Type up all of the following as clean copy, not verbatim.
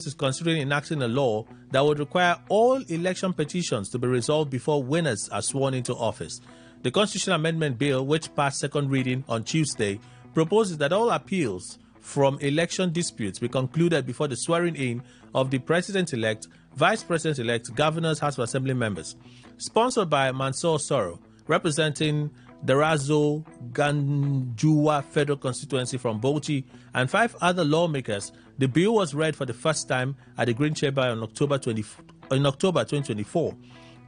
is considering enacting a law that would require all election petitions to be resolved before winners are sworn into office. The Constitutional Amendment Bill, which passed second reading on Tuesday, proposes that all appeals from election disputes be concluded before the swearing-in of the President-elect, Vice President-elect, Governors, House of Assembly members. Sponsored by Mansour Soro, representing Darazo Ganjuwa Federal Constituency from Bauchi, and 5 other lawmakers, the bill was read for the first time at the Green Chamber in October 2024.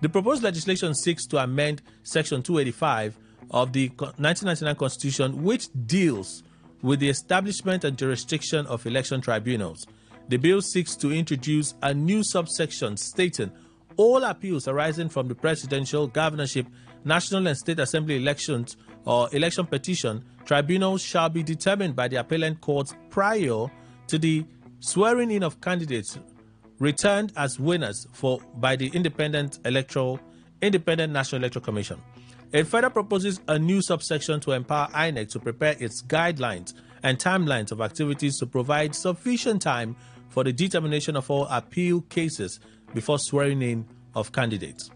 The proposed legislation seeks to amend Section 285 of the 1999 Constitution, which deals with the establishment and jurisdiction of election tribunals. The bill seeks to introduce a new subsection stating all appeals arising from the presidential, governorship, national and state assembly elections or election petition tribunals shall be determined by the appellant courts prior to the swearing-in of candidates returned as winners by the Independent National Electoral Commission. It further proposes a new subsection to empower INEC to prepare its guidelines and timelines of activities to provide sufficient time for the determination of all appeal cases before swearing in of candidates.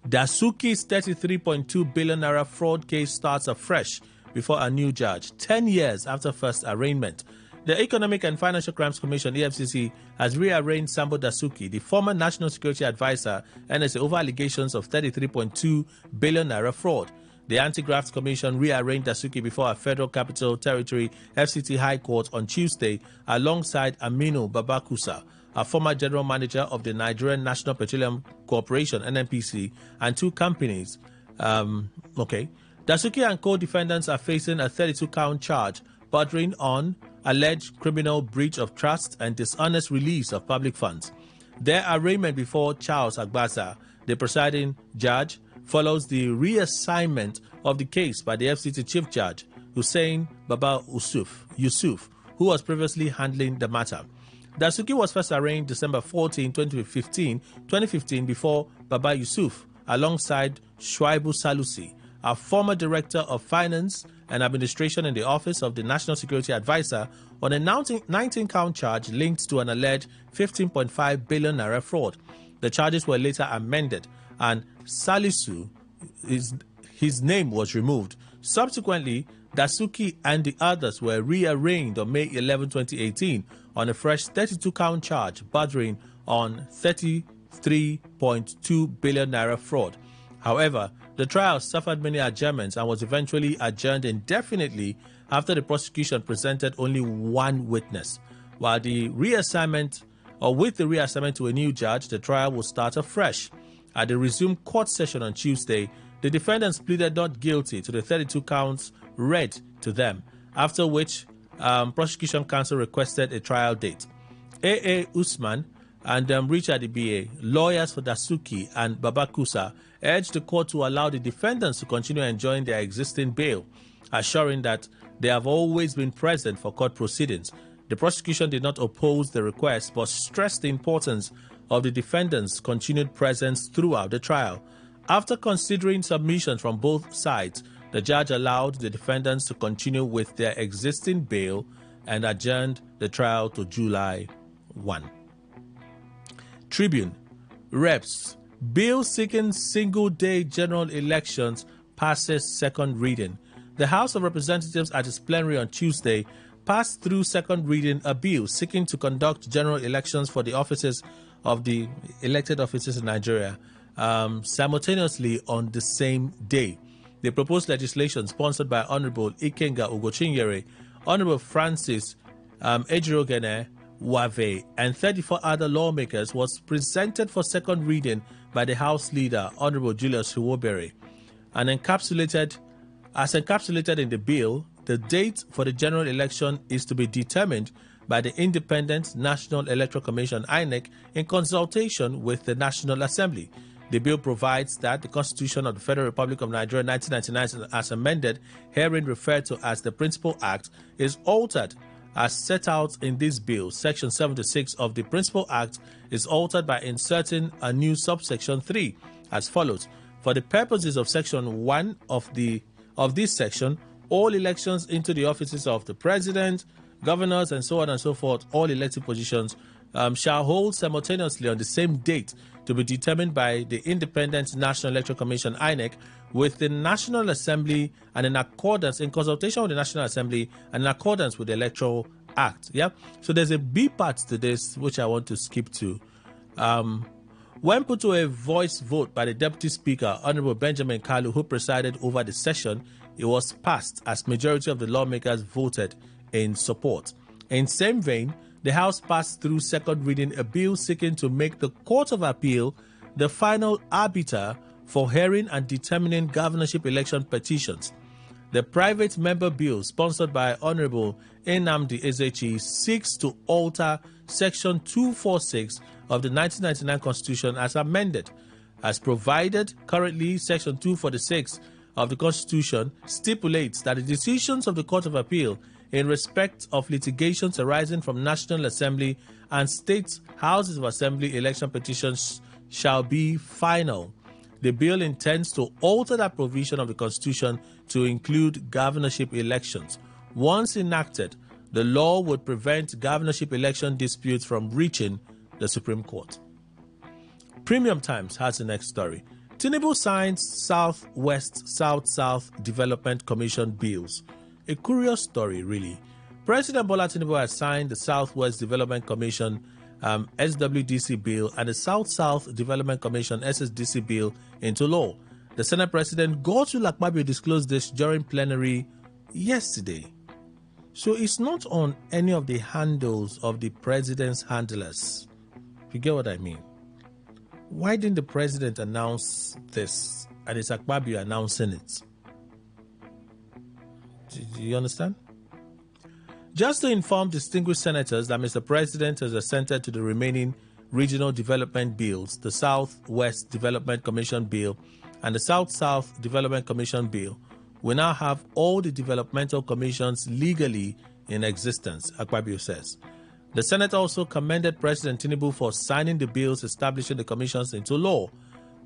Dasuki's 33.2 billion naira fraud case starts afresh before a new judge, 10 years after first arraignment. The Economic and Financial Crimes Commission, EFCC, has rearraigned Sambo Dasuki, the former National Security Advisor, NSA, over allegations of 33.2 billion naira fraud. The Anti-Graft Commission rearraigned Dasuki before a Federal Capital Territory FCT High Court on Tuesday alongside Aminu Babakusa, a former general manager of the Nigerian National Petroleum Corporation, NNPC, and 2 companies. Dasuki and co-defendants are facing a 32-count charge bordering on alleged criminal breach of trust and dishonest release of public funds. Their arraignment before Charles Agbaza, the presiding judge, follows the reassignment of the case by the FCT Chief Judge, Hussein Baba Yusuf, who was previously handling the matter. Dasuki was first arraigned December 14, 2015 before Baba Yusuf, alongside Shuaibu Salusi, a former Director of Finance and Administration in the Office of the National Security Advisor, on a 19-count charge linked to an alleged 15.5 billion naira fraud. The charges were later amended, and Salisu, his name was removed. Subsequently, Dasuki and the others were rearraigned on May 11, 2018 on a fresh 32-count charge bordering on 33.2 billion naira fraud. However, the trial suffered many adjournments and was eventually adjourned indefinitely after the prosecution presented only one witness. With the reassignment to a new judge, the trial will start afresh. At the resumed court session on Tuesday, the defendants pleaded not guilty to the 32 counts read to them, after which prosecution counsel requested a trial date. A.A. Usman and Richard Ibiye, lawyers for Dasuki and Babakusa, urged the court to allow the defendants to continue enjoying their existing bail, assuring that they have always been present for court proceedings. The prosecution did not oppose the request but stressed the importance of the defendants' continued presence throughout the trial. After considering submissions from both sides, the judge allowed the defendants to continue with their existing bail and adjourned the trial to July 1. Tribune. Reps. Bill seeking single-day general elections passes second reading. The House of Representatives at its plenary on Tuesday passed through second reading a bill seeking to conduct general elections for the offices of the elected offices in Nigeria simultaneously on the same day. The proposed legislation, sponsored by Honorable Ikenga Ugochinyere, Honorable Francis Ejirogene Wave, and 34 other lawmakers, was presented for second reading by the House Leader, Honorable Julius Huwobere. As encapsulated in the bill, the date for the general election is to be determined by the Independent National Electoral Commission, INEC, in consultation with the National Assembly. The bill provides that the Constitution of the Federal Republic of Nigeria 1999, as amended, herein referred to as the Principal Act, is altered as set out in this bill. Section 76 of the Principal Act is altered by inserting a new subsection 3 as follows. For the purposes of Section 1 of this section, all elections into the offices of the President, governors, and so on and so forth, all elected positions, shall hold simultaneously on the same date to be determined by the Independent National Electoral Commission, INEC, with the National Assembly and in consultation with the National Assembly and in accordance with the Electoral Act. Yeah. So there's a B part to this, which I want to skip to. When put to a voice vote by the Deputy Speaker, Honorable Benjamin Kalu, who presided over the session, it was passed as majority of the lawmakers voted in support. In same vein, the House passed through second reading a bill seeking to make the Court of Appeal the final arbiter for hearing and determining governorship election petitions. The private member bill, sponsored by Honorable Nnamdi Ezechi, seeks to alter Section 246 of the 1999 Constitution as amended. As provided, currently Section 246 of the Constitution stipulates that the decisions of the Court of Appeal in respect of litigations arising from National Assembly and State Houses of Assembly election petitions shall be final. The bill intends to alter that provision of the Constitution to include governorship elections. Once enacted, the law would prevent governorship election disputes from reaching the Supreme Court. Premium Times has the next story. Tinubu signs South-West, South-South Development Commission bills. A curious story, really. President Bola Tinubu has signed the South-West Development Commission SWDC bill and the South-South Development Commission SSDC bill into law. The Senate President Godswill Akpabio disclosed this during plenary yesterday. So it's not on any of the handles of the president's handlers. If you get what I mean. Why didn't the president announce this and it's Akpabio announcing it? Do you understand? Just to inform distinguished senators that Mr. President has assented to the remaining regional development bills, the South-West Development Commission Bill and the South-South Development Commission Bill, we now have all the developmental commissions legally in existence, Akpabio says. The Senate also commended President Tinubu for signing the bills establishing the commissions into law.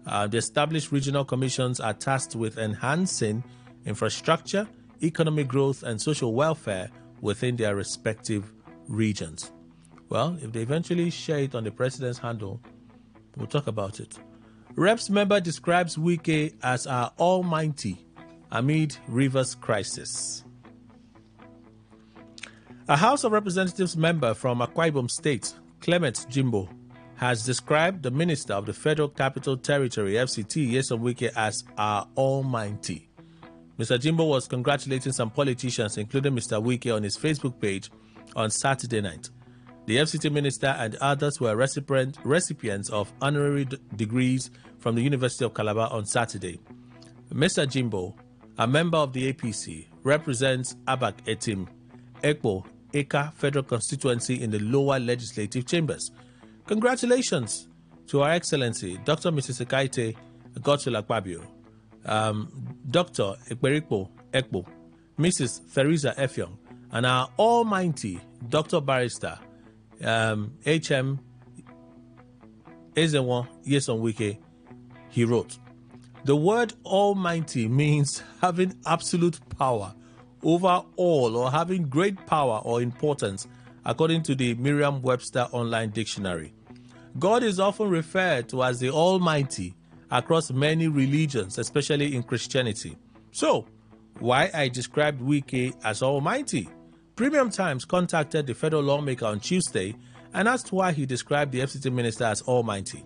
The established regional commissions are tasked with enhancing infrastructure, economic growth, and social welfare within their respective regions. Well, if they eventually share it on the president's handle, we'll talk about it. Reps member describes Wike as our almighty amid Rivers crisis. A House of Representatives member from Akwa Ibom State, Clement Jimbo, has described the Minister of the Federal Capital Territory, FCT, Nyesom Wike, as our almighty. Mr. Jimbo was congratulating some politicians, including Mr. Wike, on his Facebook page on Saturday night. The FCT minister and others were recipients of honorary degrees from the University of Calabar on Saturday. Mr. Jimbo, a member of the APC, represents Abak Etim, Ekpo, Eka Federal Constituency in the lower legislative chambers. Congratulations to Her Excellency, Dr. Mrs. Ekaite Godswill Akpabio, Dr. Ekperikpo Ekpo, Mrs. Theresa Effiong, and our almighty Dr. Barrister H.M. Ezenwo Nyesom Wike, he wrote. The word almighty means having absolute power over all or having great power or importance, according to the Merriam-Webster Online Dictionary. God is often referred to as the Almighty across many religions, especially in Christianity. So, why I described Wike as Almighty? Premium Times contacted the federal lawmaker on Tuesday and asked why he described the FCT minister as Almighty.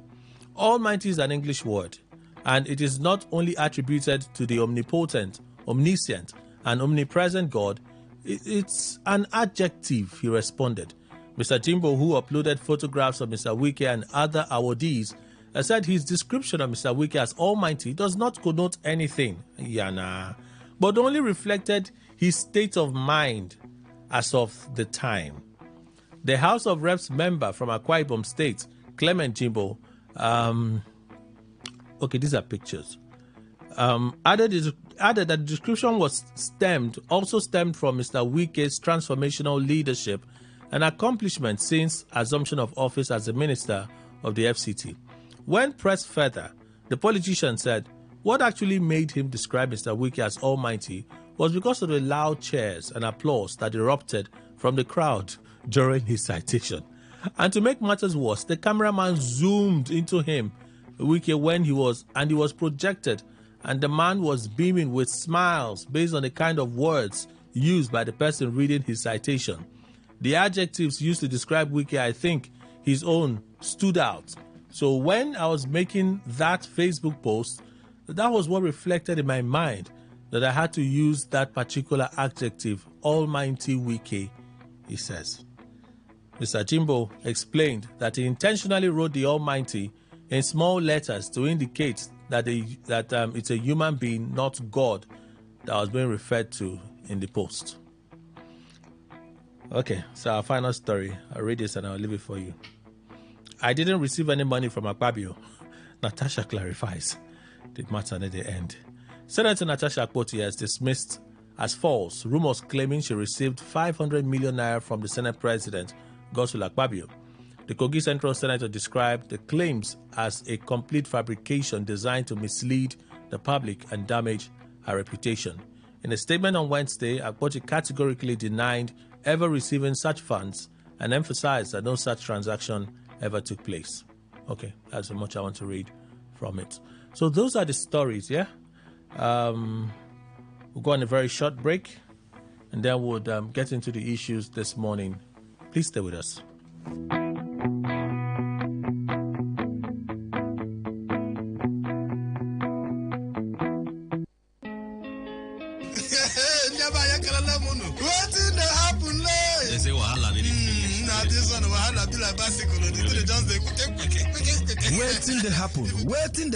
Almighty is an English word, and it is not only attributed to the omnipotent, omniscient, and omnipresent God, it's an adjective, he responded. Mr. Jimbo, who uploaded photographs of Mr. Wike and other awardees, said his description of Mr. Wike as Almighty does not connote anything, but only reflected his state of mind as of the time. The House of Reps member from Akwa Ibom State, Clement Jimbo, these are pictures, added that the description also stemmed from Mr. Wike's transformational leadership and accomplishment since assumption of office as the minister of the FCT. When pressed further, the politician said what actually made him describe Mr. Wike as Almighty was because of the loud cheers and applause that erupted from the crowd during his citation. And to make matters worse, the cameraman zoomed into him, Wike, when he was projected, and the man was beaming with smiles based on the kind of words used by the person reading his citation. The adjectives used to describe Wike, I think his own, stood out. So when I was making that Facebook post, that was what reflected in my mind, that I had to use that particular adjective, Almighty Wike, he says. Mr. Jimbo explained that he intentionally wrote the Almighty in small letters to indicate that it's a human being, not God, that was being referred to in the post. Okay, so our final story. I'll read this and I'll leave it for you. I didn't receive any money from Akpabio. Natasha clarifies. The matter at the end. Senator Natasha Akpoti has dismissed as false rumors claiming she received 500 million naira from the Senate President, Godswill Akpabio. The Kogi Central Senator described the claims as a complete fabrication designed to mislead the public and damage her reputation. In a statement on Wednesday, Akpoti categorically denied ever receiving such funds and emphasized that no such transaction ever took place. Okay, that's how much I want to read from it. So those are the stories, yeah? We'll go on a very short break, and then we'll get into the issues this morning. Please stay with us. Waiting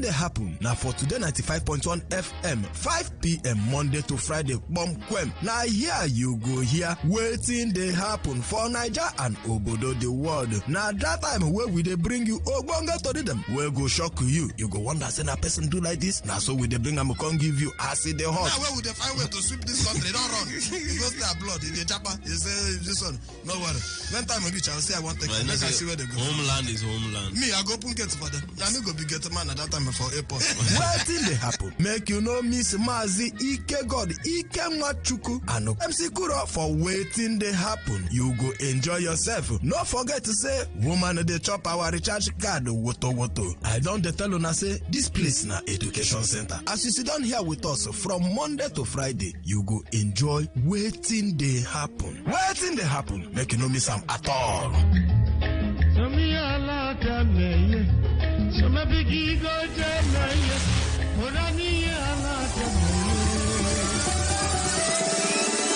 they happen. Now for today 95.1 FM, 5 p.m. Monday to Friday, bomb quem. Now here you go here, waiting they happen for Niger and Obodo the world. Now that time where we they bring you Ogbonga to them, where go shock you. You go wonder say a person do like this. Now so we they bring them come give you acid the hot. Now where would they find way to sweep this country? Don't run. Because they are blood in the chopper. You say this one. No worry. When time I reach, I'll say I want to take them. Let's see where they go. Homeland is homeland. Me, I go open gates for them. Now me go be get man at that time for airport. Waiting they happen. Make you know Miss Mazi Ike God Ike Machuku and MC Kuro for waiting they happen. You go enjoy yourself. Not forget to say woman they chop our recharge card woto. I don't tell you say this place na education center. As you sit down here with us from Monday to Friday, you go enjoy waiting they happen. Waiting they happen. Make you know miss them at all.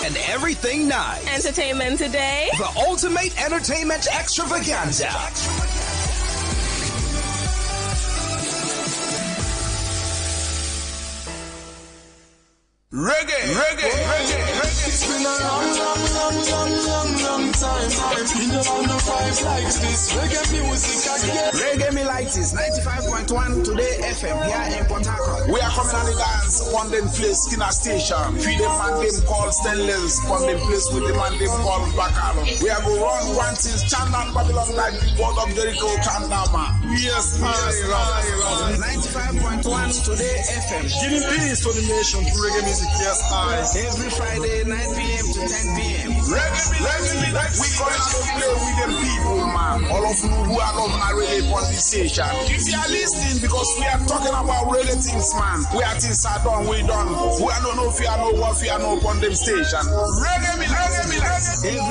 And everything nice. Entertainment today. The ultimate entertainment extravaganza. Reggae. It's been a long time. In the land of five likes this reggae music again. Reggae Me Likes is 95.1 Today FM here in Port Harcourt. We are coming on the dance on them place Skinner Station. Feed them man them call Stainless on them place with the man them call Bacalo. We are going run one since Chandan Babylon like the word of Jericho Chandama. Yes, 95.1 Today FM. Giving peace to the nation through reggae music. Yes, every Friday 9 p.m. to 10 p.m. Reggae, we come to play with them people, man. All of you who are not my reggae on this station. If you are listening, because we are talking about reggae things, man. We are things are done, we done. We are no fear, no war, fear, no on them station. Reggae me. Every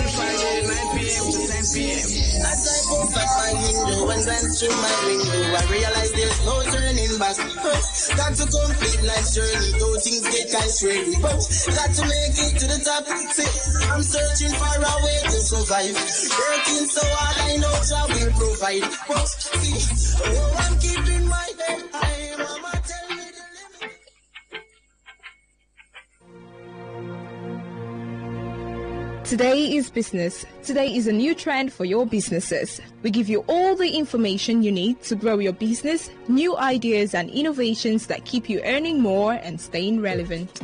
Friday 9 p.m. to 10 p.m. As I open my window and glance through my window, I realize there's no turning back. Got to complete life's journey, though things get kind of ready, but got to make it to the top. See, I'm searching for a way to survive. Working so hard, I know job will provide. But see, I'm keeping my head high. Mama tell me the limit. Today is business. Today is a new trend for your businesses. We give you all the information you need to grow your business, new ideas and innovations that keep you earning more and staying relevant.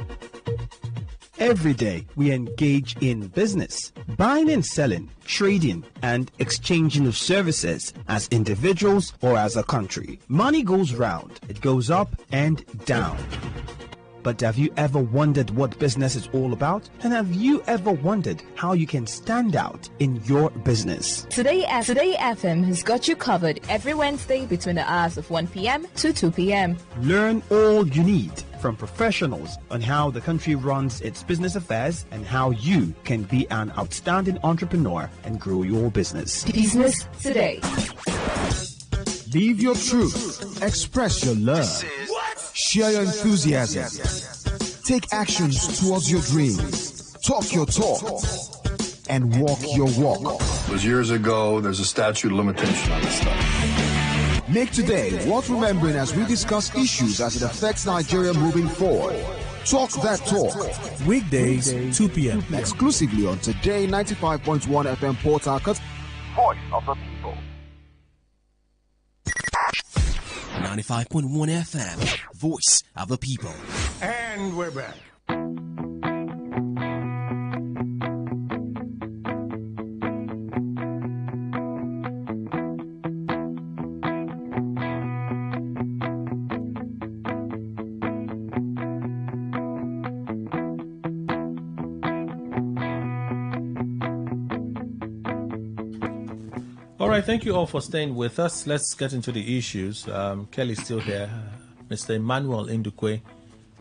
Every day, we engage in business, buying and selling, trading, and exchanging of services as individuals or as a country. Money goes round. It goes up and down. But have you ever wondered what business is all about? And have you ever wondered how you can stand out in your business? Today FM has got you covered every Wednesday between the hours of 1 p.m. to 2 p.m. Learn all you need from professionals on how the country runs its business affairs and how you can be an outstanding entrepreneur and grow your business. Business Today. Live your truth. Express your love. Share your enthusiasm. Take actions towards your dreams. Talk your talk. And walk your walk. It was years ago. There's a statute of limitation on this stuff. Make today worth remembering as we discuss issues as it affects Nigeria moving forward. Talk that talk. Weekdays, 2 p.m. Exclusively on Today 95.1 FM Port Harcourt. Voice of the people. 95.1 FM, Voice of the People. And we're back. All right, thank you all for staying with us. Let's get into the issues. Kelly's still here. Mr. Emmanuel Indukwe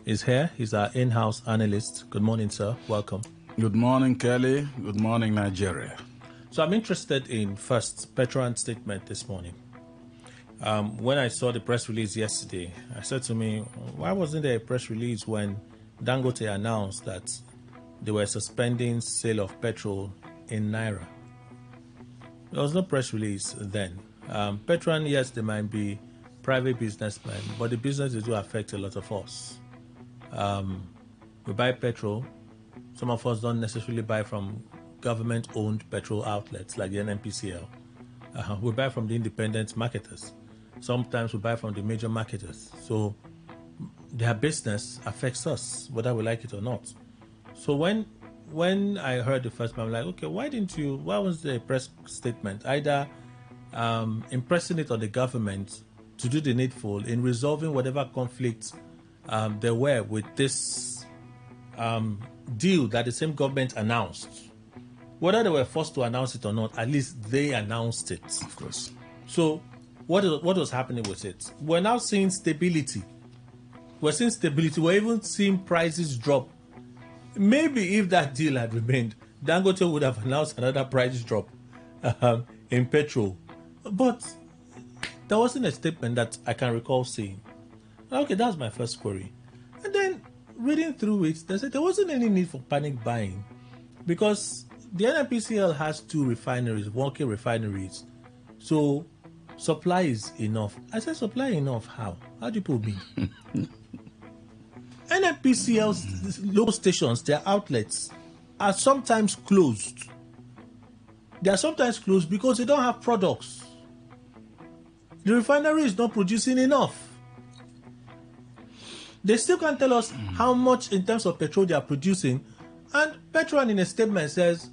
is here. He's our in-house analyst. Good morning, sir. Welcome. Good morning, Kelly. Good morning, Nigeria. So I'm interested in first Petron's statement this morning. When I saw the press release yesterday, I said to me, why wasn't there a press release when Dangote announced that they were suspending sale of petrol in Naira? There was no press release then. Petron, yes, they might be private businessmen, but the businesses do affect a lot of us. We buy petrol. Some of us don't necessarily buy from government-owned petrol outlets like the NNPCL. We buy from the independent marketers. Sometimes we buy from the major marketers. So their business affects us, whether we like it or not. So when I heard the first time, I'm like, okay, why was there a press statement? Either impressing it on the government to do the needful in resolving whatever conflicts there were with this deal that the same government announced. Whether they were forced to announce it or not, at least they announced it. Of course. So what was happening with it? We're now seeing stability. We're even seeing prices drop. Maybe if that deal had remained, Dangote would have announced another price drop in petrol. But there wasn't a statement that I can recall seeing. Okay, that's my first query. And then reading through it, they said there wasn't any need for panic buying because the NNPCL has 2 refineries, working refineries. So supply is enough. I said supply enough how? How do you put me? NNPCL's local stations, their outlets, are sometimes closed. They are sometimes closed because they don't have products. The refinery is not producing enough. They still can't tell us how much in terms of petrol they are producing. And Petron in a statement says,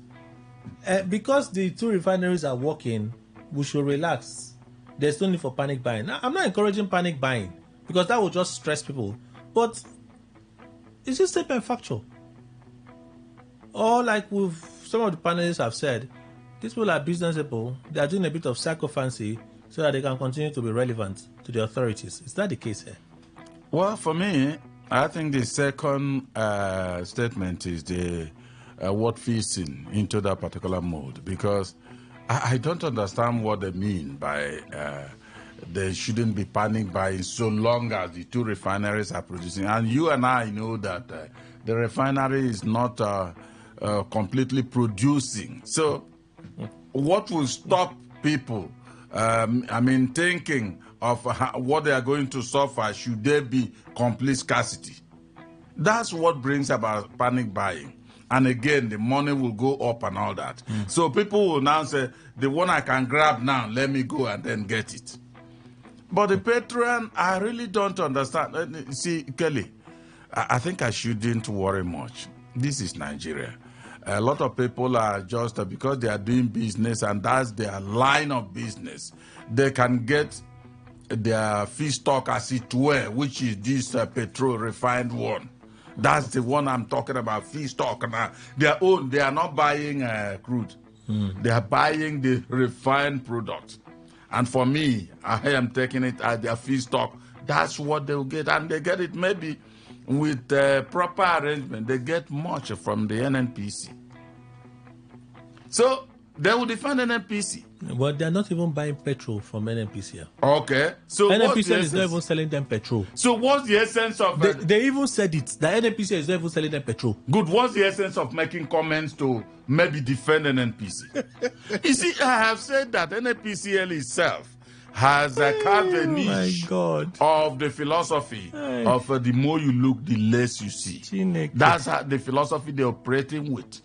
because the 2 refineries are working, we should relax. There's no need for panic buying. Now, I'm not encouraging panic buying because that will just stress people. But is this statement factual? Or like some of the panelists have said, these people are business people. They are doing a bit of psychophancy so that they can continue to be relevant to the authorities. Is that the case here? Well, for me, I think the second statement is the what fits into that particular mode because I don't understand what they mean by there shouldn't be panic buying so long as the 2 refineries are producing. And you and I know that the refinery is not completely producing. So what will stop people, thinking of what they are going to suffer should there be complete scarcity? That's what brings about panic buying. And again, the money will go up and all that. So people will now say, the one I can grab now, let me go and then get it. But the Petron, I really don't understand. See, Kelly, I think I shouldn't worry much. This is Nigeria. A lot of people are just, because they are doing business and that's their line of business, they can get their feedstock as it were, which is this petrol refined one. That's the one I'm talking about, feedstock. Now, they are not buying crude. They are buying the refined product. And for me, I am taking it as their feedstock. That's what they'll get. And they get it maybe with proper arrangement. They get much from the NNPC. So they will defend NNPC. But they're not even buying petrol from NNPCL. Okay. So NNPCL is not even selling them petrol. So what's the essence of... They even said it. The NNPCL is not even selling them petrol. Good. What's the essence of making comments to maybe defend NNPC? You see, I have said that NNPCL itself has carved a niche of the philosophy of the more you look, the less you see. That's the philosophy they're operating with.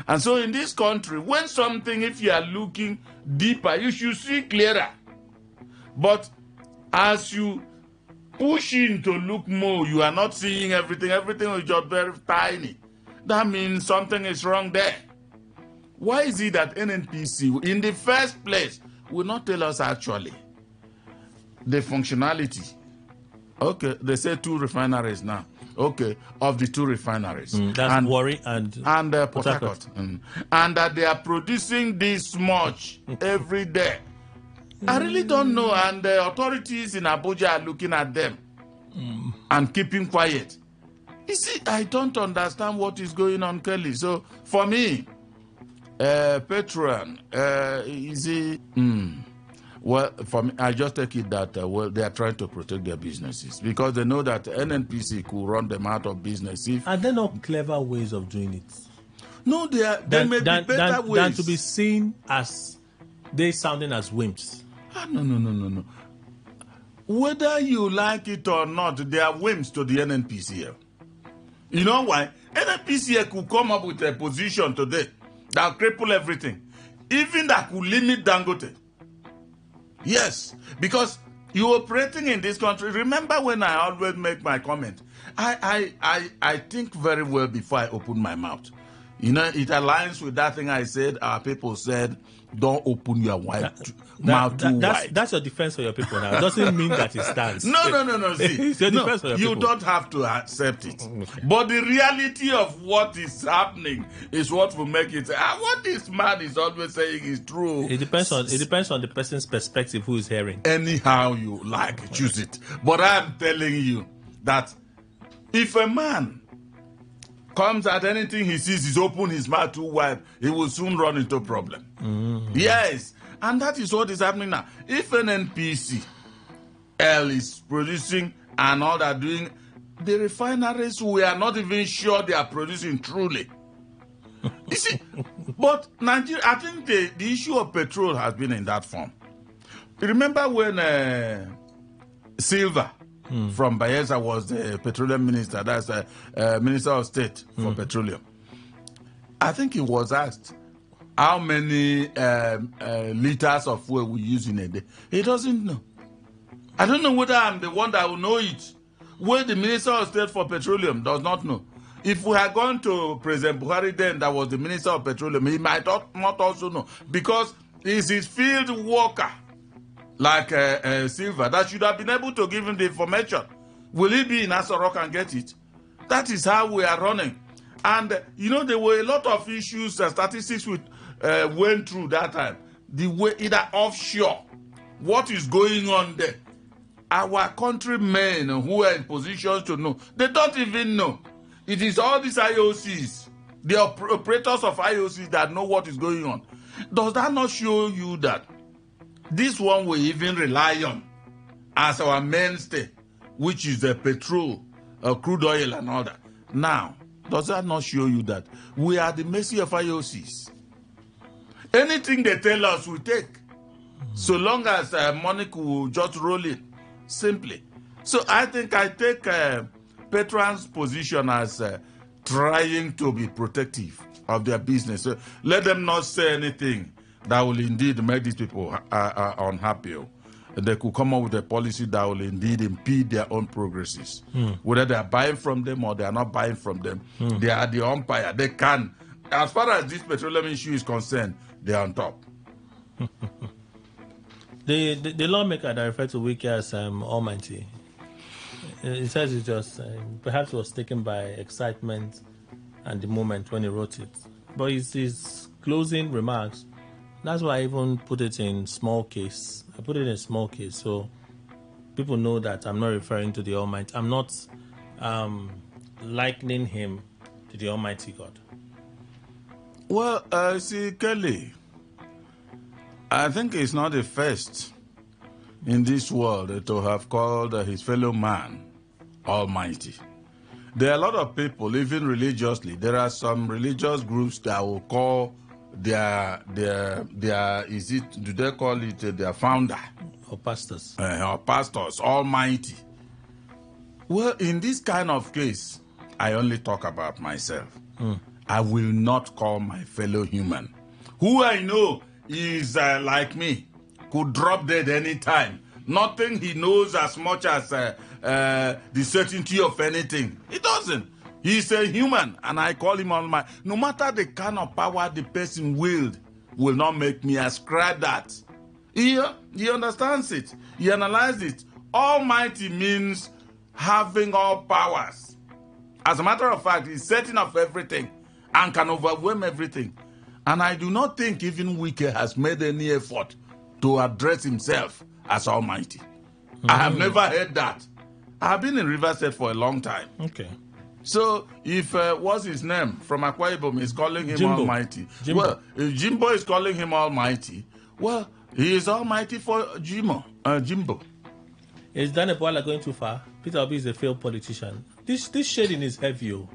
And so in this country, when something, if you are looking deeper, you should see clearer. But as you push in to look more, you are not seeing everything. Everything is just very tiny. That means something is wrong there. Why is it that NNPC, in the first place, will not tell us actually the functionality? Okay, they say 2 refineries now. Okay, of the 2 refineries. That's Warri and Port Harcourt. And that they are producing this much every day. I really don't know. And the authorities in Abuja are looking at them and keeping quiet. You see, I don't understand what is going on, Kelly. So for me, Petron, is it... Well, for me, I just take it that, they are trying to protect their businesses because they know that NNPC could run them out of business. Are there not clever ways of doing it? No, there may be better ways. Than to be seen as they sounding as wimps. No. Whether you like it or not, they are wimps to the NNPCL. You know why? NNPCL could come up with a position today that will cripple everything. Even that could limit Dangote. Yes, because you're operating in this country. Remember when I always make my comment, I think very well before I open my mouth. You know, it aligns with that thing I said. Our people said, don't open your mouth too wide. That's your defense for your people now. It doesn't mean that it stands. No. See, it's your defense for your you people. Don't have to accept it. Okay. But the reality of what is happening is what will make it. What this man is always saying is true. It depends on the person's perspective who is hearing. Anyhow you like, choose it. But I'm telling you that if a man comes at anything he sees, he's open his mouth too wide, he will soon run into a problem. Yes, and that is what is happening now. If an NPCL is producing and all that doing, the refineries, we are not even sure they are producing truly. You see, but Nigeria, I think the issue of petrol has been in that form. Remember when Silva from Bayelsa was the petroleum minister, that's Minister of State for Petroleum. I think he was asked how many liters of fuel we use in a day. He doesn't know. I don't know whether I'm the one that will know it. When the Minister of State for Petroleum does not know. If we had gone to President Buhari then, that was the Minister of Petroleum, he might not also know. Because he's his field worker, like Silva, that should have been able to give him the information. Will he be in Asorok and get it? That is how we are running. And, you know, there were a lot of issues, statistics went through that time. The way, either offshore, what is going on there? Our countrymen who are in positions to know, they don't even know. It is all these IOCs, the operators of IOCs that know what is going on. Does that not show you that this one we even rely on as our mainstay, which is the petrol, crude oil and all that? Now, does that not show you that we are the mercy of IOCs? Anything they tell us, we take. So long as money will just roll in, simply. So I think I take Petron's position as trying to be protective of their business. So let them not say anything that will indeed make these people unhappy. They could come up with a policy that will indeed impede their own progresses. Whether they are buying from them or they are not buying from them, they are the umpire. They can. As far as this petroleum issue is concerned, they are on top. The lawmaker that referred to Wiki as Almighty, He says he just perhaps was taken by excitement and the moment when he wrote it. But his closing remarks, that's why I even put it in small case. I put it in small case so people know that I'm not referring to the Almighty. I'm not likening him to the Almighty God. Well, see, Kelly, I think he's not the first in this world to have called his fellow man Almighty. There are a lot of people, even religiously. There are some religious groups that will call their is it, do they call it their founder? Or pastors. Or pastors, Almighty. Well, in this kind of case, I only talk about myself. I will not call my fellow human, who I know is like me, could drop dead anytime. Nothing he knows as much as the certainty of anything. He doesn't. He's a human, and I call him Almighty. No matter the kind of power the person willed, will not make me ascribe that. He understands it. He analyzes it. Almighty means having all powers. As a matter of fact, he's certain of everything and can overwhelm everything. And I do not think even Wike has made any effort to address himself as Almighty. I have never heard that. I have been in Riverside for a long time. Okay. So if what's his name from Akwa Ibom is calling him Jimbo. Almighty, Jimbo. well, if Jimbo is calling him Almighty, well, he is Almighty for Jimbo. Is Daniel Bwala going too far? Peter Obi is a failed politician. This shading is heavy.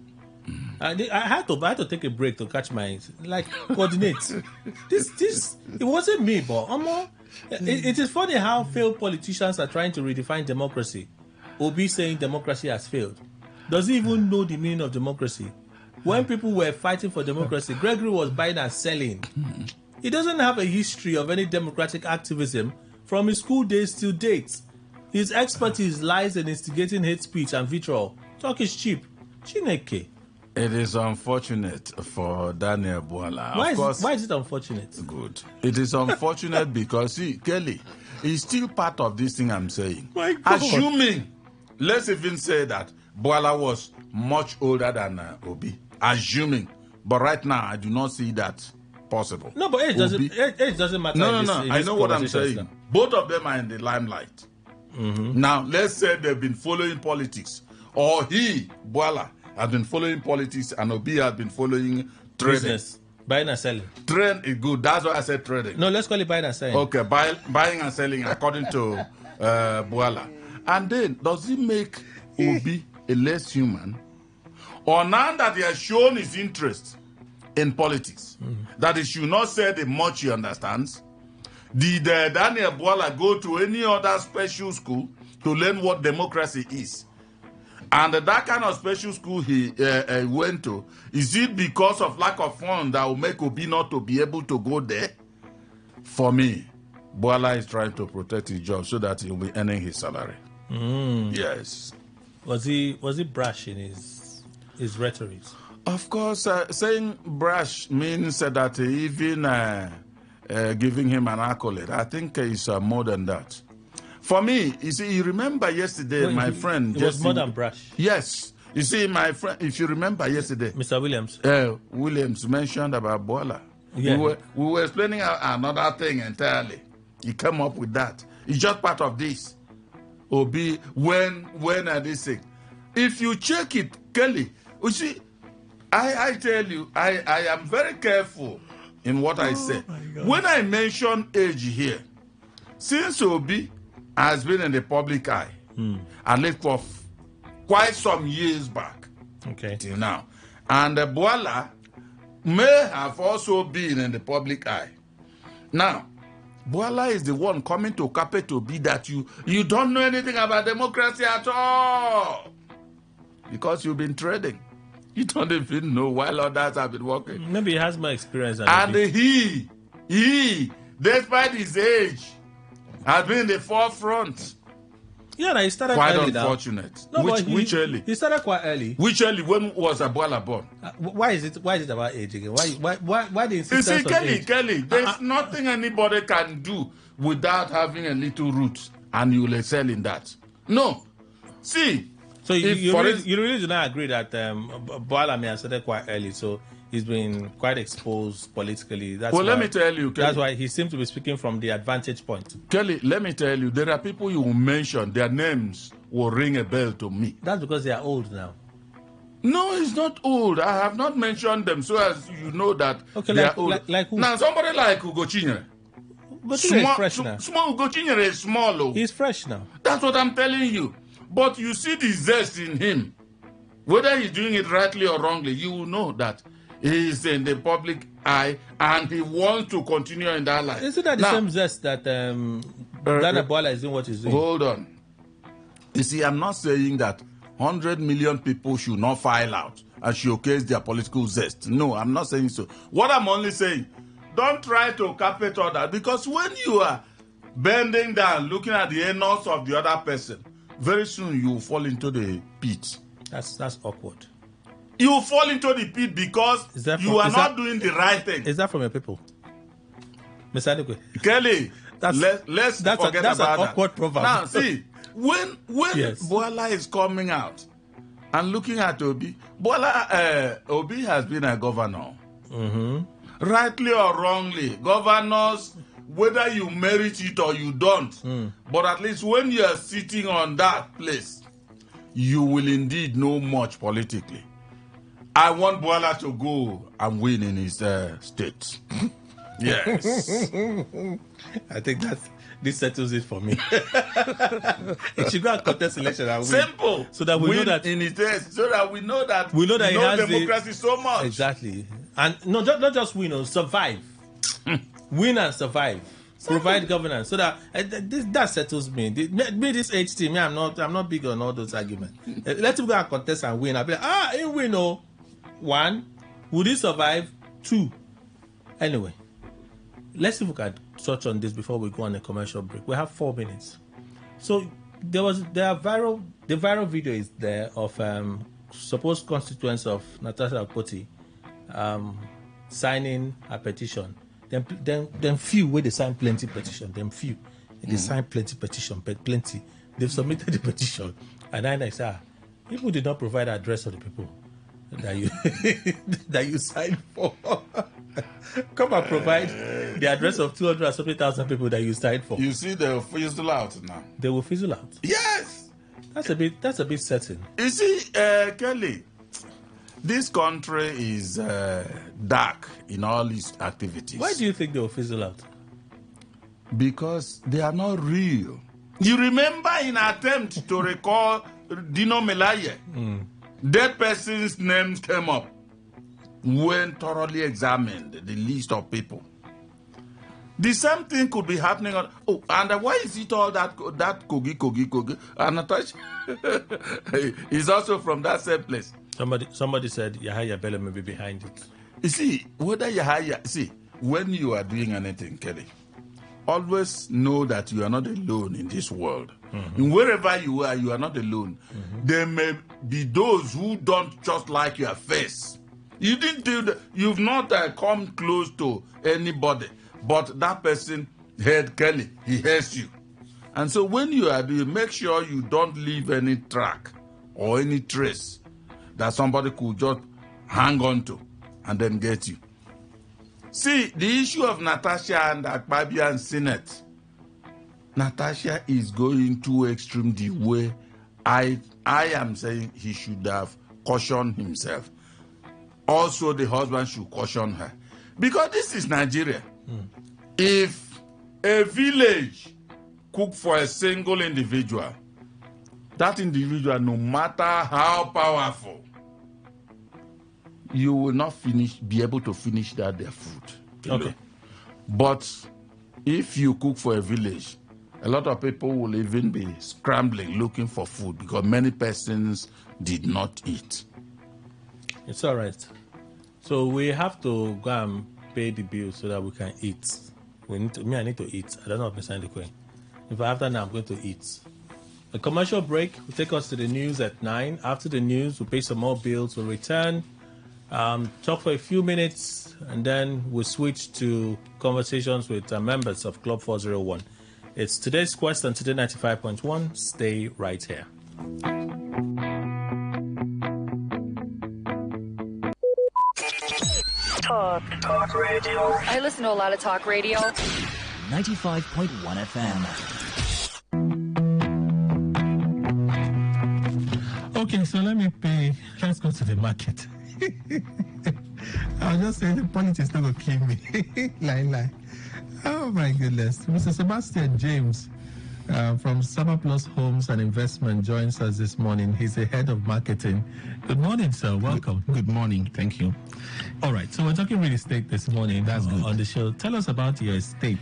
I had to take a break to catch my coordinate. This it wasn't me, but it is funny how failed politicians are trying to redefine democracy. Obi saying democracy has failed. Does he even know the meaning of democracy? When people were fighting for democracy, Gregory was buying and selling. He doesn't have a history of any democratic activism from his school days till date. His expertise lies in instigating hate speech and vitriol. Talk is cheap. Chineke. It is unfortunate for Daniel Bwala. Why is it unfortunate? Good. It is unfortunate because, see, Kelly, he's still part of this thing I'm saying. My God. Assuming, let's even say that Bwala was much older than Obi. Assuming. But right now, I do not see that possible. No, but age doesn't matter. No. I know what I'm saying. Now. Both of them are in the limelight. Now, let's say they've been following politics. Or he, Bwala, has been following politics and Obi has been following trading. Business. Buying and selling. Trade is good. That's why I said trading. No, let's call it buying and selling. Okay, buying and selling according to Bwala. And then, does it make Obi a less human? Or now that he has shown his interest in politics, that he should not say the much he understands, did Daniel Bwala go to any other special school to learn what democracy is? And that kind of special school he went to, is it because of lack of funds that will make Obi not to be able to go there? For me, Bwala is trying to protect his job so that he'll be earning his salary. Yes. Was he brash in his rhetoric? Of course, saying brash means that even giving him an accolade. I think it's more than that. For me, you see, you remember yesterday, my friend... It was more than brash. Yes. You see, my friend, if you remember yesterday... Mr. Williams. Williams mentioned about Bwala. Yeah. We were explaining another thing entirely. He came up with that. It's just part of this. Obi, when this thing. If you check it, Kelly, you see, I tell you, I am very careful in what I say. When I mention age here, since Obi has been in the public eye, at least for quite some years back, till now, and Bwala may have also been in the public eye. Now, Bwala is the one coming to carpet Obi that you don't know anything about democracy at all. Because you've been trading. You don't even know while others have been working. Maybe he has more experience than and he, despite his age, has been in the forefront. Yeah, he started quite early. Unfortunate. No, which early? He started quite early. Which early? When was Bwala born? Why is it about age again? Why the insistence you see, on age? Kelly, there's nothing anybody can do without having a little root, and you will excel in that. No. See, So you really do not agree that Boala may have started quite early, so he's been quite exposed politically. Let me tell you, Kelly, that's why he seems to be speaking from the advantage point. Kelly, let me tell you, there are people you will mention, their names will ring a bell to me. That's because they are old now. No, it's not old. I have not mentioned them so as you know that they are old. Like who? Now, somebody like Ugo Chinyere. Is fresh now. Ugo Chinyere is small. Oh. He's fresh now. That's what I'm telling you. But you see the zest in him. Whether he's doing it rightly or wrongly, you will know that he is in the public eye and he wants to continue in that life. Isn't that the same zest that Dana Boala is doing what he's doing? Hold on. You see, I'm not saying that 100 million people should not file out and showcase their political zest. No, I'm not saying so. What I'm only saying, don't try to carpet all that, because when you are bending down, looking at the anus of the other person, very soon you will fall into the pit. That's awkward. You will fall into the pit because you are not doing the right thing. Is that from your people? Mr. Adekwe? Kelly, let's forget about an awkward proverb. Now, see, when Boala is coming out and looking at Obi, Obi has been a governor. Mm-hmm. Rightly or wrongly, governors, whether you merit it or you don't, but at least when you are sitting on that place, you will indeed know much politically. I want Boala to go and win in his state. Yes. I think this settles it for me. It should go and contest election and win. Simple. So that we win know that in his state, so that we know that he has democracy so much. Exactly. And no, not just win, survive. Win and survive. Provide governance, so that that settles me. Me this HT, me, I'm not big on all those arguments. Let him go and contest and win. I'll be like, he win. Oh, 1, would he survive? 2, anyway. Let's see if we can touch on this before we go on a commercial break. We have 4 minutes. So the viral video is there of supposed constituents of Natasha Akpoti signing a petition. Then few where they sign plenty petition. Then few they sign plenty petition, but plenty. They've submitted the petition, and I say, people did not provide the address of the people that you that you signed for. Come and provide the address of 270,000 people that you signed for. You see, they will fizzle out now. They will fizzle out. Yes, that's a bit certain. You see, Kelly, this country is dark in all its activities. Why do you think they will fizzle out? Because they are not real. You remember in attempt to recall Dino Melaye, dead person's names came up when thoroughly examined the list of people. The same thing could be happening on. Oh, and why is it all that Kogi? And Natasha is also from that same place. Somebody said Yahaya Bello may be behind it. You see, when you are doing anything, Kelly, always know that you are not alone in this world. And wherever you are not alone. There may be those who don't just like your face. You didn't do that. You've not come close to anybody, but that person heard Kelly. He hears you. And so when you are doing, make sure you don't leave any track or any trace that somebody could just hang on to and then get you. See, the issue of Natasha and Akpabia and Senate, Natasha is going too extreme the way I am saying he should have cautioned himself. Also, the husband should caution her. Because this is Nigeria. If a village cook for a single individual, that individual, no matter how powerful, you will not be able to finish their food. Okay. But if you cook for a village, a lot of people will even be scrambling, looking for food because many persons did not eat. It's all right. So we have to go and pay the bill so that we can eat. I need to eat. I don't know if Mr. Ndekwe. If after now, I'm going to eat. A commercial break will take us to the news at 9. After the news, we'll pay some more bills. We'll return, talk for a few minutes, and then we'll switch to conversations with members of Club 401. It's today's quest on Today 95.1. Stay right here. Talk radio. I listen to a lot of talk radio. 95.1 FM. Okay, so let's go to the market. I'll just say the politics not going to kill me. Lie. Oh my goodness. Mr. Sebastian James from Summer Plus Homes and Investment joins us this morning. He's the head of marketing. Good morning, sir. Welcome. Good morning. Thank you. All right. So we're talking real estate this morning. That's good. On the show. Tell us about your estate.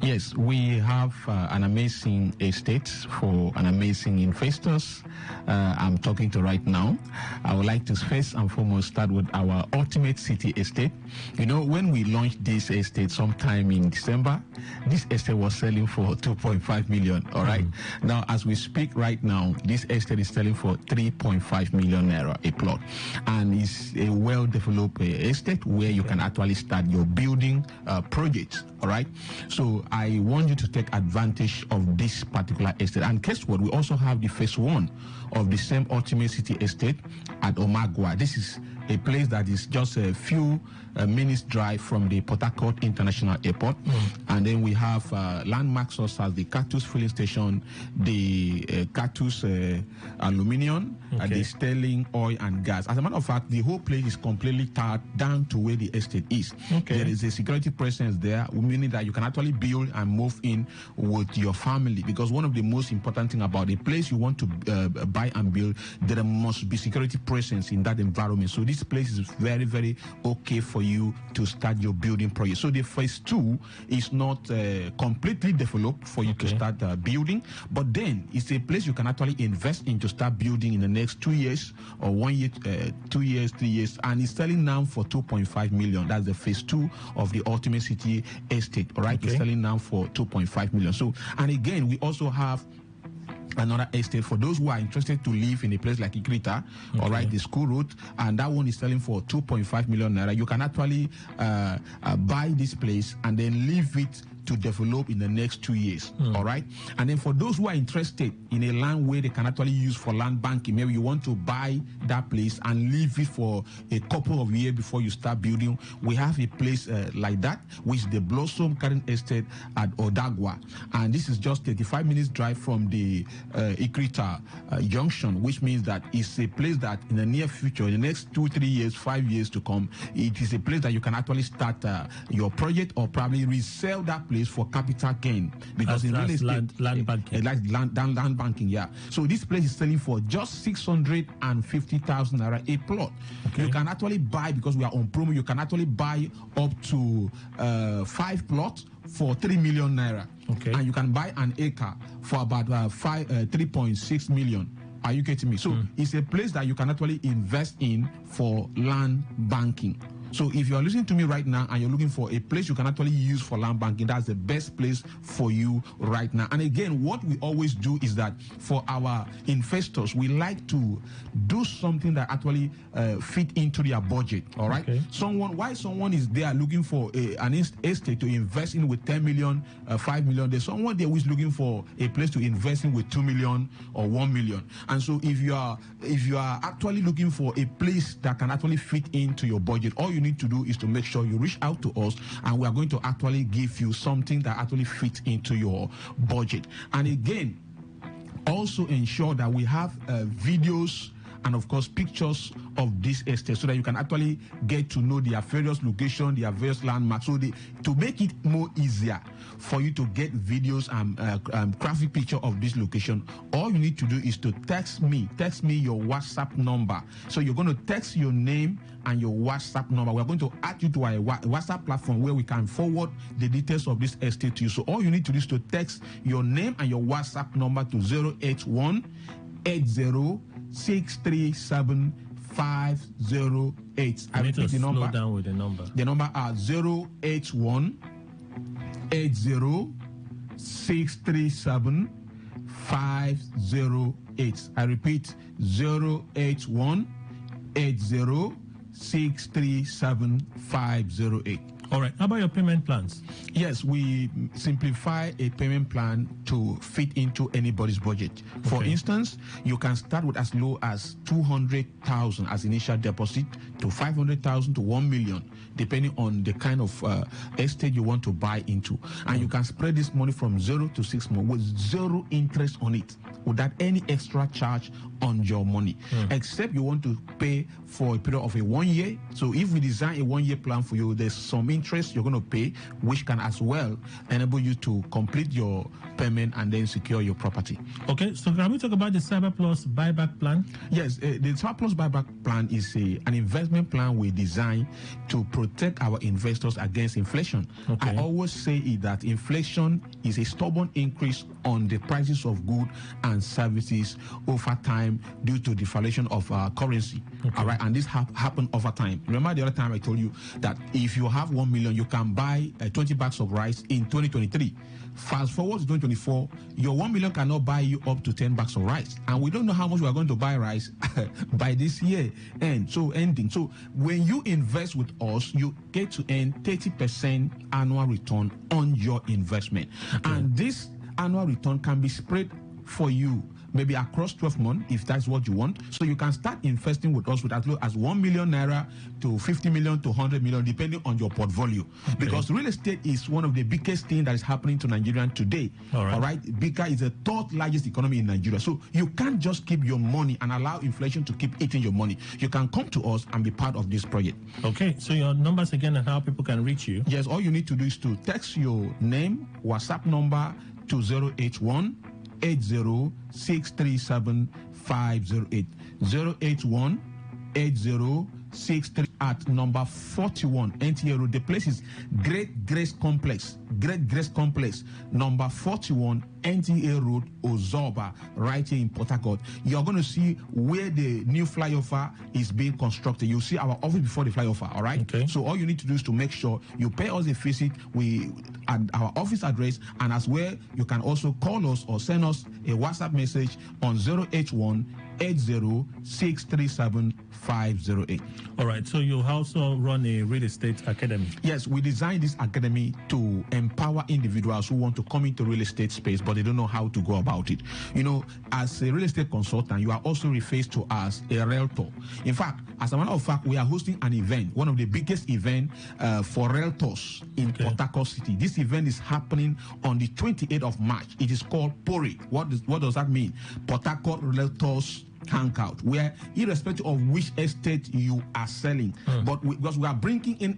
Yes, we have an amazing estate for an amazing investors I'm talking to right now. I would like to first and foremost start with our Ultimate City Estate. You know, when we launched this estate sometime in December, this estate was selling for 2.5 million. All right. Now, as we speak right now, this estate is selling for 3.5 million naira a plot, and it's a well-developed estate where you can actually start your building projects. All right. So I want you to take advantage of this particular estate. And guess what? We also have the phase one of the same Ultimate City Estate at Omagua. This is a place that is just a few minutes drive from the Port Harcourt International Airport. And then we have landmarks such as the Cactus filling station, the Cactus aluminium, the Sterling oil and gas. As a matter of fact, the whole place is completely tied down to where the estate is. There is a security presence there, meaning that you can actually build and move in with your family, because one of the most important thing about the place you want to buy and build, there must be security presence in that environment. So this place is very, very okay for you to start your building project. So the phase two is not completely developed for you to start building, but then it's a place you can actually invest in to start building in the next 2 years or 1 year, 2 years, 3 years, and it's selling now for 2.5 million. That's the phase two of the Ultimate City Estate. All right, it's selling now for 2.5 million. So, and again, we also have another estate for those who are interested to live in a place like Ikrita, all right, the school route, and that one is selling for 2.5 million naira. You can actually buy this place and then leave it to develop in the next 2 years. All right. And then for those who are interested in a land where they can actually use for land banking, maybe you want to buy that place and leave it for a couple of years before you start building, we have a place like that, which is the Blossom Garden Estate at Odagwa. And this is just 35 minutes drive from the Ikrita junction, which means that it's a place that in the near future, in the next 2, 3 years, 5 years to come, it is a place that you can actually start your project or probably resell that place for capital gain, because in real estate, land banking, land banking, yeah. So this place is selling for just 650,000 naira a plot. You can actually buy, because we are on promo, you can actually buy up to 5 plots for 3 million naira. And you can buy an acre for about 3.6 million. Are you getting me? So it's a place that you can actually invest in for land banking. So if you are listening to me right now and you're looking for a place you can actually use for land banking, that's the best place for you right now. And again, what we always do is that for our investors, we like to do something that actually fit into their budget. All right. Why someone is there looking for an estate to invest in with 10 million, 5 million, there's someone there who is looking for a place to invest in with 2 million or 1 million. And so if you are actually looking for a place that can actually fit into your budget, all you need to do is to make sure you reach out to us, and we are going to actually give you something that actually fits into your budget. And again, also ensure that we have videos and of course pictures of this estate, so that you can actually get to know their various locations, their various landmarks. So to make it more easier for you to get videos and graphic picture of this location, all you need to do is to text me your WhatsApp number. So you're going to text your name and your WhatsApp number. We're going to add you to our WhatsApp platform where we can forward the details of this estate to you. So all you need to do is to text your name and your WhatsApp number to 081-80-637-508. I repeat the number. Slow down with the number. The number are 081-80-637-508. I repeat, 081-80-637-508. All right. How about your payment plans? Yes, we simplify a payment plan to fit into anybody's budget. For instance, you can start with as low as 200,000 as initial deposit to 500,000 to 1 million, depending on the kind of estate you want to buy into. And you can spread this money from 0 to 6 months with zero interest on it, without any extra charge on your money, except you want to pay for a period of a 1 year. So if we design a 1 year plan for you, there's some interest you're going to pay, which can as well enable you to complete your payment and then secure your property. Okay, so can we talk about the Cyber Plus buyback plan? Yes, the Cyber Plus buyback plan is an investment plan we design to protect our investors against inflation. I always say that inflation is a stubborn increase on the prices of goods and services over time due to devaluation of currency. All right, and this happened over time. Remember the other time I told you that if you have 1 million, you can buy 20 bags of rice in 2023. Fast forward to 2024, your 1 million cannot buy you up to 10 bags of rice. And we don't know how much we are going to buy rice by this year. So when you invest with us, you get to earn 30% annual return on your investment. And this annual return can be spread for you maybe across 12 months if that's what you want. So you can start investing with us with as low as 1 million naira to 50 million to 100 million, depending on your portfolio. Because real estate is one of the biggest things that is happening to Nigerians today. All right. Bika is the third largest economy in Nigeria. So you can't just keep your money and allow inflation to keep eating your money. You can come to us and be part of this project. Okay, so your numbers again and how people can reach you. Yes, all you need to do is to text your name, WhatsApp number to 081 80637 081 8063 at number 41 NTA Road. The place is Great Grace Complex, number 41 NTA Road, Ozoba, right here in Port Harcourt. You're going to see where the new flyover is being constructed. You'll see our office before the flyover, all right? Okay. So all you need to do is to make sure you pay us a visit at our office address, and as well, you can also call us or send us a WhatsApp message on 081 80637 All right, so you also run a real estate academy. Yes, we designed this academy to empower individuals who want to come into real estate space, but they don't know how to go about it. You know, as a real estate consultant, you are also referred to as a realtor. In fact, as a matter of fact, we are hosting an event, one of the biggest events for realtors in Port Harcourt City. This event is happening on the 28th of March. It is called PORI. What does that mean? Port Harcourt Realtors Hangout, where irrespective of which estate you are selling, because we are bringing in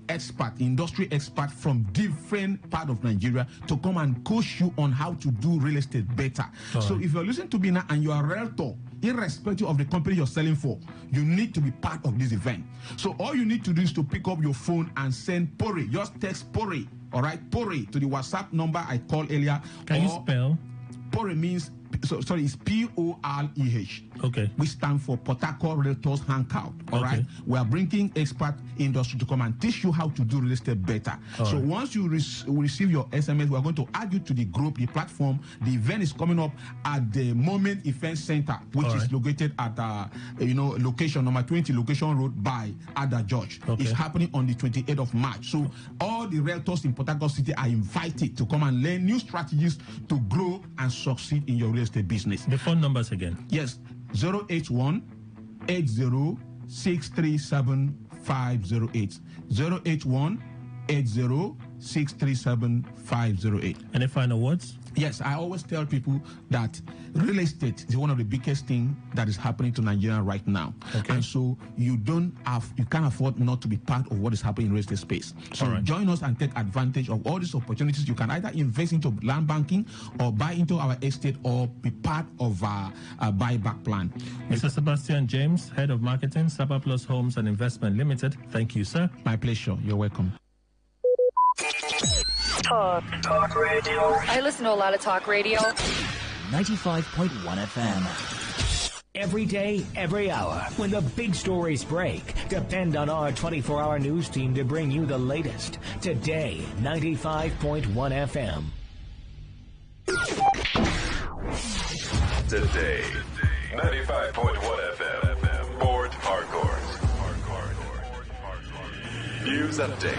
industry experts from different parts of Nigeria to come and coach you on how to do real estate better. So if you're listening to me now and you are a realtor, irrespective of the company you're selling for, you need to be part of this event. So all you need to do is to pick up your phone and send PORI. Just text PORI, all right, PORI to the WhatsApp number I called earlier. Can you spell? PORI means, it's POREH. Okay. We stand for Port Harcourt Realtors Hangout. All right. We are bringing expert industry to come and teach you how to do real estate better. Once you receive your SMS, we are going to add you to the group, the platform. The event is coming up at the Moment Event Center, which is located at location number 20, Location Road by Ada George. It's happening on the 28th of March. So all the realtors in Port Harcourt City are invited to come and learn new strategies to grow and succeed in your real estate business. The phone numbers again. Yes, 081 80637 508. 081 80637 508. Any final words? Yes, I always tell people that real estate is one of the biggest things that is happening to Nigeria right now. And so you can't afford not to be part of what is happening in real estate space. So join us and take advantage of all these opportunities. You can either invest into land banking or buy into our estate or be part of our buyback plan. Mr. Sebastian James, Head of Marketing, Cyber Plus Homes and Investment Limited. Thank you, sir. My pleasure. You're welcome. Talk radio. I listen to a lot of talk radio. 95.1 FM. Every day, every hour, when the big stories break, depend on our 24-hour news team to bring you the latest. Today, 95.1 FM. Today, 95.1 FM. Port Harcourt. News update.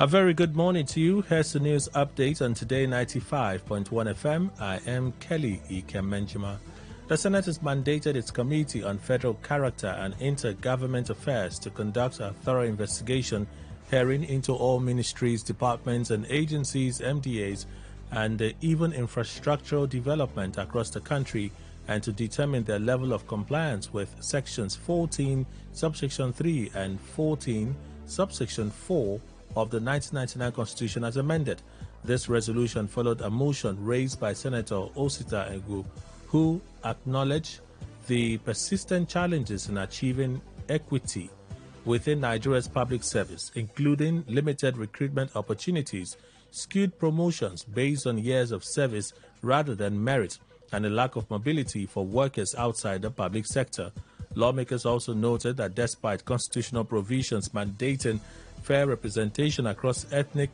A very good morning to you. Here's the news update on Today 95.1 FM. I am Kelly Ikemenjima. The Senate has mandated its Committee on Federal Character and Intergovernment Affairs to conduct a thorough investigation hearing into all ministries, departments, and agencies, MDAs, and even infrastructural development across the country, and to determine their level of compliance with Sections 14, Subsection 3, and 14, Subsection 4 of the 1999 Constitution as amended. This resolution followed a motion raised by Senator Osita Egu, who acknowledged the persistent challenges in achieving equity within Nigeria's public service, including limited recruitment opportunities, skewed promotions based on years of service rather than merit, and a lack of mobility for workers outside the public sector. Lawmakers also noted that despite constitutional provisions mandating fair representation across ethnic,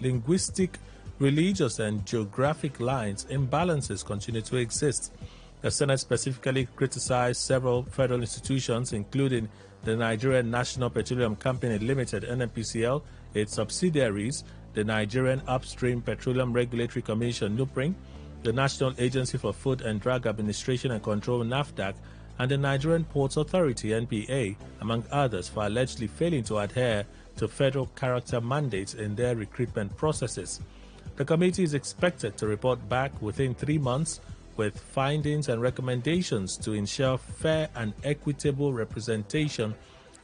linguistic, religious, and geographic lines, imbalances continue to exist. The Senate specifically criticized several federal institutions, including the Nigerian National Petroleum Company Limited, NNPCL, its subsidiaries, the Nigerian Upstream Petroleum Regulatory Commission, NUPRIN, the National Agency for Food and Drug Administration and Control, NAFDAC, and the Nigerian Ports Authority, NPA, among others, for allegedly failing to adhere to federal character mandates in their recruitment processes. The committee is expected to report back within 3 months with findings and recommendations to ensure fair and equitable representation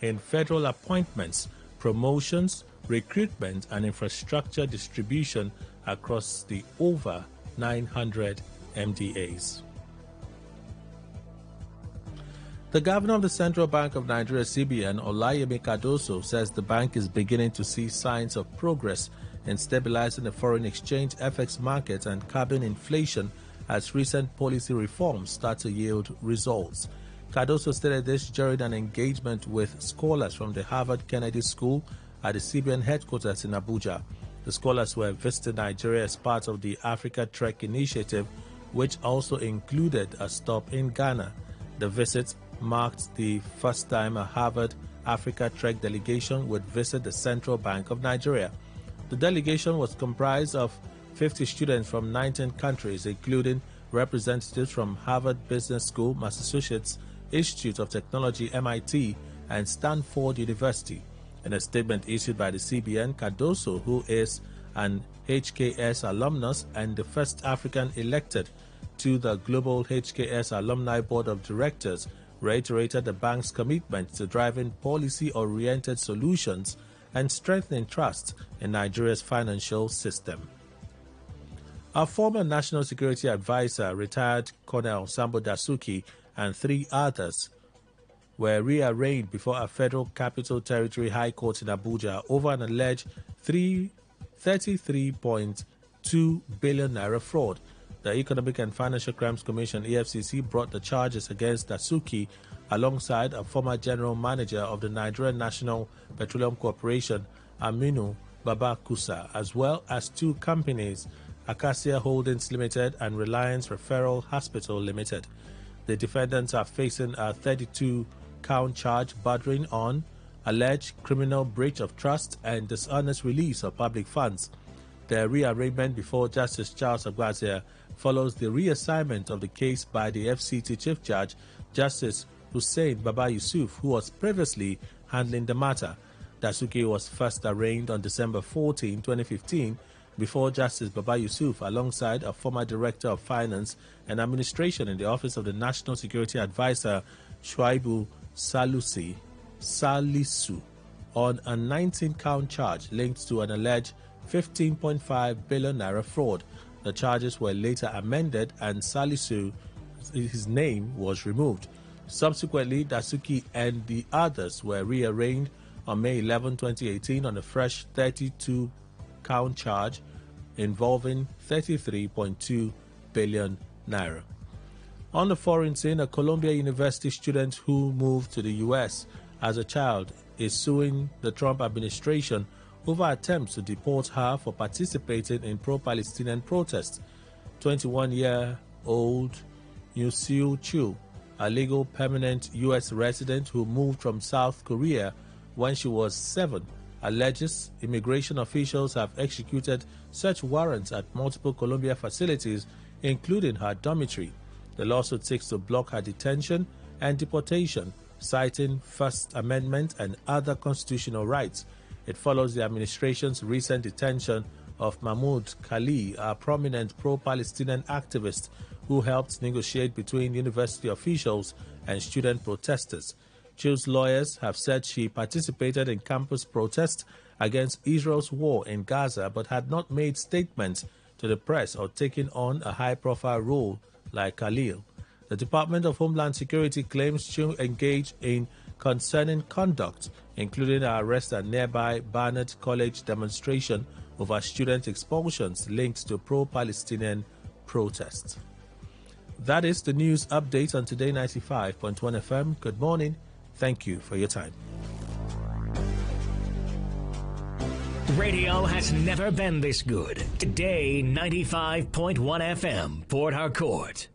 in federal appointments, promotions, recruitment, and infrastructure distribution across the over 900 MDAs. The governor of the Central Bank of Nigeria, CBN, Olayemi Cardoso, says the bank is beginning to see signs of progress in stabilizing the foreign exchange, FX market, and curbing inflation as recent policy reforms start to yield results. Cardoso stated this during an engagement with scholars from the Harvard Kennedy School at the CBN headquarters in Abuja. The scholars were visiting Nigeria as part of the Africa Trek initiative, which also included a stop in Ghana. The visit marked the first time a Harvard Africa Trek delegation would visit the Central Bank of Nigeria. The delegation was comprised of 50 students from 19 countries, including representatives from Harvard Business School, Massachusetts Institute of Technology, MIT, and Stanford University. In a statement issued by the CBN, Cardoso, who is an HKS alumnus and the first African elected to the Global HKS Alumni Board of Directors, reiterated the bank's commitment to driving policy-oriented solutions and strengthening trust in Nigeria's financial system. Our former National Security Advisor, retired Colonel Sambo Dasuki, and 3 others were rearraigned before a Federal Capital Territory High Court in Abuja over an alleged 33.2 billion naira fraud. The Economic and Financial Crimes Commission, EFCC, brought the charges against Dasuki alongside a former general manager of the Nigerian National Petroleum Corporation, Aminu Babakusa, as well as 2 companies, Acacia Holdings Limited and Reliance Referral Hospital Limited. The defendants are facing a 32-count charge bordering on alleged criminal breach of trust and dishonest release of public funds. The rearrangement before Justice Charles Agwazia follows the reassignment of the case by the FCT Chief Judge, Justice Hussein Baba Yusuf, who was previously handling the matter. Dasuki was first arraigned on December 14, 2015, before Justice Baba Yusuf, alongside a former Director of Finance and Administration in the Office of the National Security Advisor, Shuaibu Salisu, on a 19-count charge linked to an alleged 15.5 billion naira fraud. The charges were later amended and Salisu, his name, was removed. Subsequently, Dasuki and the others were rearraigned on May 11, 2018 on a fresh 32-count charge involving 33.2 billion naira. On the foreign scene, a Columbia University student who moved to the U.S. as a child is suing the Trump administration over attempts to deport her for participating in pro-Palestinian protests. 21-year-old Yusiu Chu, a legal permanent U.S. resident who moved from South Korea when she was 7, alleges immigration officials have executed search warrants at multiple Colombia facilities, including her dormitory. The lawsuit seeks to block her detention and deportation, citing First Amendment and other constitutional rights. It follows the administration's recent detention of Mahmoud Khalil, a prominent pro-Palestinian activist who helped negotiate between university officials and student protesters. Chill's lawyers have said she participated in campus protests against Israel's war in Gaza but had not made statements to the press or taken on a high-profile role like Khalil. The Department of Homeland Security claims Chill engaged in concerning conduct, including her arrest at nearby Barnett College demonstration over student expulsions linked to pro-Palestinian protests. That is the news update on Today 95.1 FM. Good morning. Thank you for your time. Radio has never been this good. Today 95.1 FM, Port Harcourt.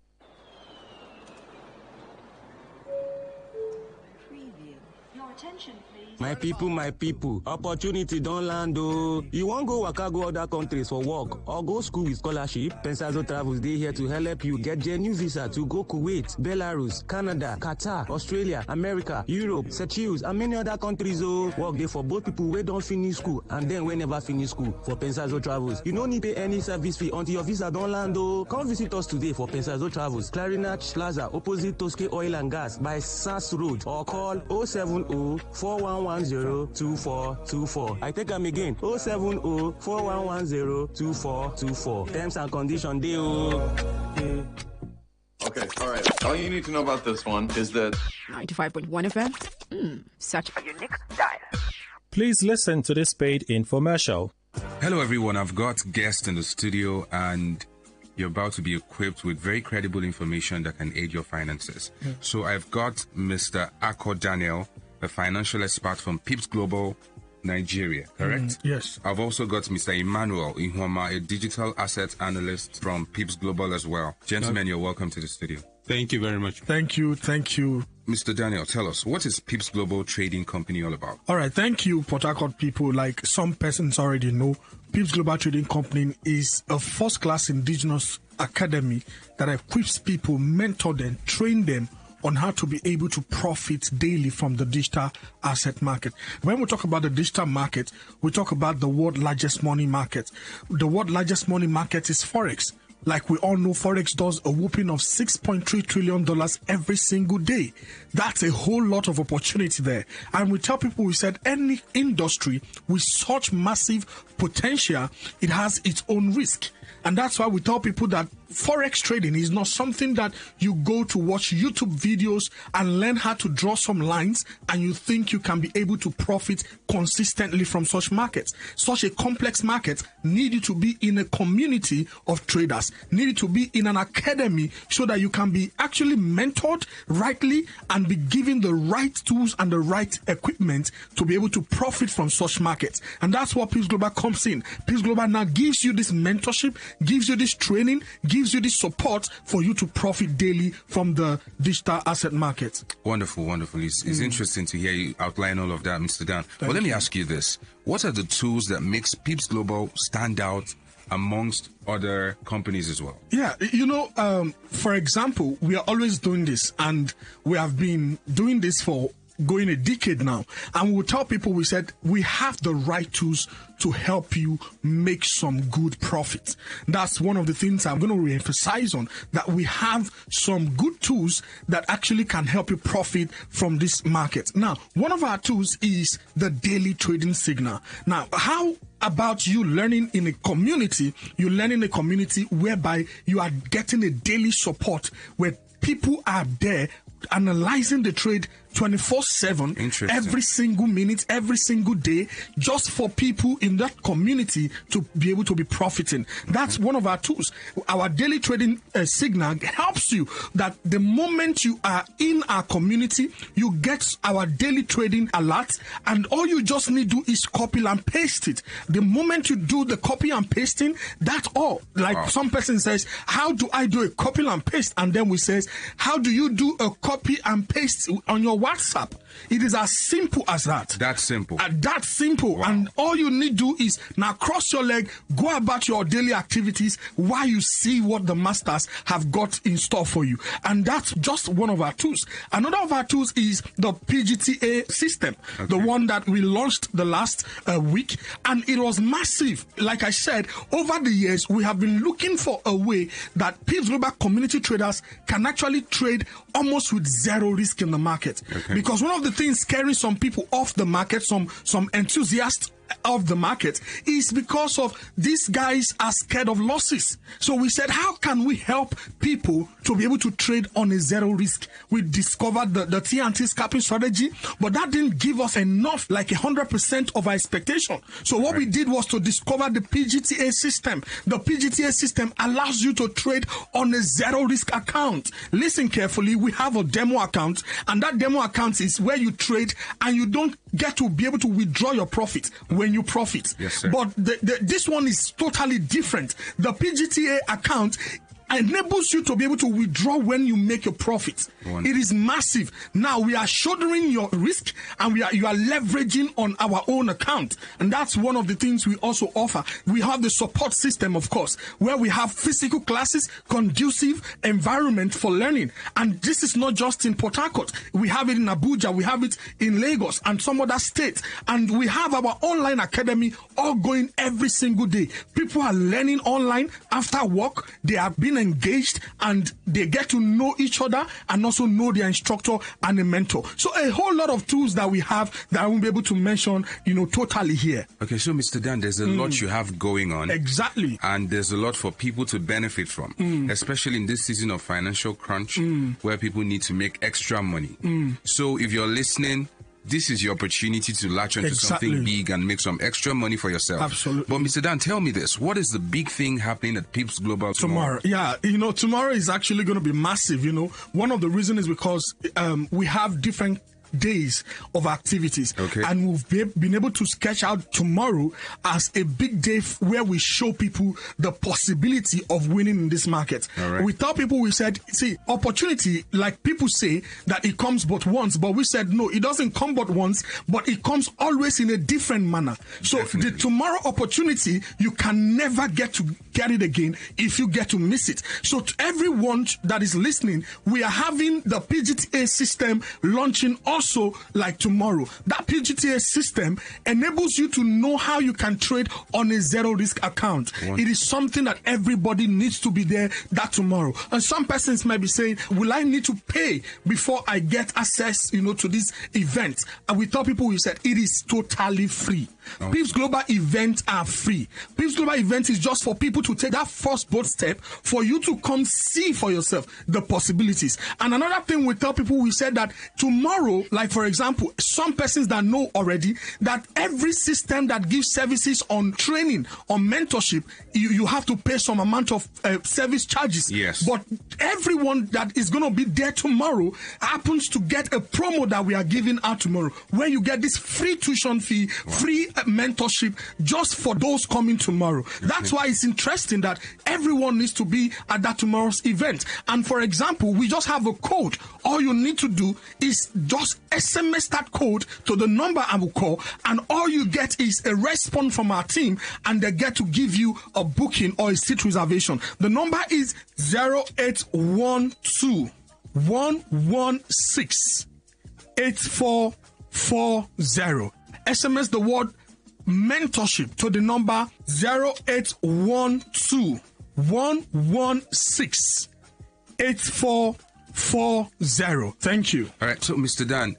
My people, opportunity don't land oh. You won't go waka go other countries for work or go school with scholarship? Pensazo Travels Day here to help you get genuine visa to go Kuwait, Belarus, Canada, Qatar, Australia, America, Europe, Seychelles, and many other countries oh. Work there for both people who don't finish school and then we never finish school. For Pensazo Travels, you don't need to pay any service fee until your visa don't land oh. Come visit us today for Pensazo Travels, Clarinach Plaza, opposite Tosque Oil and Gas by SAS Road, or call 070-4110-2424. I take them again, 070-4110-2424. Terms and conditions, they Okay, all right. All you need to know about this one is that 95.1 FM, such a unique style. Please listen to this paid infomercial. Hello, everyone. I've got guests in the studio, and you're about to be equipped with very credible information that can aid your finances. So I've got Mr. Akko Daniel, a financial expert from Pips Global, Nigeria, correct? Yes. I've also got Mr. Emmanuel Ihoma, a digital asset analyst from Pips Global as well. Gentlemen, you're welcome to the studio. Thank you very much. Thank you. Mr. Daniel, tell us, what is Pips Global Trading Company all about? All right, thank you, Port Harcourt people. Like some persons already know, Pips Global Trading Company is a first-class indigenous academy that equips people, mentor them, train them on how to be able to profit daily from the digital asset market. When we talk about the digital market, we talk about the world's largest money market. The world's largest money market is Forex. Like we all know, Forex does a whooping of $6.3 trillion every single day. That's a whole lot of opportunity there. And we tell people, we said any industry with such massive potential, it has its own risk. And that's why we tell people that Forex trading is not something that you go to watch YouTube videos and learn how to draw some lines and you think you can be able to profit consistently from such markets. Such a complex market need you to be in a community of traders, need you to be in an academy so that you can be actually mentored rightly and be given the right tools and the right equipment to be able to profit from such markets. And that's what Pips Global comes in. Pips Global now gives you this mentorship, gives you this training, gives you this support for you to profit daily from the digital asset market. Wonderful. It's interesting to hear you outline all of that, Mr. Dan. But let me ask you this. What are the tools that makes Pips Global stand out amongst other companies as well? Yeah, for example, we are always doing this, and we have been doing this for going a decade now, and we'll tell people, we said we have the right tools to help you make some good profit. That's one of the things I'm going to re-emphasize on, that we have some good tools that actually can help you profit from this market. Now, one of our tools is the daily trading signal. Now, how about you learning in a community? You learn in a community whereby you are getting a daily support where people are there analyzing the trade 24/7, every single minute, every single day, just for people in that community to be able to be profiting. That's one of our tools. Our daily trading signal helps you that the moment you are in our community, you get our daily trading alert, and all you just need to do is copy and paste it. The moment you do the copy and pasting, that's all. Like some person says, how do I do a copy and paste? And then we says, how do you do a copy and paste on your WhatsApp. It is as simple as that. That's simple. That simple. Wow. And all you need to do is now cross your leg, go about your daily activities while you see what the masters have got in store for you. And that's just one of our tools. Another of our tools is the PGTA system, the one that we launched the last week. And it was massive. Like I said, over the years, we have been looking for a way that Pips Global community traders can actually trade almost with zero risk in the market. Because one of the things scaring some people off the market, some enthusiasts of the market, is because of these guys are scared of losses. So we said, how can we help people to be able to trade on a zero risk? We discovered the TNT scalping strategy, but that didn't give us enough, like 100% of our expectation. So what we did was to discover the PGTA system. The PGTA system allows you to trade on a zero risk account. Listen carefully, we have a demo account, and that demo account is where you trade and you don't get to be able to withdraw your profit when you profit. Yes, sir. But this one is totally different. The PGTA account enables you to be able to withdraw when you make a profit. It is massive. Now we are shouldering your risk, and you are leveraging on our own account, and that's one of the things we also offer. We have the support system, of course, where we have physical classes, conducive environment for learning, and this is not just in Port Harcourt. We have it in Abuja, we have it in Lagos and some other states, and we have our online academy all going every single day. People are learning online after work. They are being engaged, and they get to know each other and also know their instructor and a mentor. So a whole lot of tools that we have that I won't be able to mention, totally here. Okay, so Mr. Dan, there's a lot you have going on. Exactly. And there's a lot for people to benefit from, especially in this season of financial crunch, where people need to make extra money. So if you're listening, this is your opportunity to latch onto something big and make some extra money for yourself. Absolutely. But Mr. Dan, tell me this. What is the big thing happening at Pips Global tomorrow? Yeah, tomorrow is actually going to be massive. One of the reasons is because we have different days of activities, and we've been able to sketch out tomorrow as a big day where we show people the possibility of winning in this market. We tell people, we said, see, opportunity, like people say that it comes but once, but we said no, it doesn't come but once, but it comes always in a different manner. So the tomorrow opportunity, you can never get it again if you get to miss it. So to everyone that is listening, we are having the PGTA system launching also like tomorrow. That PGTA system enables you to know how you can trade on a zero risk account. It is something that everybody needs to be there that tomorrow. And some persons might be saying, will I need to pay before I get access, to this event? And we tell people, we said it is totally free. Pips Global events are free. Pips Global events is just for people to take that first bold step for you to come see for yourself the possibilities. And another thing we tell people, we said that tomorrow, like for example, some persons that know already that every system that gives services on training, on mentorship, you have to pay some amount of service charges. Yes. But everyone that is going to be there tomorrow happens to get a promo that we are giving out tomorrow, where you get this free tuition fee, free mentorship just for those coming tomorrow. That's why it's interesting that everyone needs to be at that tomorrow's event. And for example, we just have a code. All you need to do is just SMS that code to the number I will call, and all you get is a response from our team, and they get to give you a booking or a seat reservation. The number is 0812 116 8440. SMS the word mentorship to the number 0812 116 8440. Thank you. All right, so Mr. Dan,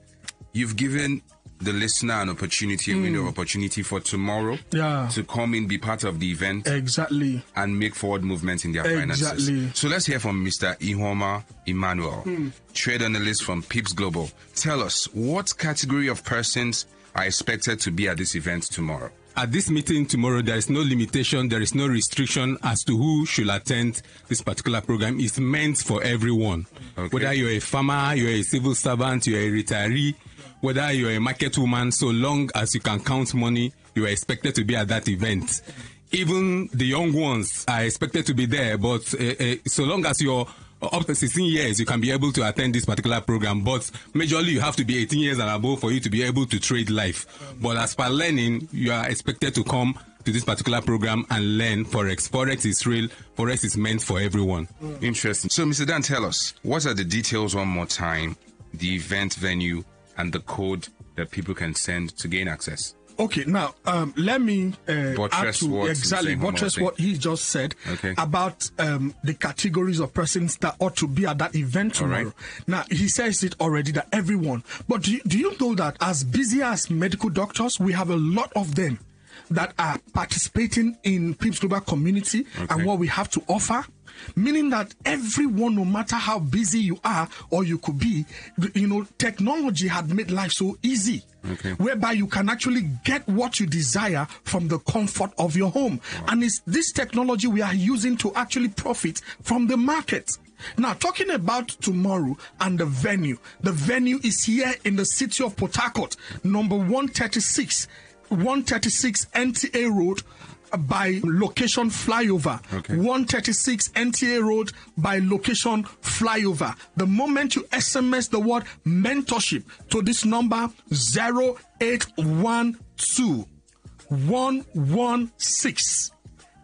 you've given the listener an opportunity, a window of opportunity for tomorrow to come in, be part of the event. Exactly. And make forward movement in their finances. So let's hear from Mr. Ihoma Emmanuel, trade analyst from Pips Global. Tell us, what category of persons are expected to be at this event tomorrow? At this meeting tomorrow, there is no limitation, there is no restriction as to who should attend this particular program. It's meant for everyone. Whether you're a farmer, you're a civil servant, you're a retiree, whether you're a market woman, so long as you can count money, you are expected to be at that event. Even the young ones are expected to be there, but so long as your up to 16 years, you can be able to attend this particular program. But majorly, you have to be 18 years and above for you to be able to trade life. But as per learning, you are expected to come to this particular program and learn Forex. Forex is real. Forex is meant for everyone. Interesting. So, Mr. Dan, tell us, what are the details one more time, the event venue, and the code that people can send to gain access? Okay, now let me add to exactly what he just said about the categories of persons that ought to be at that event tomorrow. Right. Now, he says it already that everyone. But do you know that as busy as medical doctors, we have a lot of them that are participating in PIMS Global Community and what we have to offer? Meaning that everyone, no matter how busy you are or you could be, technology had made life so easy. Whereby you can actually get what you desire from the comfort of your home. Wow. And it's this technology we are using to actually profit from the market. Now, talking about tomorrow and the venue is here in the city of Port Harcourt, number 136 NTA Road by location flyover. 136 NTA Road by location flyover. The moment you SMS the word mentorship to this number 0812 116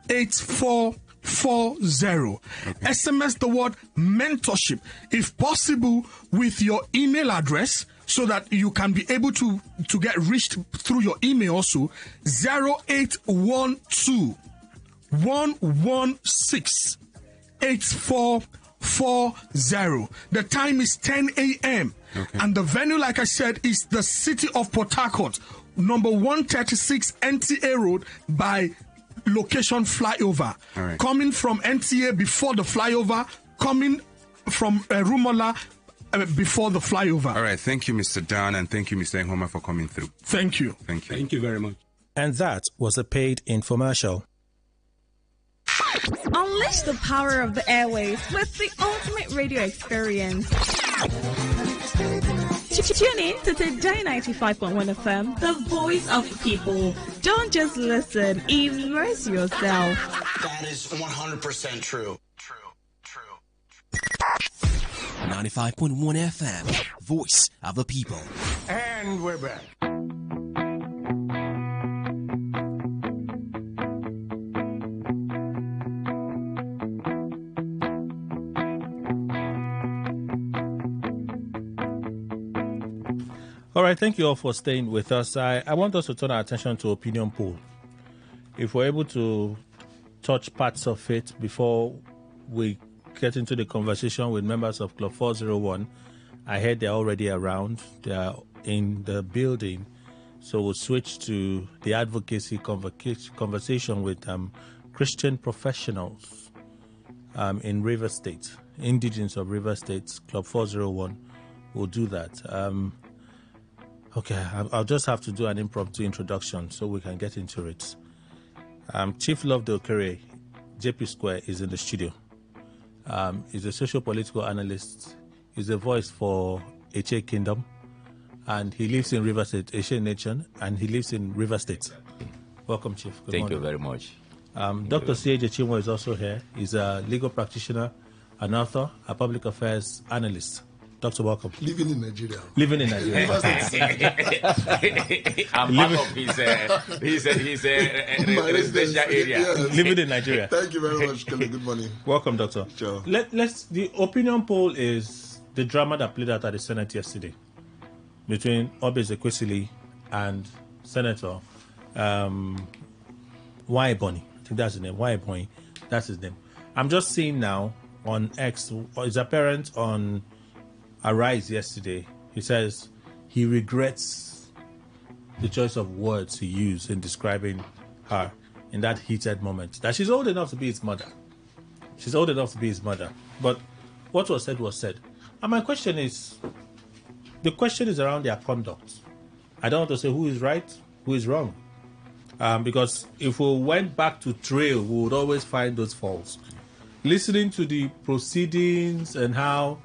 8440. SMS the word mentorship, if possible, with your email address, so that you can be able to get reached through your email also. 0812 116 8440. The time is 10 a.m. And the venue, like I said, is the city of Port Harcourt, number 136 NTA Road by location flyover. Coming from NTA before the flyover, coming from Rumola before the flyover. All right. Thank you, Mr. Dan, and thank you, Mr. Nhoma, for coming through. Thank you. Thank you. Thank you very much. And that was a paid infomercial. Unleash the power of the airwaves with the ultimate radio experience. Tune in to Today95.1 FM, the voice of the people. Don't just listen, immerse yourself. That is 100% true. 95.1 FM, voice of the people. And we're back. All right, thank you all for staying with us. I want us to turn our attention to opinion poll. If we're able to touch parts of it before we get into the conversation with members of Club 401, I heard they're already around. They're in the building. So we'll switch to the advocacy conversation with Christian professionals in River State, indigenous of River State, Club 401. We'll do that. Okay, I'll just have to do an impromptu introduction so we can get into it. Chief Love Dokere, JP Square, is in the studio. He's a socio-political analyst. He's a voice for Eche Kingdom. And he lives in River State, Eche Nation, and he lives in River State. Welcome, Chief. Good Thank morning. you very much. Dr. C.J. Chinwo is also here. He's a legal practitioner, an author, a public affairs analyst. Doctor, welcome. Living in Nigeria. Living in Nigeria. I'm part of his residential area. Living in Nigeria. Thank you very much, Kelly. Good morning. Welcome, Doctor. Sure. The opinion poll is the drama that played out at the Senate yesterday between Obes Ekwesili and Senator Waiboni. I think that's his name. Waiboni. That's his name. I'm just seeing now on X, it's apparent on Arise yesterday, he says he regrets the choice of words he used in describing her in that heated moment. That she's old enough to be his mother. She's old enough to be his mother. But what was said was said. And my question is, the question is around their conduct. I don't want to say who is right, who is wrong. Because if we went back to trail, we would always find those faults. Listening to the proceedings and how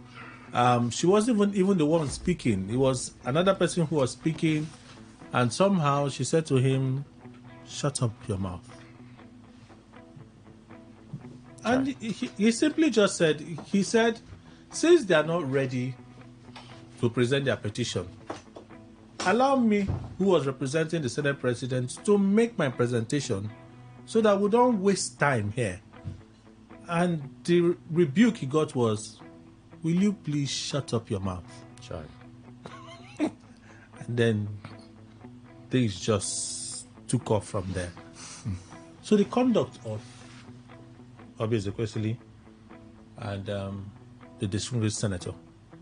she wasn't even the one speaking. It was another person who was speaking, and somehow she said to him, "Shut up your mouth." And he simply just said, he said, since they are not ready to present their petition, allow me, who was representing the Senate President, to make my presentation so that we don't waste time here. And the rebuke he got was, will you please shut up your mouth? Sorry. And then things just took off from there. So the conduct of Obi Ezekwesili and the distinguished senator,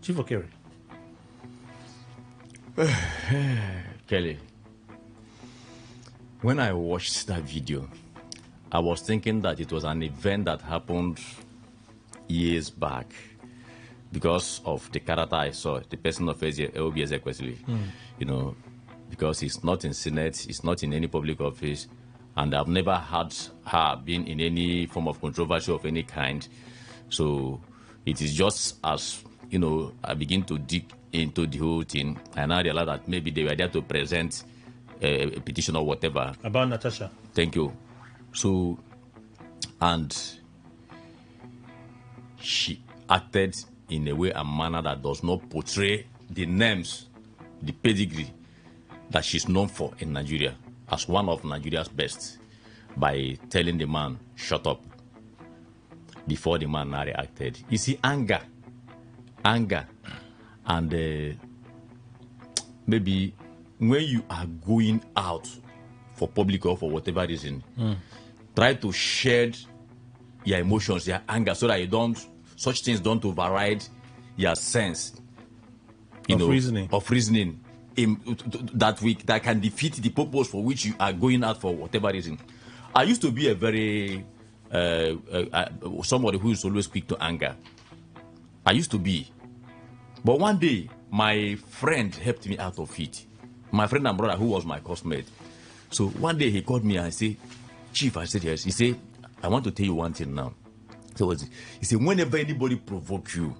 Chief Okere. Kelly, when I watched that video, I was thinking that it was an event that happened years back because of the character I saw, the person of Obi Ezekwesili. You know, because he's not in Senate, he's not in any public office, and I've never had her been in any form of controversy of any kind. So it is just as, you know, I begin to dig into the whole thing, and I realized that maybe they were there to present a petition or whatever. About Natasha. Thank you. So, and she acted in a way and manner that does not portray the names, the pedigree that she's known for in Nigeria as one of Nigeria's best, by telling the man, shut up, before the man now reacted. You see, anger, and maybe when you are going out for public or for whatever reason, try to shed your emotions, your anger, so that you don't, such things don't override your sense of reasoning that can defeat the purpose for which you are going out for whatever reason. I used to be a very somebody who is always quick to anger. I used to be, but one day my friend helped me out of it. My friend and brother, who was my classmate. So one day he called me and said, "Chief," I said, "Yes." He said, "I want to tell you one thing now." So he said, "Whenever anybody provoke you,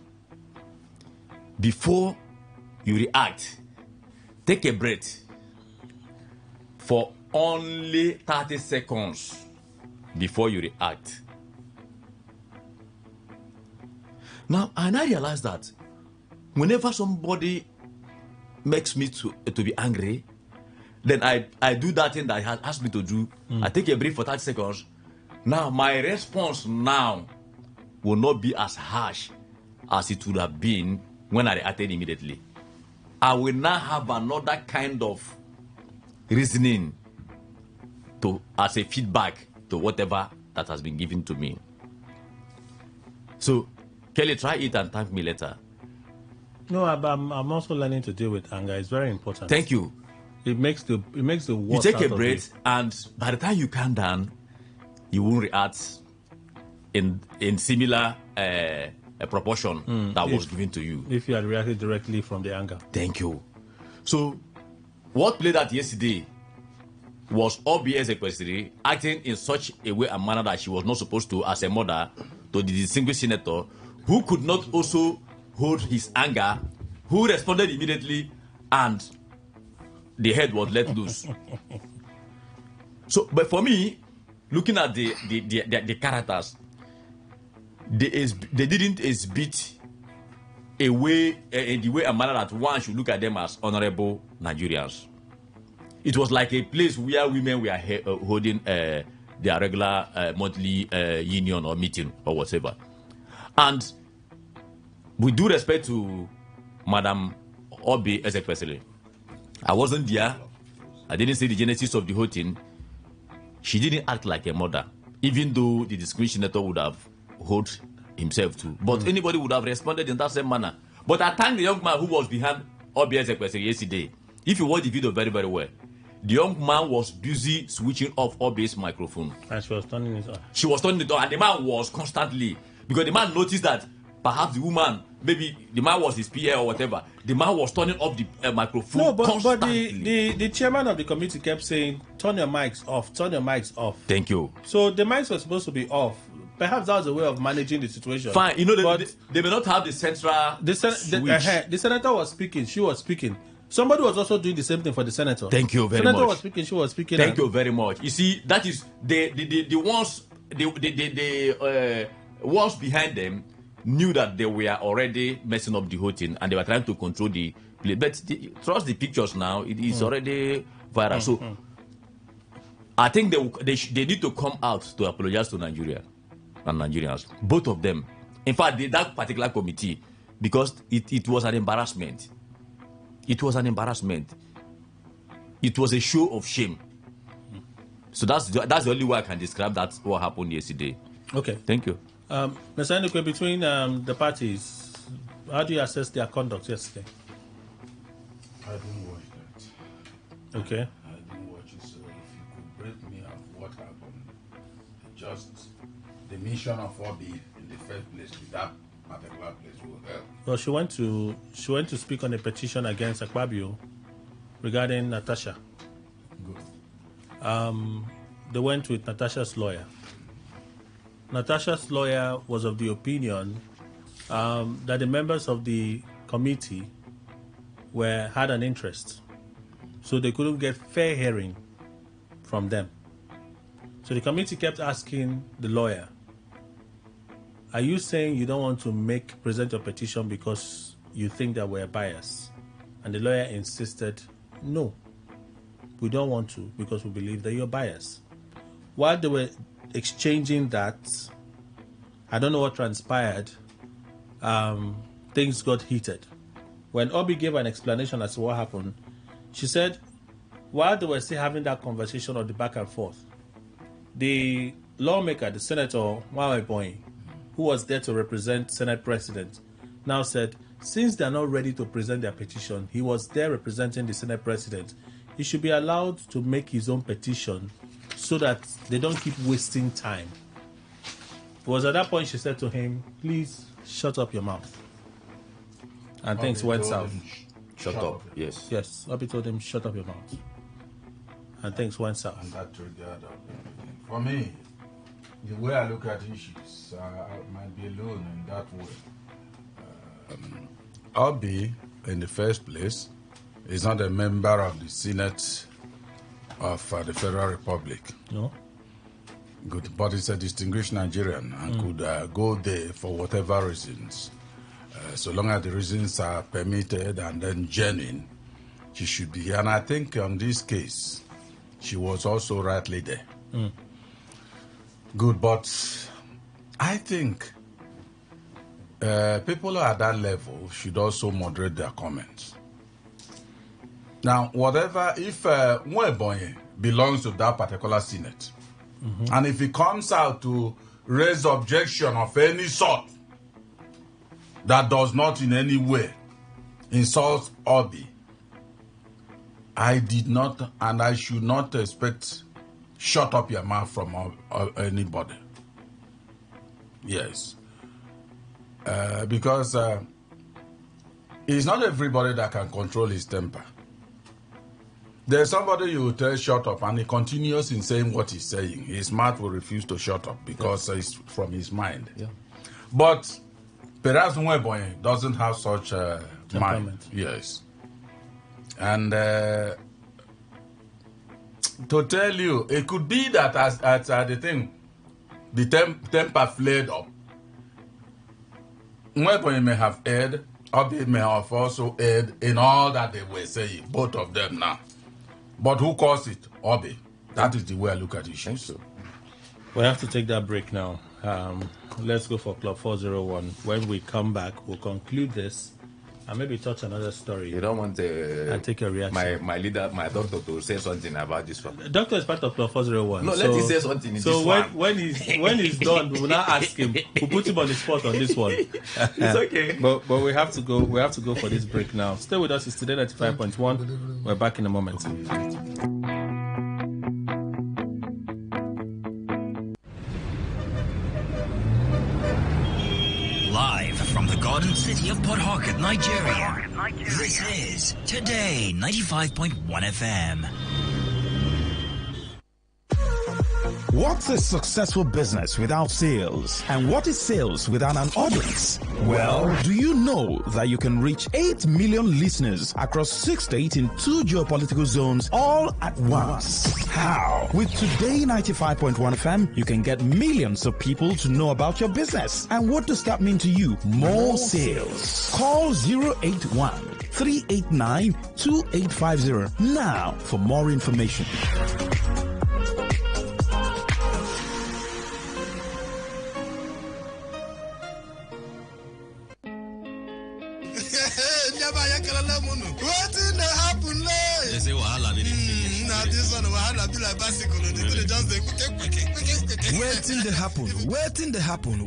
before you react, take a breath for only 30 seconds before you react." Now, and I realized that whenever somebody makes me to be angry, then I do that thing that he has asked me to do. I take a breath for 30 seconds. Now, my response now will not be as harsh as it would have been when I reacted immediately. I will now have another kind of reasoning as a feedback to whatever that has been given to me. So, Kelly, try it and thank me later. No, I'm also learning to deal with anger. It's very important. Thank you. It makes the worst. You take a breath, and by the time you calm down, you won't react in similar proportion that was given to you. If you had reacted directly from the anger. Thank you. So, what played out yesterday was Obi Ezekwesili acting in such a way and manner that she was not supposed to, as a mother to the distinguished senator, who could not also hold his anger, who responded immediately, and the head was let loose. So, but for me, looking at the characters, they didn't exhibit a way, in the way and manner that one should look at them as honorable Nigerians. It was like a place where women were holding their regular monthly union or meeting or whatever. And with due respect to Madam Obi Ezekwesili, I wasn't there. I didn't see the genesis of the whole thing. She didn't act like a mother, even though the discriminator would have held himself to. But anybody would have responded in that same manner. But I thank the young man who was behind Obi Ezekwesili yesterday. If you watch the video very, very well, the young man was busy switching off Obi's microphone. And she was turning it on. She was turning it on, and the man was constantly, because the man noticed that perhaps the woman, maybe the man was his PA or whatever, the man was turning off the microphone. No, but constantly. the chairman of the committee kept saying, turn your mics off, turn your mics off. Thank you. So the mics were supposed to be off. Perhaps that was a way of managing the situation. Fine, you know, they may not have the central the senator was speaking, she was speaking. Somebody was also doing the same thing for the senator. Thank you very much. Senator was speaking, she was speaking. Thank you very much. You see, that is the ones, ones behind them knew that they were already messing up the whole thing and they were trying to control the play. But trust the pictures now, it is already viral. So I think they need to come out to apologize to Nigeria and Nigerians, both of them. In fact, that particular committee, because it was an embarrassment. It was an embarrassment. It was a show of shame. So that's the only way I can describe that what happened yesterday. Okay, thank you. Mr. Ndukwe, between the parties, how do you assess their conduct yesterday? I didn't watch that. Okay. I didn't watch it, so if you could break me of what happened, just the mission of Obi in the first place with that particular place will help. Well, she went to speak on a petition against Akpabio regarding Natasha. Good. They went with Natasha's lawyer. Natasha's lawyer was of the opinion that the members of the committee had an interest, so they couldn't get fair hearing from them. So the committee kept asking the lawyer, "Are you saying you don't want to present your petition because you think that we're biased?" And the lawyer insisted, "No, we don't want to because we believe that you're biased." While they were exchanging that, I don't know what transpired, things got heated. When Obi gave an explanation as to what happened, she said, while they were still having that conversation or the back and forth, the lawmaker, the Senator Nwabonyi, who was there to represent Senate President, now said, since they're not ready to present their petition, he was there representing the Senate President, he should be allowed to make his own petition so that they don't keep wasting time. It was at that point she said to him, please shut up your mouth. And things went south. Shut up, yes. Yes, Obi told him, shut up your mouth. And things went south. And that triggered for me, the way I look at issues, I might be alone in that way. Obi, in the first place, is not a member of the Senate of the Federal Republic. No. Good, but he's a distinguished Nigerian and could go there for whatever reasons. So long as the reasons are permitted and then genuine, she should be here. And I think on this case, she was also rightly there. Good, but I think people at that level should also moderate their comments. Now, whatever, if Nwabonyi belongs to that particular Senate, and if he comes out to raise objection of any sort that does not in any way insult Obi, I did not and I should not expect shut up your mouth from anybody. Yes. Because it's not everybody that can control his temper. There's somebody you tell shut up and he continues in saying what he's saying. His mouth will refuse to shut up because it's from his mind. Yeah. But perhaps Nwabonyi doesn't have such a mind. Yes. And to tell you, it could be that as the thing, the temper flared up. Nwabonyi may have erred, Obi may have also erred in all that they were saying, both of them now. But who caused it? Obi. That is the way I look at issues. We have to take that break now. Let's go for Club 401. When we come back, we'll conclude this and maybe touch another story. You don't want and take a reaction. My leader, my doctor, to say something about this one. The doctor is part of Club 401. No, let him say something in this one. So when he's done, we will now ask him. We'll put him on the spot on this one. It's okay. But we have to go. We have to go for this break now. Stay with us. It's Today 95.1. We're back in a moment. Live from the Garden City of Port Harcourt, Nigeria. This is Today 95.1 FM. What's a successful business without sales? And what is sales without an audience? Well, do you know that you can reach 8 million listeners across 6 states in 2 geopolitical zones all at once? How? With Today 95.1 FM, you can get millions of people to know about your business. And what does that mean to you? More sales. Call 081-389-2850 now for more information.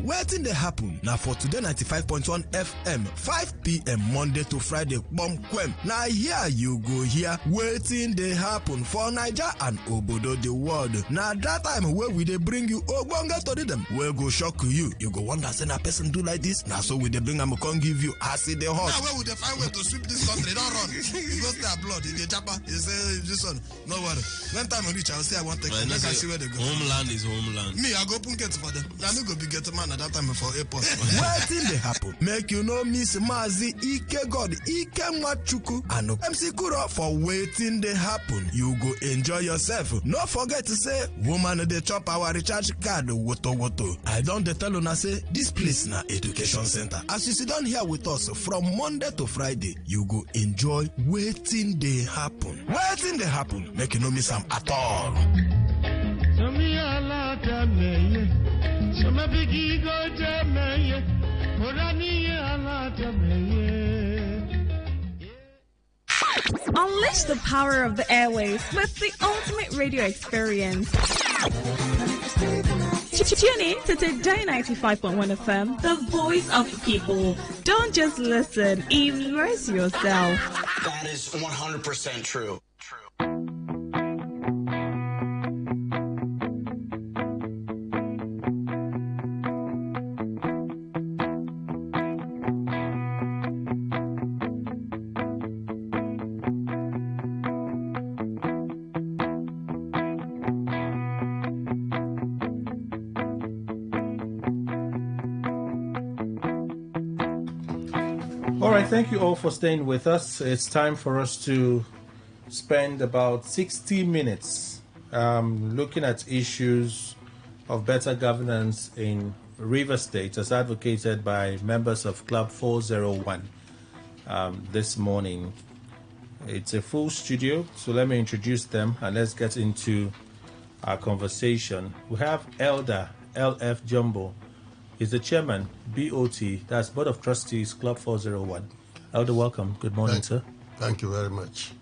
Waiting they happen. Now for Today 95.1 FM, 5 p.m. Monday to Friday, Bomkwem. Now here you go here, waiting they happen for Niger and Obodo the world. Now that time where we they bring you Ogbonga to them, where go shock you. You go wonder, say a person do like this. Now so we they bring them, can't give you acid the hot. Now where would they find way to sweep this country? Don't run. It goes their blood in the chopper. You say this one, no worry. When time I reach, I'll say I want to take them. Let us see where they go. Homeland is homeland. Me, I go punket for them. Now me go be get man at that time for airport. Waiting they happen. Make you know Miss Mazi Ike God Ike Machuku and MC Kuro for waiting they happen. You go enjoy yourself. No forget to say woman they chop our recharge card woto. I don't tell you say this place na education center. As you sit down here with us from Monday to Friday, you go enjoy waiting they happen. Waiting they happen. Make you know miss them at all. Unleash the power of the airwaves with the ultimate radio experience. Tune in to Today 95.1 FM, the voice of the people. Don't just listen, immerse yourself. That is 100% true. All right, thank you all for staying with us. It's time for us to spend about 60 minutes looking at issues of better governance in River State as advocated by members of Club 401 this morning. It's a full studio, so let me introduce them and let's get into our conversation. We have Elder LF Jumbo. He's the chairman, BOT, that's Board of Trustees, Club 401. Elder, welcome. Good morning, sir. Thank you very much.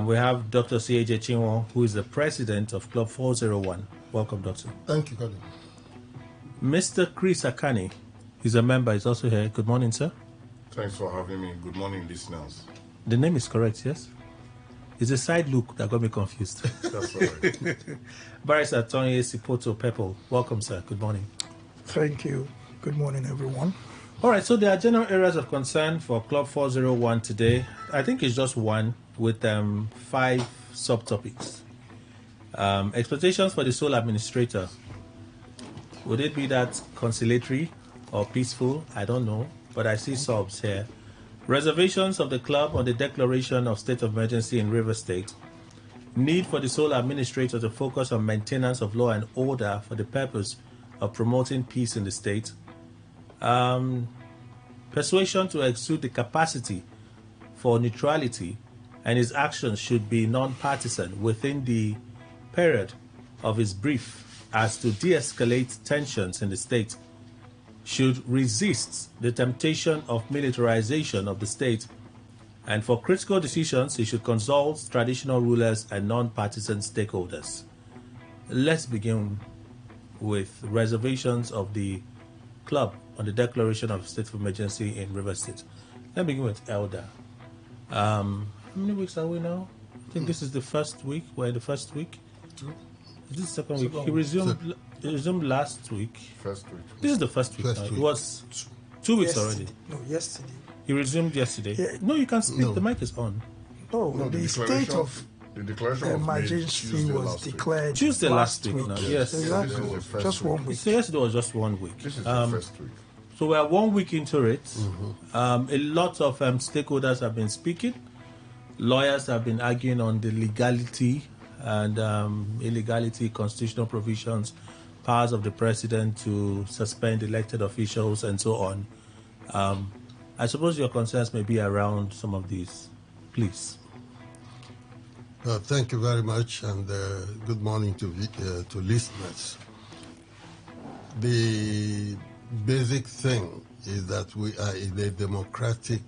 We have Dr. C.A.J. Chinwo, who is the president of Club 401. Welcome, Doctor. Thank you, Colin. Mr. Chris Akani, he's a member, he's also here. Good morning, sir. Thanks for having me. Good morning, listeners. The name is correct, yes? It's a side look that got me confused. That's all right. Barrister Tony Sipoto Pepple, welcome, sir. Good morning. Thank you. Good morning, everyone. All right, so there are general areas of concern for Club 401 today. I think it's just one with 5 subtopics. Expectations for the sole administrator. Would it be that conciliatory or peaceful? I don't know, but I see subs here. Reservations of the club on the declaration of state of emergency in River State. Need for the sole administrator to focus on maintenance of law and order for the purpose of promoting peace in the state. Persuasion to exude the capacity for neutrality and his actions should be non-partisan within the period of his brief as to de-escalate tensions in the state. Should resist the temptation of militarization of the state, and for critical decisions he should consult traditional rulers and non-partisan stakeholders. Let's begin with reservations of the club on the declaration of state of emergency in River State. Let's begin with Elder. How many weeks are we now? I think this is the first week. We're in the first week. Is this the second week? He resumed last week. First week. This is the first week. It was 2 weeks already. No, yesterday. He resumed yesterday. Yeah. No, you can speak. No. The mic is on. No, the state of The declaration was made emergency Tuesday was last week. declared Tuesday last week. Now. Yes. Exactly. This is the first Just week. 1 week. So yesterday was just 1 week. This is the first week. So we are 1 week into it. A lot of stakeholders have been speaking. Lawyers have been arguing on the legality and illegality, constitutional provisions, powers of the president to suspend elected officials, and so on. I suppose your concerns may be around some of these. Please. Thank you very much, and good morning to listeners. The basic thing is that we are in a democratic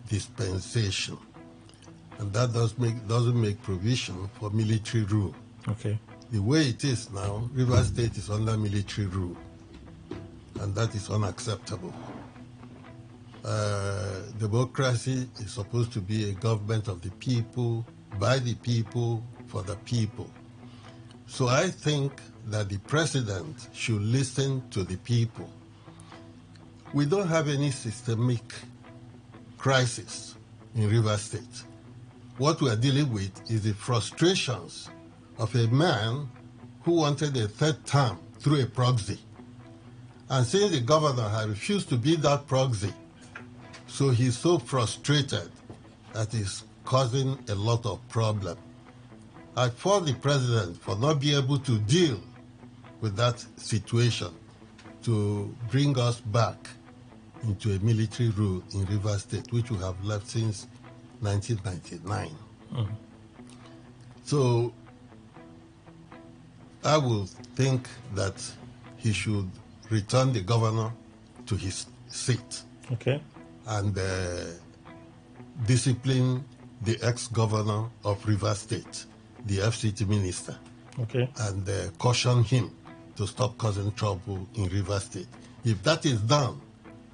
dispensation, and that doesn't make provision for military rule. Okay. The way it is now, Rivers State is under military rule, and that is unacceptable. Democracy is supposed to be a government of the people, by the people, for the people. So I think that the president should listen to the people. We don't have any systemic crisis in Rivers State. What we are dealing with is the frustrations of a man who wanted a third term through a proxy. And since the governor had refused to be that proxy, so he's so frustrated that he's causing a lot of problem. I fault the president for not being able to deal with that situation to bring us back into a military rule in Rivers State, which we have left since 1999. So I will think that he should return the governor to his seat. Okay. And discipline the ex-governor of Rivers State, the FCT minister. Okay. And caution him to stop causing trouble in Rivers State. If that is done,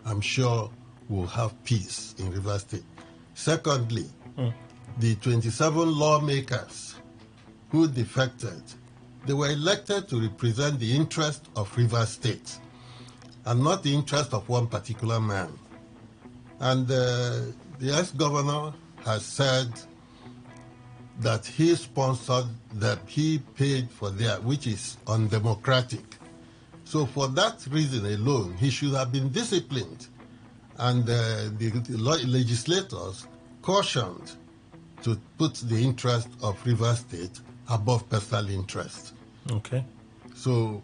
I'm sure we'll have peace in Rivers State. Secondly, the 27 lawmakers who defected, they were elected to represent the interest of Rivers State and not the interest of one particular man. And the ex-governor has said that he sponsored them, he paid for their, which is undemocratic. So for that reason alone, he should have been disciplined. And the legislators cautioned to put the interest of Rivers State above personal interest. Okay. So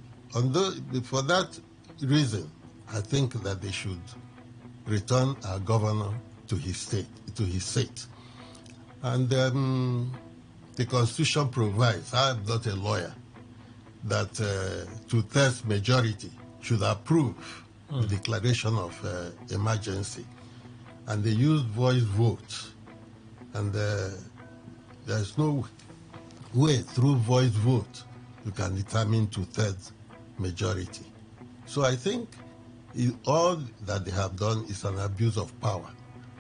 for that reason, I think that they should return our governor to his seat. And the Constitution provides, I am not a lawyer, that two-thirds majority should approve the declaration of emergency. And they use voice vote. And there's no way through voice vote you can determine two-thirds majority. So I think all that they have done is an abuse of power,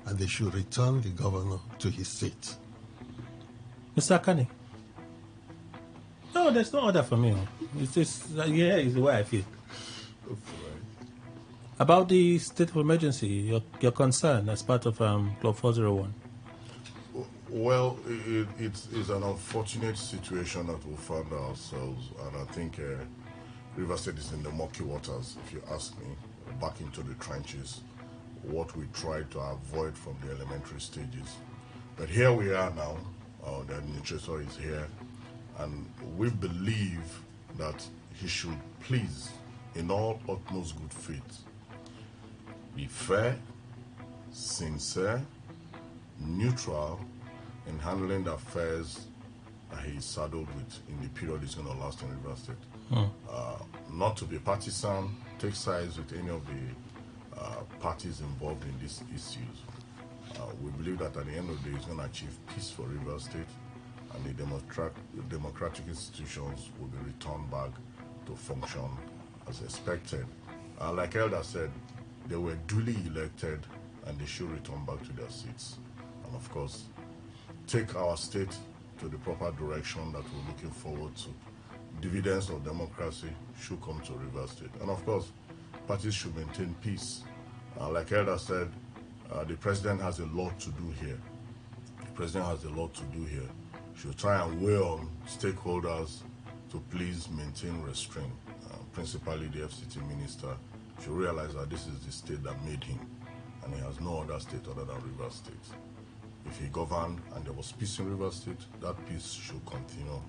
and they should return the governor to his seat. Mr. Akani? No, there's no order for me. It's just, it's the way I feel. About the state of emergency, your concern as part of Club 401. Well, it's an unfortunate situation that we found ourselves, and I think Rivers State is in the murky waters, if you ask me, back into the trenches, what we tried to avoid from the elementary stages. But here we are now, the administrator is here, and we believe that he should please, in all utmost good faith, be fair, sincere, neutral in handling the affairs that he is saddled with in the period he's going to last in Rivers State. Not to be partisan, take sides with any of the parties involved in these issues. We believe that at the end of the day, he's going to achieve peace for Rivers State, and the democratic institutions will be returned back to function as expected. Like Elder said, they were duly elected, and they should return back to their seats. And of course, take our state to the proper direction that we're looking forward to. Dividends of democracy should come to Rivers State. And of course, parties should maintain peace. Like Elder said, the president has a lot to do here. The president has a lot to do here. should try and weigh on stakeholders to please maintain restraint. Principally the FCT minister should realize that this is the state that made him, and he has no other state other than Rivers State. If he governed and there was peace in Rivers State, that peace should continue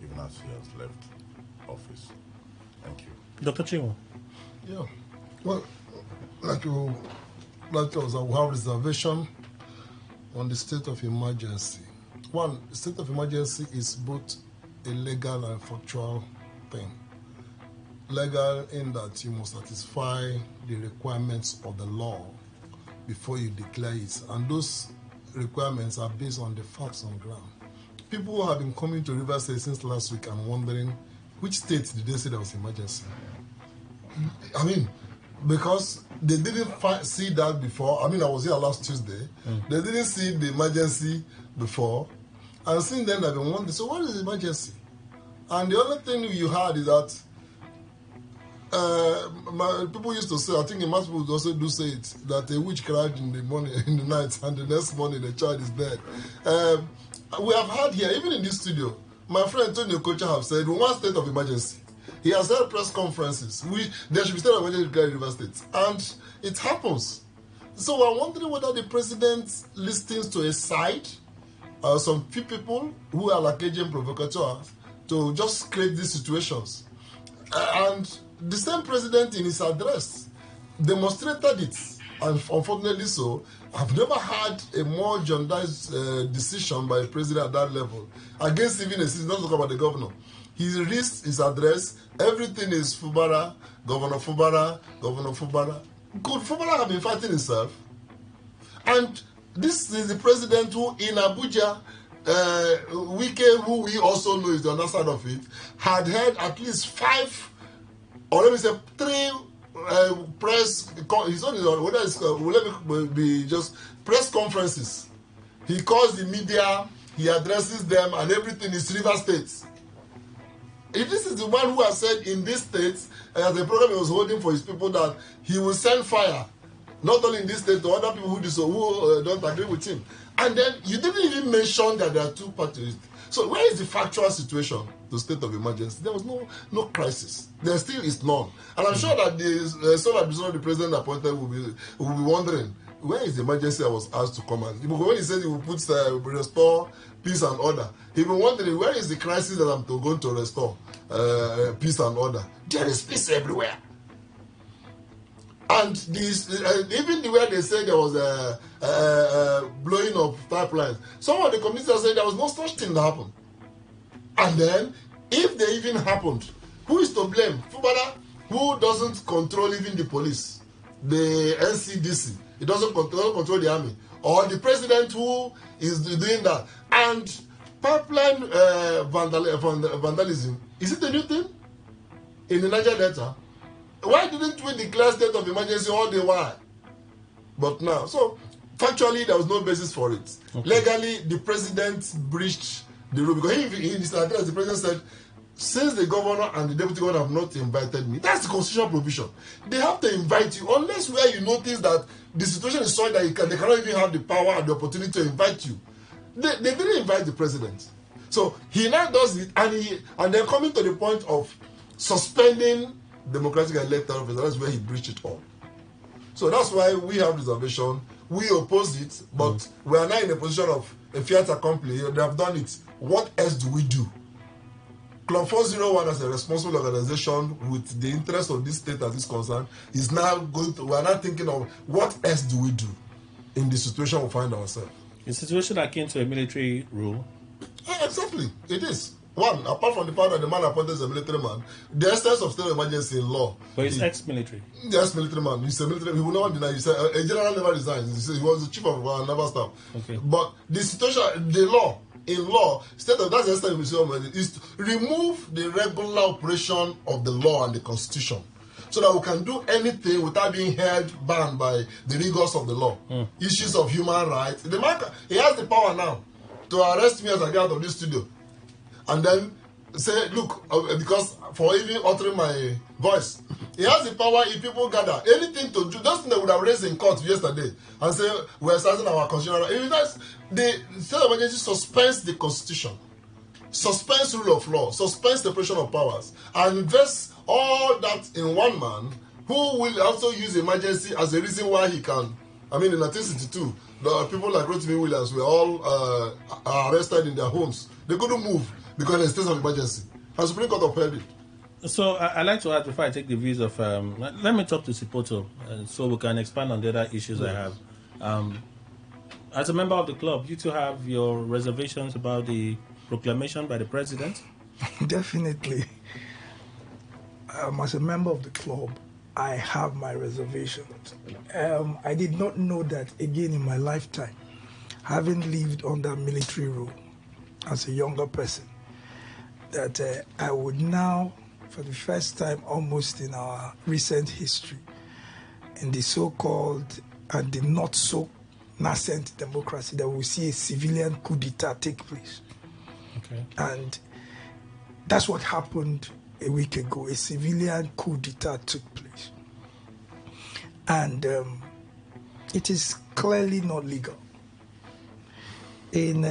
even as he has left office. Thank you. Dr. Chinwo. Yeah. Well, like you have reservation on the state of emergency. One, state of emergency is both a legal and factual thing. Legal in that you must satisfy the requirements of the law before you declare it, and those requirements are based on the facts on ground. People who have been coming to Rivers State since last week and wondering which state did they say there was emergency. I mean, because they didn't see that before. I mean, I was here last Tuesday. They didn't see the emergency before, and since then they've been wondering, so what is the emergency? And the only thing you heard is that people used to say, I think most people also do say it, that a witch cried in the morning, in the night, and the next morning the child is dead. We have had here, even in this studio, my friend Tony Okocha have said, we want state of emergency. He has held press conferences. There should be state of emergency declared in Rivers State. And it happens. So we're wondering whether the president listens to a side, some few people who are like agent provocateurs, to just create these situations. And the same president in his address demonstrated it, and unfortunately so. I've never had a more jaundiced decision by a president at that level against even a citizen. Don't talk about the governor. He reads his address, everything is Fubara, Governor Fubara, Governor Fubara. Could Fubara have been fighting himself? And this is the president who in Abuja, Wike, who we also know is the other side of it, had had at least 5, or let me say 3 press, his own, whether it's, let me be just press conferences. He calls the media, he addresses them, and everything is Rivers State. If this is the one who has said in this state, as a program he was holding for his people, that he will send fire, not only in this state, to other people who don't agree with him. And then you didn't even mention that there are 2 parties. So where is the factual situation to state of emergency? There was no crisis. There still is none. And I'm sure that the sole administrator the president appointed will be wondering, where is the emergency I was asked to come and when he said he will restore peace and order, he will be wondering, where is the crisis that I'm going to restore peace and order? There is peace everywhere. And even the way they said there was a blowing of pipelines, some of the communities are saying there was no such thing that happened. And then, if they even happened, who is to blame? Fubara, who doesn't control even the police, the NCDC, it doesn't control the army, or the president who is doing that. And pipeline vandalism, is it a new thing in the Niger Delta? Why didn't we declare state of emergency all the while? But now, so factually, there was no basis for it. Okay. Legally, the president breached the rule, because in his address, the president said, since the governor and the deputy governor have not invited me, that's the constitutional provision. They have to invite you, unless where you notice that the situation is such that they cannot even have the power and the opportunity to invite you. They didn't invite the president. So he now does it, and then coming to the point of suspending democratic electoral office, that's where he breached it all. So that's why we have reservation. We oppose it, but we are now in a position of a fiat accompli. They have done it. What else do we do? Club 401 as a responsible organization with the interest of this state as is concerned is now going to, we are now thinking of what else do we do in the situation we find ourselves. A situation akin to a military rule? Yeah, exactly, it is. One, apart from the fact that the man appointed as a military man, the essence of state of emergency in law. But he's ex-military. The ex-military man. He's a military. He will never deny. He said a general never resigns. He was the chief of our naval staff. Okay. But the situation, the law, in law, state of that's the essence of emergency is to remove the regular operation of the law and the constitution, so that we can do anything without being held bound by the rigors of the law. Issues of human rights. The man, he has the power now to arrest me as I get out of this studio. And then say, look, because for even uttering my voice He has the power if people gather. Anything to do, those things they would have raised in court yesterday and say we're starting our constitutional. If that's the state of emergency suspends the constitution, suspends rule of law, suspends separation of powers, and invests all that in one man who will also use emergency as a reason why he can. I mean, in 1962, the people like Rotimi Williams were all arrested in their homes. They couldn't move because of the state of emergency. And Supreme Court upheld it. So I'd like to add, before I take the views of, let me talk to Sipoto, so we can expand on the other issues I have. As a member of the club, you two have your reservations about the proclamation by the president? Definitely. As a member of the club, I have my reservations. I did not know that, again, in my lifetime, having lived under military rule as a younger person, that I would now, for the first time almost in our recent history, in the so-called and the not-so-nascent democracy, that we see a civilian coup d'etat take place. Okay. And that's what happened a week ago. A civilian coup d'etat took place. And it is clearly not legal. In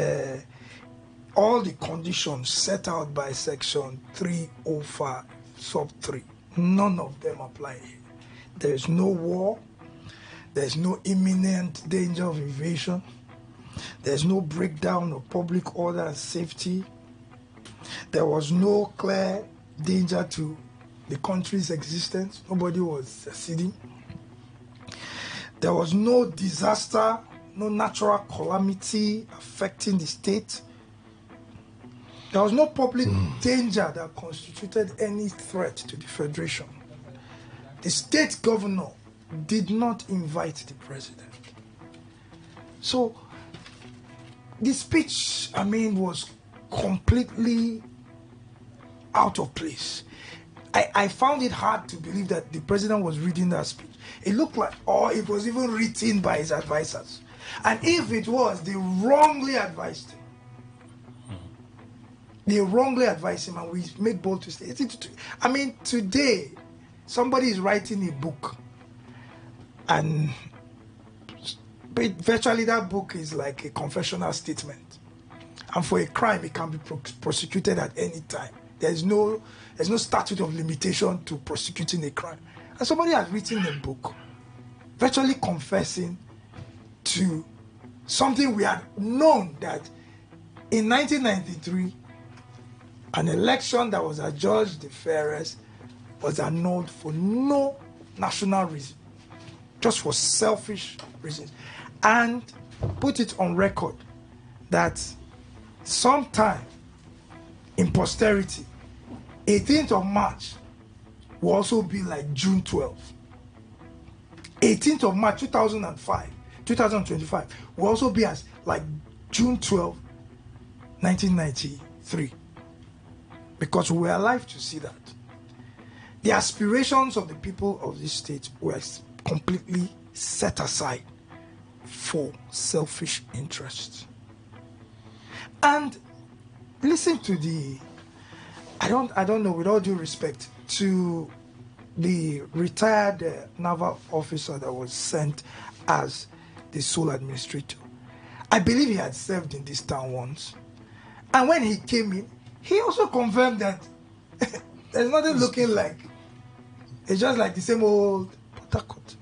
all the conditions set out by Section 305, sub 3, none of them apply here. There is no war. There's no imminent danger of invasion. There's no breakdown of public order and safety. There was no clear danger to the country's existence. Nobody was seceding. There was no disaster, no natural calamity affecting the state. There was no public danger that constituted any threat to the Federation. The state governor did not invite the president. So, the speech, was completely out of place. I found it hard to believe that the president was reading that speech. It looked like, or it was even written by his advisors. And if it was, they wrongly advised him. They wrongly advised him, and we make bold to say, today, somebody is writing a book, and virtually that book is like a confessional statement. And for a crime, it can be prosecuted at any time. There's no statute of limitation to prosecuting a crime. And somebody has written a book, virtually confessing to something we had known, that in 1993, an election that was adjudged the fairest was annulled for no national reason, just for selfish reasons. And put it on record that sometime in posterity, 18th of March will also be like June 12th. 18th of March 2025 will also be as like June 12, 1993. Because we were alive to see that. The aspirations of the people of this state were completely set aside for selfish interests. And listen to I don't know, with all due respect, to the retired naval officer that was sent as the sole administrator. I believe he had served in this town once. And when he came in, he also confirmed that there's nothing looking like. It's just like the same old Port Harcourt.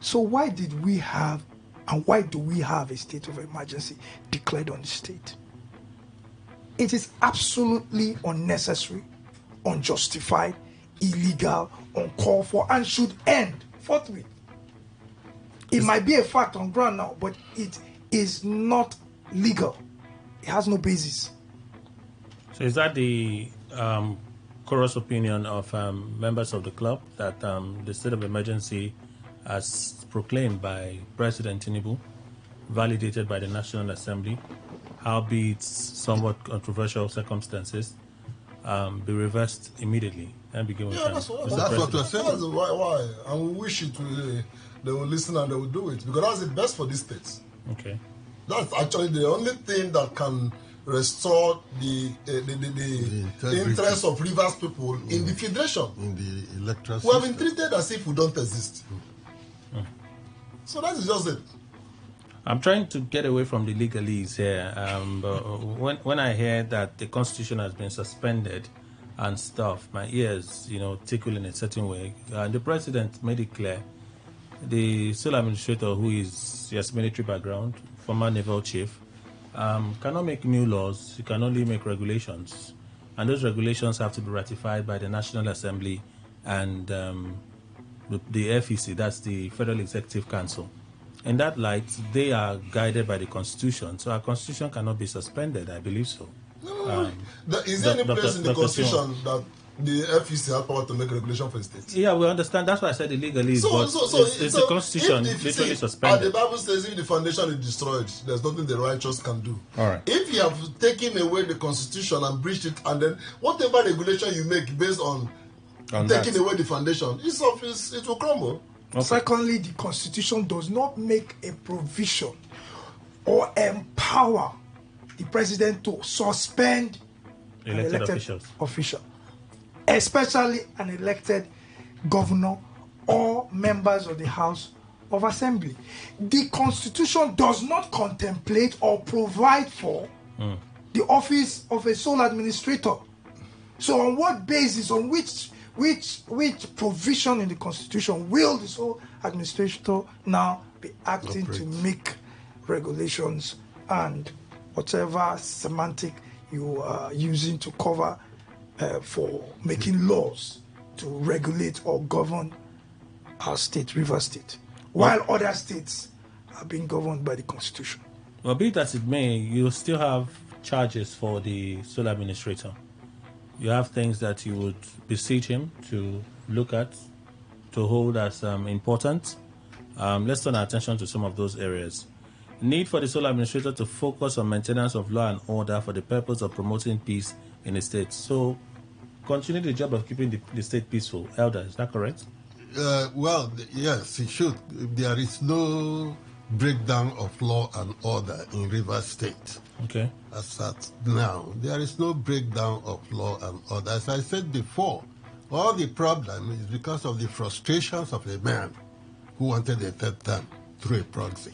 So why did we have, and why do we have a state of emergency declared on the state? It is absolutely unnecessary, unjustified, illegal, uncalled for, and should end forthwith. It might be a fact on ground now, but it is not legal. It has no basis. So is that the chorus opinion of members of the club, that the state of emergency, as proclaimed by President Tinubu, validated by the National Assembly, albeit somewhat controversial circumstances, be reversed immediately and be given that's what we're saying. That's why. And we wish they will listen and they will do it, because that's the best for these states. Okay. That's actually the only thing that can restore the interests of Rivers people in the federation. In the electoral We have system. been treated as if we don't exist. So that is just it. I'm trying to get away from the legalese here. But when I hear that the Constitution has been suspended and stuff, my ears, tickle in a certain way. The president made it clear. The sole administrator, who has military background, former naval chief, cannot make new laws. He can only make regulations. And those regulations have to be ratified by the National Assembly and the FEC, that's the Federal Executive Council. In that light, they are guided by the Constitution. So our Constitution cannot be suspended, I believe so. Is there any place in the Constitution that the FEC has power to make regulation for the state? Yeah, we understand. That's why I said the legalese. It's the Constitution literally suspended. The Bible says if the foundation is destroyed, there's nothing the righteous can do. All right. If you have taken away the Constitution and breached it, and then whatever regulation you make based on taking away the foundation, it will crumble. Okay. Secondly, the Constitution does not make a provision or empower the president to suspend an elected official, especially an elected governor or members of the House of Assembly. The Constitution does not contemplate or provide for the office of a sole administrator. So on what basis, on which provision in the Constitution will the sole administrator now be acting to make regulations and whatever semantic you are using to cover for making laws to regulate or govern our state, Rivers State, while other states are being governed by the Constitution? Well, be it as it may, you still have charges for the sole administrator. You have things that you would beseech him to look at, to hold as important. Let's turn our attention to some of those areas. Need for the sole administrator to focus on maintenance of law and order for the purpose of promoting peace in the state. So, continue the job of keeping the state peaceful. Elder, is that correct? Well, yes, it should. There is no breakdown of law and order in Rivers State. Okay. As at now, there is no breakdown of law and order. As I said before, all the problem is because of the frustrations of a man who wanted a third term through a proxy.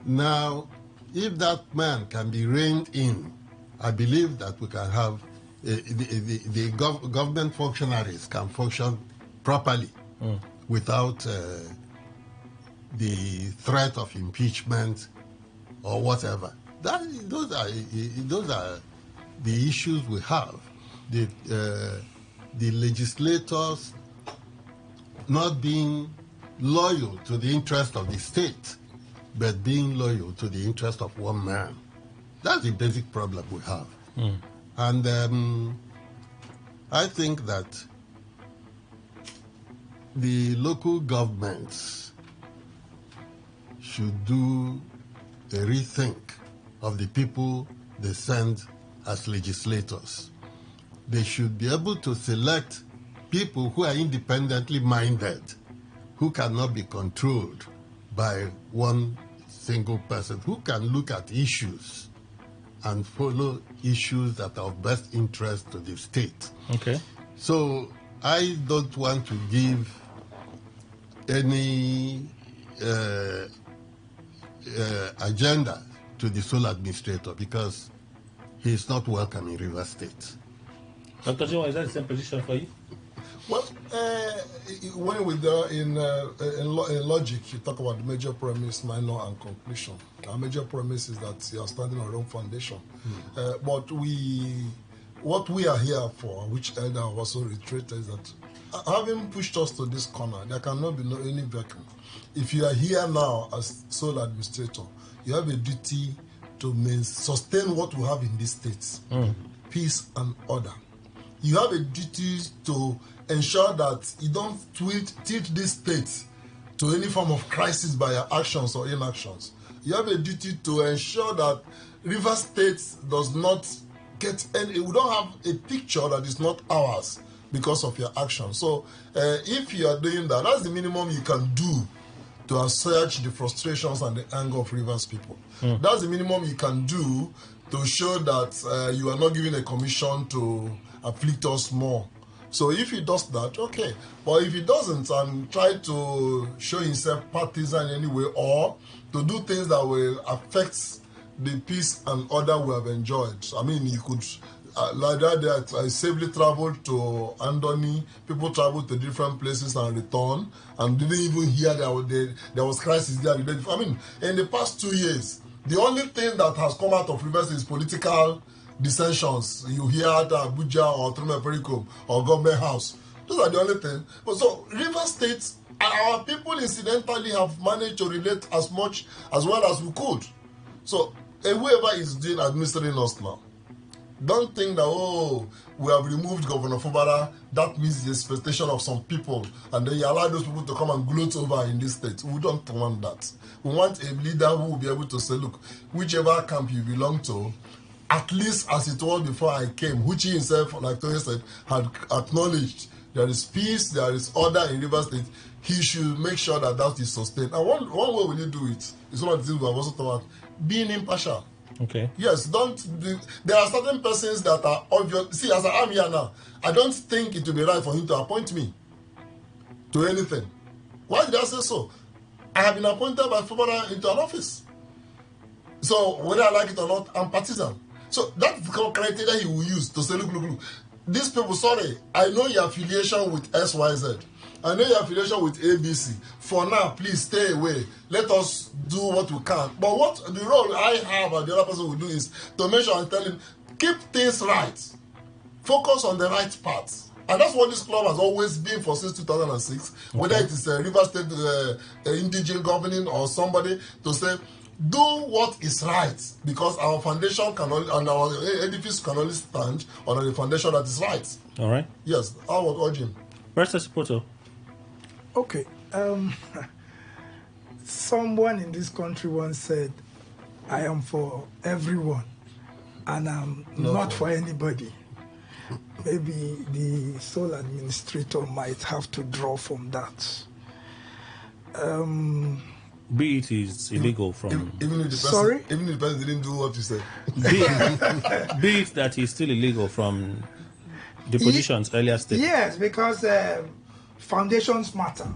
Now, if that man can be reined in, I believe that we can have the government functionaries can function properly without the threat of impeachment or whatever. Those are the issues we have. The legislators not being loyal to the interest of the state, but being loyal to the interest of one man. That's the basic problem we have. And I think that the local governments should do a rethink of the people they send as legislators. They should be able to select people who are independently minded, who cannot be controlled by one single person, who can look at issues and follow issues that are of best interest to the state. Okay. So I don't want to give any agenda to the sole administrator because he is not welcome in Rivers State. Dr. Joe, is that the same position for you? Well, when we do in logic, you talk about the major premise, minor, and conclusion. Our major premise is that you are standing on your own foundation. But what we are here for, which Elder also reiterated, is that having pushed us to this corner, there cannot be any vacuum. If you are here now as sole administrator, you have a duty to sustain what we have in these states, peace and order. You have a duty to ensure that you don't tilt this state to any form of crisis by your actions or inactions. You have a duty to ensure that Rivers State does not get any, we don't have a picture that is not ours because of your actions. So if you are doing that, that's the minimum you can do to assuage the frustrations and the anger of Rivers people. That's the minimum you can do to show that you are not giving a commission to afflict us more. So if he does that, okay. But if he doesn't and try to show himself partisan in any way or to do things that will affect the peace and order we have enjoyed. I mean, he could, like that, I safely traveled to Andoni. People traveled to different places and returned and didn't even hear that there was crisis there. I mean, in the past 2 years, the only thing that has come out of Rivers is political dissensions. You hear at Abuja or Trumepericum or Government House. Those are the only things. But so Rivers State, our people incidentally have managed to relate as much as well as we could. So whoever is doing administering us now, don't think that, we have removed Governor Fubara, that means the expectation of some people, and then you allow those people to come and gloat over in this state. We don't want that. We want a leader who will be able to say, look, whichever camp you belong to, at least as it was before I came, which he himself, like Tony said, had acknowledged there is peace, there is order in Rivers State. He should make sure that is sustained. And one way we need to do it is one of the things we have also talked about, being impartial. Okay. Yes, there are certain persons that are obvious. See, as I am here now, I don't think it will be right for him to appoint me to anything. Why did I say so? I have been appointed by Fubara into an office. So whether I like it or not, I'm partisan. So that's the criteria he will use to say, look. These people, sorry, I know your affiliation with SYZ. I know your affiliation with ABC. For now, please stay away. Let us do what we can. But what the role I have and the other person will do is to make sure and tell him, keep things right. Focus on the right path. And that's what this club has always been for since 2006. Okay. Whether it is a River State indigent governing or somebody to say, do what is right, because our foundation can only, and our edifice can only stand on a foundation that is right. All right. Yes, I would urge him. Where's the supporter? Okay. Someone in this country once said, I am for everyone and I'm not for anybody. Maybe the sole administrator might have to draw from that. Be it is illegal from... Even if the person didn't do what you said. Be it that he's still illegal from the positions earlier stated. Yes, because foundations matter.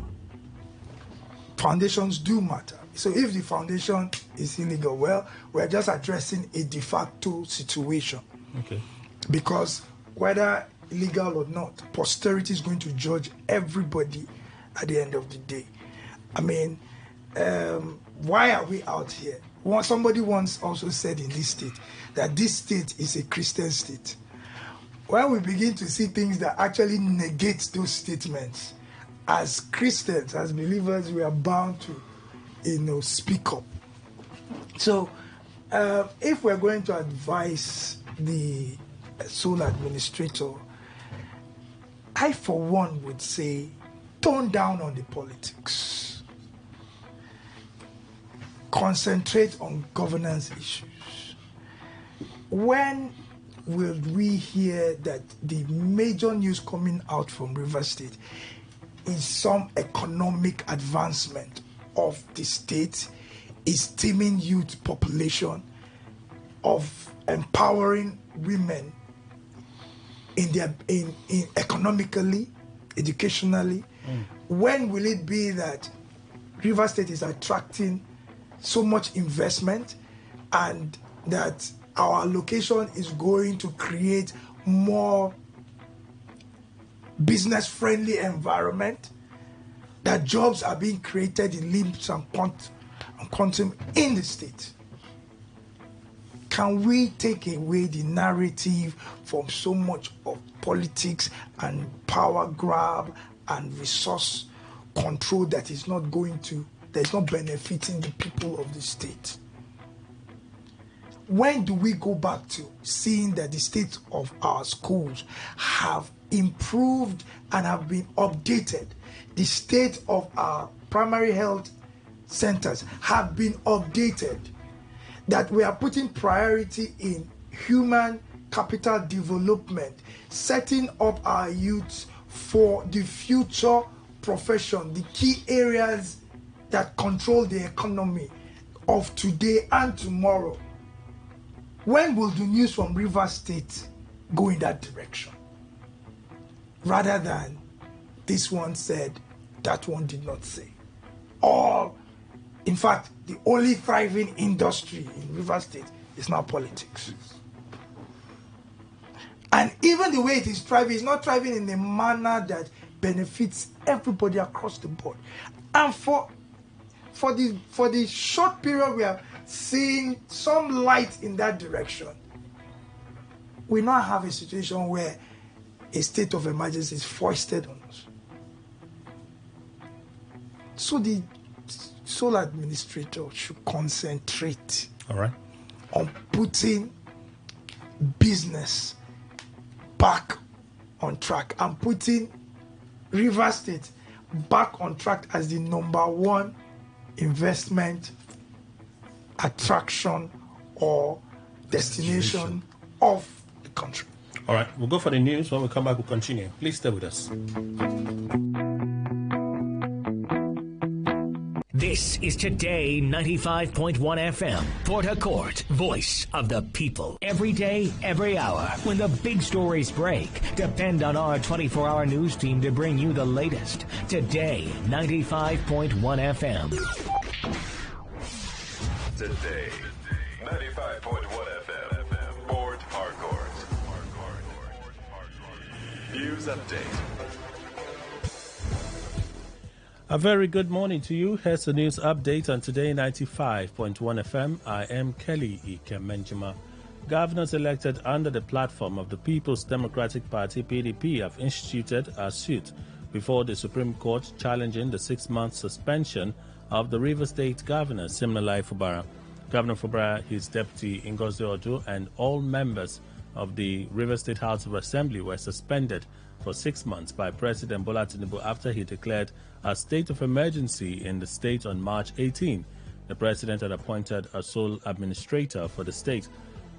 Foundations do matter. So if the foundation is illegal, well, we're just addressing a de facto situation. Okay. Because whether illegal or not, posterity is going to judge everybody at the end of the day. I mean, why are we out here? Somebody once also said in this state that this state is a Christian state. When we begin to see things that actually negate those statements, as Christians, as believers, we are bound to, speak up. So, if we're going to advise the sole administrator, I, for one, would say, tone down on the politics. Concentrate on governance issues. When will we hear that the major news coming out from Rivers State is some economic advancement of the state, is teaming youth population, of empowering women in economically, educationally? When will it be that Rivers State is attracting so much investment and that our location is going to create more business-friendly environment, that jobs are being created in limbs and quantum in the state? Can we take away the narrative from so much of politics and power grab and resource control that is not benefiting the people of the state? When do we go back to seeing that the state of our schools have improved and have been updated? The state of our primary health centers have been updated. That we are putting priority in human capital development, setting up our youths for the future profession, the key areas that control the economy of today and tomorrow. when will the news from Rivers State go in that direction? Rather than this one said, that one did not say. Or, in fact, the only thriving industry in Rivers State is now politics. And even the way it is thriving, it's not thriving in a manner that benefits everybody across the board. And for the short period we are seeing some light in that direction, we now have a situation where a state of emergency is foisted on us. So the sole administrator should concentrate on putting business back on track and putting Rivers State back on track as the #1 investment attraction or destination of the country. All right, we'll go for the news. When we come back, we'll continue. Please stay with us. This is Today 95.1 FM, Port Harcourt, voice of the people. Every day, every hour, when the big stories break, depend on our 24-hour news team to bring you the latest. Today 95.1 FM. Today 95.1 FM, Port Harcourt. News update. A very good morning to you. Here's the news update on Today 95.1 FM. I am Kelly Ikemenjima. Governors elected under the platform of the People's Democratic Party, PDP, have instituted a suit before the Supreme Court challenging the 6-month suspension of the Rivers State Governor, Siminalayi Fubara. Governor Fubara, his deputy Ngozi Odu, and all members of the Rivers State House of Assembly were suspended for 6 months by President Bola Tinubu after he declared a state of emergency in the state on March 18. The president had appointed a sole administrator for the state.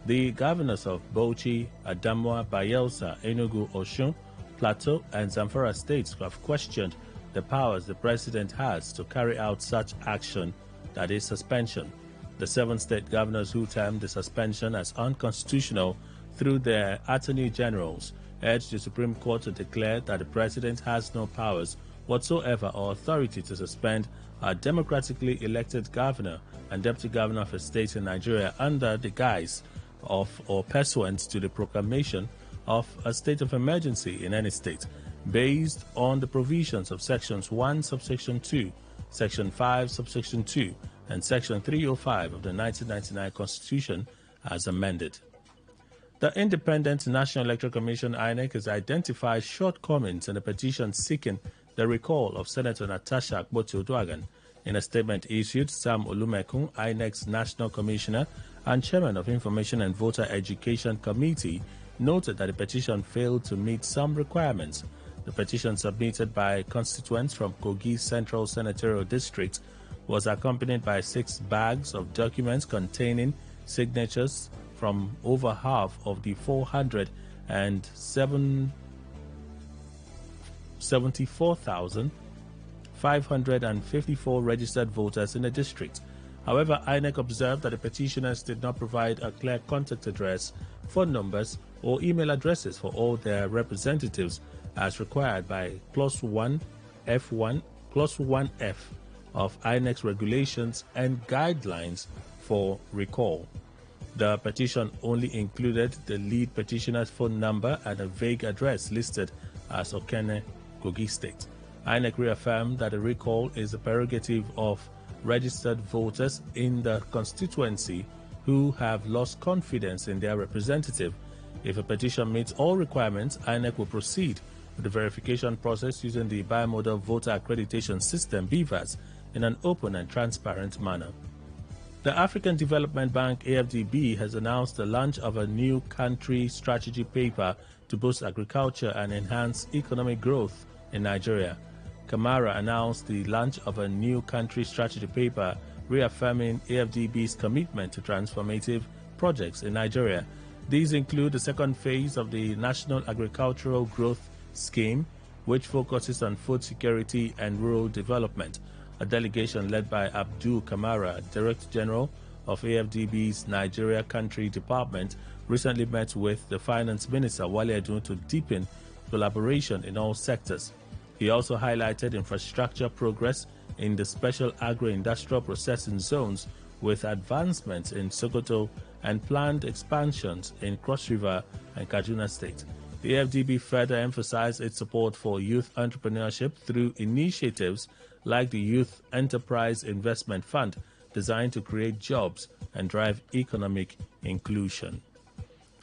The governors of Bauchi, Adamawa, Bayelsa, Enugu, Osun, Plateau, and Zamfara states have questioned the powers the president has to carry out such action, that is, suspension. The 7 state governors who termed the suspension as unconstitutional through their attorney generals urged the Supreme Court to declare that the president has no powers whatsoever or authority to suspend a democratically elected governor and deputy governor of a state in Nigeria under the guise of or pursuant to the proclamation of a state of emergency in any state, based on the provisions of Sections 1, Subsection 2, Section 5, Subsection 2, and Section 305 of the 1999 Constitution as amended. The Independent National Electoral Commission, INEC, has identified shortcomings in the petition seeking the recall of Senator Natasha Akpoti-Oduaghan. In a statement issued, Sam Olumekun, INEC's National Commissioner and Chairman of Information and Voter Education Committee, noted that the petition failed to meet some requirements. The petition submitted by constituents from Kogi Central Senatorial District was accompanied by 6 bags of documents containing signatures from over half of the 474,554 registered voters in the district. However, INEC observed that the petitioners did not provide a clear contact address, phone numbers, or email addresses for all their representatives as required by Clause 1F of INEC's regulations and guidelines for recall. The petition only included the lead petitioner's phone number and a vague address listed as Okene, Kogi State. INEC reaffirmed that a recall is a prerogative of registered voters in the constituency who have lost confidence in their representative. If a petition meets all requirements, INEC will proceed with the verification process using the Bimodal Voter Accreditation System, BVAS, in an open and transparent manner. The African Development Bank, AFDB, has announced the launch of a new country strategy paper to boost agriculture and enhance economic growth in Nigeria. Kamara announced the launch of a new country strategy paper reaffirming AFDB's commitment to transformative projects in Nigeria. These include the second phase of the National Agricultural Growth Scheme, which focuses on food security and rural development. A delegation led by Abdul Kamara, Director General of AFDB's Nigeria Country Department, recently met with the Finance Minister Wale Edun to deepen collaboration in all sectors. He also highlighted infrastructure progress in the special agro-industrial processing zones with advancements in Sokoto and planned expansions in Cross River and Kaduna State. The AFDB further emphasized its support for youth entrepreneurship through initiatives like the Youth Enterprise Investment Fund, designed to create jobs and drive economic inclusion.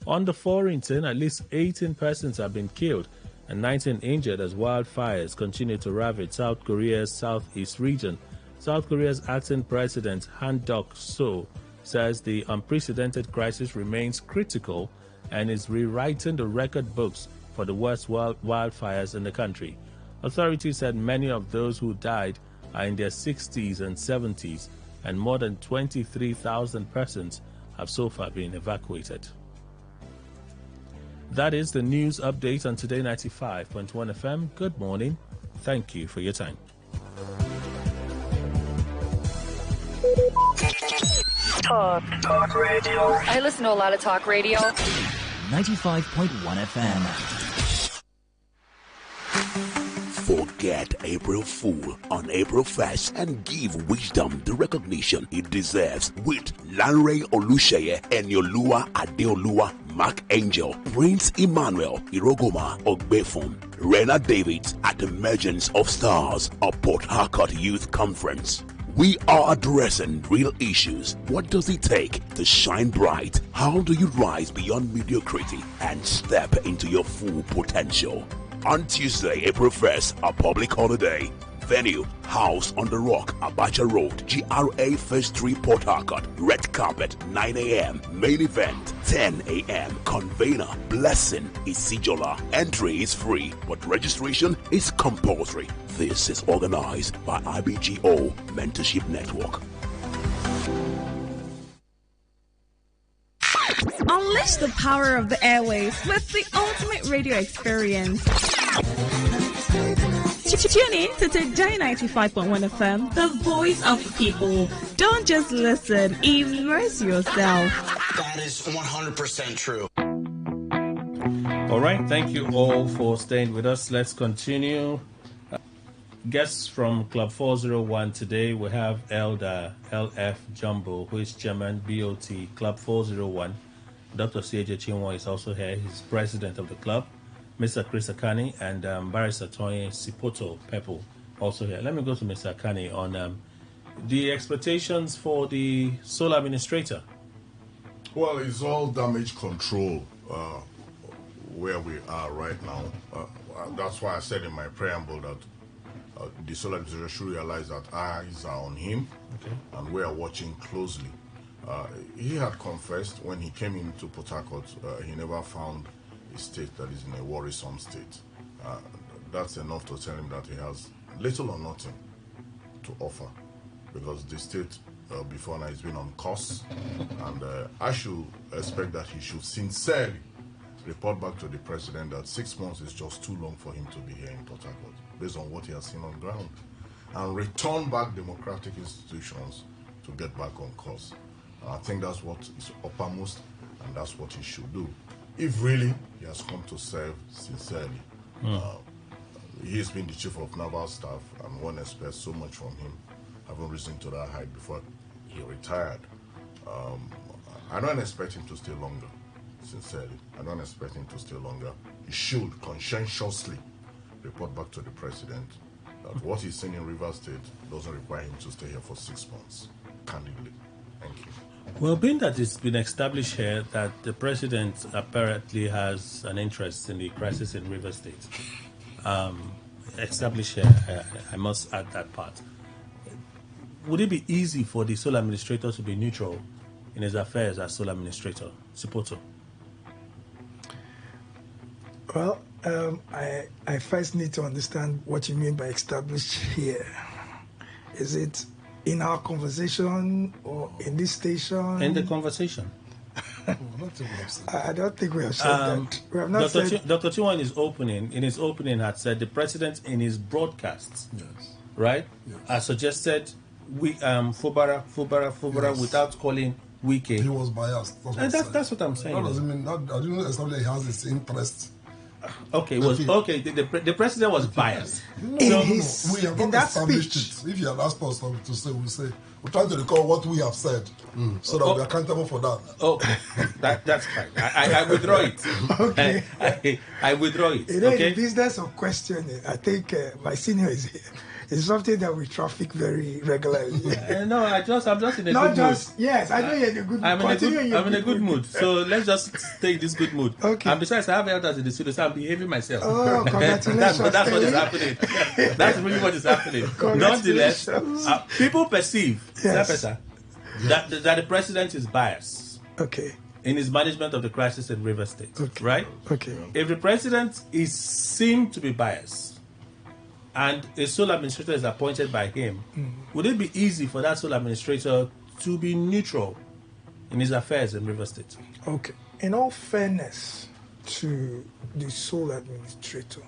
On the foreign scene, at least 18 persons have been killed and 19 injured as wildfires continue to ravage South Korea's southeast region. South Korea's acting president Han Duck-soo says the unprecedented crisis remains critical and is rewriting the record books for the worst wildfires in the country. Authorities said many of those who died are in their 60s and 70s, and more than 23,000 persons have so far been evacuated. That is the news update on Today 95.1 FM. Good morning. Thank you for your time. Talk radio. I listen to a lot of talk radio. 95.1 FM. Forget April Fool on April 1st and give wisdom the recognition it deserves with Lanre Olusheye, Enyolua Adeolua, Mark Angel, Prince Emmanuel, Irogoma Ogbefon, Rena Davids at Emergence of Stars, a Port Harcourt Youth Conference. We are addressing real issues. What does it take to shine bright? How do you rise beyond mediocrity and step into your full potential? On Tuesday, April 1st, a public holiday. Venue, House on the Rock, Abacha Road, GRA Phase 3, Port Harcourt. Red carpet, 9 a.m. Main event, 10 a.m. Convener, Blessing, Isijola. Entry is free, but registration is compulsory. This is organized by IBGO Mentorship Network. Unleash the power of the airwaves with the ultimate radio experience. Tune in to Today 95.1 FM, the voice of the people. Don't just listen, immerse yourself. That is 100% true. All right, thank you all for staying with us. Let's continue. Guests from Club 401 today, we have Elder LF Jumbo, who is Chairman BOT Club 401. Dr. C.J. Chinwa is also here. He's president of the club. Mr. Chris Akani and Barrister Tony Sipoto Pepo also here. Let me go to Mr. Akani on the expectations for the sole administrator. Well, it's all damage control where we are right now. That's why I said in my preamble that the sole administrator should realize that eyes are on him, and we are watching closely. He had confessed when he came into Port Harcourt, he never found a state that is in a worrisome state. That's enough to tell him that he has little or nothing to offer, because the state before now has been on course, and I should expect that he should sincerely report back to the president that 6 months is just too long for him to be here in Port Harcourt, based on what he has seen on ground, and return back democratic institutions to get back on course. I think that's what is uppermost, and that's what he should do. If really he has come to serve sincerely. He's been the chief of naval staff, and one expects so much from him, having risen to that height before he retired. I don't expect him to stay longer, sincerely. I don't expect him to stay longer. He should conscientiously report back to the president that what he's seen in Rivers State doesn't require him to stay here for 6 months, candidly. Thank you. Well, being that it's been established here that the president apparently has an interest in the crisis in Rivers State, established here, I must add that part. Would it be easy for the sole administrator to be neutral in his affairs as sole administrator? Sipoto. Well, I first need to understand what you mean by established here. Is it in our conversation or in this station? In the conversation. I don't think we have said that. We have not said... Dr. Chiwan in his opening had said the president in his broadcasts, right, has suggested Fubara Yes. without calling Wike. He was biased. That's what I'm saying. That doesn't mean that I didn't establish he has his interest. Okay, the president was biased. We have not established it. If you had asked us to say, we'll say we're trying to recall what we have said, so that we're accountable for that. Okay, that's fine. I withdraw it. Okay. I withdraw it. In the Okay. business of questioning, I think my senior is here. It's something that we traffic very regularly. No, I'm just in a Not good just mood. yes, I know you're in a good mood. I'm in a good mood. So let's just take this good mood. Okay. And besides, I have elders in the studio, so I'm behaving myself. Oh, congratulations! that's what is happening. That's really what is happening. Nonetheless, people perceive that the president is biased. Okay. In his management of the crisis in Rivers State, right? Okay. If the president is seen to be biased, and a sole administrator is appointed by him, would it be easy for that sole administrator to be neutral in his affairs in Rivers State? Okay. In all fairness to the sole administrator,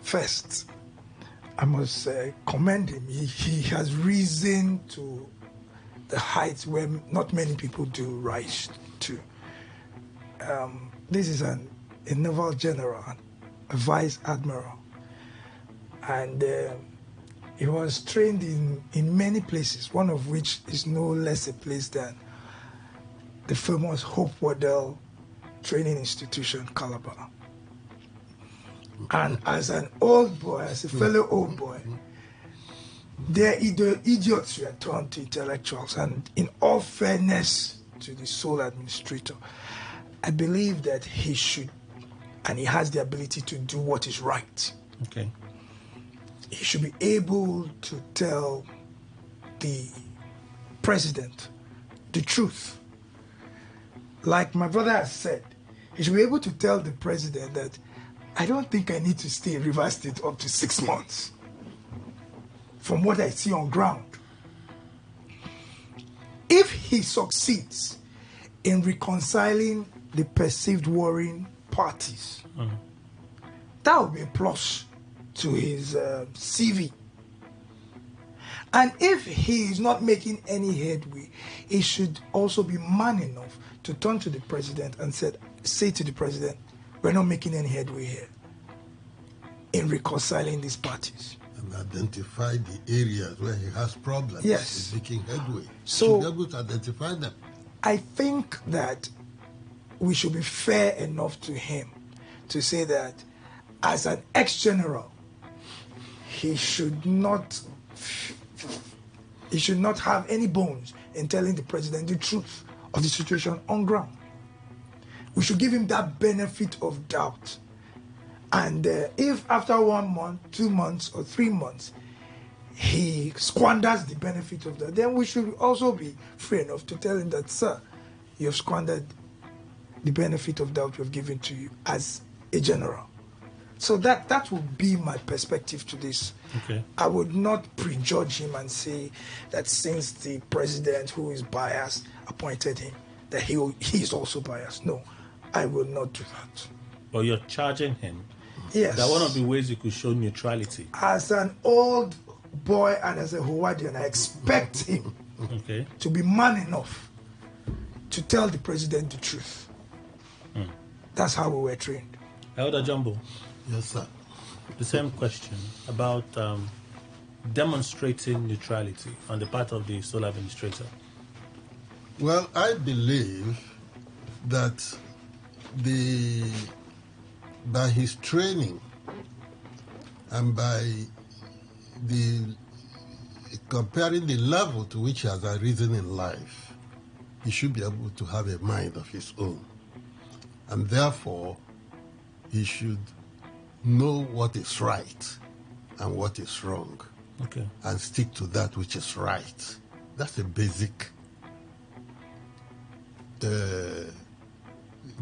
first, I must commend him. He has risen to the heights where not many people do rise to. This is a naval general, a vice admiral. And he was trained in many places, one of which is no less a place than the famous Hope Waddell Training Institution, Calabar. And as an old boy, as a fellow old boy, their idiots were turned to intellectuals. And in all fairness to the sole administrator, I believe that he should, and he has the ability to do what is right. Okay. He should be able to tell the president the truth. Like my brother has said, he should be able to tell the president that I don't think I need to stay in Rivers State up to 6 months from what I see on ground. If he succeeds in reconciling the perceived warring parties, that would be a plus to his CV. And if he is not making any headway, he should also be man enough to turn to the president and say to the president, we're not making any headway here in reconciling these parties. And identify the areas where he has problems. Yes. He's making headway. So, should be able to identify them. I think that we should be fair enough to him to say that as an ex-general, he should not have any bones in telling the president the truth of the situation on ground. We should give him that benefit of doubt. And if after 1 month, 2 months, or 3 months, he squanders the benefit of that, then we should also be free enough to tell him that, sir, you have squandered the benefit of doubt we have given to you as a general. So that would be my perspective to this. Okay. I would not prejudge him and say that since the president, who is biased, appointed him, that he is also biased. No, I will not do that. But you're charging him. Yes. That one of the ways you could show neutrality. As an old boy and as a Hawaiian, I expect him to be man enough to tell the president the truth. That's how we were trained. Elder Jumbo. Yes, sir. The same question about demonstrating neutrality on the part of the sole administrator. Well, I believe that by his training and by comparing the level to which he has arisen in life, he should be able to have a mind of his own. And therefore, he should know what is right and what is wrong. Okay. And stick to that which is right. That's a basic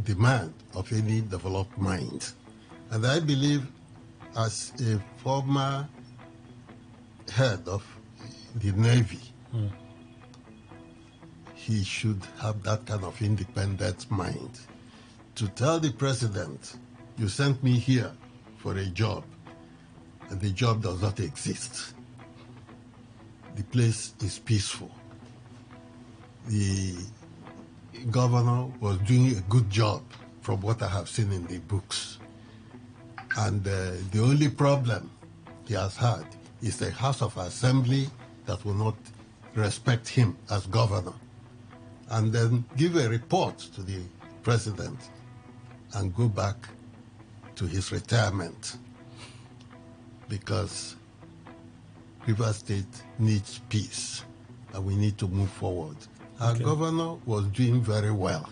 demand of any developed mind. And I believe as a former head of the Navy, he should have that kind of independent mind to tell the president, you sent me here for a job, and the job does not exist. the place is peaceful. The governor was doing a good job from what I have seen in the books. And the only problem he has had is the House of Assembly that will not respect him as governor, and then give a report to the president and go back to his retirement, because Rivers State needs peace and we need to move forward. Our governor was doing very well.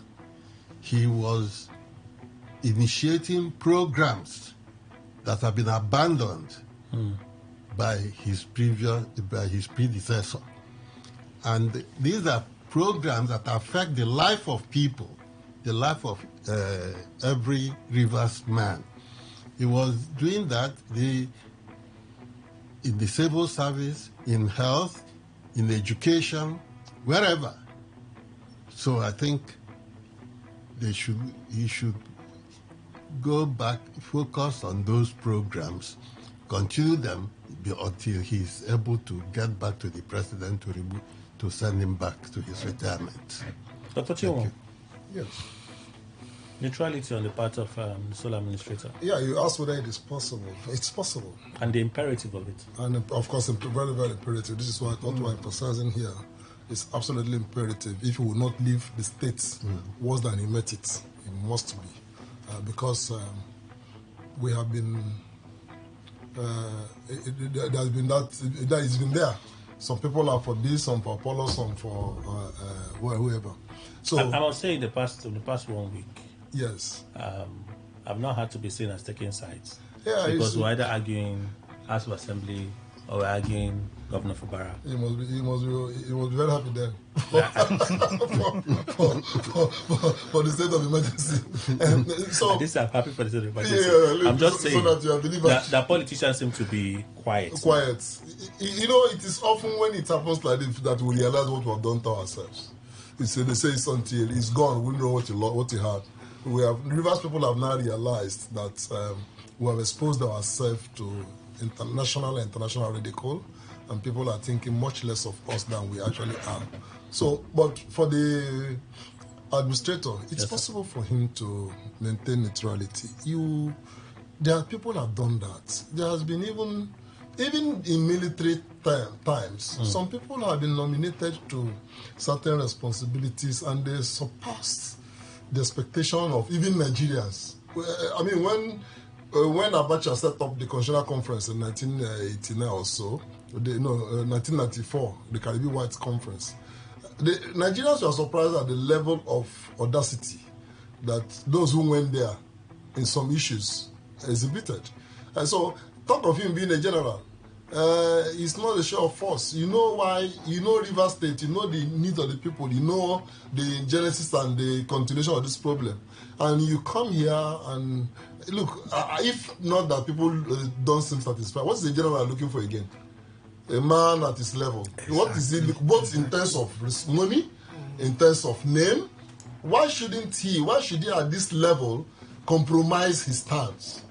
He was initiating programs that have been abandoned by his predecessor. And these are programs that affect the life of people, the life of every Rivers man. He was doing that in the civil service, in health, in education, wherever. So I think he should go back, focus on those programs, continue them until he's able to get back to the president to send him back to his retirement. Dr. Chiwo. Yes. Neutrality on the part of the sole administrator. Yeah, you asked whether it is possible. It's possible. And the imperative of it. And of course, very, very imperative. This is why what we're emphasizing here is absolutely imperative. If he will not leave the state worse than he met it, it must be. Because we have been, there's been that it's been there. Some people are for this, some for Apollo, some for whoever. So I must say, in the past 1 week, yes, I've not had to be seen as taking sides. Yeah, because we're either arguing House of Assembly or we're arguing Governor Fubara. He must be very happy then for the state of emergency. So at least I'm happy for the state of emergency. Yeah, I'm just saying so that politicians seem to be quiet. You know, it is often when it happens like this that we realize what we have done to ourselves. They say it's until it's gone, we know what you had. Rivers people have now realized that we have exposed ourselves to national and international ridicule, and people are thinking much less of us than we actually are. So, but for the administrator, it's possible for him to maintain neutrality. There are people who have done that. There has been even in military times, some people have been nominated to certain responsibilities and they surpassed the expectation of even Nigerians. I mean, when Abacha set up the Constitutional Conference in 1989 or so, 1994, the Caribbean White Conference, the Nigerians were surprised at the level of audacity that those who went there in some issues exhibited. And so, talk of him being a general. It's not a show of force. You know why? You know Rivers State. You know the needs of the people. You know the genesis and the continuation of this problem. And you come here and look. If not that people don't seem satisfied, what's the general looking for again? A man at his level. What is he? Both in terms of money, in terms of name. Why should he at this level compromise his stance?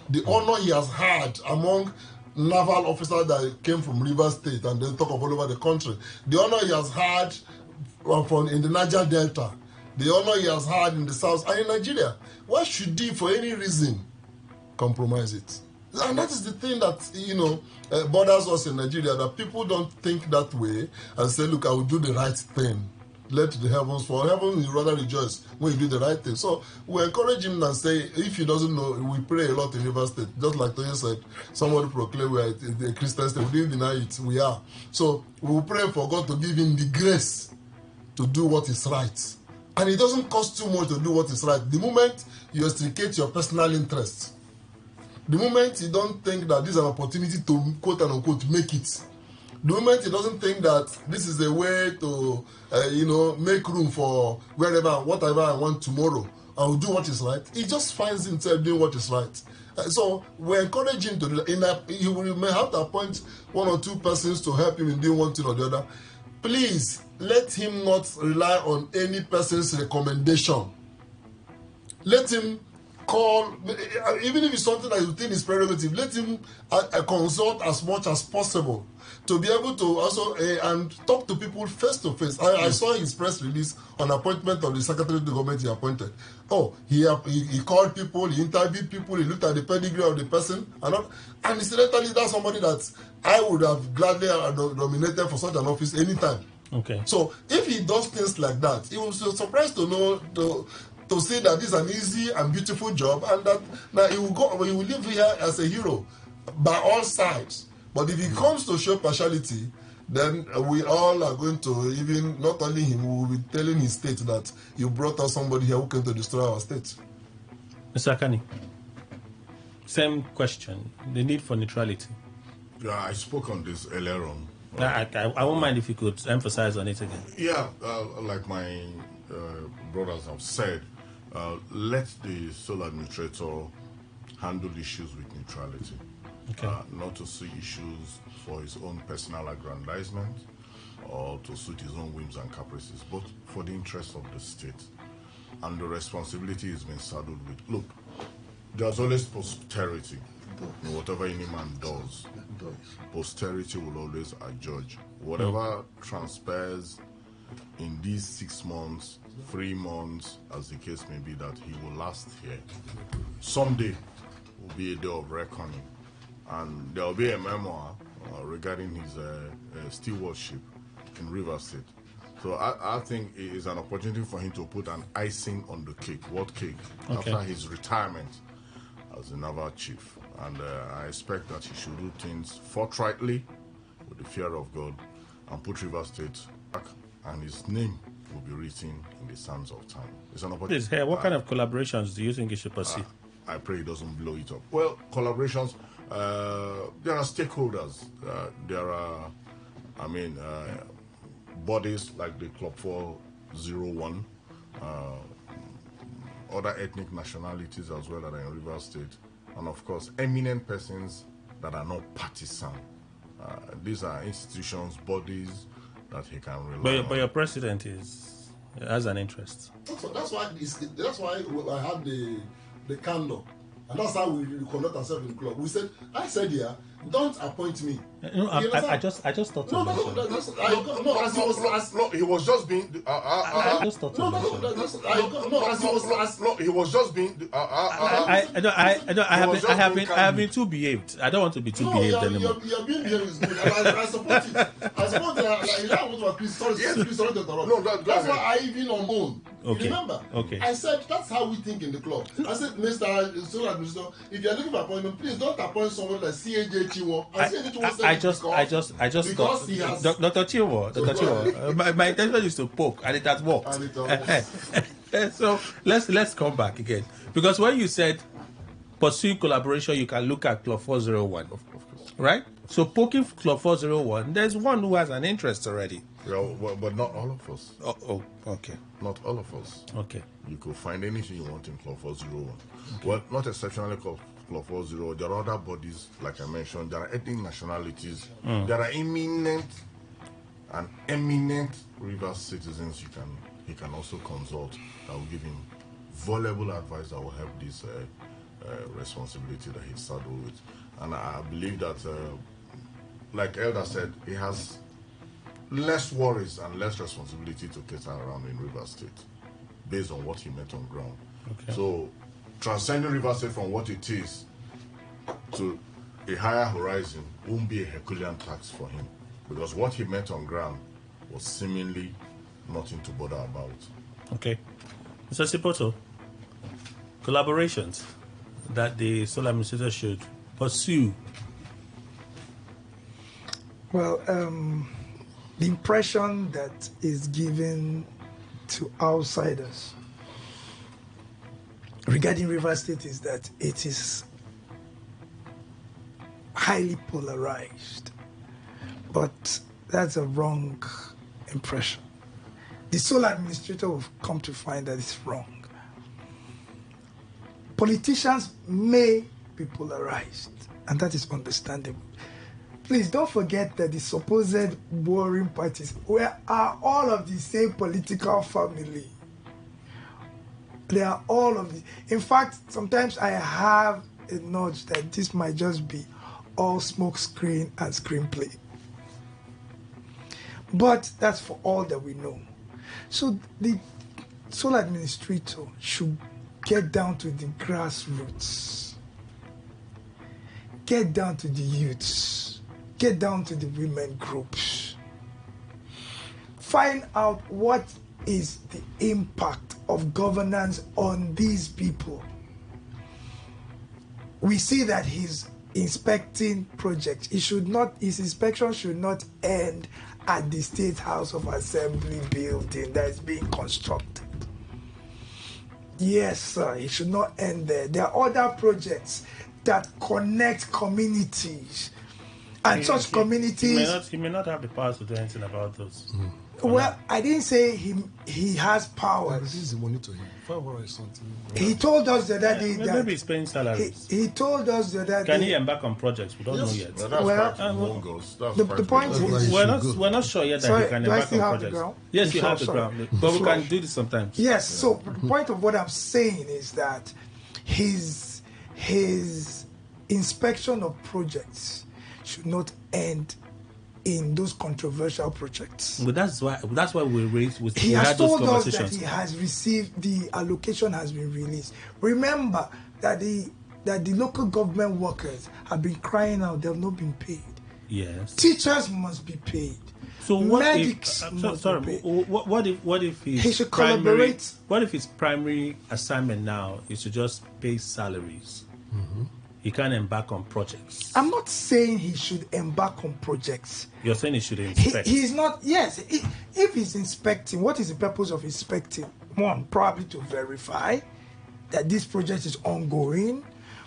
The honor he has had among naval officers that came from Rivers State and then talk of all over the country. The honor he has had in the Niger Delta. The honor he has had in the South and in Nigeria. Why should he, for any reason, compromise it? And that is the thing that, bothers us in Nigeria, that people don't think that way and say, look, I will do the right thing. Let the heavens fall. Heaven will rather rejoice when you do the right thing. So we encourage him and say, if he doesn't know, we pray a lot in Rivers State. Just like Toye said, somebody proclaimed we are a Christian state. We didn't deny it. We are. So we will pray for God to give him the grace to do what is right. And it doesn't cost too much to do what is right. The moment you extricate your personal interest, the moment you don't think that this is an opportunity to quote and unquote make it, the moment he doesn't think that this is a way to, make room for wherever, whatever I want tomorrow, I will do what is right, he just finds himself doing what is right. So we encourage him to do that. You may have to appoint one or two persons to help him in doing one thing or the other. Please, let him not rely on any person's recommendation. Let him call, even if it's something that you think is prerogative, let him consult as much as possible to be able to also and talk to people face to face. I saw his press release on appointment of the secretary of the government he appointed. Oh, he called people, he interviewed people, he looked at the pedigree of the person, and incidentally, that's somebody that I would have gladly nominated for such an office anytime. Okay. So if he does things like that, he was surprised to know to see that this is an easy and beautiful job, and that now he will live here as a hero by all sides. But if he comes to show partiality, then we all are going to, even not only him, we will be telling his state that you brought us somebody here who came to destroy our state. Mr. Akani, same question, the need for neutrality. Yeah, I spoke on this earlier on. I won't mind if you could emphasize on it again. Yeah, like my brothers have said, let the sole administrator handle issues with neutrality. Okay. Not to see issues for his own personal aggrandizement or to suit his own whims and caprices, but for the interest of the state. And the responsibility is being saddled with. Look, there's always posterity in whatever any man does. Posterity will always adjudge. Whatever transpires in these 6 months, 3 months, as the case may be, that he will last here, someday will be a day of reckoning. And there will be a memoir regarding his stewardship in Rivers State. So I think it is an opportunity for him to put an icing on the cake. What cake? Okay. After his retirement as the naval chief. And I expect that he should do things forthrightly with the fear of God and put Rivers State back, and his name will be written in the sands of time. It's an opportunity. What kind of collaborations do you think he should pursue? I pray he doesn't blow it up. Well, collaborations, there are stakeholders. There are, bodies like the Club 401, other ethnic nationalities as well that are in Rivers State, and of course, eminent persons that are not partisan. These are institutions, bodies that he can rely on. But your president has an interest. That's why I had the candor. And that's how we conduct ourselves in the club. I said here, don't appoint me. No, I just thought. He was just being. I just thought. He was just being. I have been too behaved. I don't want to be too behaved anymore. Your being behaved is good. I support it. I support it. That's why I even on own. Okay. You remember? Okay. I said that's how we think in the club. I said, Mr. Sole Administrator, if you are looking for appointment, please don't appoint someone like CAJ Chiwo. I just thought, Dr. Chiwo, my intention is to poke, and it has worked. So let's come back again, because when you said pursuing collaboration, you can look at Club 401, of course, right? So poking Club 401, there's one who has an interest already. Yeah, but not all of us. Oh, okay. Not all of us. Okay. You could find anything you want in Club 401. Okay. Well, not exceptionally Club 401. There are other bodies, like I mentioned. There are ethnic nationalities. There are eminent Rivers citizens he can also consult that will give him valuable advice that will help this responsibility that he's saddled with. And I believe that, like Elder said, he has less worries and less responsibility to cater around in Rivers State based on what he met on ground. Okay. So transcending Rivers State from what it is to a higher horizon won't be a Herculean task for him, because what he met on ground was seemingly nothing to bother about. Okay. Mr. Sipoto, collaborations that the Sole Administrator should pursue. Well, the impression that is given to outsiders regarding Rivers State is that it is highly polarized. But that's a wrong impression. The Sole Administrator will come to find that it's wrong. Politicians may be polarized, and that is understandable. Please don't forget that the supposed warring parties are all of the same political family. There are all of these. In fact, sometimes I have a nudge that this might just be all smoke screen and screenplay. But that's for all that we know. So the sole administrator should get down to the grassroots, get down to the youths, get down to the women groups, find out what is the impact of governance on these people. We see that he's inspecting projects. His inspection should not end at the State House of Assembly building that is being constructed. Yes, sir, it should not end there. There are other projects that connect communities. And such communities... He may not have the power to do anything about those. Well, I didn't say he has powers. This is the money to him. Something. He told us the other day that... Maybe he's paying salaries. He told us the other day... Can he embark on projects? We don't know yet. The point is... We're not sure yet that he can embark on projects. Yes, you have the ground. But we can do this sometimes. Yes, so the point of what I'm saying is that his inspection of projects should not end in those controversial projects. But that's why we raised with he has told us that he has received, the allocation has been released. Remember that the local government workers have been crying out, they have not been paid. Yes. Teachers must be paid. So what if he should collaborate? What if his primary assignment now is to just pay salaries? Mm-hmm. He can't embark on projects. I'm not saying he should embark on projects. You're saying he should inspect. He's not. Yes, if he's inspecting, what is the purpose of inspecting? One, probably to verify that this project is ongoing.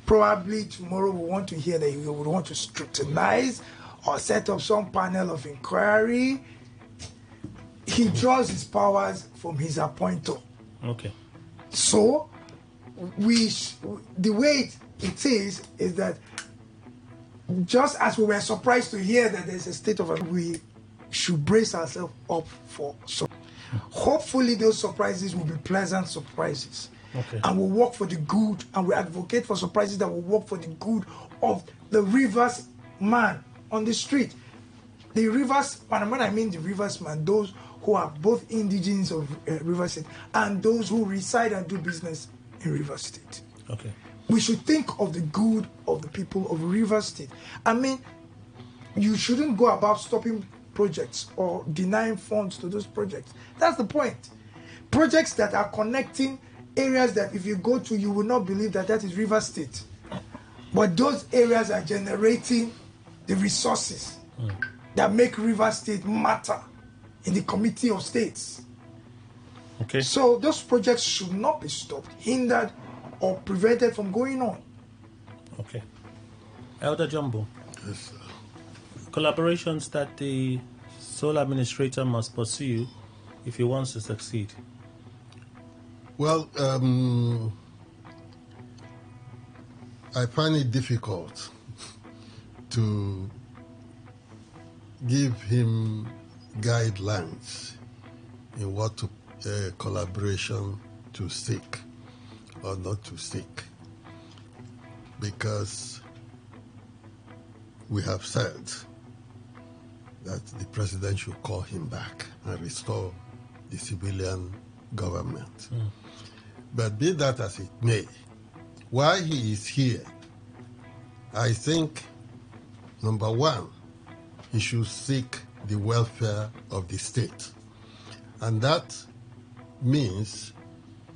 Probably tomorrow we want to hear that he would want to scrutinize or set up some panel of inquiry. He draws his powers from his appointer. Okay. So the way it is that just as we were surprised to hear that there's a state of, we should brace ourselves up for. So hopefully those surprises will be pleasant surprises. Okay. And we'll work for the good, and we advocate for surprises that will work for the good of the Rivers man on the street. The Rivers, and when I mean the Rivers man, those who are both indigenes of Rivers State and those who reside and do business in Rivers State. Okay. We should think of the good of the people of Rivers State. I mean, you shouldn't go about stopping projects or denying funds to those projects. That's the point. Projects that are connecting areas that if you go to, you will not believe that is Rivers State. But those areas are generating the resources that make Rivers State matter in the Committee of States. Okay. So those projects should not be stopped, hindered, or prevented from going on. Okay. Elder Jumbo. Yes, sir. Collaborations that the sole administrator must pursue if he wants to succeed. Well, I find it difficult to give him guidelines in what collaboration to seek or not to seek, because we have said that the president should call him back and restore the civilian government. But be that as it may, while he is here, I think, number one, he should seek the welfare of the state. And that means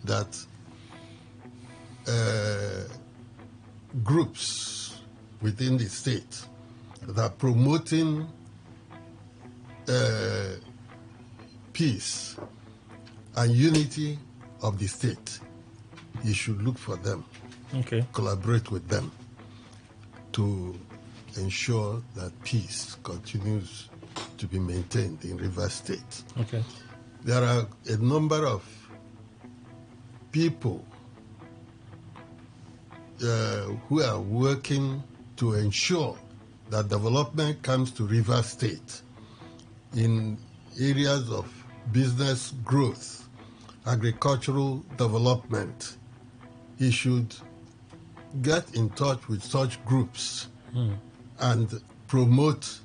that groups within the state that are promoting peace and unity of the state, you should look for them, collaborate with them to ensure that peace continues to be maintained in Rivers State. Okay. There are a number of people who are working to ensure that development comes to Rivers State in areas of business growth, agricultural development, he should get in touch with such groups and promote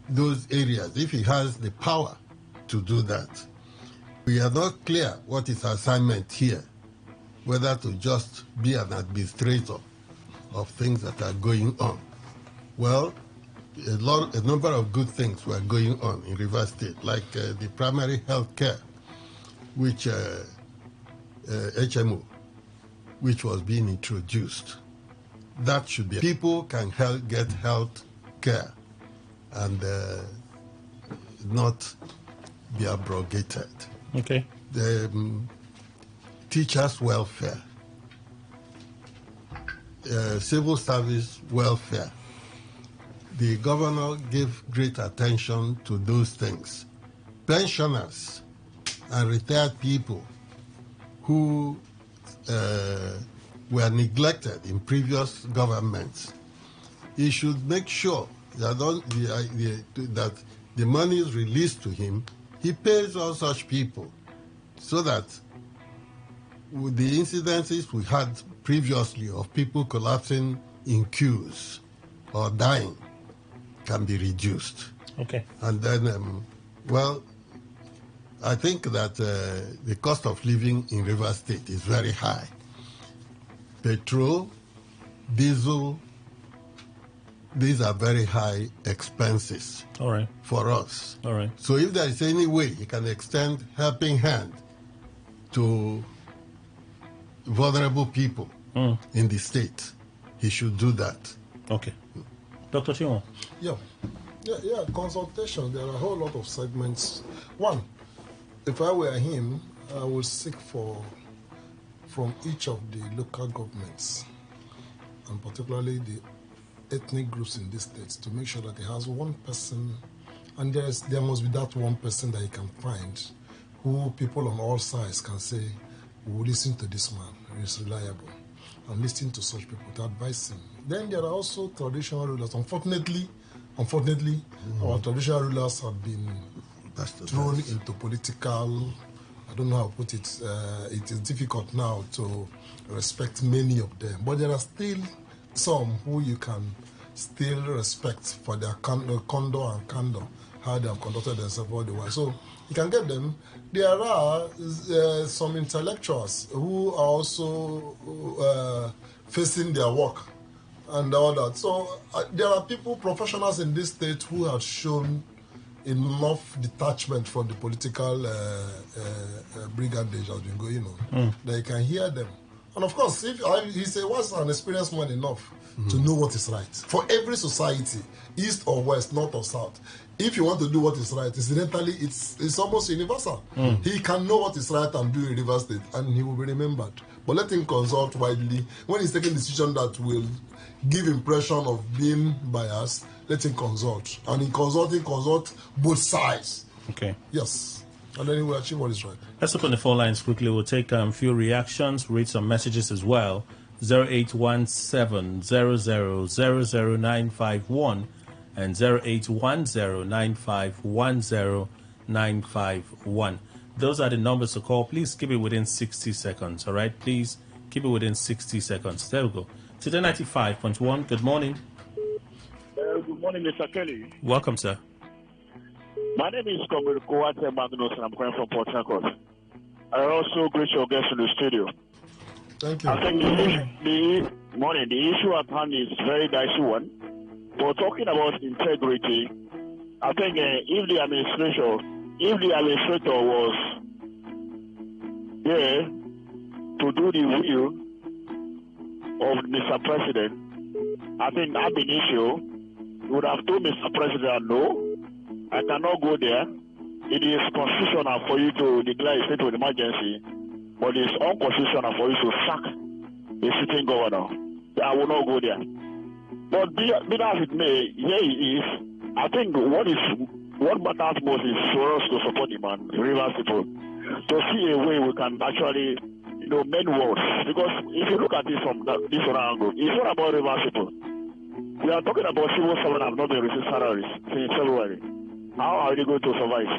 those areas if he has the power to do that. We are not clear what his assignment here, whether to just be an administrator of things that are going on. Well, a number of good things were going on in Rivers State, like the primary health care, which HMO, which was being introduced. That should be, people can get health care and not be abrogated. Okay. The teachers' welfare, civil service welfare. The governor gave great attention to those things. Pensioners and retired people who were neglected in previous governments, he should make sure that, that the money is released to him, he pays all such people, so that with the incidences we had previously of people collapsing in queues or dying can be reduced. Okay. And then, well, I think that the cost of living in Rivers State is very high. Petrol, diesel, these are very high expenses for us. All right. So if there is any way he can extend helping hand to vulnerable people in the state, he should do that. Okay. Dr. Chimo? Yeah, consultation. There are a whole lot of segments. One, if I were him, I would seek from each of the local governments, and particularly the ethnic groups in this state, to make sure that he has one person, and there must be that one person that he can find who people on all sides can say, we will listen to this man, he is reliable, and listen to such people to advise him. Then there are also traditional rulers. Unfortunately, our traditional rulers have been thrown into political, I don't know how to put it, it is difficult now to respect many of them. But there are still some who you can still respect for their candor and candor, how they have conducted themselves all the while. So you can get them. There are some intellectuals who are also facing their work and all that. So there are people, professionals in this state who have shown enough detachment from the political brigandage that's been going on that you can hear them. And of course, if he's an experienced man enough to know what is right. For every society, east or west, north or south, if you want to do what is right, incidentally, it's almost universal. He can know what is right and do in Rivers State, and he will be remembered. But let him consult widely. When he's taking a decision that will give impression of being biased, let him consult. And in consulting, consult both sides. Okay. Yes. And then he will achieve what is right. Let's open the phone lines quickly. We'll take a few reactions, read some messages as well. 0817-00000951 and 0810-9510-951. Those are the numbers to call. Please keep it within 60 seconds, all right? Please keep it within 60 seconds. There we go. Today 95.1, good morning. Good morning, Mr. Kelly. Welcome, sir. My name is Comrade Kowate Magnus, and I'm calling from Port Harcourt. I also greet your guests in the studio. Thank you. I think the issue at hand is a very dicey one. But talking about integrity, I think if the administrator was there to do the will of Mr. President, I think that been issue would have told Mr. President, no, I cannot go there. It is constitutional for you to declare a state of emergency, but it's unconstitutional for you to sack a sitting governor. I will not go there. But be that as it may, here he is. I think what matters most is for us to support him and Rivers people to see a way we can actually, mend words. Because if you look at it from this angle, it's not about Rivers people. We are talking about civil servants have not been receiving salaries since February. How are they going to survive?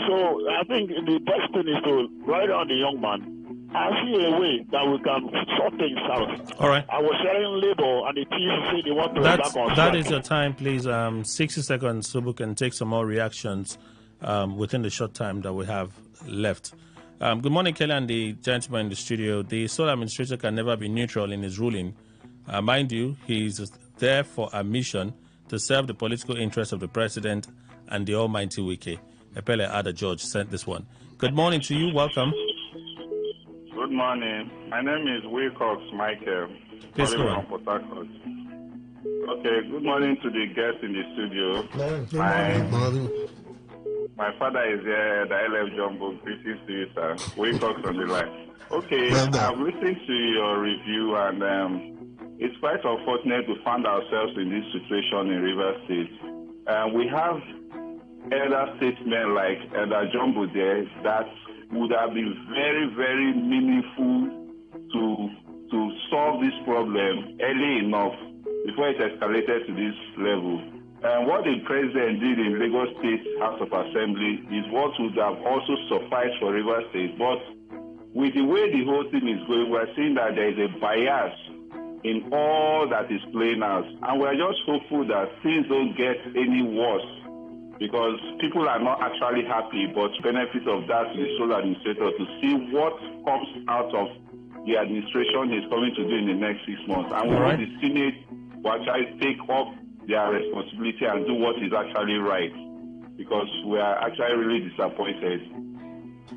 So I think the best thing is to write on the young man and see a way that we can sort things out. All right. I was sharing labor and the team say they want to back on That strike. is your time, please. 60 seconds so we can take some more reactions within the short time that we have left. Good morning, Kelly and the gentleman in the studio. The sole administrator can never be neutral in his ruling. Mind you, he's there for a mission to serve the political interests of the president and the almighty Wiki. Epele Ada George sent this one. Good morning to you. Welcome. Good morning. My name is Wilcox Michael. Please go calling from Port Harcourt. Okay, good morning to the guests in the studio. Good morning. My father is here, the LF Jumbo. Greetings to you, sir. Wilcox on the line. Okay, I've listened to your review, and it's quite unfortunate to find ourselves in this situation in Rivers State. We have elder statesmen like Elder Jumbo there that would have been very, very meaningful to solve this problem early enough before it escalated to this level. And what the president did in Lagos State House of Assembly is what would have also sufficed for Rivers State. But with the way the whole thing is going, we're seeing that there is a bias in all that is playing out. And we're just hopeful that things don't get any worse, because people are not actually happy, but benefit of that to the sole administrator to see what comes out of the administration is coming to do in the next 6 months. And we want the Senate to actually take up their responsibility and do what is actually right, because we are actually really disappointed.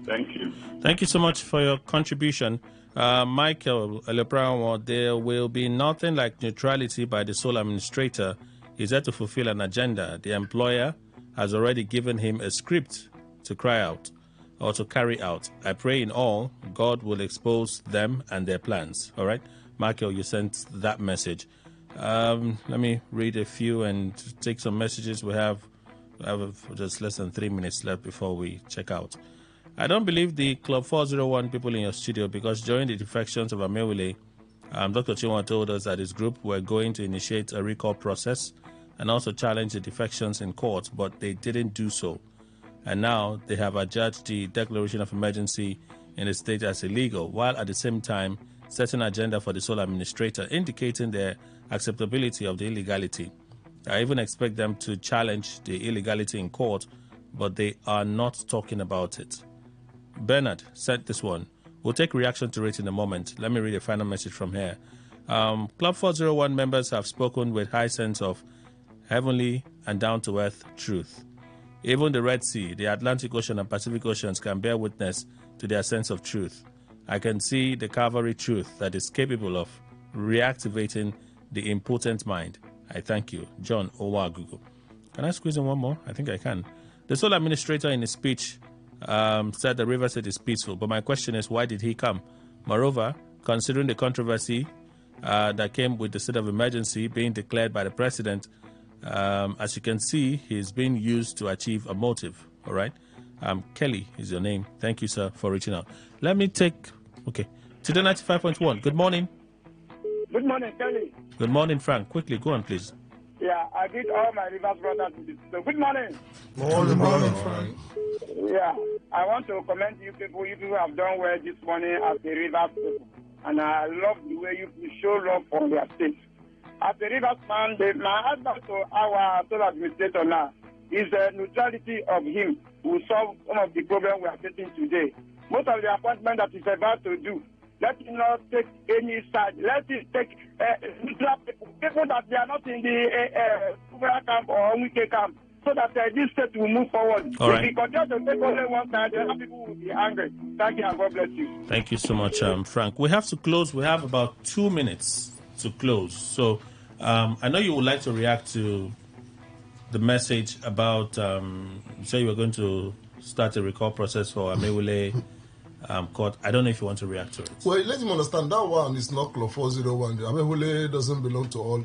Thank you. Thank you so much for your contribution. Michael Eleprawa, there will be nothing like neutrality by the sole administrator. He's there to fulfill an agenda. The employer has already given him a script to cry out or to carry out. I pray in all, God will expose them and their plans. All right? Michael, you sent that message. Let me read a few and take some messages. We have just less than 3 minutes left before we check out. I don't believe the Club 401 people in your studio, because during the defections of Amewile, Dr. Chinwa told us that his group were going to initiate a recall process and also challenge the defections in court, but they didn't do so. And now they have adjudged the declaration of emergency in the state as illegal, while at the same time setting an agenda for the sole administrator, indicating their acceptability of the illegality. I even expect them to challenge the illegality in court, but they are not talking about it. Bernard sent this one. We'll take reaction to it in a moment. Let me read a final message from here. Club 401 members have spoken with high sense of heavenly and down-to-earth truth. Even the Red Sea, the Atlantic Ocean and Pacific Oceans can bear witness to their sense of truth. I can see the Calvary truth that is capable of reactivating the impotent mind. I thank you. John Owagugu. Can I squeeze in one more? I think I can. The sole administrator in his speech said the River State is peaceful, but my question is, why did he come? Moreover, considering the controversy that came with the state of emergency being declared by the president, as you can see, he's being used to achieve a motive. All right. Kelly is your name. Thank you, sir, for reaching out. Let me take, Today 95.1. Good morning. Good morning, Kelly. Good morning, Frank. Quickly, go on, please. Yeah, I greet all my Rivers brothers. So good morning. Good morning, Frank. Yeah, I want to commend you people. You people have done well this morning as the Rivers people. And I love the way you show love for your state. As the Rivers man, my advice to our sole administrator now is the neutrality of him who will solve some of the problems we are facing today. Most of the appointment that he's about to do, let him not take any side. Let him take neutral people that they are not in the Kubra camp or Wike camp, so that this state will move forward. All right. If he continues to take only one side, the other people will be angry. Thank you and God bless you. Thank you so much, Frank. We have to close. We have about 2 minutes to close. So I know you would like to react to the message about, you say you were going to start a recall process for Amewile court. I don't know if you want to react to it. Well, let him understand that one is not Club 401. Amehule doesn't belong to all.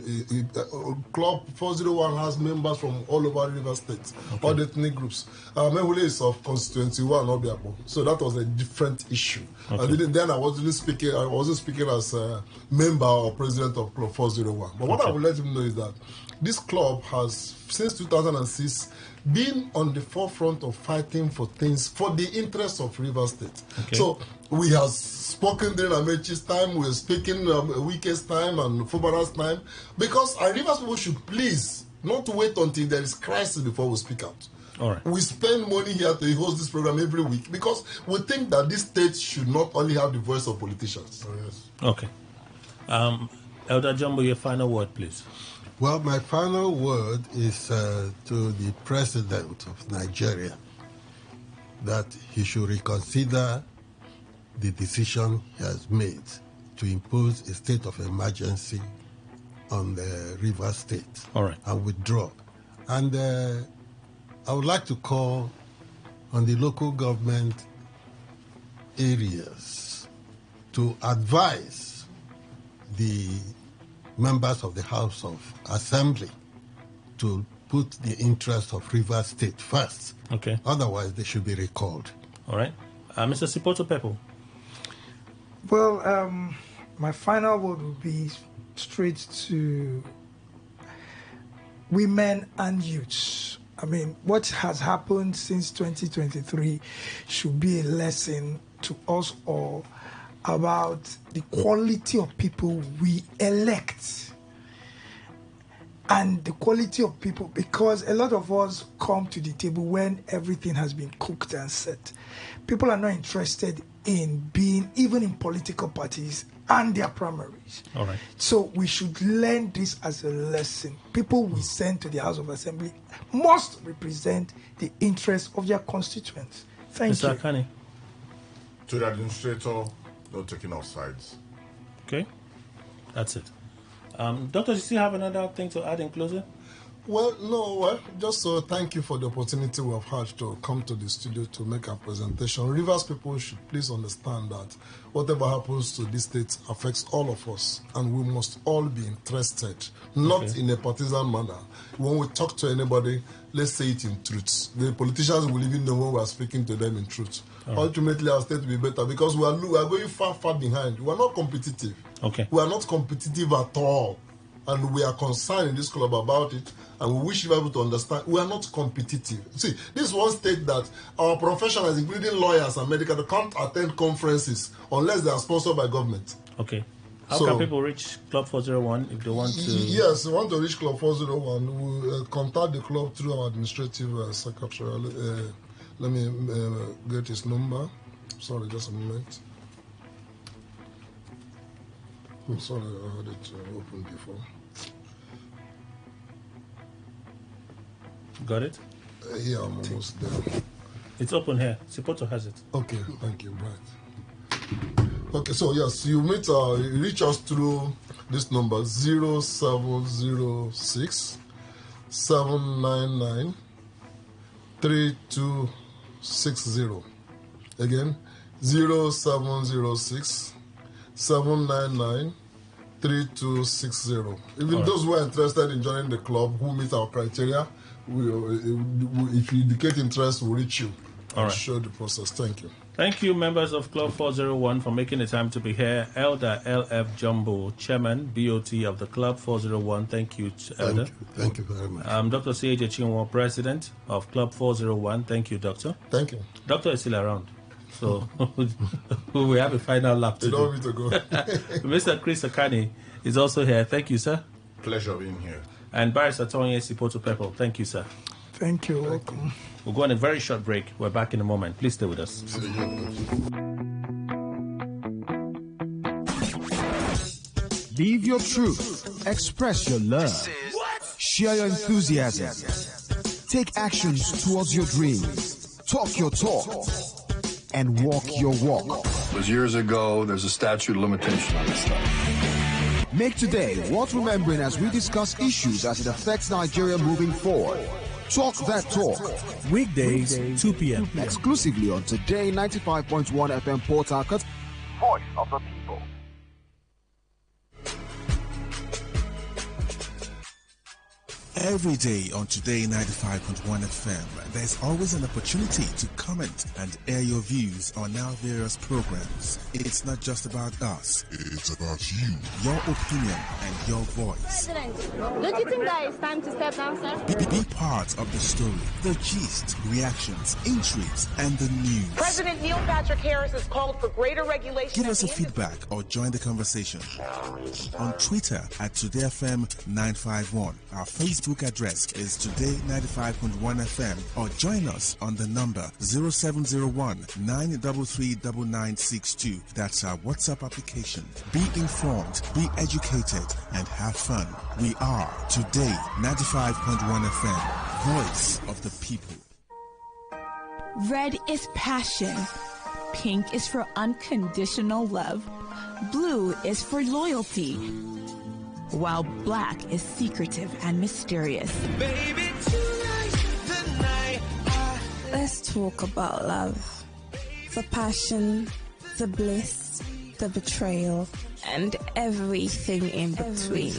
Club 401 has members from all over River State, all the ethnic groups. Amehule is of constituency 1, Obiabo. So that was a different issue. Then I wasn't speaking as a member or president of Club 401. But what I will let him know is that this club has, since 2006, been on the forefront of fighting for things for the interests of River State. So we have spoken during Amechi's time, we are speaking Wike's time and Fubara's time, because our River people should please not wait until there is crisis before we speak out. All right. We spend money here to host this program every week because we think that this state should not only have the voice of politicians. Okay. Elder Jumbo, your final word, please. Well, my final word is to the president of Nigeria that he should reconsider the decision he has made to impose a state of emergency on the River State. All right. And withdraw. And I would like to call on the local government areas to advise the members of the House of Assembly to put the interest of River State first. Okay. Otherwise, they should be recalled. All right. Mr. Sipoto Pepo. Well, my final word will be straight to women and youths. I mean, what has happened since 2023 should be a lesson to us all about the quality of people we elect and the quality of people, because a lot of us come to the table when everything has been cooked and set. People are not interested in being even in political parties and their primaries. All right. So we should learn this as a lesson. People we send to the House of Assembly must represent the interests of their constituents. Thank you. Mr. Akani. To the administrator, no taking off sides. Okay. That's it. Doctor, you still have another thing to add in closing? Well, no, well, just thank you for the opportunity we have had to come to the studio to make our presentation. Rivers people should please understand that whatever happens to this state affects all of us, and we must all be interested, not in a partisan manner. When we talk to anybody, let's say it in truth. The politicians will even know when we are speaking to them in truth. Ultimately, our state will be better because we are going far, far behind. We are not competitive. We are not competitive at all. And we are concerned in this club about it, and we wish people to understand we are not competitive. See, this is one state that our professionals, including lawyers and medical, can't attend conferences unless they are sponsored by government. Okay. How can people reach Club 401 if they want to? Yes, we want to reach Club 401. We'll contact the club through our administrative secretary. Let me get his number. Sorry, just a moment. I'm sorry, I had it open before. Got it? Yeah, I'm almost there. It's open here. Sipoto has it. Okay, thank you. Right. Okay, so yes, you reach us through this number 0706 799 3260. Again, 0706 799 3260. Even those who are interested in joining the club, who meet our criteria, if you indicate interest, we'll reach you. All right. Show the process. Thank you. Thank you, members of Club 401, for making the time to be here. Elder L.F. Jumbo, Chairman, BOT of the Club 401. Thank you, Elder. Thank you very much. Dr. C.H. Chinwo, President of Club 401. Thank you, Doctor. Thank you. Doctor is still around. So we have a final lap to do. You don't want me to go. Mr. Chris Akani is also here. Thank you, sir. Pleasure being here. And Barrister Tonye Sipoto Pepo. Thank you, sir. Thank you. Welcome. We'll go on a very short break. We're back in a moment. Please stay with us. Live your truth. Express your love. Share your enthusiasm. Take actions towards your dreams. Talk your talk. And walk your walk. It was years ago. There's a statute of limitation on this stuff. Make today worth remembering as we discuss issues as it affects Nigeria moving forward. Talk that talk. Weekdays, 2 p.m. Exclusively on Today 95.1 FM Port Harcourt. Voice of the people. Every day on Today 95.1 FM, there's always an opportunity to comment and air your views on our various programs. It's not just about us, it's about you, your opinion, and your voice. President, don't you think that it's time to step down, sir? Be part of the story, the gist, reactions, intrigues, and the news. President Neil Patrick Harris has called for greater regulation. Give us a feedback or join the conversation on Twitter at TodayFM951. Our Facebook address is Today95.1 FM, or join us on the number 0701 933 9962. That's our WhatsApp application. Be informed, be educated, and have fun. We are Today 95.1 FM, voice of the people. Red is passion. Pink is for unconditional love. Blue is for loyalty. While black is secretive and mysterious. Baby, tonight, let's talk about love. The passion, the bliss, the betrayal, and everything in between.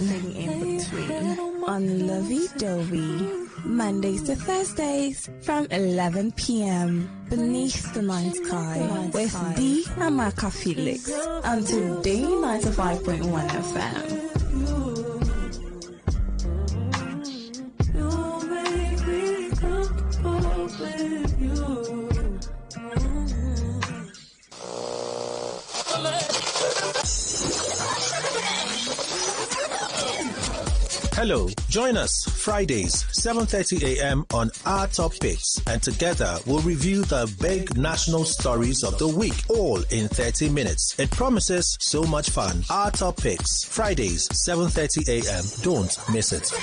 On Lovey Dovey, Mondays to Thursdays from 11 p.m. beneath the night sky with D. Amaka Felix on Today 95.1 FM. Hello, join us Fridays, 7:30 a.m. on Our Top Picks, and together we'll review the big national stories of the week, all in 30 minutes. It promises so much fun. Our Top Picks, Fridays, 7:30 a.m. Don't miss it.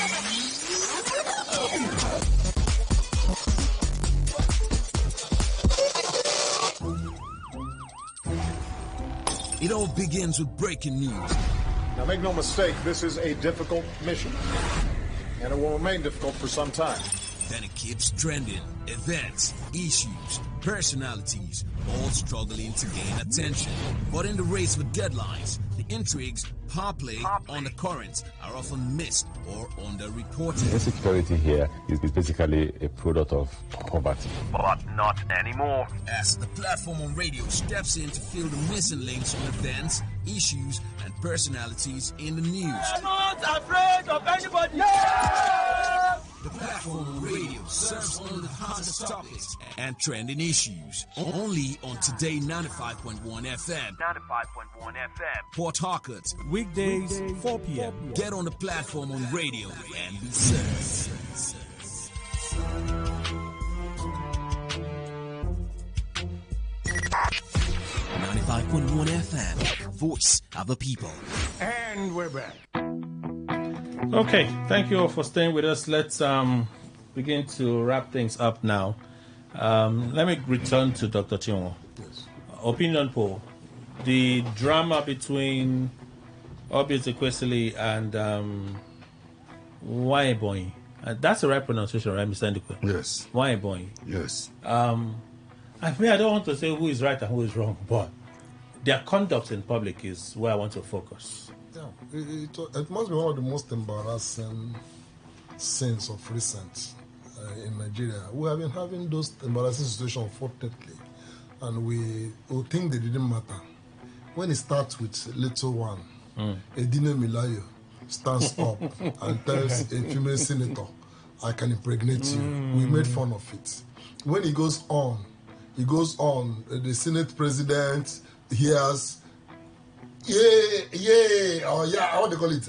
It all begins with breaking news. Now, make no mistake, this is a difficult mission, and it will remain difficult for some time. Then it keeps trending. Events, issues, personalities, all struggling to gain attention. But in the race for deadlines, the intrigues, power play on the currents are often missed or underreported. Insecurity here is basically a product of poverty. But not anymore. As the platform on radio steps in to fill the missing links on events, issues, and personalities in the news. I'm not afraid of anybody. The platform on radio serves only the hottest topics and trending issues. Only on Today 95.1 FM. 95.1 FM. Port Harcourt. Weekdays, 4 p.m. Get on the platform on radio and be served. 95.1 FM, voice of the people. And we're back. Okay, thank you all for staying with us. Let's begin to wrap things up now. Let me return to Dr. Chinwo. Yes. Opinion poll. The drama between Obi Ezekwesili and Wanyeboy. That's the right pronunciation, right, Mr. Ndikwe? Yes. Wanyeboy. Yes. I don't want to say who is right and who is wrong, but their conduct in public is where I want to focus. Yeah, it must be one of the most embarrassing scenes of recent in Nigeria. We have been having those embarrassing situations, unfortunately, and we think they didn't matter. When it starts with little one, Edine Milayo stands up and tells a female senator, I can impregnate you. We made fun of it. When he goes on, the Senate president hears, how do they call it?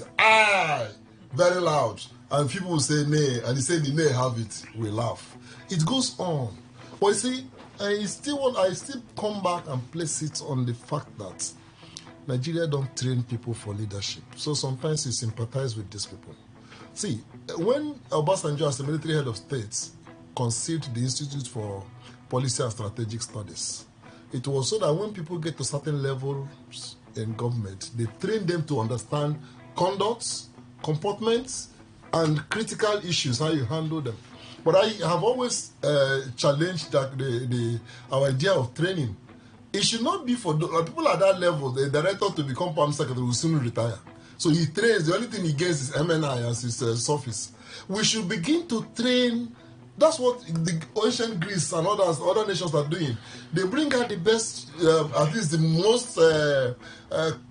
Very loud. And people will say nay, and he said the nay have it. We laugh. It goes on. But you see, I still come back and place it on the fact that Nigeria don't train people for leadership. So sometimes you sympathize with these people. See, when Obasanjo as the military head of state conceived the Institute for Policy and Strategic Studies, it was so that when people get to certain levels in government, they train them to understand conducts, comportments, and critical issues, how you handle them. But I have always challenged that our idea of training. It should not be for people at that level. The director to become Palm Secretary will soon retire. So he trains. The only thing he gets is MNI as his office. We should begin to train. That's what the ancient Greece and other nations are doing. They bring out the best, at least the most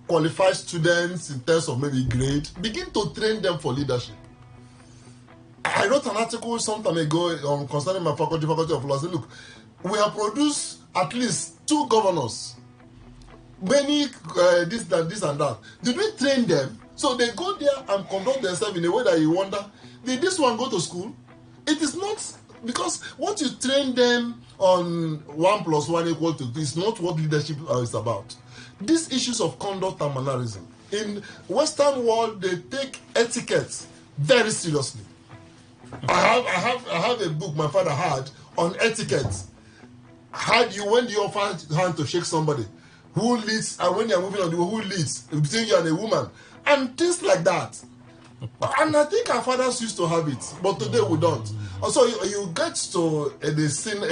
qualified students in terms of maybe grade. Begin to train them for leadership. I wrote an article some time ago concerning my faculty of law. I said, look, we have produced at least 2 governors. Many this and that. Did we train them? So they go there and conduct themselves in a way that you wonder, did this one go to school? It is not, because what you train them on 1 + 1 = 2 is not what leadership is about. These issues of conduct and mannerism. In Western world, they take etiquette very seriously. I have a book my father had on etiquette. When you offer hand to shake somebody, who leads, and when you're moving on the way, who leads between you and a woman, and things like that. And I think our fathers used to have it, but today we don't. Also, you get to the scene,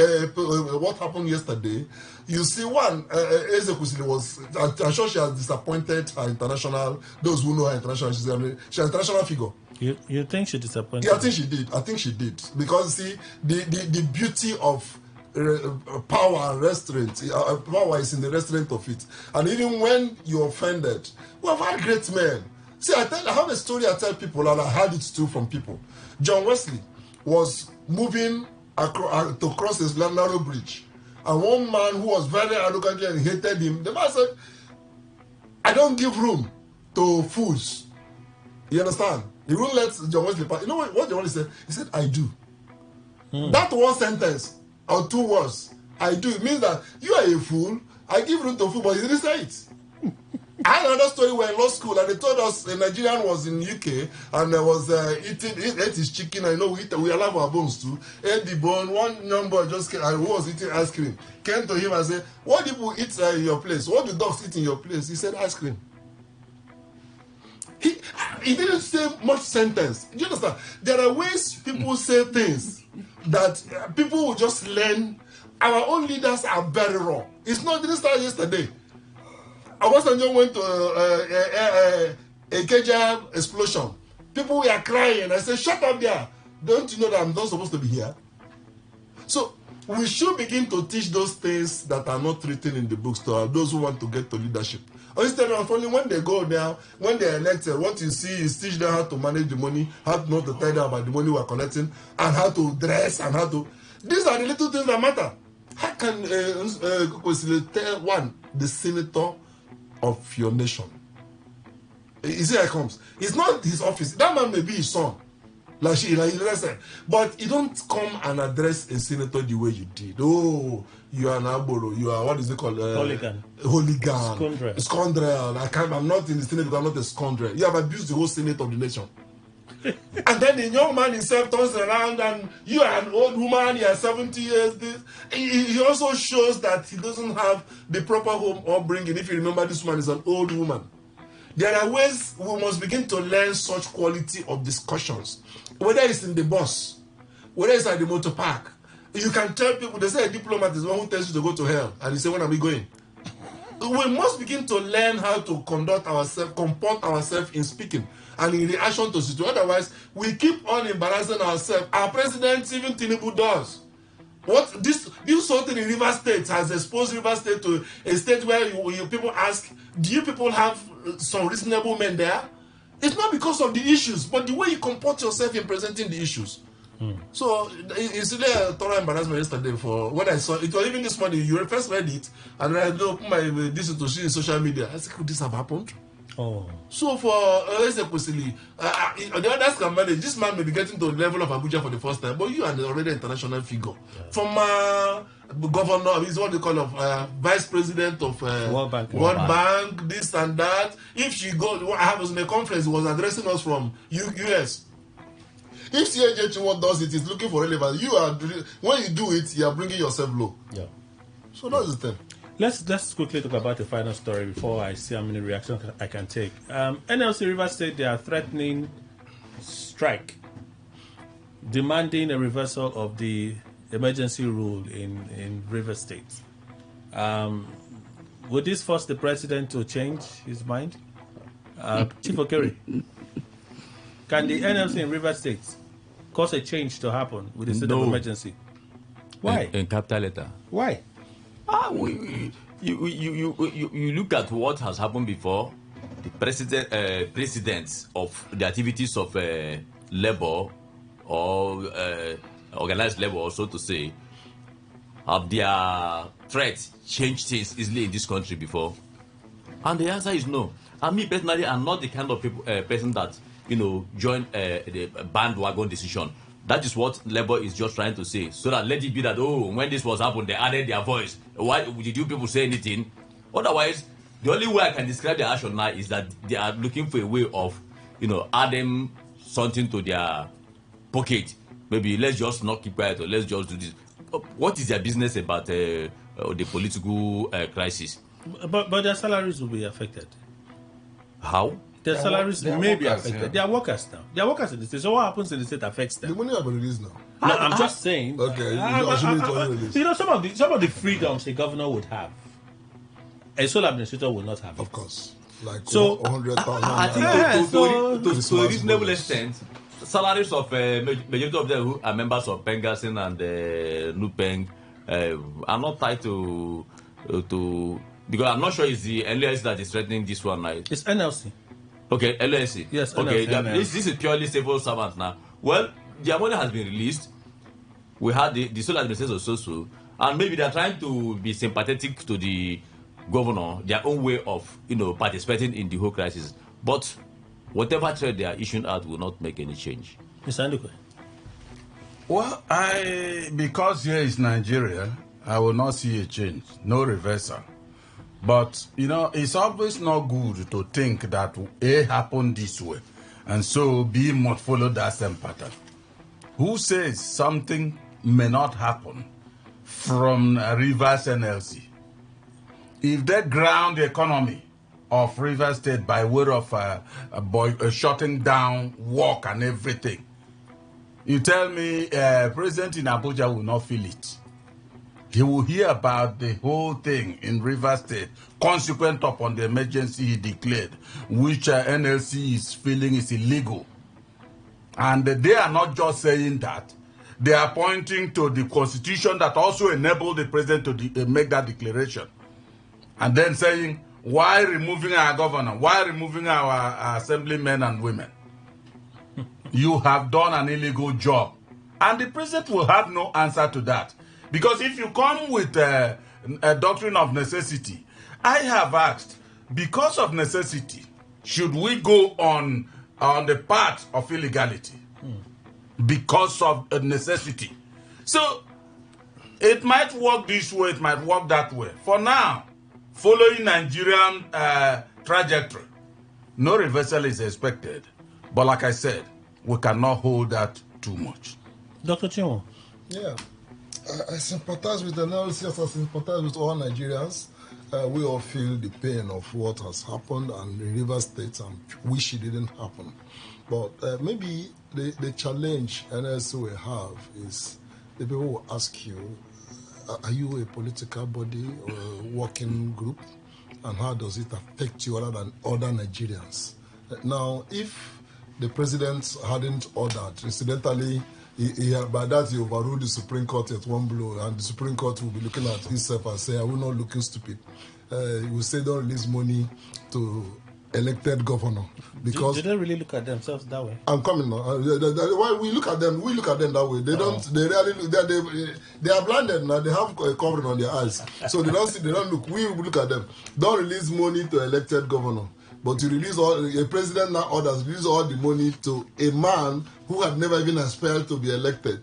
what happened yesterday. You see, one, Ezekwesili was, I'm sure she has disappointed her international, those who know her international, she's an international figure. You think she disappointed? Yeah, I think she did. Because, see, the beauty of power and restraint, power is in the restraint of it. And even when you're offended, we have had great men. See, I have a story I tell people, and I heard it too from people. John Wesley was moving to cross his narrow bridge. And one man who was very arrogant and hated him, the man said, I don't give room to fools. You understand? He wouldn't let John Wesley pass. You know what John Wesley said? He said, I do. That one sentence, or 2 words, I do, it means that you are a fool, I give room to fool, but he didn't say it. I had another story where in law school, and they told us a Nigerian was in UK and was ate his chicken. I know we allow our bones too. Ate the bone. One young boy just came and who was eating ice cream came to him and said, "What do people eat in your place? What do dogs eat in your place?" He said, "Ice cream." He didn't say much sentence. Do you understand? There are ways people say things that people will just learn. Our own leaders are very wrong. It's not. It didn't start yesterday. Obasanjo went to a Keja explosion. People were crying. I said, shut up there. Don't you know that I'm not supposed to be here? So we should begin to teach those things that are not written in the books to those who want to get to leadership. Or instead of only when they go there, when they're elected, what you see is teach them how to manage the money, how not to tell them about the money we're collecting, and how to dress, and how to... These are the little things that matter. How can tell the senator of your nation? You see how it comes. It's not his office. That man may be his son. Like he said. But you don't come and address a senator the way you did. Oh, you are an aboro. You are, what is it called? Hooligan. Scoundrel. I'm not in the Senate because I'm not a scoundrel. You have abused the whole Senate of the nation. And then the young man himself turns around and you are an old woman, you are 70 years. He also shows that he doesn't have the proper home upbringing. If you remember, this woman is an old woman. There are ways we must begin to learn such quality of discussions. Whether it's in the bus, whether it's at the motor park. You can tell people, they say a diplomat is one who tells you to go to hell. And you say, when are we going? We must begin to learn how to conduct ourselves, comport ourselves in speaking and in reaction to situations. Otherwise, we keep on embarrassing ourselves. Our president, even Tinubu, does. What this whole thing in River State has exposed River State to a state where you people ask, do you people have some reasonable men there? It's not because of the issues, but the way you comport yourself in presenting the issues. So it's really a thorough embarrassment yesterday for when I saw it. Was even this morning. You first read it, and I opened my this to see in social media. I said, could this have happened? Oh. So for Ezekwesili, the others can manage. This man may be getting to the level of Abuja for the first time, but you are already an international figure. Yeah. From governor, he's what they call vice president of World Bank, this and that. If she go, I was in a conference, he was addressing us from US. If CHH does it, is looking for relevance. When you do it, you are bringing yourself low. Yeah. So that's the thing. Let's quickly talk about the final story before I see how many reactions I can take. NLC River State, they are threatening strike. demanding a reversal of the emergency rule in River State. Would this force the president to change his mind? Chief Okere, can the NLC in River State cause a change to happen with the state of emergency? Why? In capital letter. Why? You look at what has happened before. The presidents of the activities of labor or organized labor, so to say, have their threats changed things easily in this country before? And the answer is no. And me personally, I'm not the kind of person that join the bandwagon decision. That is what Labour is just trying to say, so that let it be that when this was happened, they added their voice. Why did you people say anything? Otherwise, the only way I can describe their action now is that they are looking for a way of, adding something to their pocket. Maybe let's just not keep quiet, or let's just do this. What is their business about the political crisis? But their salaries will be affected. How? Their salaries may be affected. Yeah. They are workers now. They are workers in the state. So what happens in the state affects them. The money have been released now. No, I'm just saying. Okay. Some of the freedoms a governor would have, a sole administrator will not have. Of course. Like so 100,000. I think to a reasonable extent, salaries of majority of them who are members of Pengassin and Nupeng are not tied to because I'm not sure it's the LLC that is threatening this one, right? It's NLC. Okay, LLC. Yes. Okay, NLC. This is purely civil servants now. Well, their money has been released. We had the sole administrators also, and maybe they're trying to be sympathetic to the governor, their own way of participating in the whole crisis. But whatever threat they are issuing out will not make any change. Mr. Andukwe. Well, because here is Nigeria, I will not see a change, no reversal. But, it's always not good to think that A happened this way, and so B must follow that same pattern. Who says something may not happen from Rivers NLC? If they ground the economy of Rivers State by way of shutting down work and everything, you tell me President in Abuja will not feel it. He will hear about the whole thing in Rivers State, consequent upon the emergency he declared, which NLC is feeling is illegal. And they are not just saying that. They are pointing to the constitution that also enabled the president to make that declaration. And then saying, why removing our governor? Why removing our assemblymen and women? You have done an illegal job. And the president will have no answer to that. Because if you come with a doctrine of necessity, I have asked, because of necessity, should we go on the path of illegality? Because of a necessity. So, it might work this way, it might work that way. For now, following Nigerian trajectory, no reversal is expected. But like I said, we cannot hold that too much. Dr. Chinwo. Yeah. I sympathize with the analysis. I sympathize with all Nigerians. We all feel the pain of what has happened and the River State and wish it didn't happen. But maybe the challenge NLC will have is the people will ask you, are you a political body or a working group? And how does it affect you other than other Nigerians? Now, if the president hadn't ordered, incidentally, by that he overruled the Supreme Court at one blow, and the Supreme Court will be looking at himself and say, are we not looking stupid? He will say, don't release money to elected governor. Because do they really look at themselves that way? I'm coming now. Why we look at them that way. They don't. They really. They are blinded now. They have a covering on their eyes, so they don't see. They don't look. We look at them. Don't release money to elected governor. But to release a president now orders release all the money to a man who had never even aspired to be elected,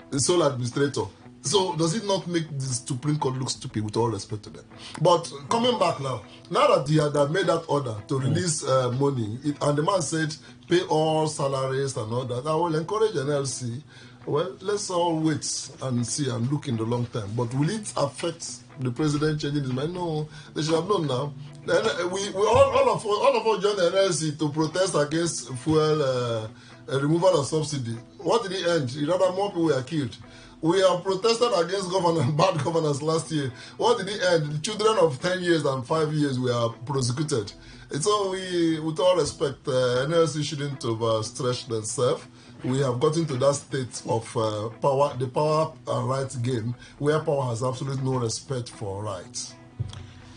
the sole administrator. So does it not make the Supreme Court look stupid, with all respect to them? But coming back now that he had made that order to release money, and the man said pay all salaries and all that, I will encourage NLC. Well, let's all wait and see and look in the long term. But will it affect the president changing his mind? No, they should have known now. Then we all of us joined the NLC to protest against fuel removal of subsidy. What did it end? Rather, more people were killed. We have protested against bad governance last year. What did it end? The children of 10 years and 5 years were prosecuted. And so we, with all respect, NLC shouldn't overstretch themselves. We have gotten to that state of power, the power and rights game, where power has absolutely no respect for rights.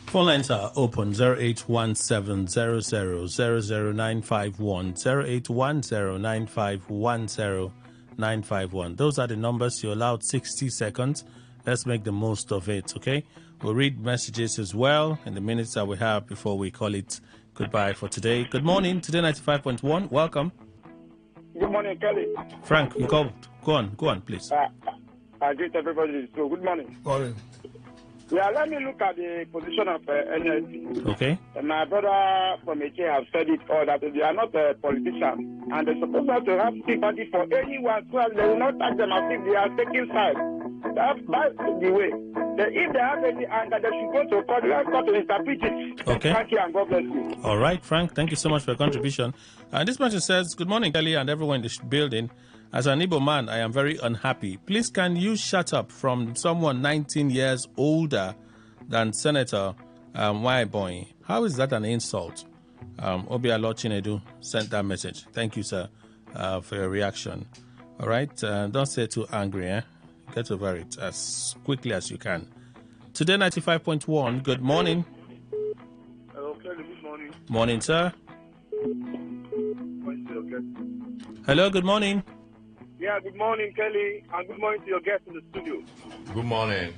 Phone lines are open 0817 00951 0810 951. Those are the numbers. You're allowed 60 seconds. Let's make the most of it, okay? We'll read messages as well in the minutes that we have before we call it goodbye for today. Good morning, Today 95.1. Welcome. Good morning, Kelly. Frank, you called. Go on, please. I greet everybody. So, good morning. Morning. Yeah, let me look at the position of NLC. Okay. My brother from AK have said it all, that they are not politicians, and they're supposed to have sympathy for anyone, so they will not touch them as if they are taking sides. That's the way. If they have any anger, they should go to court. Let's go to interpret it. Okay. Thank you, and God bless you. All right, Frank, thank you so much for your contribution. And this person says, good morning, Kelly, and everyone in the building. As an Igbo man, I am very unhappy. Please, can you shut up from someone 19 years older than Senator Waiboy? How is that an insult? Obialo Chinedu sent that message. Thank you, sir, for your reaction. All right, don't stay too angry. Get over it as quickly as you can. Today, 95.1, good morning. Hello, Kelly, good morning. Morning, sir. Hello, good morning. Yeah, good morning, Kelly, and good morning to your guest in the studio. Good morning.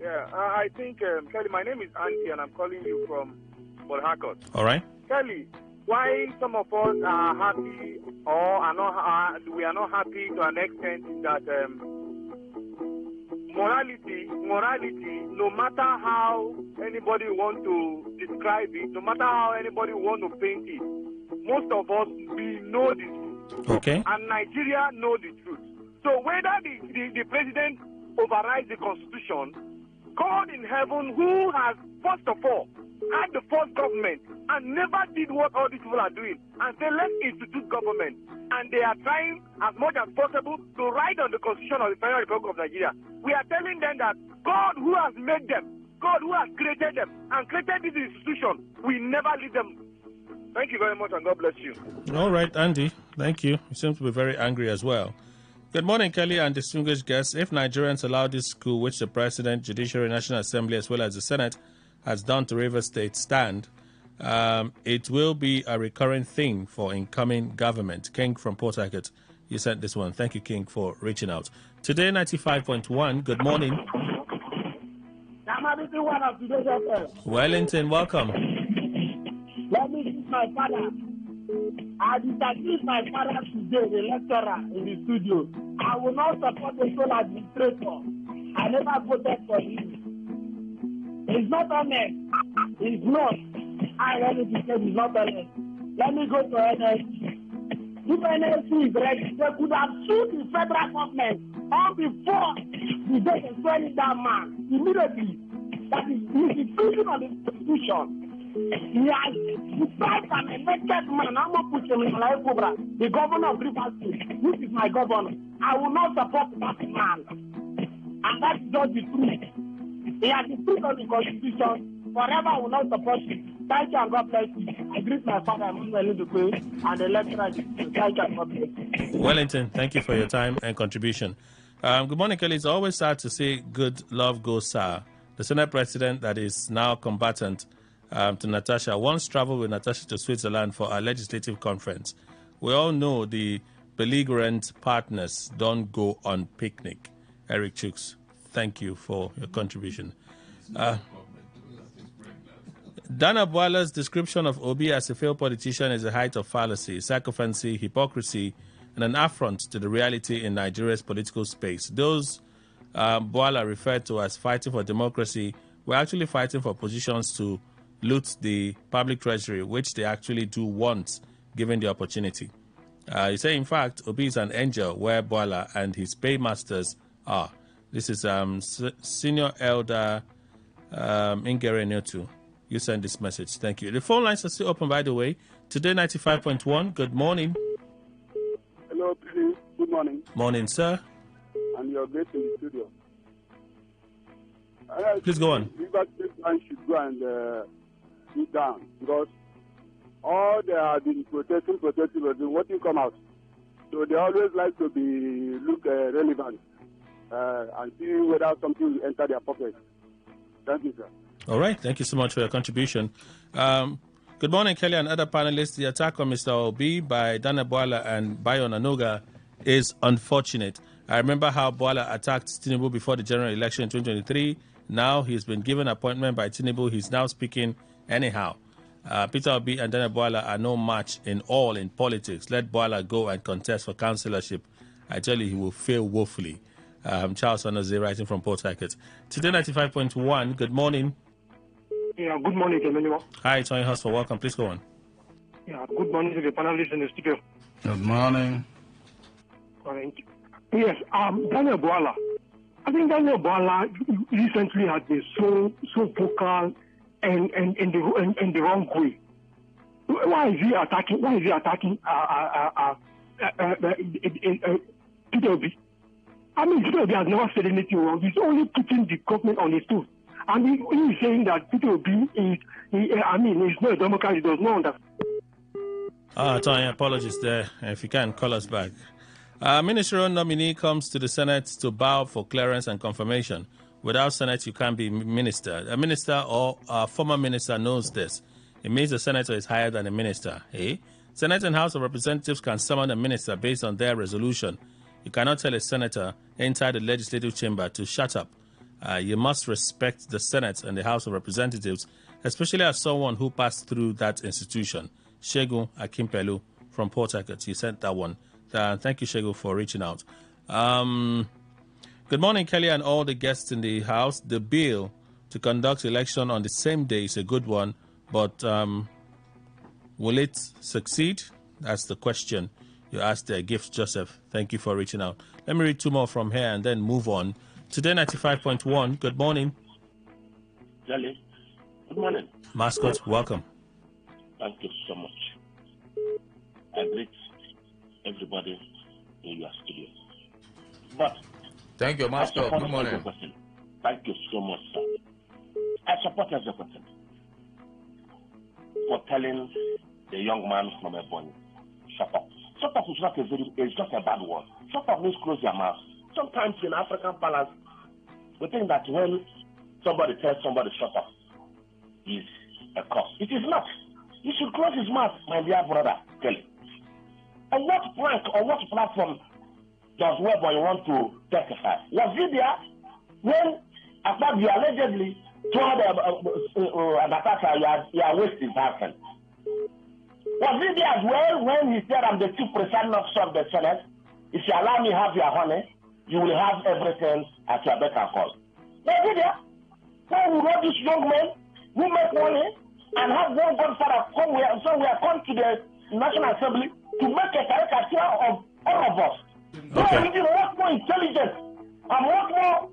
Yeah, I think, Kelly, my name is Andy, and I'm calling you from Port Harcourt. All right. Kelly, why some of us are happy or are not, we are not happy to an extent is that morality, no matter how anybody want to describe it, no matter how anybody want to paint it, most of us, we know this. Okay. And Nigeria know the truth. So whether the president overrides the constitution, God in heaven, who has first of all had the first government and never did what all these people are doing, and say let's institute government, and they are trying as much as possible to write on the constitution of the Federal Republic of Nigeria. We are telling them that God, who has made them, God, who has created them and created this institution, we never leave them. Thank you very much, and God bless you. All right, Andy. Thank you. You seem to be very angry as well. Good morning, Kelly and distinguished guests. If Nigerians allow this coup, which the President, Judiciary, National Assembly, as well as the Senate has done to Rivers State stand, it will be a recurring thing for incoming government. King from Port Harcourt, you sent this one. Thank you, King, for reaching out. Today, 95.1, good morning. Wellington, welcome. Let me meet my father. I disagree with my father today, the lecturer in the studio. I will not support the sole administrator. I never voted for him. He's not honest. He's not. I really think he's not honest. Let me go to NLC. If NLC is ready, they could have sued the federal government on before the day they swearing that man immediately. That is institution of the constitution. He has deprived an elected man. I'm not pushing him like Cobra, the governor of Rivers State. This is my governor. I will not support that man. And that's just the truth. He has deprived of the constitution. Forever I will not support him. Thank you and God bless you. I greet my father, Emmanuel Ndukwe, and the lecturer. Thank you and God bless you. Wellington, thank you for your time and contribution. Good morning, Kelly. It's always sad to see good love go sour. The Senate President that is now combatant to Natasha once traveled with Natasha to Switzerland for a legislative conference. We all know the belligerent partners don't go on picnic. Eric Chooks, thank you for your contribution. Dana Boala's description of Obi as a failed politician is a height of fallacy, sycophancy, hypocrisy, and an affront to the reality in Nigeria's political space. Those Boala referred to as fighting for democracy were actually fighting for positions to loot the public treasury, which they actually do once, given the opportunity. You say, in fact, Obi is an angel where Boala and his paymasters are. This is Senior Elder Ingere Nyotu. You send this message. Thank you. The phone lines are still open, by the way. Today, 95.1. Good morning. morning. Morning, sir. And you're great in the studio. Please go on. River State Line should go and sit down because all they have been protesting, but what you come out. So they always like to look relevant and see whether something will enter their pocket. Thank you, sir. All right. Thank you so much for your contribution. Good morning, Kelly and other panelists. The attack on Mr. Obi by Dana Boala and Bayo Nanoga is unfortunate. I remember how Boala attacked Tinubu before the general election in 2023. Now he's been given appointment by Tinubu. He's now speaking anyhow. Peter Obi and Dana Boala are no match in politics. Let Boala go and contest for councillorship. I tell you, he will fail woefully. Charles Onoze writing from Port Harcourt. Today 95.1, good morning. Yeah, good morning, Emmanuel. Hi, Tony Hustle, welcome. Please go on. Yeah, good morning to the panelists in the studio. Good morning. Thank you. Yes, Daniel Boala. I think Daniel Boala recently has been so vocal and in the wrong way. Why is he attacking? Peter Obi? I mean, Peter Obi has never said anything wrong. He's only putting the government on his toes. And he is saying that Peter Obi he's not a Democrat. He does not understand. Tony, apologies there. If you can, call us back. Ministerial nominee comes to the Senate to bow for clearance and confirmation. Without Senate, you can't be minister. A minister or a former minister knows this. It means the senator is higher than a minister. Senate and House of Representatives can summon a minister based on their resolution. You cannot tell a senator inside the legislative chamber to shut up. You must respect the Senate and the House of Representatives, especially as someone who passed through that institution. Shegun Akimpelu from Port Harcourt, you sent that one. Thank you, Shegun, for reaching out. Good morning, Kelly, and all the guests in the House. The bill to conduct election on the same day is a good one, but will it succeed? That's the question you asked there, Gifts Joseph. Thank you for reaching out. Let me read two more from here and then move on. Today 95.1, good morning. Jelly, good morning. Mascot, welcome. Thank you so much. I greet everybody in your studio. But thank you, Mascot. Good morning. Thank you so much, sir. I support everything for telling the young man from Ebony, shut up. Shut up is not it's just a bad word. Shut up means close your mouth. Sometimes in African parlance, we think that when somebody tells somebody shut up is a curse. It is not. He should close his mouth, my dear brother, Kelly. On what plank or what platform does Webboy want to testify? Was he there when Akpabio allegedly told an attacker your waist is happening? Was he there as well when he said, I'm the chief presiding officer of the Senate? If you allow me to have your honey, you will have everything at your beck and call. Was he there? When we wrote this young man who make money and have one godfather somewhere come to the National Assembly to make a caricature of all of us. Okay. So you much more intelligent and much more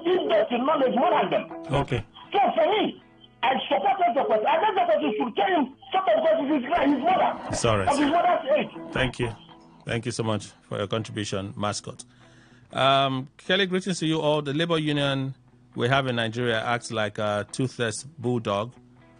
in-depth in knowledge more than them. Okay. So for me, I supported the person. I think the person should tell him something because he's his mother. Sorry. Of his mother's age. Thank you. Thank you so much for your contribution, Mascot. Kelly, greetings to you all. The labor union we have in Nigeria acts like a toothless bulldog,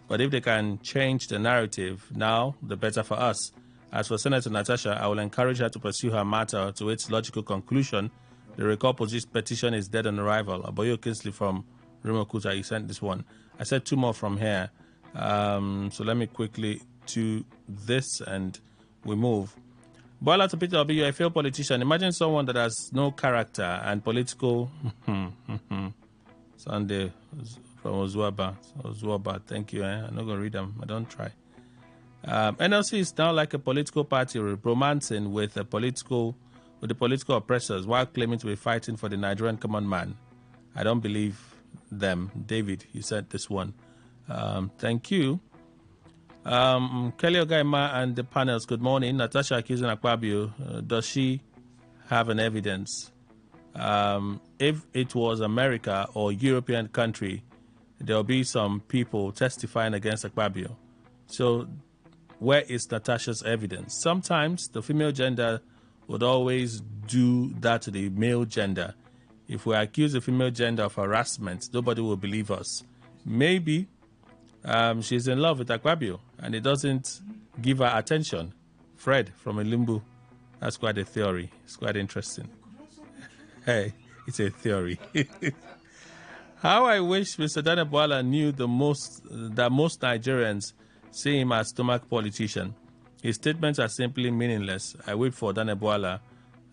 but if they can change the narrative now, the better for us. As for Senator Natasha, I will encourage her to pursue her matter to its logical conclusion. The recall petition is dead on arrival. Aboyo Kinsley from Rimokuta, you sent this one. I said two more from here. So let me quickly do this and we move. Bola to Peter Obi, you're a failed politician. Imagine someone that has no character and political... Sunday from Ozuaba. Thank you. I'm not going to read them. I don't try. NLC is now like a political party romancing with the political oppressors while claiming to be fighting for the Nigerian common man. I don't believe them. David, you said this one. Thank you. Kelly Ogaima and the panels, good morning. Natasha accusing Akpabio, does she have an evidence? If it was America or European country, there will be some people testifying against Akpabio. So where is Natasha's evidence? Sometimes the female gender would always do that to the male gender. If we accuse the female gender of harassment, nobody will believe us. Maybe she's in love with Akpabio and it doesn't give her attention. Fred from Elimbu. That's quite a theory. It's quite interesting. Hey, it's a theory. How I wish Mr. Daniel Bwala knew that most Nigerians see him as stomach politician. His statements are simply meaningless. I wait for Daniel Bwala.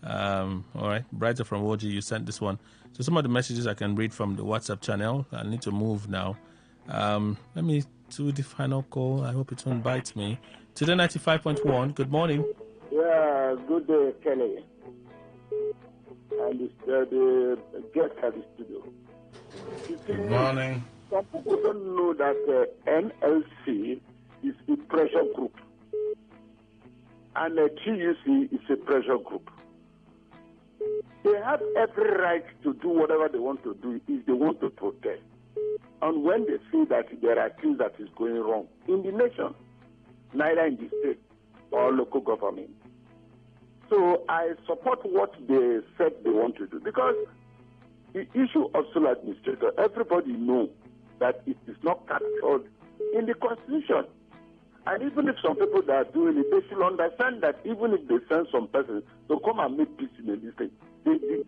All right, Brighter from OG, you sent this one. So some of the messages I can read from the WhatsApp channel. I need to move now. Let me do the final call. I hope it won't bite me. Today 95.1. Good morning. Yeah, good day, Kelly. And the guest at the studio. Good morning. Some people don't know that NLC is a pressure group. And TUC is a pressure group. They have every right to do whatever they want to do if they want to protest. And when they see that there are things that is going wrong in the nation, neither in the state or local government. So I support what they said they want to do, because the issue of sole administrator, everybody knows that it is not captured in the Constitution. And even if some people that are doing it, they should understand that even if they send some person to come and make peace in the state,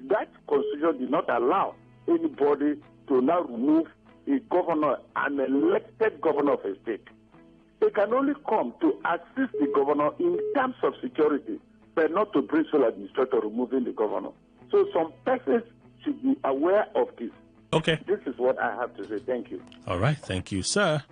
that Constitution did not allow anybody to now remove a governor, an elected governor of a state. They can only come to assist the governor in terms of security, but not to bring sole administrator removing the governor. So some persons should be aware of this. Okay. This is what I have to say. Thank you. All right. Thank you, sir.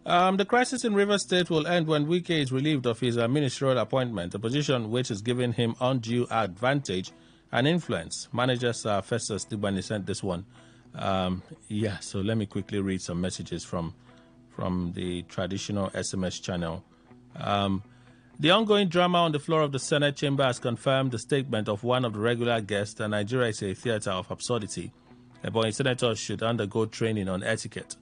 The crisis in Rivers State will end when Wike is relieved of his ministerial appointment, a position which is giving him undue advantage and influence. Manager Sir Festus Dibani sent this one. So let me quickly read some messages from the traditional SMS channel. The ongoing drama on the floor of the Senate chamber has confirmed the statement of one of the regular guests that Nigeria is a theater of absurdity. But senators should undergo training on etiquette,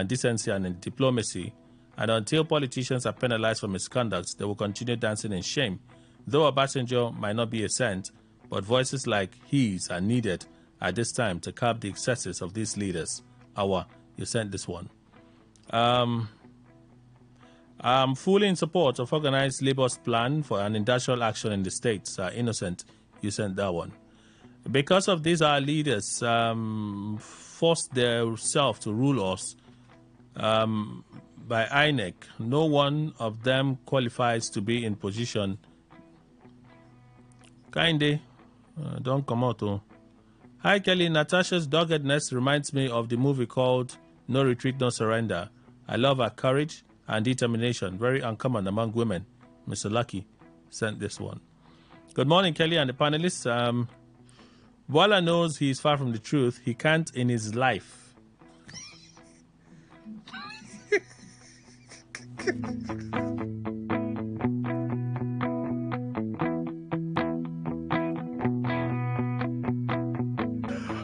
decency and diplomacy, and until politicians are penalized for misconduct, they will continue dancing in shame. Though Obasanjo might not be a saint, but voices like his are needed at this time to curb the excesses of these leaders. You sent this one. I'm fully in support of organized labor's plan for an industrial action in the states. Innocent, you sent that one. Because of this, our leaders forced themselves to rule us by INEC. No one of them qualifies to be in position. Don't come out. Hi, Kelly. Natasha's doggedness reminds me of the movie called No Retreat, No Surrender. I love her courage and determination. Very uncommon among women. Mr. Lucky sent this one. Good morning, Kelly and the panelists. Bwala knows he is far from the truth. He can't in his life.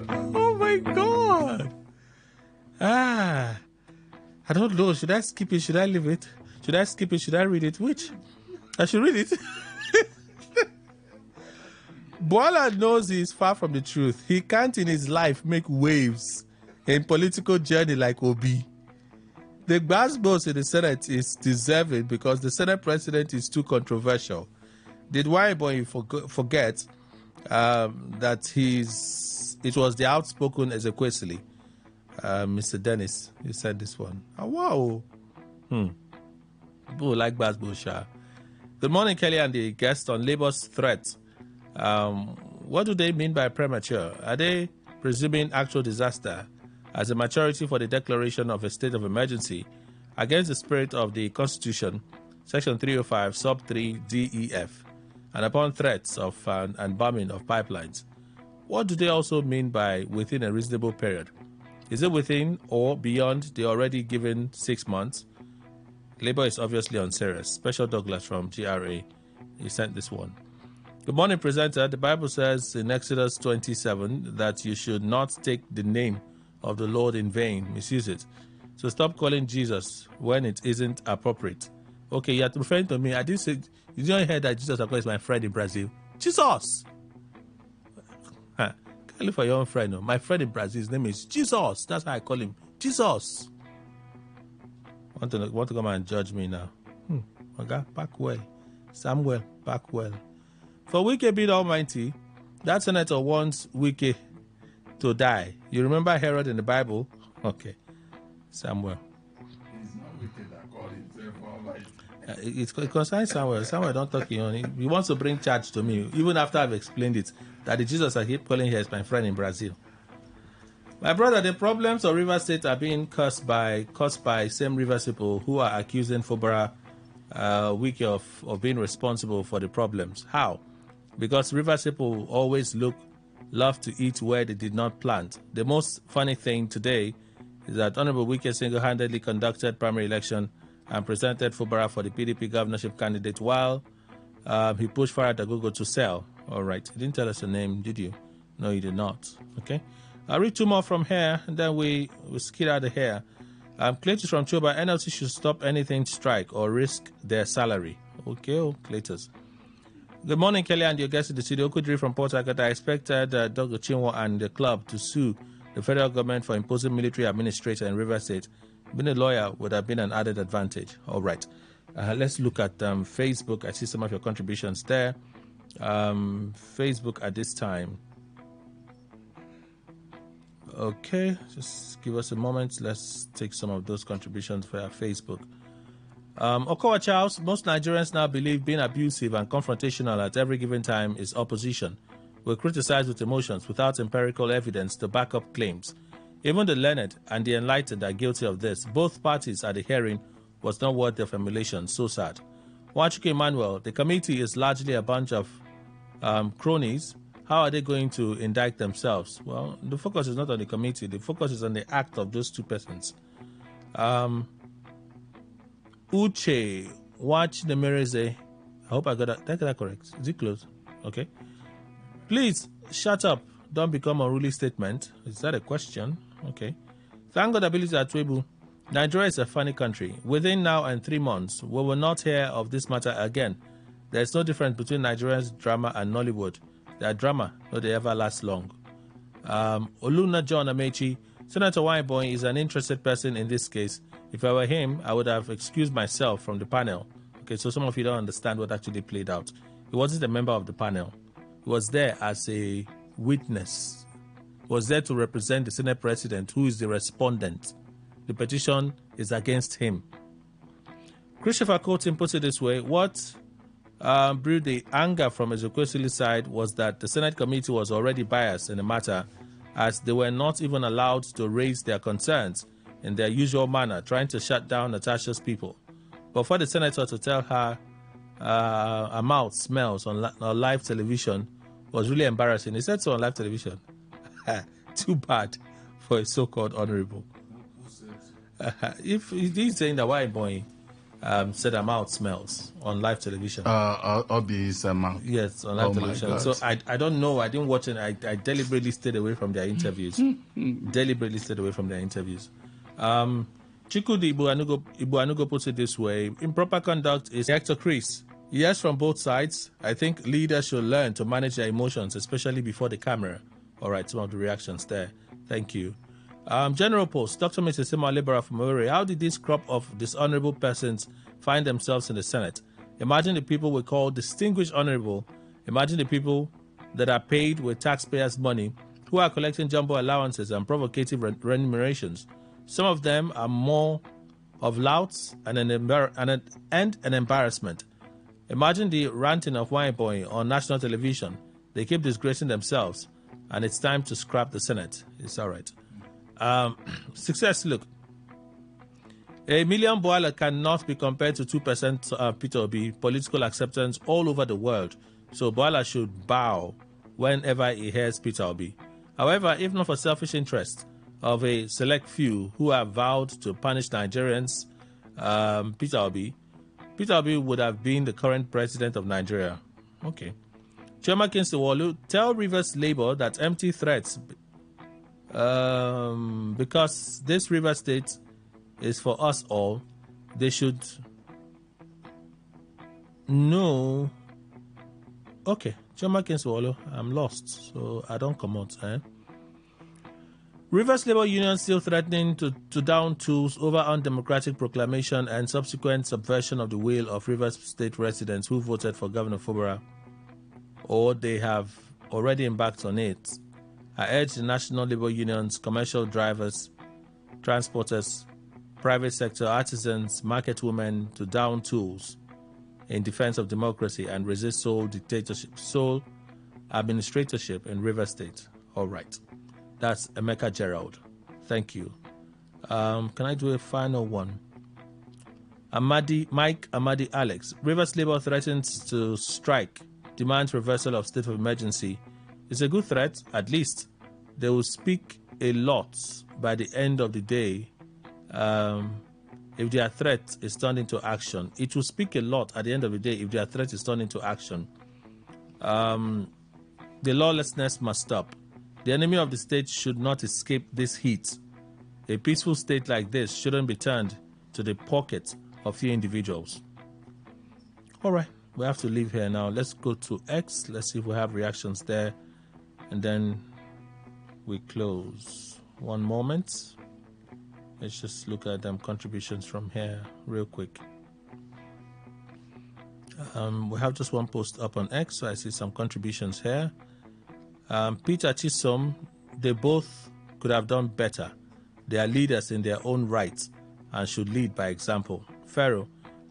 Oh my God. I don't know. Should I skip it? Should I leave it? Should I skip it? Should I read it? Which? I should read it. Bwala knows he is far from the truth. He can't in his life make waves in political journey like Obi. The Gbasgbos in the Senate is deserving because the Senate president is too controversial. Did Waiboy forget that it was the outspoken Ezekwesili? Mr. Dennis, you said this one. Oh, wow. People like Gbasgbos. Good morning, Kelly and the guest on Labour's threat. What do they mean by premature? Are they presuming actual disaster as a maturity for the declaration of a state of emergency against the spirit of the Constitution, Section 305, Sub 3 DEF, and upon threats of and bombing of pipelines? What do they also mean by within a reasonable period? Is it within or beyond the already given 6 months? Labour is obviously unserious. Special Douglas from GRA, he sent this one. Good morning, presenter. The Bible says in Exodus 27 that you should not take the name of the Lord in vain, misuse it. So stop calling Jesus when it isn't appropriate. Okay, you're referring to me. I didn't say, you didn't hear that Jesus is my friend in Brazil. Jesus. Huh. Can't look for your own friend. No? My friend in Brazil, his name is Jesus. That's how I call him. Jesus. Want to come and judge me now? Okay, back well. Samuel, back well. For Wike being almighty, that senator wants Wike to die. You remember Herod in the Bible? Okay. Samuel. It's not Wike that called himself almighty. It concerns Samuel. Samuel don't talk on it. He wants to bring charge to me, even after I've explained it, that the Jesus I keep calling here is my friend in Brazil. My brother, the problems of River State are being caused by same Rivers people who are accusing Fubara Wike of being responsible for the problems. How? Because Rivers people always love to eat where they did not plant. The most funny thing today is that Honorable Wike single-handedly conducted primary election and presented Fubara for the PDP governorship candidate while he pushed Farah Dagogo to sell. All right. You didn't tell us the name, did you? No, you did not. Okay. I'll read two more from here, and then we skid out of here. Cletus from Choba, NLC should stop anything strike or risk their salary. Okay, Cletus. Good morning, Kelly and your guest in the studio. Kudri from Port Harcourt. I expected Dr. Chinwo and the club to sue the federal government for imposing military administrator in River State. Being a lawyer would have been an added advantage. All right. Let's look at Facebook. I see some of your contributions there. Facebook at this time. Okay, just give us a moment. Let's take some of those contributions via Facebook. Okowa Charles, most Nigerians now believe being abusive and confrontational at every given time is opposition. We criticize with emotions without empirical evidence to back up claims. Even the learned and the enlightened are guilty of this. Both parties at the hearing was not worthy of emulation. So sad. Wachuku Emmanuel, the committee is largely a bunch of cronies. How are they going to indict themselves? Well, the focus is not on the committee. The focus is on the act of those two persons. Uche, watch the Mereze. I hope I got that correct. Is it close? Okay. Please, shut up. Don't become a unruly statement. Is that a question? Okay. Thank God ability at Twebu. Nigeria is a funny country. Within now and 3 months, we will not hear of this matter again. There is no difference between Nigerians' drama and Nollywood. Their drama, no, they ever last long. Oluna John Amechi, Senator Weinboy is an interested person in this case. If I were him, I would have excused myself from the panel. Okay, so some of you don't understand what actually played out. He wasn't a member of the panel. He was there as a witness. He was there to represent the Senate President, who is the respondent. The petition is against him. Christopher Coates puts it this way: what brewed the anger from Ezekwesili's side was that the Senate committee was already biased in the matter, as they were not even allowed to raise their concerns in their usual manner, trying to shut down Natasha's people. But for the senator to tell her her mouth smells on live television was really embarrassing. He said so on live television. Too bad for a so-called honorable. If he's saying that, why boy said her mouth smells on live television? Yes, on live television. So I don't know. I didn't watch it. I deliberately stayed away from their interviews. Chikudi Ibuanugo puts it this way: improper conduct is Hector Chris. Yes, from both sides. I think leaders should learn to manage their emotions, especially before the camera. All right, some of the reactions there. Thank you. General Post, Dr. Mrs. Sima Libera from Owerri, how did this crop of dishonorable persons find themselves in the Senate? Imagine the people we call distinguished honorable. Imagine the people that are paid with taxpayers' money, who are collecting jumbo allowances and provocative remunerations. Some of them are more of louts and an embarrassment. Imagine the ranting of Weinboy on national television. They keep disgracing themselves, and it's time to scrap the Senate. It's all right. Success, look. A million boiler cannot be compared to 2% Peter Obi political acceptance all over the world. So boiler should bow whenever he hears Peter Obi. However, if not for selfish interest of a select few who have vowed to punish Nigerians, Peter Obi would have been the current president of Nigeria. Okay. Choma Kinsiwalu, tell Rivers Labour that empty threats, because this River State is for us all, they should know. Okay, John Makinswallow, I'm lost, so I don't come out. Rivers Labour Union still threatening to down tools over undemocratic proclamation and subsequent subversion of the will of Rivers State residents who voted for Governor Fubara, or they have already embarked on it. I urge the National Labour Unions, commercial drivers, transporters, private sector artisans, market women to down tools in defense of democracy and resist sole administratorship in Rivers State. All right. That's Emeka Gerald. Thank you. Can I do a final one? Mike Amadi Alex. Rivers Labour threatens to strike, demands reversal of state of emergency. It's a good threat, at least. They will speak a lot by the end of the day. If their threat is turned into action, it will speak a lot at the end of the day if their threat is turned into action. The lawlessness must stop. The enemy of the state should not escape this heat. A peaceful state like this shouldn't be turned to the pocket of few individuals. All right, we have to leave here now. Let's go to X. Let's see if we have reactions there. And then we close. One moment. Let's just look at them contributions from here real quick. We have just one post up on X, so I see some contributions here. Peter Chisom, they both could have done better. They are leaders in their own right and should lead by example. Pharaoh,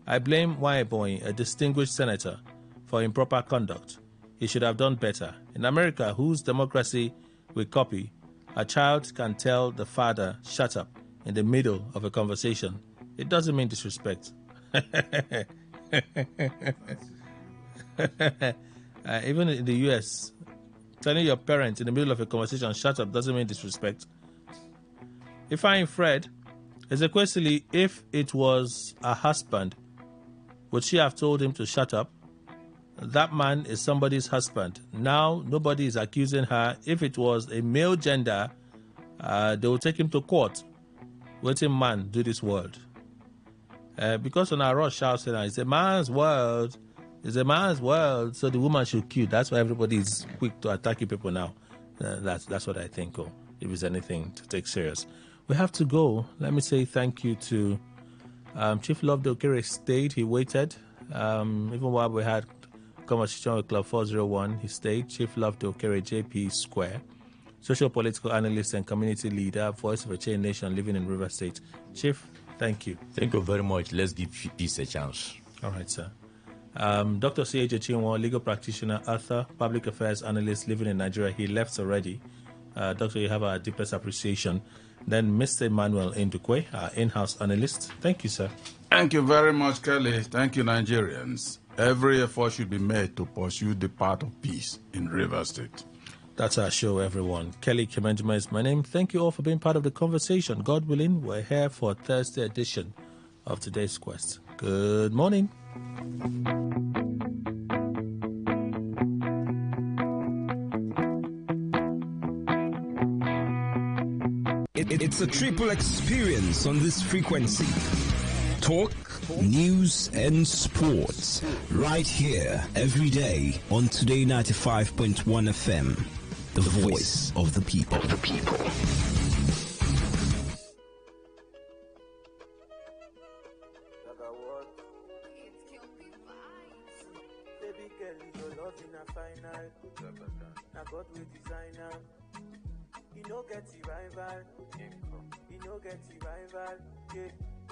I blame Waeboy, a distinguished senator, for improper conduct. He should have done better. In America, whose democracy we copy, a child can tell the father, shut up, in the middle of a conversation. It doesn't mean disrespect. Even in the US, telling your parent in the middle of a conversation, shut up, doesn't mean disrespect. If I'm Fred, Ezekwesili, if it was a husband, would she have told him to shut up? That man is somebody's husband. Now, nobody is accusing her. If it was a male gender, they will take him to court. Waiting man do this world. Because on our rush shouts, it's a man's world. It's a man's world, so the woman should kill. That's why everybody is quick to attacking people now. That's what I think, if it's anything to take serious. We have to go. Let me say thank you to Chief Loveday Okere stayed. He waited. Even while we had conversation with Club 401, he stayed. Chief Loveday Okere, JP Square, social political analyst and community leader, voice of a chain nation living in River State. Chief, thank you. Thank you very much. Let's give peace a chance. All right, sir. Dr. C.H. Chinwo, legal practitioner, author, public affairs analyst living in Nigeria. He left already. Doctor, you have our deepest appreciation. Then Mr. Emmanuel Ndukwe, our in-house analyst. Thank you, sir. Thank you very much, Kelly. Thank you, Nigerians. Every effort should be made to pursue the path of peace in River State. That's our show, everyone. Kelly Kemenjima is my name. Thank you all for being part of the conversation. God willing, we're here for a Thursday edition of Today's Quest. Good morning. It's a triple experience on this frequency. Talk, news, and sports. Right here, every day on Today95.1 FM. The voice of the people.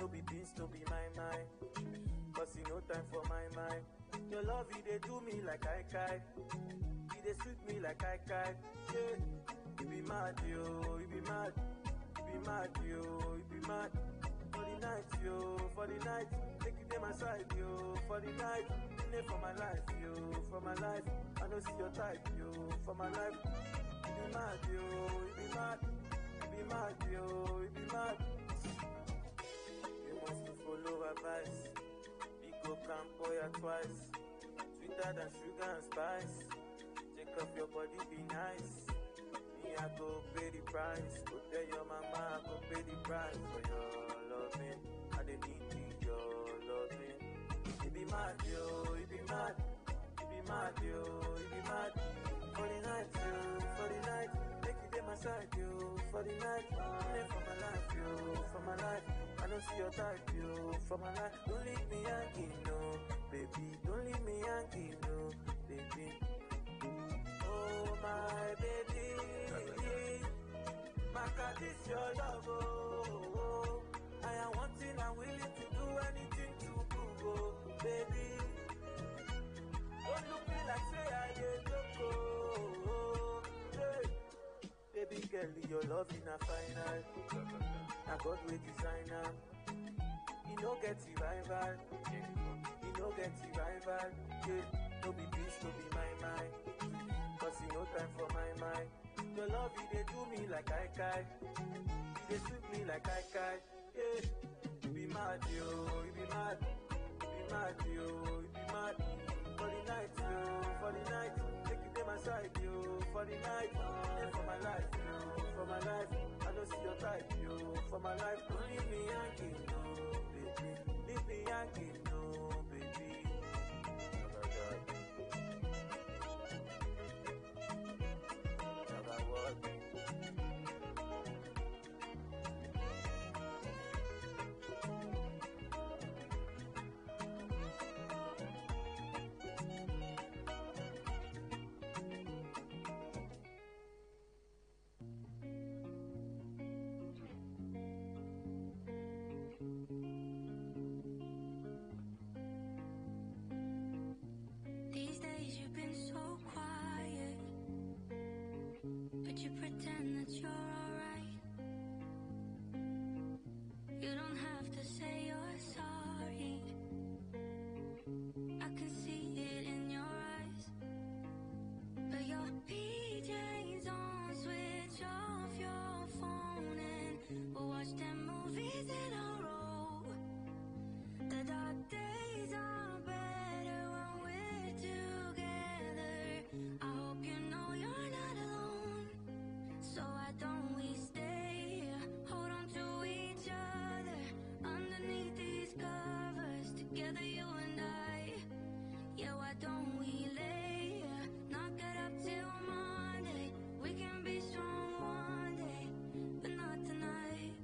No be beans, no be my mind. Cause you no time for my mind. Your love, they do me like I kai. They sweet me like I kai. Yeah. You be mad, yo. You be mad. You be mad, yo. You be mad. For the night, yo. For the night. Take it to my side, yo. For the night. You for my life, yo. For my life. I don't see your type, yo. For my life. You be mad, yo. You be mad. You be mad, yo. You be mad. To follow advice, we go camp boy twice. Sweeter than sugar and spice. Take up your body, be nice. Me, I go pay the price. Go tell your mama, I go pay the price for your loving. I don't need your loving. You be mad, yo, you be mad. You be mad, yo, you be mad. For the night, yo, for the night. Make you take my side, yo, for the night. Only for my life, yo, for my life. I don't see your type, yo, for my life. Don't leave me hanging, no, baby. Don't leave me hanging, no, baby. Oh, my baby. My God, this your love, oh. I am wanting, I'm willing to do anything to prove, oh, baby. Don't look me like say I get loco, hey. Baby girl, your love in a final. I got with designer. You know get the rival. You know get the rival. Yeah, no be peace, no be my mind. Cause you no time for my mind. Your love, you they do me like I kai. You they sweep me like I kai. Yeah, you be mad, yo, you be mad. You be mad, yo, you be mad. For the night, yo, for the night. Take you to my side, yo, for the night. Yeah, for my life, yo, for my life. I don't see your type, yo, for my life. Don't leave me hanging, no, baby. Leave me hanging, no, baby. Oh my God. These days you've been so quiet, but you pretend that you're alright. You don't have to say you're sorry. I can see it in your eyes. But your PJs on, switch off your phone and we'll watch them movies in a row. The dark days are better when we're together. I hope you know you're not alone. So why don't we stay here, hold on to each other underneath these covers, together you and I. Yeah, why don't we lay here, knock it up till Monday. We can be strong one day, but not tonight.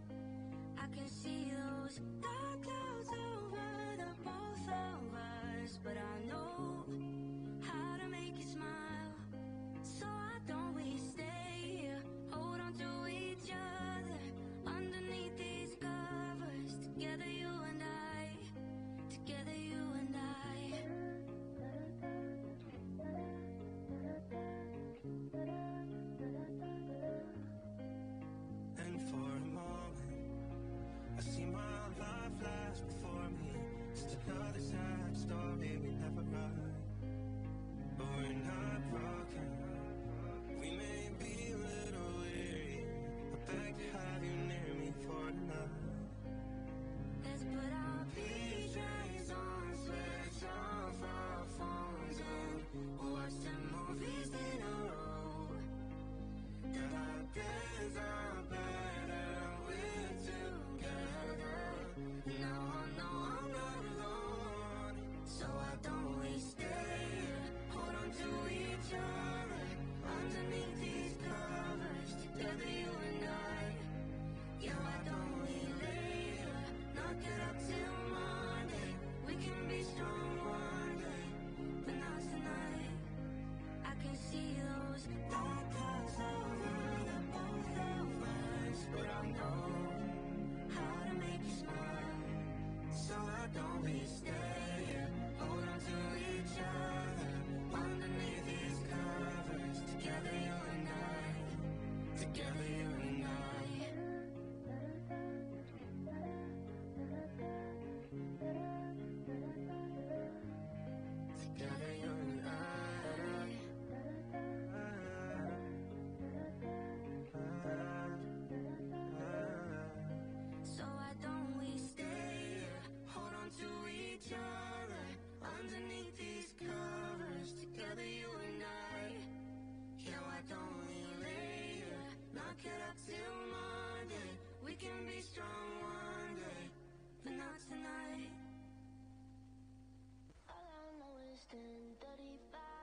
I can see those dark clouds over the both of us, but I know how to make you smile. So why don't we stay here, hold on to each other underneath these covers, together you and I, together you and I. And for a moment, I see my life flash before me. Just another sad story we never write. But we're not broken. We may be a little weary. I beg to have you near me for tonight. Let's put our PJs on, switch off our phones and we'll watch the movies in a row. The dark days are better with together. Now I know I'm not alone. So why don't we stay here, hold on to each other underneath these covers, together you and I. Yeah, why don't we lay here, knock it up till Monday. We can be strong one day, but not tonight. I can see those dark clouds over the both of us, but I know how to make you smile. So why don't we stay here, hold on to each other underneath these covers, together you and I, together you and I. Together you and I. So why don't we stay here, hold on to each other underneath these covers, together you and I. Yeah, why don't we lay here, knock it up till Monday. We can be strong one day, but not tonight. All I know is 10:35.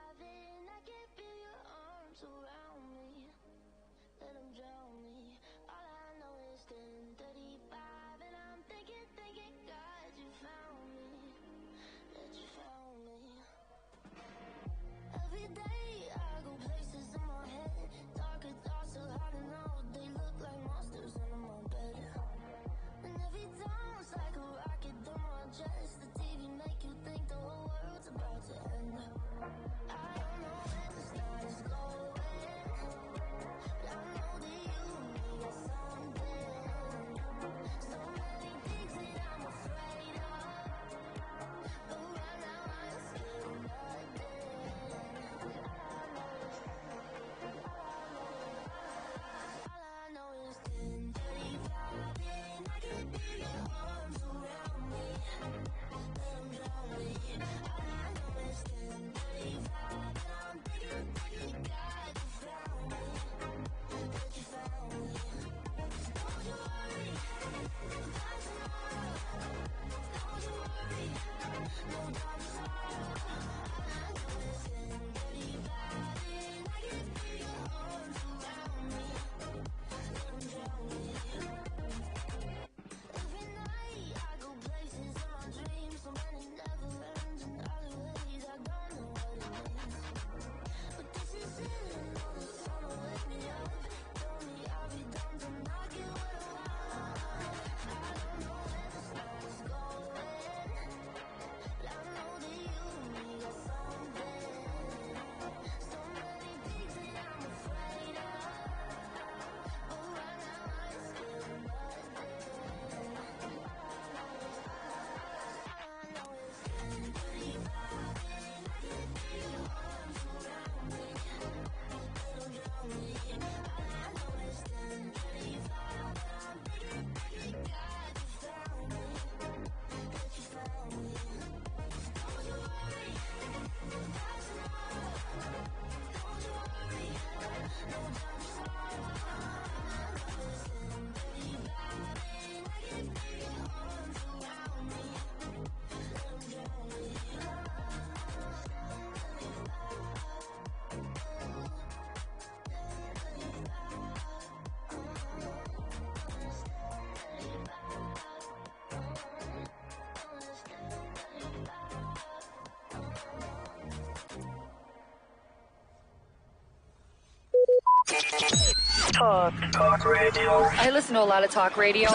Talk radio. I listen to a lot of talk radio.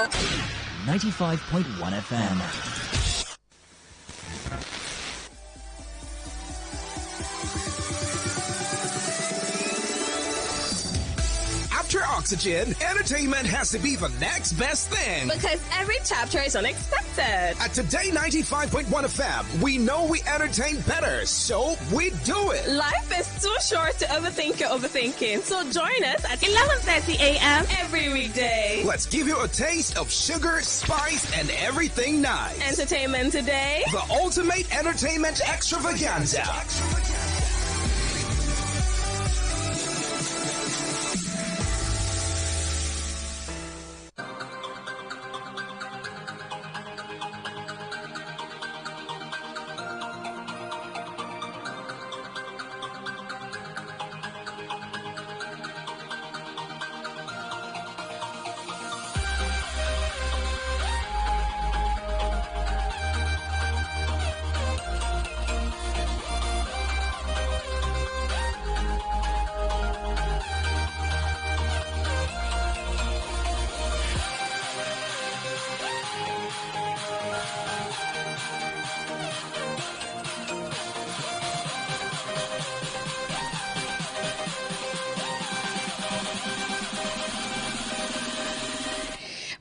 95.1 FM. After Oxygen, entertainment has to be the next best thing. Because every chapter is unexpected. At Today 95.1 FM, we know we entertain better, so we do it. Life is too short to overthink your overthinking. So join us at 11:30 a.m. every weekday. Let's give you a taste of sugar, spice, and everything nice. Entertainment Today. The ultimate entertainment extravaganza.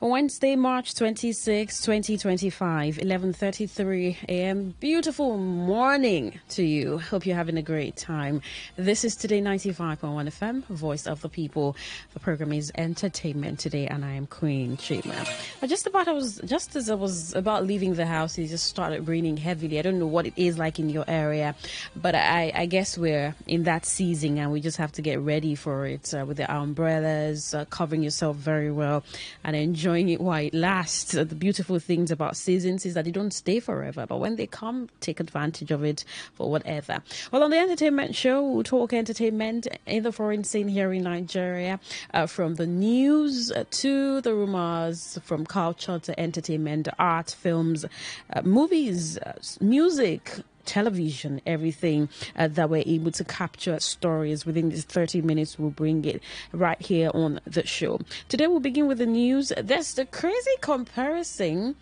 Wednesday, March 26, 2025, 11:33 a.m. Beautiful morning to you. Hope you're having a great time. This is Today 95.1 FM, Voice of the People. The program is Entertainment Today, and I am Queen Chima. Just as I was about leaving the house, it just started raining heavily. I don't know what it is like in your area, but I guess we're in that season, and we just have to get ready for it with the umbrellas, covering yourself very well, and enjoying it while it lasts. The beautiful things about seasons is that they don't stay forever, but when they come, take advantage of it for whatever. Well, on the entertainment show, we'll talk entertainment in the foreign scene here in Nigeria, from the news to the rumors, from culture to entertainment, art, films, movies, music, television, everything that we're able to capture stories within these 30 minutes. We'll bring it right here on the show. Today we'll begin with the news. There's the crazy comparison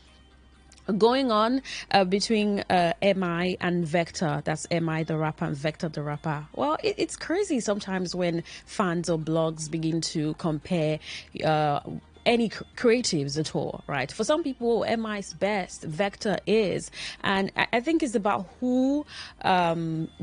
going on between MI and Vector. That's MI the rapper and Vector the rapper. Well, it's crazy sometimes when fans or blogs begin to compare any creatives at all, right? For some people, MI is best, Vector is, and I think it's about who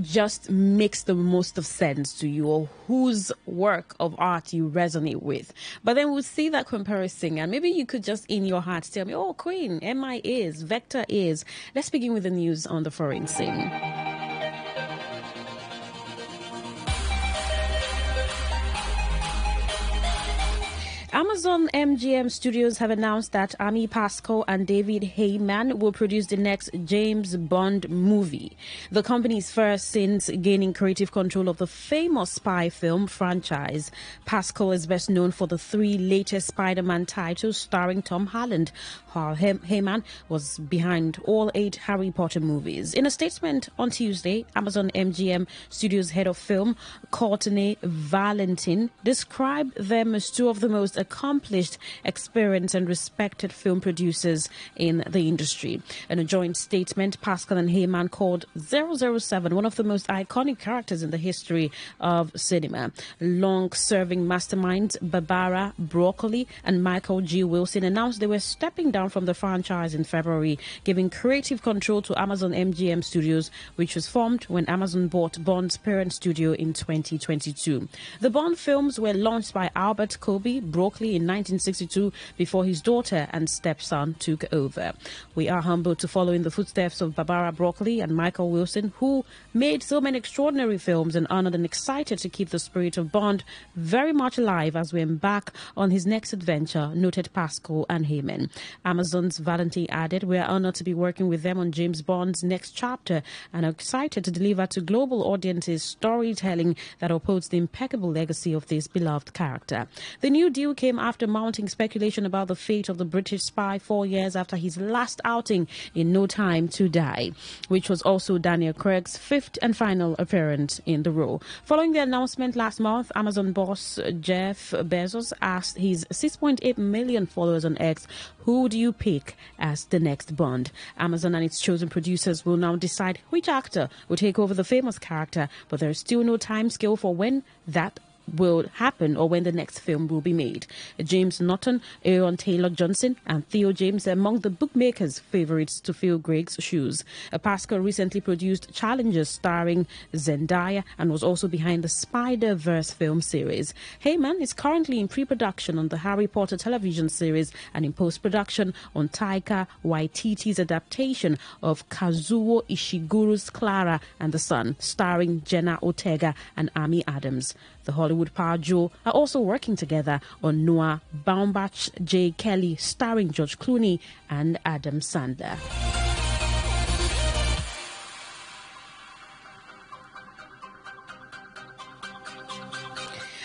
just makes the most of sense to you, or whose work of art you resonate with. But then we'll see that comparison, and maybe you could just in your heart tell me, oh, Queen, MI is, Vector is. Let's begin with the news on the foreign scene. Amazon MGM Studios have announced that Amy Pascal and David Heyman will produce the next James Bond movie. The company's first since gaining creative control of the famous spy film franchise. Pascal is best known for the 3 latest Spider-Man titles starring Tom Holland, while Heyman was behind all 8 Harry Potter movies. In a statement on Tuesday, Amazon MGM Studios head of film, Courtney Valentin, described them as 2 of the most accomplished, experienced and respected film producers in the industry. In a joint statement, Pascal and Heyman called 007 one of the most iconic characters in the history of cinema. Long-serving masterminds Barbara Broccoli and Michael G. Wilson announced they were stepping down from the franchise in February, giving creative control to Amazon MGM Studios, which was formed when Amazon bought Bond's parent studio in 2022. The Bond films were launched by Albert Kobe Broccoli in 1962 before his daughter and stepson took over. We are humbled to follow in the footsteps of Barbara Broccoli and Michael Wilson, who made so many extraordinary films, and honored and excited to keep the spirit of Bond very much alive as we embark on his next adventure, noted Pascal and Heyman. Amazon's Valentin added, "We are honored to be working with them on James Bond's next chapter and are excited to deliver to global audiences storytelling that upholds the impeccable legacy of this beloved character." The new deal came came after mounting speculation about the fate of the British spy 4 years after his last outing in No Time to Die, which was also Daniel Craig's fifth and final appearance in the role. Following the announcement last month, Amazon boss Jeff Bezos asked his 6.8 million followers on X, who do you pick as the next Bond? Amazon and its chosen producers will now decide which actor will take over the famous character, but there is still no time scale for when that will happen or when the next film will be made. James Norton, Aaron Taylor-Johnson and Theo James are among the bookmakers' favourites to fill Greg's shoes. Pascal recently produced Challengers starring Zendaya and was also behind the Spider-Verse film series. Heyman is currently in pre-production on the Harry Potter television series and in post-production on Taika Waititi's adaptation of Kazuo Ishiguro's Clara and the Sun, starring Jenna Ortega and Amy Adams. The Hollywood power duo are also working together on Noah Baumbach, J. Kelly, starring George Clooney and Adam Sandler.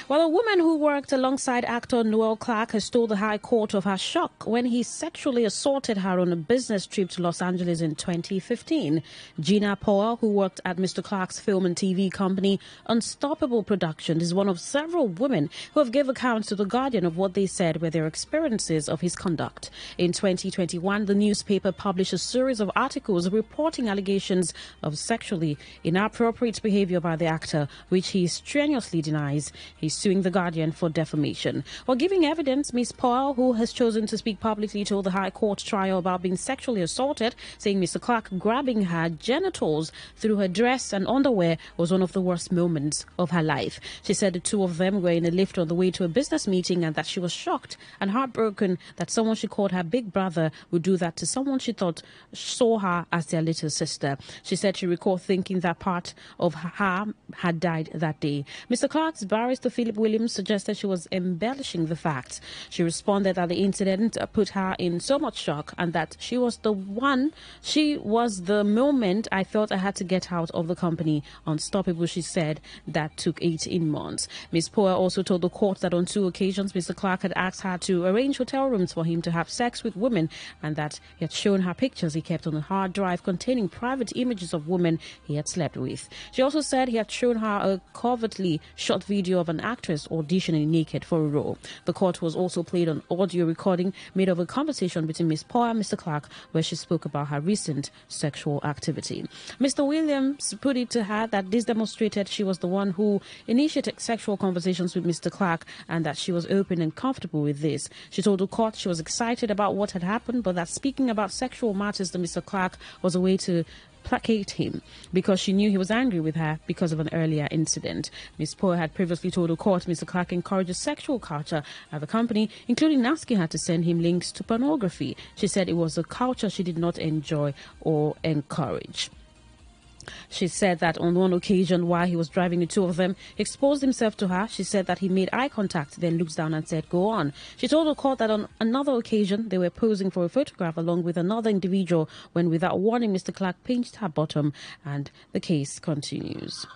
Well, a woman who worked alongside actor Noel Clarke has told the High Court of her shock when he sexually assaulted her on a business trip to Los Angeles in 2015. Gina Powell, who worked at Mr. Clarke's film and TV company Unstoppable Productions, is one of several women who have given accounts to The Guardian of what they said were their experiences of his conduct. In 2021, the newspaper published a series of articles reporting allegations of sexually inappropriate behavior by the actor, which he strenuously denies. He's suing The Guardian for defamation. While giving evidence, Ms. Powell, who has chosen to speak publicly, told the High Court trial about being sexually assaulted, saying Mr. Clarke grabbing her genitals through her dress and underwear was one of the worst moments of her life. She said the two of them were in a lift on the way to a business meeting and that she was shocked and heartbroken that someone she called her big brother would do that to someone she thought saw her as their little sister. She said she recalled thinking that part of her had died that day. Mr. Clarke's barrister Philip Williams suggested she was embellishing the facts. She responded that the incident put her in so much shock and that she was the moment I felt I had to get out of the company. Unstoppable, she said, that took 18 months. Ms. Powell also told the court that on 2 occasions Mr. Clarke had asked her to arrange hotel rooms for him to have sex with women and that he had shown her pictures he kept on a hard drive containing private images of women he had slept with. She also said he had shown her a covertly shot video of an actress auditioning naked for a role. The court was also played an audio recording made of a conversation between Ms. Powell and Mr. Clarke where she spoke about her recent sexual activity. Mr. Williams put it to her that this demonstrated she was the one who initiated sexual conversations with Mr. Clarke and that she was open and comfortable with this. She told the court she was excited about what had happened, but that speaking about sexual matters to Mr. Clarke was a way to placate him because she knew he was angry with her because of an earlier incident. Ms. Powell had previously told the court Mr. Clarke encourages sexual culture at the company, including asking her to send him links to pornography. She said it was a culture she did not enjoy or encourage. She said that on one occasion while he was driving the two of them, he exposed himself to her. She said that he made eye contact, then looked down and said, "Go on." She told the court that on another occasion they were posing for a photograph along with another individual when without warning Mr. Clarke pinched her bottom, and the case continues.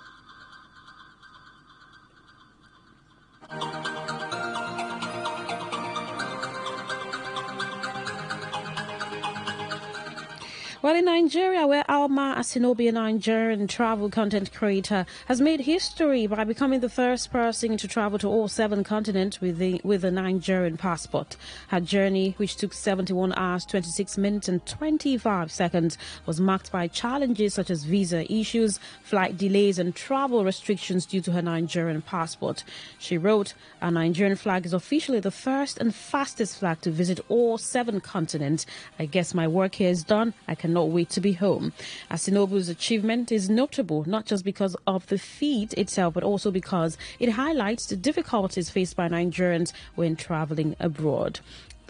Well, in Nigeria, where Alma Asinobi, a Nigerian travel content creator, has made history by becoming the first person to travel to all 7 continents with a Nigerian passport. Her journey, which took 71 hours, 26 minutes and 25 seconds, was marked by challenges such as visa issues, flight delays and travel restrictions due to her Nigerian passport. She wrote, "Our Nigerian flag is officially the first and fastest flag to visit all 7 continents. I guess my work here is done. I cannot wait to be home." Asinobu's achievement is notable not just because of the feat itself, but also because it highlights the difficulties faced by Nigerians when traveling abroad.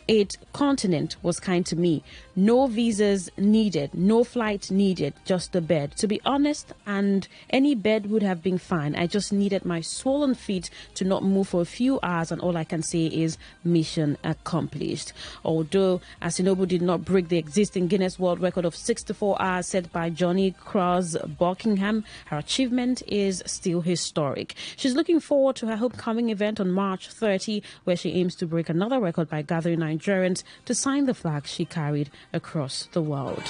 8 continent was kind to me. No visas needed, no flight needed, just a bed. To be honest, and any bed would have been fine. I just needed my swollen feet to not move for a few hours, and all I can say is mission accomplished. Although Asinobu did not break the existing Guinness World Record of 64 hours set by Johnny Cross Buckingham, her achievement is still historic. She's looking forward to her homecoming event on March 30, where she aims to break another record by gathering Nigerians to sign the flag she carried across the world.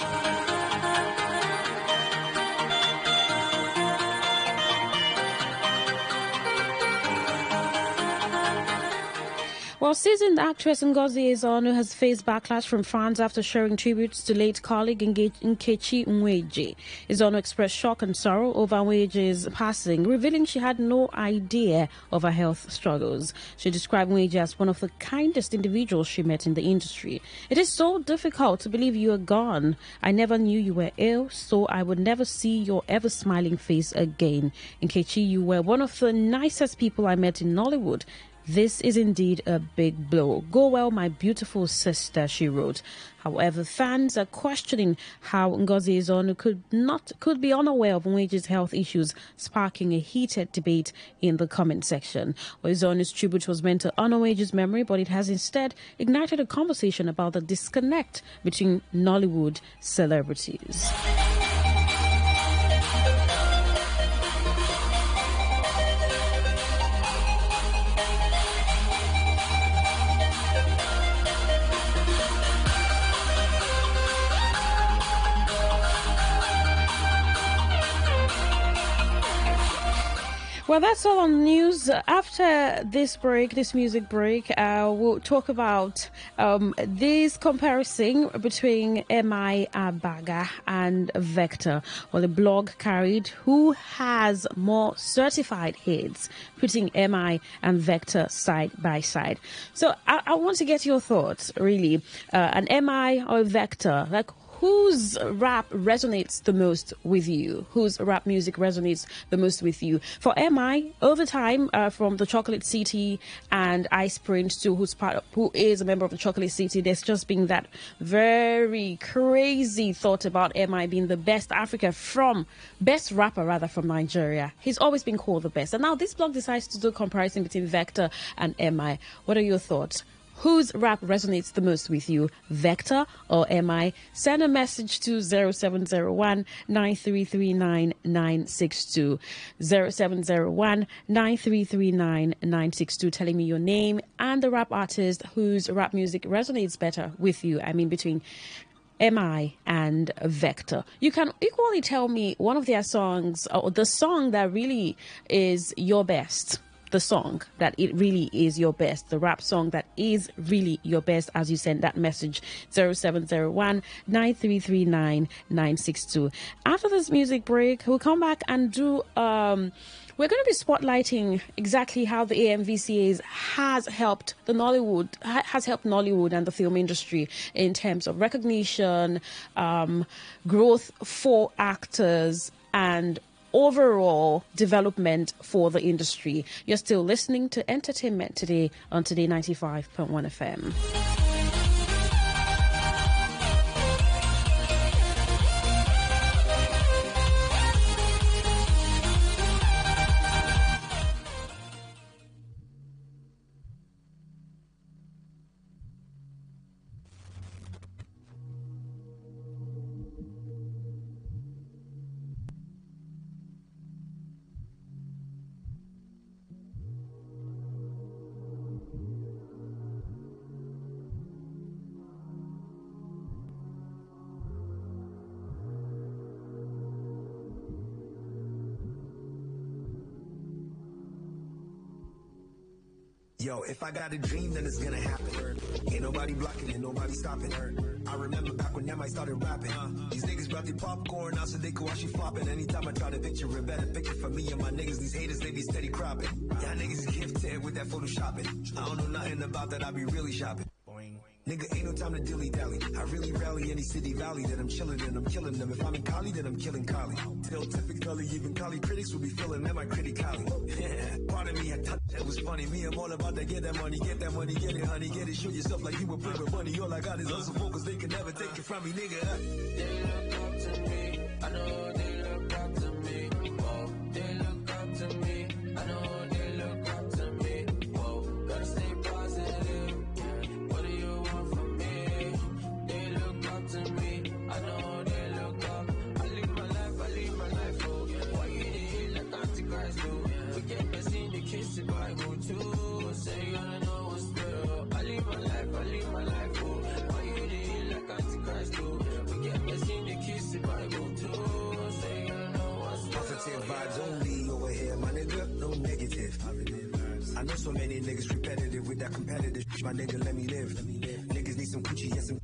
Well, seasoned actress Ngozi Ezonu has faced backlash from fans after sharing tributes to late colleague Nkechi Nweje. Ezonu expressed shock and sorrow over Nweje's passing, revealing she had no idea of her health struggles. She described Nweje as one of the kindest individuals she met in the industry. It is so difficult to believe you are gone. I never knew you were ill, so I would never see your ever smiling face again. Nkechi, you were one of the nicest people I met in Nollywood. This is indeed a big blow. Go well, my beautiful sister, she wrote. However, fans are questioning how Ngozi Ezonu could be unaware of Nweje's health issues, sparking a heated debate in the comment section. Ezonu's tribute was meant to honor Nweje's memory, but it has instead ignited a conversation about the disconnect between Nollywood celebrities. Well, that's all on the news. After this music break, we'll talk about this comparison between MI Abaga and Vector. Well, the blog carried who has more certified hits, putting MI and Vector side by side. So I want to get your thoughts, really. An MI or Vector, like, whose rap resonates the most with you? Whose rap music resonates the most with you? For MI, over time, from the Chocolate City and Ice Prince to who is a member of the Chocolate City, there's just been that very crazy thought about MI being the best rapper from Nigeria. He's always been called the best. And now this blog decides to do a comparison between Vector and MI. What are your thoughts? Whose rap resonates the most with you, Vector or MI? Send a message to 0701 9339 962. 0701 9339 962, telling me your name and the rap artist whose rap music resonates better with you. I mean, between MI and Vector. You can equally tell me one of their songs, or the song that really is your best. The song that it really is your best, the rap song that is really your best, as you send that message. 0701 9339 962. After this music break, we'll come back and do we're going to be spotlighting exactly how the AMVCAs has helped Nollywood and the film industry in terms of recognition, growth for actors, and overall development for the industry. You're still listening to Entertainment Today on Today95.1 FM. Yo, if I got a dream, then it's gonna happen. Ain't nobody blocking it, nobody stopping her. I remember back when I started rapping. These niggas brought the popcorn out so they could watch you flopping. Anytime I try to picture a better picture for me and my niggas, these haters, they be steady cropping. Y'all niggas is gifted with that photoshopping. I don't know nothing about that, I be really shopping. Boing. Nigga, ain't no time to dilly-dally. I really rally any city valley that I'm chilling in. I'm killing them. If I'm in Cali, then I'm killing Cali. Till typically, even Cali critics will be feeling them. I critically. Pardon me, I thought that was funny. Me, I'm all about to get that money, get it, honey, get it. Show yourself like you were playing with money. All I got is hustle focus. They can never take it from me, nigga. They look up to me. I know they look up to me. Oh, they look up to me. I know they look up to me. Oh, gotta stay positive. What do you want from me? They look up to me. I know they look up. I live my life, oh. Why you here like Antichrist, oh? We get messy, the kiss the Bible too. Say you wanna know what's real. I live my life, oh. Why you here like Antichrist, oh? We get messy, the kiss the Bible too. Say you wanna know what's real. Positive vibes only over here, my nigga, no negative. I know so many niggas repetitive with that competitive shit, my nigga, let me live. Niggas need some coochie and some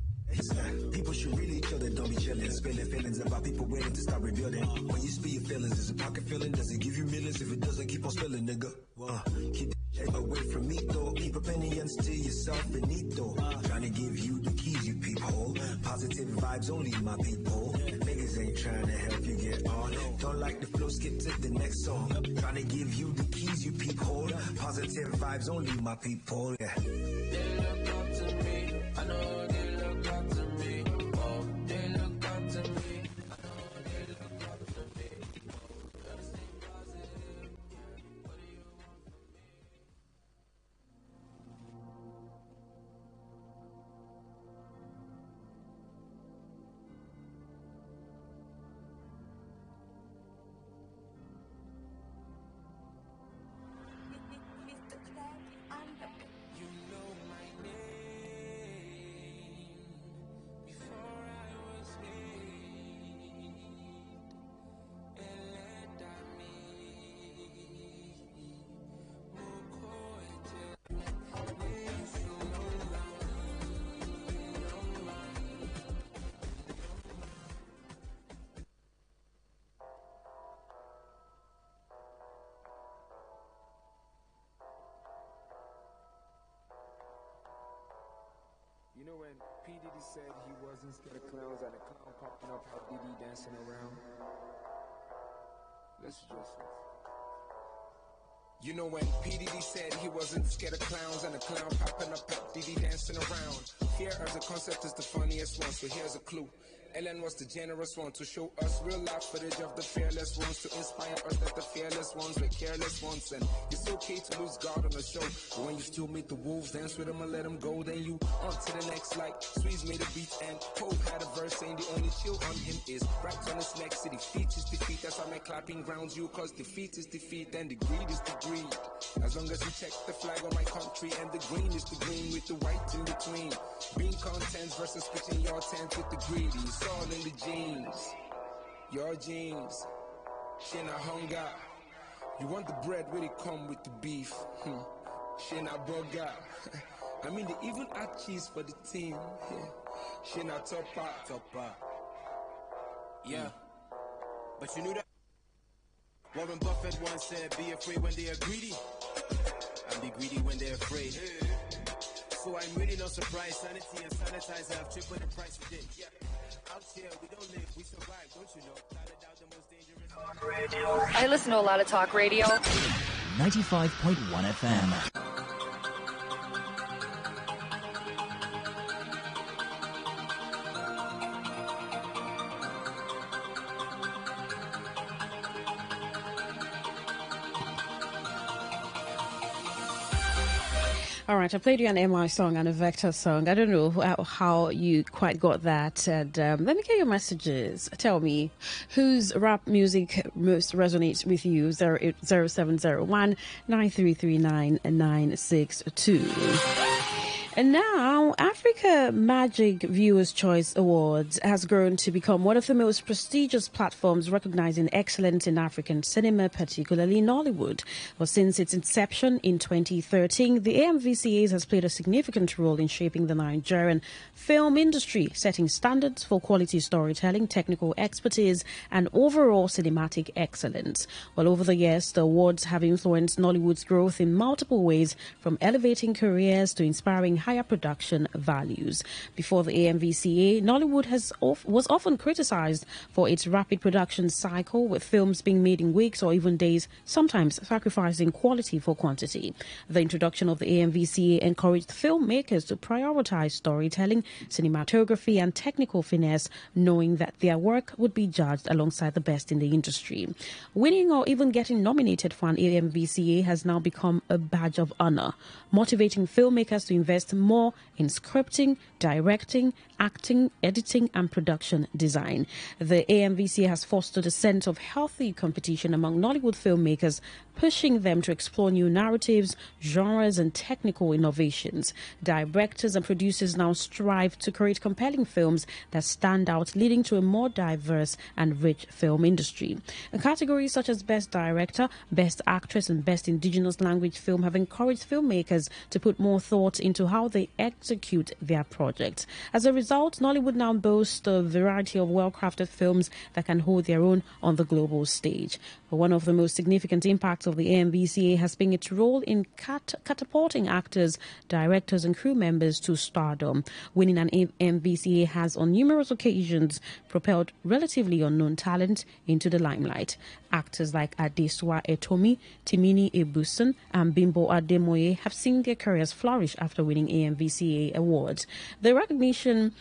people should really chill and don't be chilling. Spilling feelings about people waiting to start rebuilding. When you spill your feelings, is a pocket feeling? Does it give you millions? If it doesn't, keep on spilling, nigga. Keep that shit away from me, though. Keep a penny and steal yourself finito. Trying to give you the keys, you peephole. Positive vibes only, my people. Niggas ain't trying to help you get on. Don't like the flow, skip to the next song. Trying to give you the keys, you peephole. Positive vibes only, my people. Yeah. They look up to me. I know they look up to me. Oh, they look up to me. I know they look up to me. Gotta stay positive. What do you want from me? You know my name before I was made. Eledami, Mokoete, You know when P. Diddy said he wasn't scared of clowns and a clown popping up, how Diddy dancing around? Let's just. You know when P. Diddy said he wasn't scared of clowns and a clown popping up, at Diddy dancing around. Fear as a concept is the funniest one, so here's a clue. Ellen was the generous one to show us real life footage of the fearless ones, to inspire us that the fearless ones were careless ones. And it's okay to lose guard on a show, but when you still meet the wolves, dance with them and let them go, then you on to the next. Like Sweeze made a beat and Pope had a verse saying the only shield on him is right on his neck. See, defeat is defeat, that's why my clapping grounds you, cause defeat is defeat and the greed is the greed. As long as you check the flag on my country and the green is the green with the white in between. Being content versus pitching your tent with the greedy. It's all in the genes. Your genes. Shina hunger. You want the bread where they come with the beef. Shina burger. I mean they even add cheese for the team. Shina topper. Yeah. But you knew that Warren Buffett once said, be afraid when they are greedy, and be greedy when they're afraid. So I'm really not surprised. Sanity and sanitizer have tripled the price today. Yeah. Out here, we don't live, we survive, don't you know? Without a doubt, the most dangerous talk radio. I listen to a lot of talk radio. 95.1 FM. All right, I played you an MI song and a Vector song. I don't know how you quite got that. And let me get your messages. Tell me whose rap music most resonates with you. 0701 9339 962. And now, Africa Magic Viewers' Choice Awards has grown to become one of the most prestigious platforms recognizing excellence in African cinema, particularly Nollywood. Well, since its inception in 2013, the AMVCAs has played a significant role in shaping the Nigerian film industry, setting standards for quality storytelling, technical expertise, and overall cinematic excellence. Well, over the years, the awards have influenced Nollywood's growth in multiple ways, from elevating careers to inspiring higher production values. Before the AMVCA, Nollywood was often criticized for its rapid production cycle, with films being made in weeks or even days, sometimes sacrificing quality for quantity. The introduction of the AMVCA encouraged filmmakers to prioritize storytelling, cinematography, and technical finesse, knowing that their work would be judged alongside the best in the industry. Winning or even getting nominated for an AMVCA has now become a badge of honor, motivating filmmakers to invest more in scripting, directing, acting, editing, and production design. The AMVCA has fostered a sense of healthy competition among Nollywood filmmakers, pushing them to explore new narratives, genres, and technical innovations. Directors and producers now strive to create compelling films that stand out, leading to a more diverse and rich film industry. Categories such as Best Director, Best Actress, and Best Indigenous Language Film have encouraged filmmakers to put more thought into how they execute their projects. As a result, Nollywood now boasts a variety of well-crafted films that can hold their own on the global stage. One of the most significant impacts of the AMVCA has been its role in catapulting actors, directors, and crew members to stardom. Winning an AMVCA has on numerous occasions propelled relatively unknown talent into the limelight. Actors like Adeswa Etomi, Timini Ebuson, and Bimbo Ademoye have seen their careers flourish after winning AMVCA awards. The recognition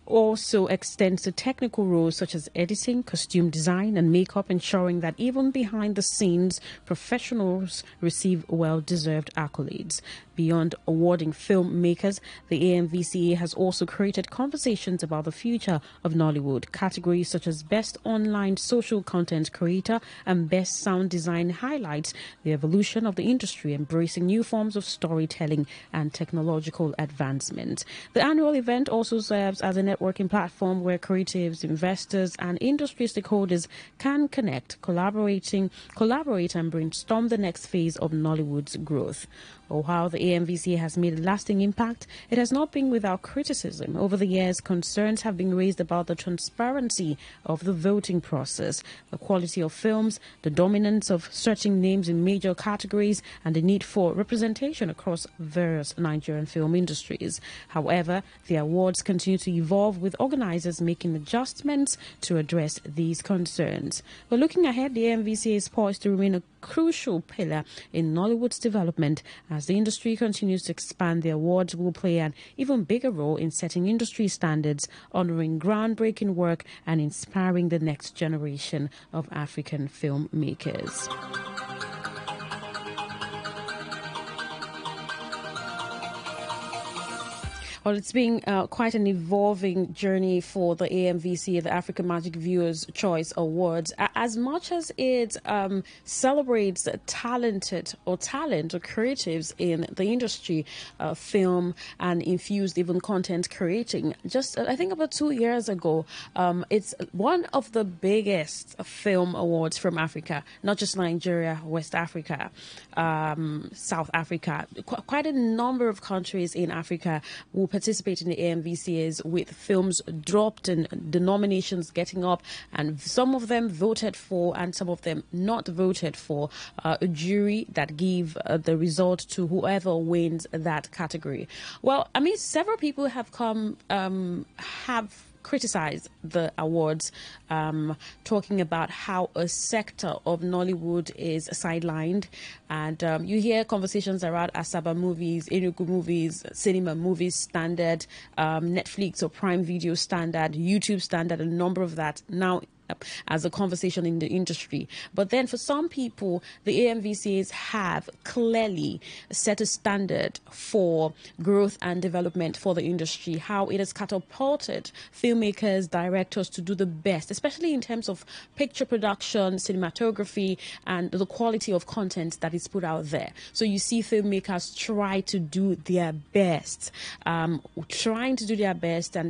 also extends to technical roles such as editing, costume design, and makeup, ensuring that even behind the scenes, professionals receive well-deserved accolades. Beyond awarding filmmakers, the AMVCA has also created conversations about the future of Nollywood. Categories such as Best Online Social Content Creator and Best Sound Design highlights the evolution of the industry, embracing new forms of storytelling and technological advancement. The annual event also serves as a networking platform where creatives, investors, and industry stakeholders can connect, collaborate, and brainstorm the next phase of Nollywood's growth. Or how the AMVCA has made a lasting impact, it has not been without criticism. Over the years, concerns have been raised about the transparency of the voting process, the quality of films, the dominance of certain names in major categories, and the need for representation across various Nigerian film industries. However, the awards continue to evolve, with organizers making adjustments to address these concerns. But looking ahead, the AMVCA is poised to remain a crucial pillar in Nollywood's development. As the industry continues to expand, the awards will play an even bigger role in setting industry standards, honoring groundbreaking work, and inspiring the next generation of African filmmakers. Well, it's been quite an evolving journey for the AMVCA, the African Magic Viewers' Choice Awards. As much as it celebrates talent or creatives in the industry, film and infused even content creating. Just, I think about 2 years ago, it's one of the biggest film awards from Africa, not just Nigeria, West Africa, South Africa. Quite a number of countries in Africa will participate in the AMVCAs, with films dropped and the nominations getting up, and some of them voted for and some of them not voted for. A jury that give the result to whoever wins that category. Well, I mean, several people have criticized the awards, talking about how a sector of Nollywood is sidelined. And you hear conversations around Asaba movies, Enugu movies, cinema movies standard, Netflix or Prime Video standard, YouTube standard, a number of that now as a conversation in the industry. But then for some people, the AMVCAs have clearly set a standard for growth and development for the industry, how it has catapulted filmmakers, directors to do the best, especially in terms of picture production, cinematography, and the quality of content that is put out there. So you see filmmakers try to do their best, and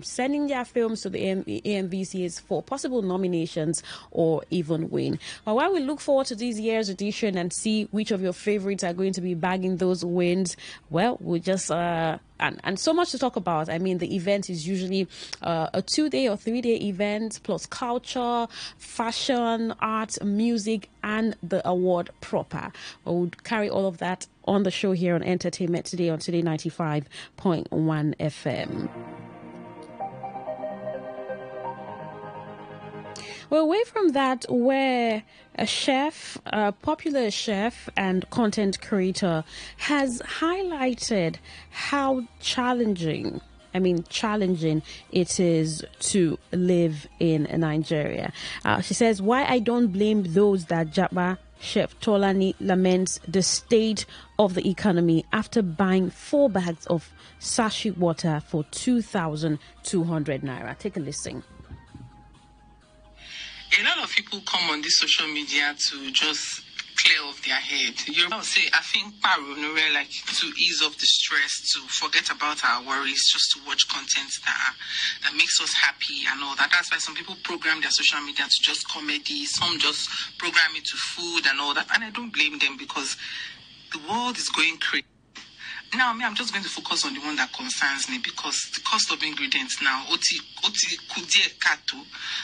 sending their films to the AMVCAs for possible nomination nominations or even win. But while we look forward to this year's edition and see which of your favorites are going to be bagging those wins, well, we'll just and so much to talk about. I mean, the event is usually a 2-day or 3-day event, plus culture, fashion, art, music, and the award proper. We'll carry all of that on the show here on Entertainment Today on Today 95.1 FM. Well, away from that, where a chef, a popular chef and content creator has highlighted how challenging it is to live in Nigeria. She says, why I don't blame those that Japa Chef Tolani laments the state of the economy after buying 4 bags of sachet water for 2,200 naira. Take a listen. A lot of people come on this social media to just clear off their head. You know, say, I think like to ease off the stress, to forget about our worries, just to watch content that makes us happy and all that. That's why some people program their social media to just comedy, some just program it to food and all that. And I don't blame them because the world is going crazy. Now, I'm just going to focus on the one that concerns me because the cost of ingredients now, oti kudie kato,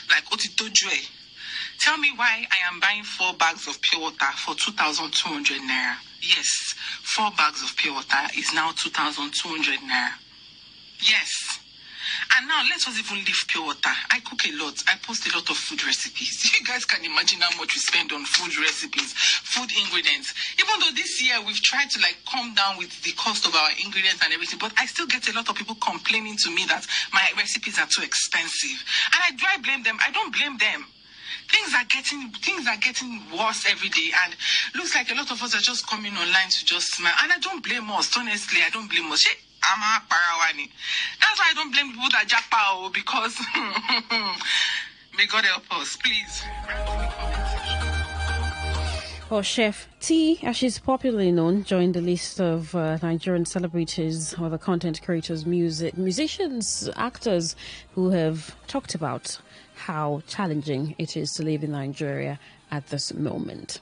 like oti tojue. Tell me why I am buying 4 bags of pure water for 2,200 naira. Yes, 4 bags of pure water is now 2,200 naira. Yes. And now let us even leave pure water. I cook a lot. I post a lot of food recipes. You guys can imagine how much we spend on food recipes, food ingredients. Even though this year we've tried to calm down with the cost of our ingredients and everything, but I still get a lot of people complaining to me that my recipes are too expensive. And do I blame them? I don't blame them. Things are getting worse every day, and looks like a lot of us are just coming online to just smile. And I don't blame us, honestly. I don't blame us. That's why I don't blame people that jackpot, because may God help us, please. Well, Chef T, as she's popularly known, joined the list of Nigerian celebrities or the content creators, musicians, actors who have talked about how challenging it is to live in Nigeria at this moment.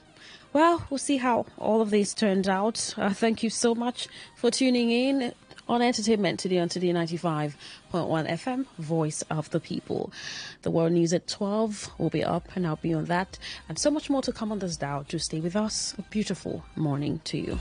Well, we'll see how all of this turns out. Thank you so much for tuning in on Entertainment Today on Today 95.1 FM, Voice of the People. The World News at 12 will be up, and I'll be on that. And so much more to come on this dial. To stay with us. A beautiful morning to you.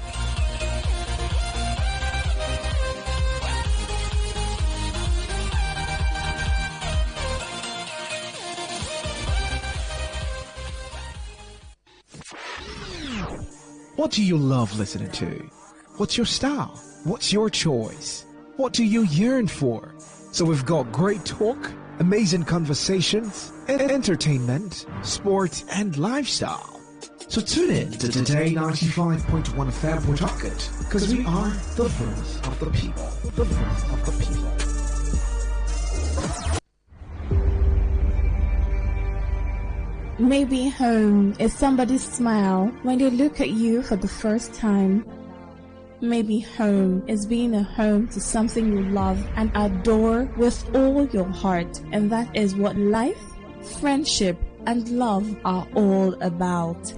What do you love listening to? What's your style? What's your choice? What do you yearn for? So we've got great talk, amazing conversations, and entertainment, sports, and lifestyle. So tune in to Today 95.1 FM for Talking, because we are the voice of the people. The voice of the people. Maybe home is somebody's smile when they look at you for the first time. Maybe home is being a home to something you love and adore with all your heart, and that is what life, friendship, and love are all about.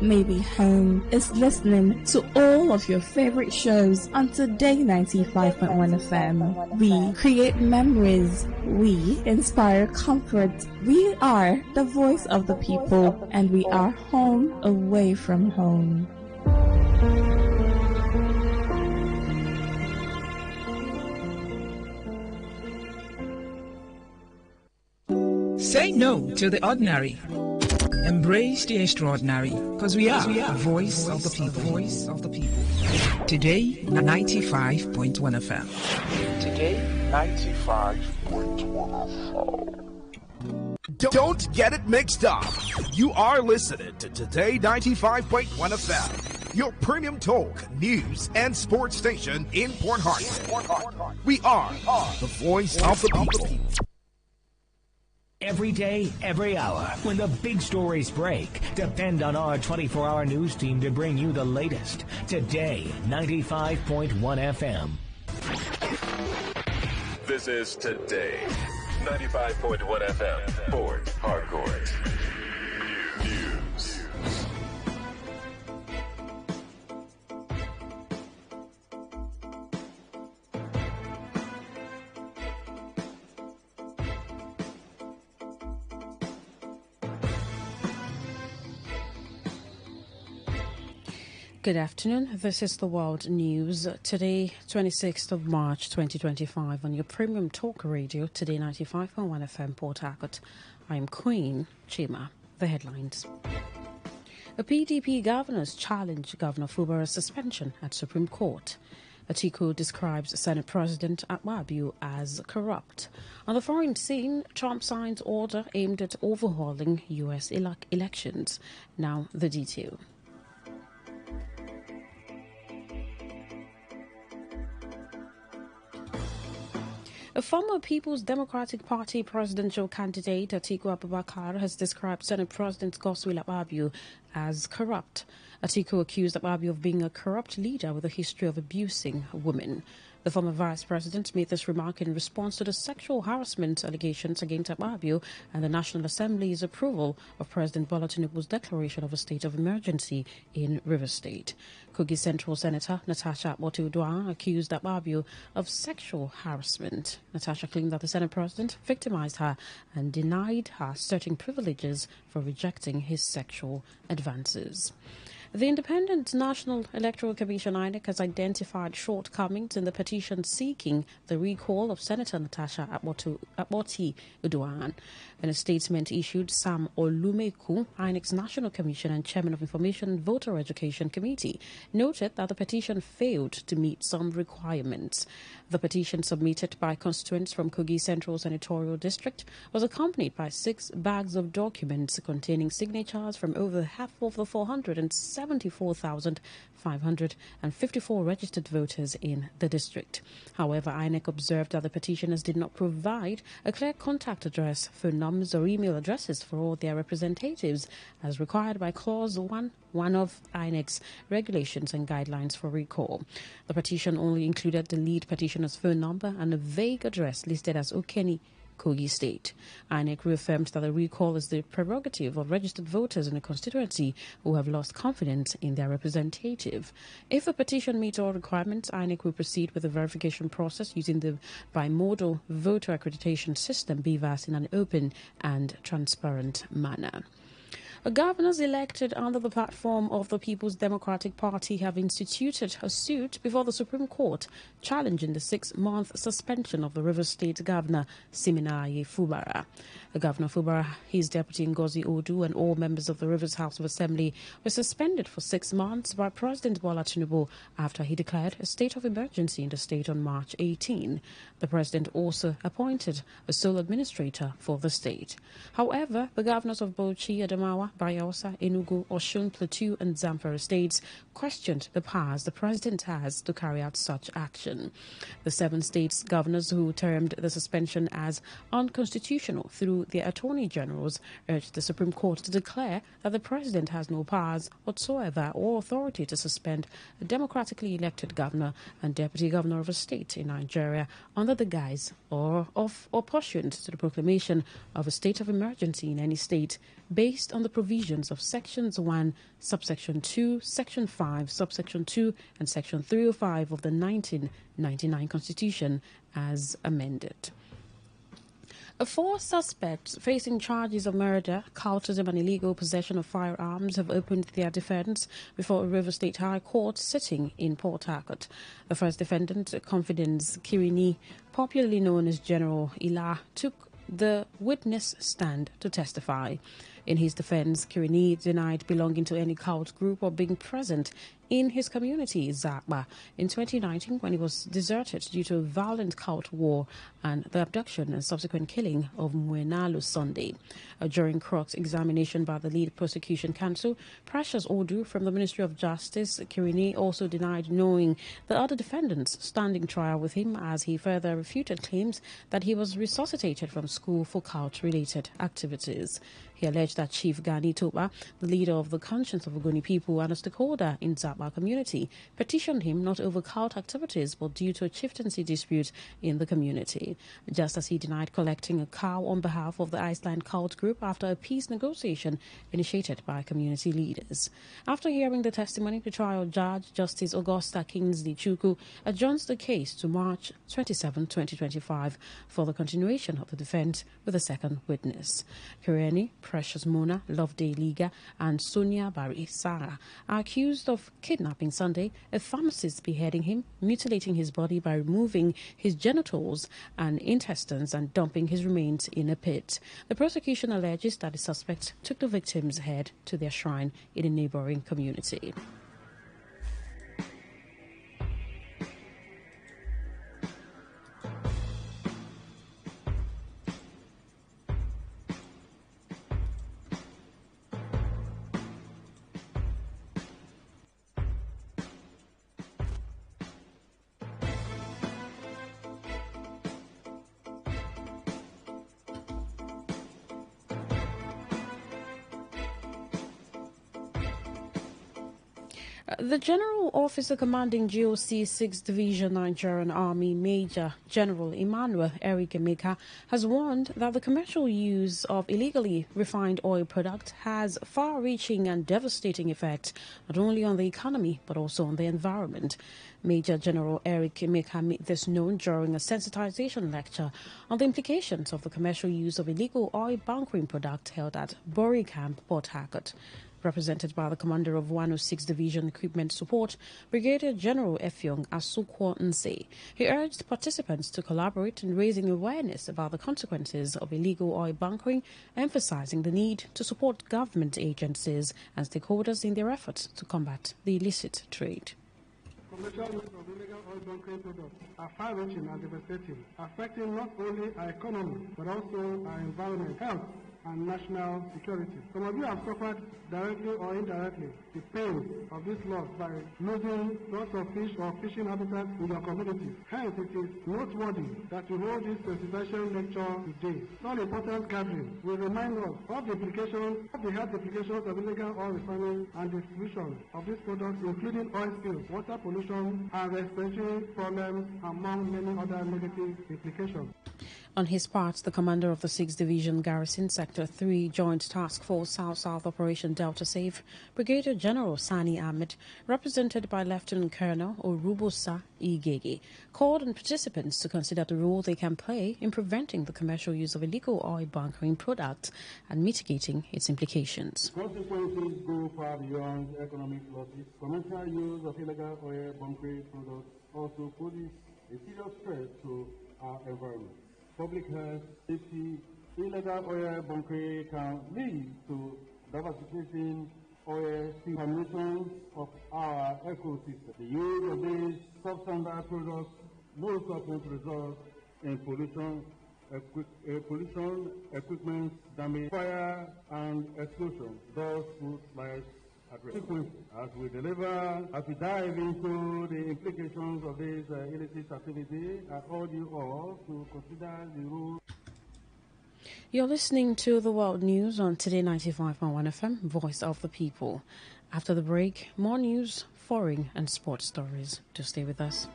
Maybe home is listening to all of your favorite shows on Today 95.1 FM. We create memories. We inspire comfort. We are the voice of the people, and we are home away from home. Say no to the ordinary. Embrace the extraordinary, because we are the voice of the people. Voice of the people. Today, 95.1 FM. Today, 95.1 FM. Don't get it mixed up. You are listening to Today 95.1 FM, your premium talk, news, and sports station in Port Harcourt. We are the voice of the people. Every day, every hour, when the big stories break, depend on our 24-hour news team to bring you the latest. Today, 95.1 FM. This is Today 95.1 FM, Fort Hardcore. News. Good afternoon. This is the World News. Today, 26th of March 2025, on your premium talk radio, Today 95.1 FM, Port Harcourt. I am Queen Chima. The headlines. A PDP governors challenge Governor Fubara's suspension at Supreme Court. Atiku describes Senate President Akpabio as corrupt. On the foreign scene, Trump signs order aimed at overhauling U.S. elections. Now, the detail. A former People's Democratic Party presidential candidate, Atiku Abubakar, has described Senate President Godswill Akpabio as corrupt. Atiku accused Akpabio of being a corrupt leader with a history of abusing women. The former vice president made this remark in response to the sexual harassment allegations against Akpabio and the National Assembly's approval of President Bola Tinubu's declaration of a state of emergency in Rivers State. Kogi Central Senator Natasha Akpoti-Uduaghan accused Akpabio of sexual harassment. Natasha claimed that the Senate president victimized her and denied her certain privileges for rejecting his sexual advances. The Independent National Electoral Commission (INEC) has identified shortcomings in the petition seeking the recall of Senator Natasha Akpoti-Uduaghan. In a statement issued, Sam Olumeku, INEC's National Commission and Chairman of Information and Voter Education Committee, noted that the petition failed to meet some requirements. The petition submitted by constituents from Kogi Central Senatorial District was accompanied by 6 bags of documents containing signatures from over half of the 474,554 registered voters in the district. However, INEC observed that the petitioners did not provide a clear contact address, phone numbers or email addresses for all their representatives as required by Clause 1 of INEC's regulations and guidelines for recall. The petition only included the lead petitioner's phone number and a vague address listed as Okeni, Kogi State. INEC reaffirmed that the recall is the prerogative of registered voters in a constituency who have lost confidence in their representative. If a petition meets all requirements, INEC will proceed with the verification process using the bimodal voter accreditation system, BVAS, in an open and transparent manner. Governors elected under the platform of the People's Democratic Party have instituted a suit before the Supreme Court challenging the 6-month suspension of the Rivers State Governor Siminaye Fubara. Governor Fubara, his deputy Ngozi Odu, and all members of the Rivers House of Assembly were suspended for 6 months by President Bola Tinubu after he declared a state of emergency in the state on March 18. The president also appointed a sole administrator for the state. However, the governors of Bauchi, Adamawa, Bayelsa, Enugu, Osun, Plateau and Zamfara states questioned the powers the president has to carry out such action. The 7 states' governors who termed the suspension as unconstitutional through their attorney generals urged the Supreme Court to declare that the president has no powers whatsoever or authority to suspend a democratically elected governor and deputy governor of a state in Nigeria under the guise or pursuant to the proclamation of a state of emergency in any state based on the provisions of Sections 1, Subsection 2, Section 5, Subsection 2, and Section 305 of the 1999 Constitution as amended. 4 suspects facing charges of murder, cultism and illegal possession of firearms have opened their defense before a River State High Court sitting in Port Harcourt. The first defendant, Confidence Kirini, popularly known as General Ila, took the witness stand to testify. In his defense, Kirini denied belonging to any cult group or being present in his community, Zakba, in 2019 when he was deserted due to a violent cult war and the abduction and subsequent killing of Mwenalu Sunday. During Croc's examination by the lead prosecution counsel, Precious Odu from the Ministry of Justice, Kirini also denied knowing the other defendants standing trial with him as he further refuted claims that he was resuscitated from school for cult-related activities. He alleged alleged that Chief Gani Toba, the leader of the Conscience of Ogoni people and a stakeholder in Zaba community, petitioned him not over cult activities but due to a chieftaincy dispute in the community, just as he denied collecting a cow on behalf of the Iceland cult group after a peace negotiation initiated by community leaders. After hearing the testimony, the trial judge, Justice Augusta Kingsley Chukwu, adjourns the case to March 27, 2025 for the continuation of the defense with a second witness. Kireni, Precious Mona, Loveday Liga and Sonia Barry Sarah are accused of kidnapping Sunday, a pharmacist beheading him, mutilating his body by removing his genitals and intestines and dumping his remains in a pit. The prosecution alleges that the suspects took the victim's head to their shrine in a neighboring community. The General Officer Commanding GOC 6th Division Nigerian Army Major General Emmanuel Eric Emeka has warned that the commercial use of illegally refined oil products has far-reaching and devastating effects not only on the economy but also on the environment. Major General Eric Emeka made this known during a sensitization lecture on the implications of the commercial use of illegal oil bunkering products held at Bori Camp, Port Harcourt. Represented by the commander of 106th Division Equipment Support, Brigadier General Effiong Asukwo Nse. He urged participants to collaborate in raising awareness about the consequences of illegal oil bunkering, emphasizing the need to support government agencies and stakeholders in their efforts to combat the illicit trade. Commercial use of illegal oil bunkering products are far-reaching and devastating, affecting not only our economy but also our environment, health, and national security. Some of you have suffered directly or indirectly the pain of this loss by losing lots of fish or fishing habitats in your communities. Hence, it is noteworthy that you hold this sensitization lecture today. Some important gathering will remind us of the implications, of the health implications of illegal oil refining and distribution of these products, including oil spills, water pollution, and respiratory problems, among many other negative implications. On his part, the commander of the 6th Division Garrison Sector 3 Joint Task Force South-South Operation Delta Safe, Brigadier General Sani Ahmed, represented by Lieutenant Colonel Orubosa Igege, called on participants to consider the role they can play in preventing the commercial use of illegal oil bunkering products and mitigating its implications. Consequences go far beyond economic losses. Commercial use of illegal oil bunkering products also poses a serious threat to our environment. Public health, safety, illegal oil bunkering can lead to diversification oil contamination of our ecosystem. The use of these substandard products most often results in pollution, equipment damage, fire, and explosion. Thus, food lives at risk. As we dive into the implications of this illicit activity, I urge you all to consider the rule. You're listening to the World News on Today 95.1 FM, Voice of the People. After the break, more news, foreign and sports stories. To stay with us.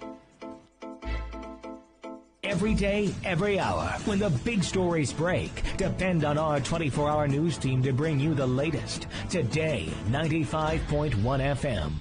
Every day, every hour, when the big stories break, depend on our 24-hour news team to bring you the latest. Today, 95.1 FM.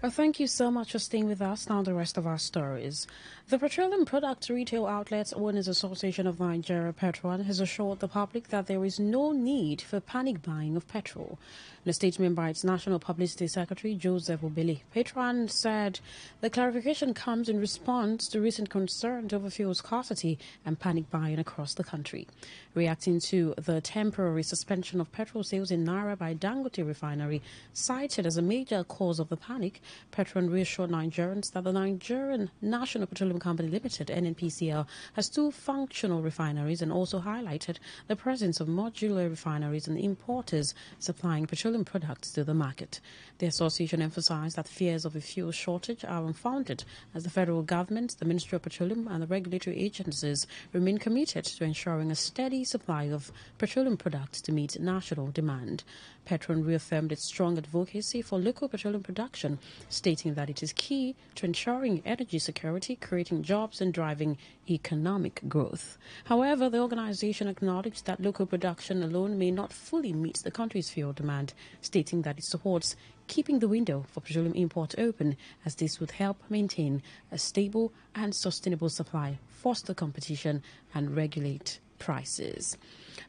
Thank you so much for staying with us. Now the rest of our stories. The Petroleum Products Retail Outlets Owners Association of Nigeria, Petron, has assured the public that there is no need for panic buying of petrol. In a statement by its National Publicity Secretary, Joseph Obele, Petron said the clarification comes in response to recent concerns over fuel scarcity and panic buying across the country. Reacting to the temporary suspension of petrol sales in Naira by Dangote Refinery, cited as a major cause of the panic, Petron reassured Nigerians that the Nigerian National Petroleum Company Limited, NNPCL, has 2 functional refineries and also highlighted the presence of modular refineries and importers supplying petroleum products to the market. The association emphasized that fears of a fuel shortage are unfounded as the federal government, the Ministry of Petroleum and the regulatory agencies remain committed to ensuring a steady supply of petroleum products to meet national demand. Petron reaffirmed its strong advocacy for local petroleum production, stating that it is key to ensuring energy security, creating jobs and driving economic growth. However, the organization acknowledged that local production alone may not fully meet the country's fuel demand, stating that it supports keeping the window for petroleum import open, as this would help maintain a stable and sustainable supply, foster competition and regulate prices.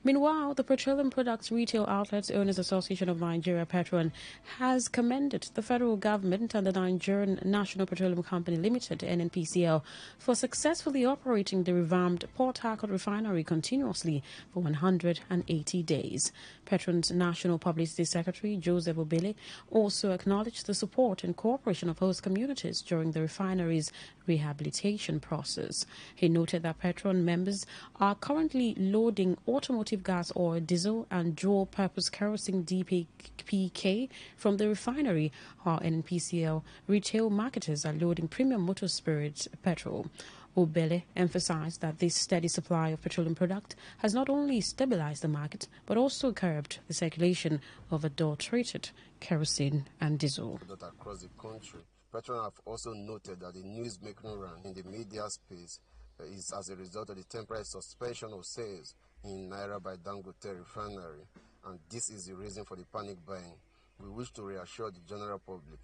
Meanwhile, the Petroleum Products Retail Outlets Owners Association of Nigeria, Petron, has commended the federal government and the Nigerian National Petroleum Company Limited, NNPCL, for successfully operating the revamped Port Harcourt refinery continuously for 180 days. Petron's National Publicity Secretary, Joseph Obele, also acknowledged the support and cooperation of host communities during the refinery's rehabilitation process. He noted that Petron members are currently loading automotive gas oil, diesel and dual-purpose kerosene DPK from the refinery, while NNPCL retail marketers are loading premium motor spirit petrol. Obele emphasized that this steady supply of petroleum product has not only stabilized the market, but also curbed the circulation of adulterated kerosene and diesel. Across the country, Petron have also noted that the news making run in the media space is as a result of the temporary suspension of sales in Naira by Dangote refinery, and this is the reason for the panic buying. We wish to reassure the general public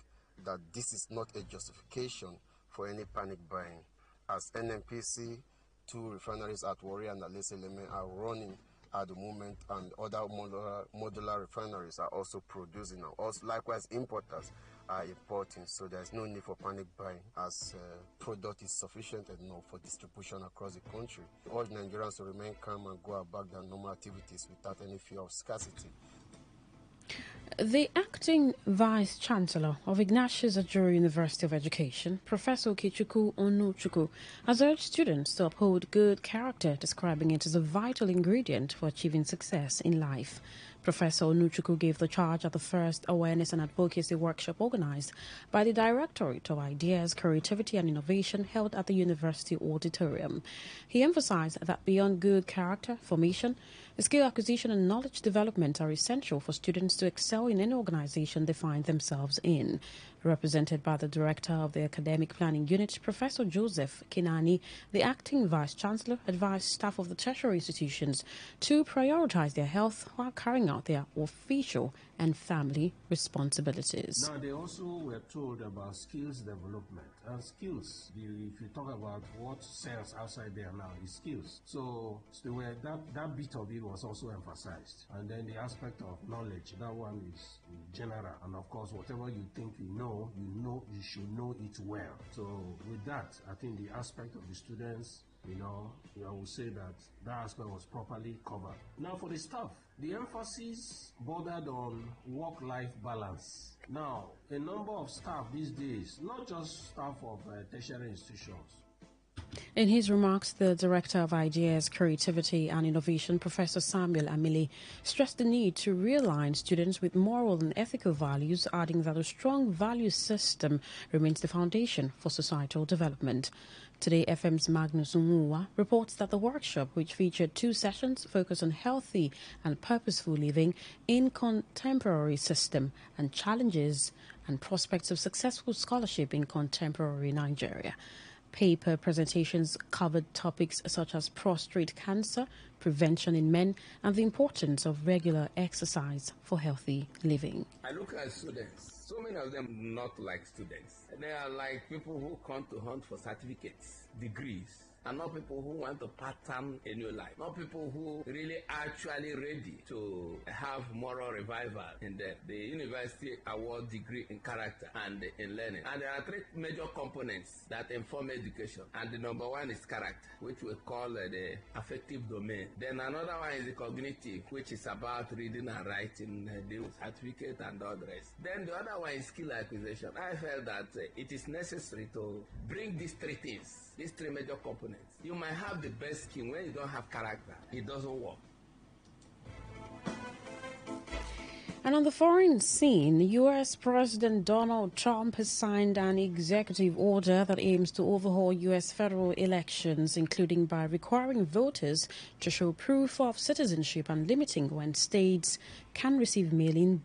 that this is not a justification for any panic buying, as NNPC, 2 refineries at Warri and Aleseleme are running at the moment, and other modular refineries are also producing now. Also, likewise, importers are importing, so there's no need for panic buying, as product is sufficient enough for distribution across the country. All Nigerians to remain calm and go about their normal activities without any fear of scarcity. The acting Vice-Chancellor of Ignatius Ajuri University of Education, Professor Okechukwu Onuchukwu, has urged students to uphold good character, describing it as a vital ingredient for achieving success in life. Professor Onuchukwu gave the charge at the first awareness and advocacy workshop organized by the Directorate of Ideas, Creativity and Innovation held at the University Auditorium. He emphasized that beyond good character formation, skill acquisition and knowledge development are essential for students to excel in any organization they find themselves in. Represented by the Director of the Academic Planning Unit, Professor Joseph Kinani, the acting Vice-Chancellor advised staff of the tertiary institutions to prioritize their health while carrying out their official and family responsibilities. Now, they also were told about skills development. And skills, if you talk about what sells outside there now, is skills. So that bit of it was also emphasized. And then the aspect of knowledge, that one is general. And of course, whatever you think you know, you should know it well. So with that, I think the aspect of the students, I would say that aspect was properly covered. Now for the staff, the emphasis bordered on work-life balance. Now, a number of staff these days, not just staff of tertiary institutions. In his remarks, the Director of Ideas, Creativity and Innovation, Professor Samuel Amili, stressed the need to realign students with moral and ethical values, adding that a strong value system remains the foundation for societal development. Today, FM's Magnus Umuwa reports that the workshop, which featured 2 sessions, focused on healthy and purposeful living in contemporary system and challenges and prospects of successful scholarship in contemporary Nigeria. Paper presentations covered topics such as prostate cancer, prevention in men, and the importance of regular exercise for healthy living. I look at students. So many of them not like students. They are like people who come to hunt for certificates, degrees. and not people who want to pattern a new life, not people who really actually ready to have moral revival in them. The university award degree in character and in learning. And there are three major components that inform education. And the number one is character, which we call the affective domain. Then another one is the cognitive, which is about reading and writing, the certificate and all the rest. Then the other one is skill acquisition. I felt that it is necessary to bring these three things, these three major components. You might have the best skill when you don't have character. It doesn't work. And on the foreign scene, U.S. President Donald Trump has signed an executive order that aims to overhaul U.S. federal elections, including by requiring voters to show proof of citizenship and limiting when states can receive mail-in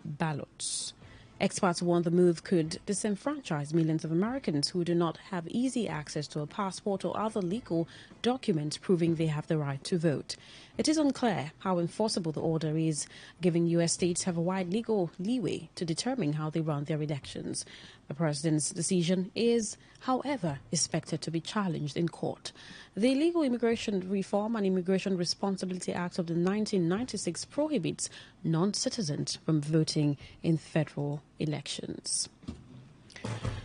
ballots. Experts warn the move could disenfranchise millions of Americans who do not have easy access to a passport or other legal documents proving they have the right to vote. It is unclear how enforceable the order is, given U.S. states have a wide legal leeway to determine how they run their elections. The president's decision is, however, expected to be challenged in court. The Illegal Immigration Reform and Immigration Responsibility Act of the 1996 prohibits non-citizens from voting in federal elections.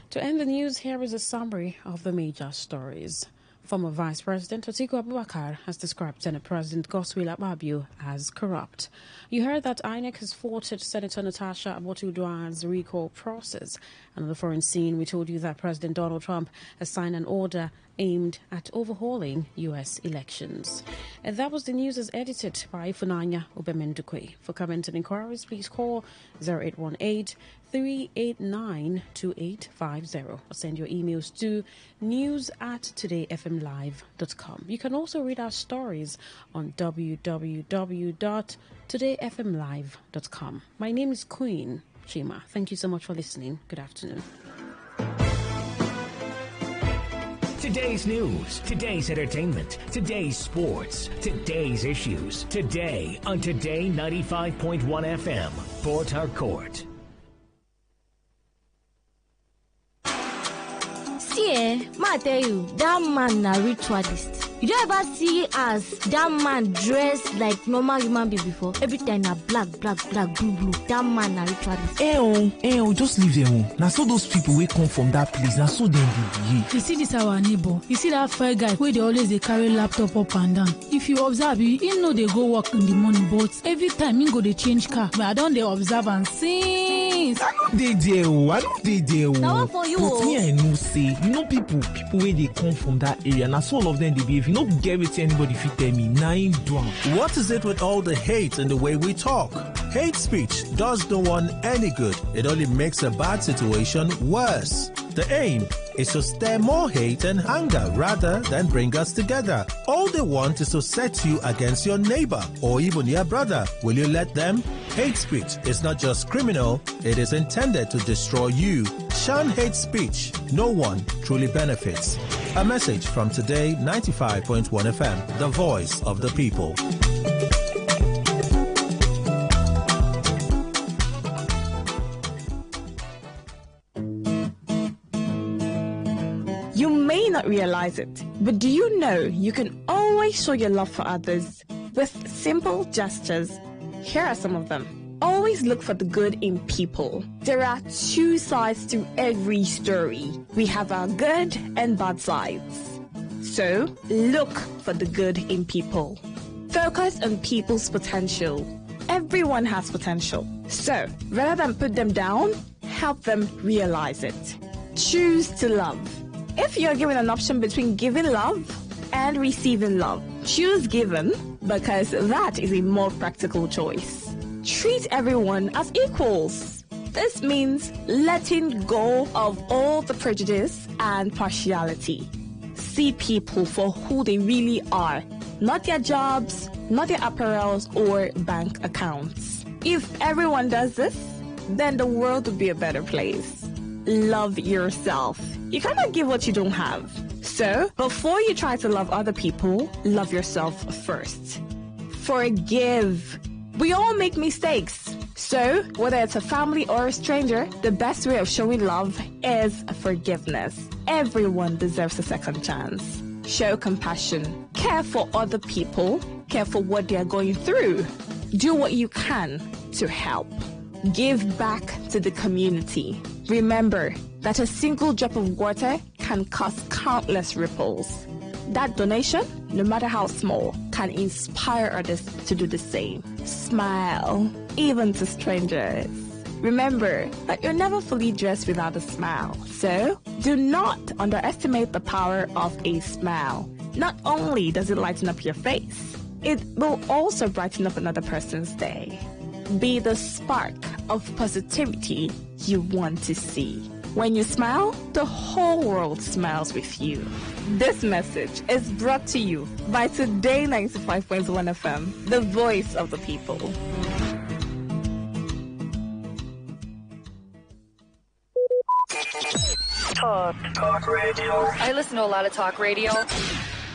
To end the news, here is a summary of the major stories. Former Vice President Atiku Abubakar has described Senate President Godswill Akpabio as corrupt. You heard that INEC has thwarted Senator Natasha Abotudwa's recall process. And on the foreign scene, we told you that President Donald Trump has signed an order aimed at overhauling U.S. elections. And that was the news as edited by Funanya Ubemendukwe. For comments and inquiries, please call 0818-389-2850 or send your emails to news@todayfmlive.com. You can also read our stories on www.todayfmlive.com. My name is Queen Chima. Thank you so much for listening. Good afternoon. Today's news, today's entertainment, today's sports, today's issues. Today on Today 95.1 FM, Port Harcourt. See, ma tell you, that man na ritualist. You don't ever see as that man dressed like normal human being before. Every time na black, blue. That man na ritualist. Just leave them. Now so those people will come from that place. Now so them behave. You see this our neighbor. You see that fair guy where they always they carry laptop up and down. If you observe, you know they go work in the morning, but every time you go they change car. But I don't they observe and since. I know they there. Now for you. But me I know say, you know people where they come from that area. Now so all of them they behave. You know get it anybody fit tell me. What is it with all the hate and the way we talk? Hate speech does no one any good. It only makes a bad situation worse. The aim is to stir more hate and anger rather than bring us together. All they want is to set you against your neighbor or even your brother. Will you let them? Hate speech is not just criminal, it is intended to destroy you. Shun hate speech. No one truly benefits. A message from Today 95.1 FM, the voice of the people. You may not realize it, but do you know you can always show your love for others with simple gestures? Here are some of them. Always look for the good in people. There are two sides to every story. We have our good and bad sides. So, look for the good in people. Focus on people's potential. Everyone has potential. So, rather than put them down, help them realize it. Choose to love. If you're given an option between giving love and receiving love, choose giving because that is a more practical choice. Treat everyone as equals. This means letting go of all the prejudice and partiality. See people for who they really are, not their jobs, not their apparels or bank accounts. If everyone does this, then the world would be a better place. Love yourself. You cannot give what you don't have. So, before you try to love other people, love yourself first. Forgive. We all make mistakes. So, whether it's a family or a stranger, the best way of showing love is forgiveness. Everyone deserves a second chance. Show compassion. Care for other people. Care for what they are going through. Do what you can to help. Give back to the community. Remember that a single drop of water can cause countless ripples. That donation, no matter how small, can inspire others to do the same. Smile, even to strangers. Remember that you're never fully dressed without a smile. So, do not underestimate the power of a smile. Not only does it lighten up your face, it will also brighten up another person's day. Be the spark of positivity you want to see. When you smile, the whole world smiles with you. This message is brought to you by Today95.1 FM, the voice of the people. Talk radio. I listen to a lot of talk radio.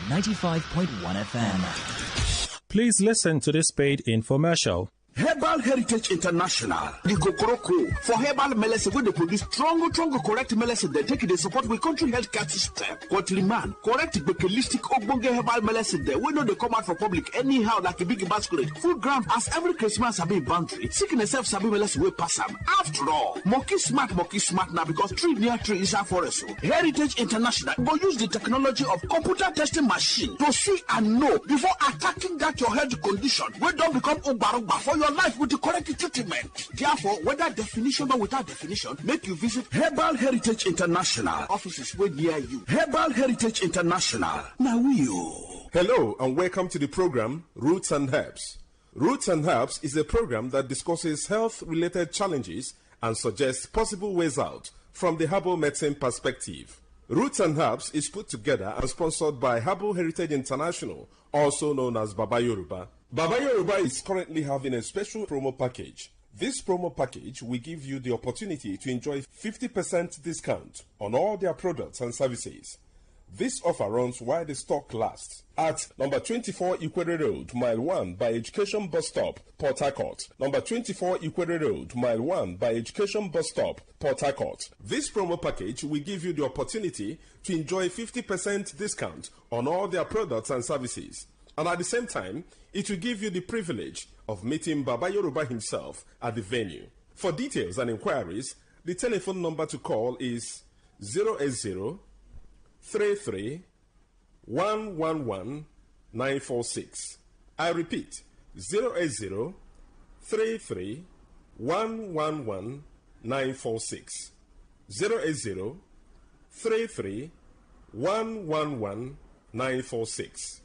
95.1 FM. Please listen to this paid infomercial. Herbal Heritage International, the Gokoroko, for herbal medicine, when they produce strong, correct medicine, they take it, they support with country healthcare system. Country man, correct, bacalistic, ogbonge herbal medicine, they we know they come out for public anyhow, like a big basket. Food ground, as every Christmas, have been boundary. Sickness self, sabi medicine, we pass them. After all, monkey smart now, because tree near tree is our forest. Heritage International will use the technology of computer testing machine to see and know before attacking that your health condition. We don't become Ubaruba for your life with the correct treatment. Therefore, whether definition or without definition, make you visit Herbal Heritage International offices where near you. Herbal Heritage International. Now Hello and welcome to the program Roots and Herbs. Roots and Herbs is a program that discusses health-related challenges and suggests possible ways out from the herbal medicine perspective. Roots and Herbs is put together and sponsored by Herbal Heritage International, also known as Baba Yoruba. Baba Yoruba is currently having a special promo package. This promo package will give you the opportunity to enjoy 50% discount on all their products and services. This offer runs while the stock lasts at number 24 Ikwere Road, Mile 1 by Education Bus Stop, Port Harcourt. Number 24 Ikwere Road, Mile 1 by Education Bus Stop, Port Harcourt. This promo package will give you the opportunity to enjoy 50% discount on all their products and services. And at the same time, it will give you the privilege of meeting Baba Yoruba himself at the venue. For details and inquiries, the telephone number to call is 080 33 111 946. I repeat, 080 33 111 946. 080 33 111 946.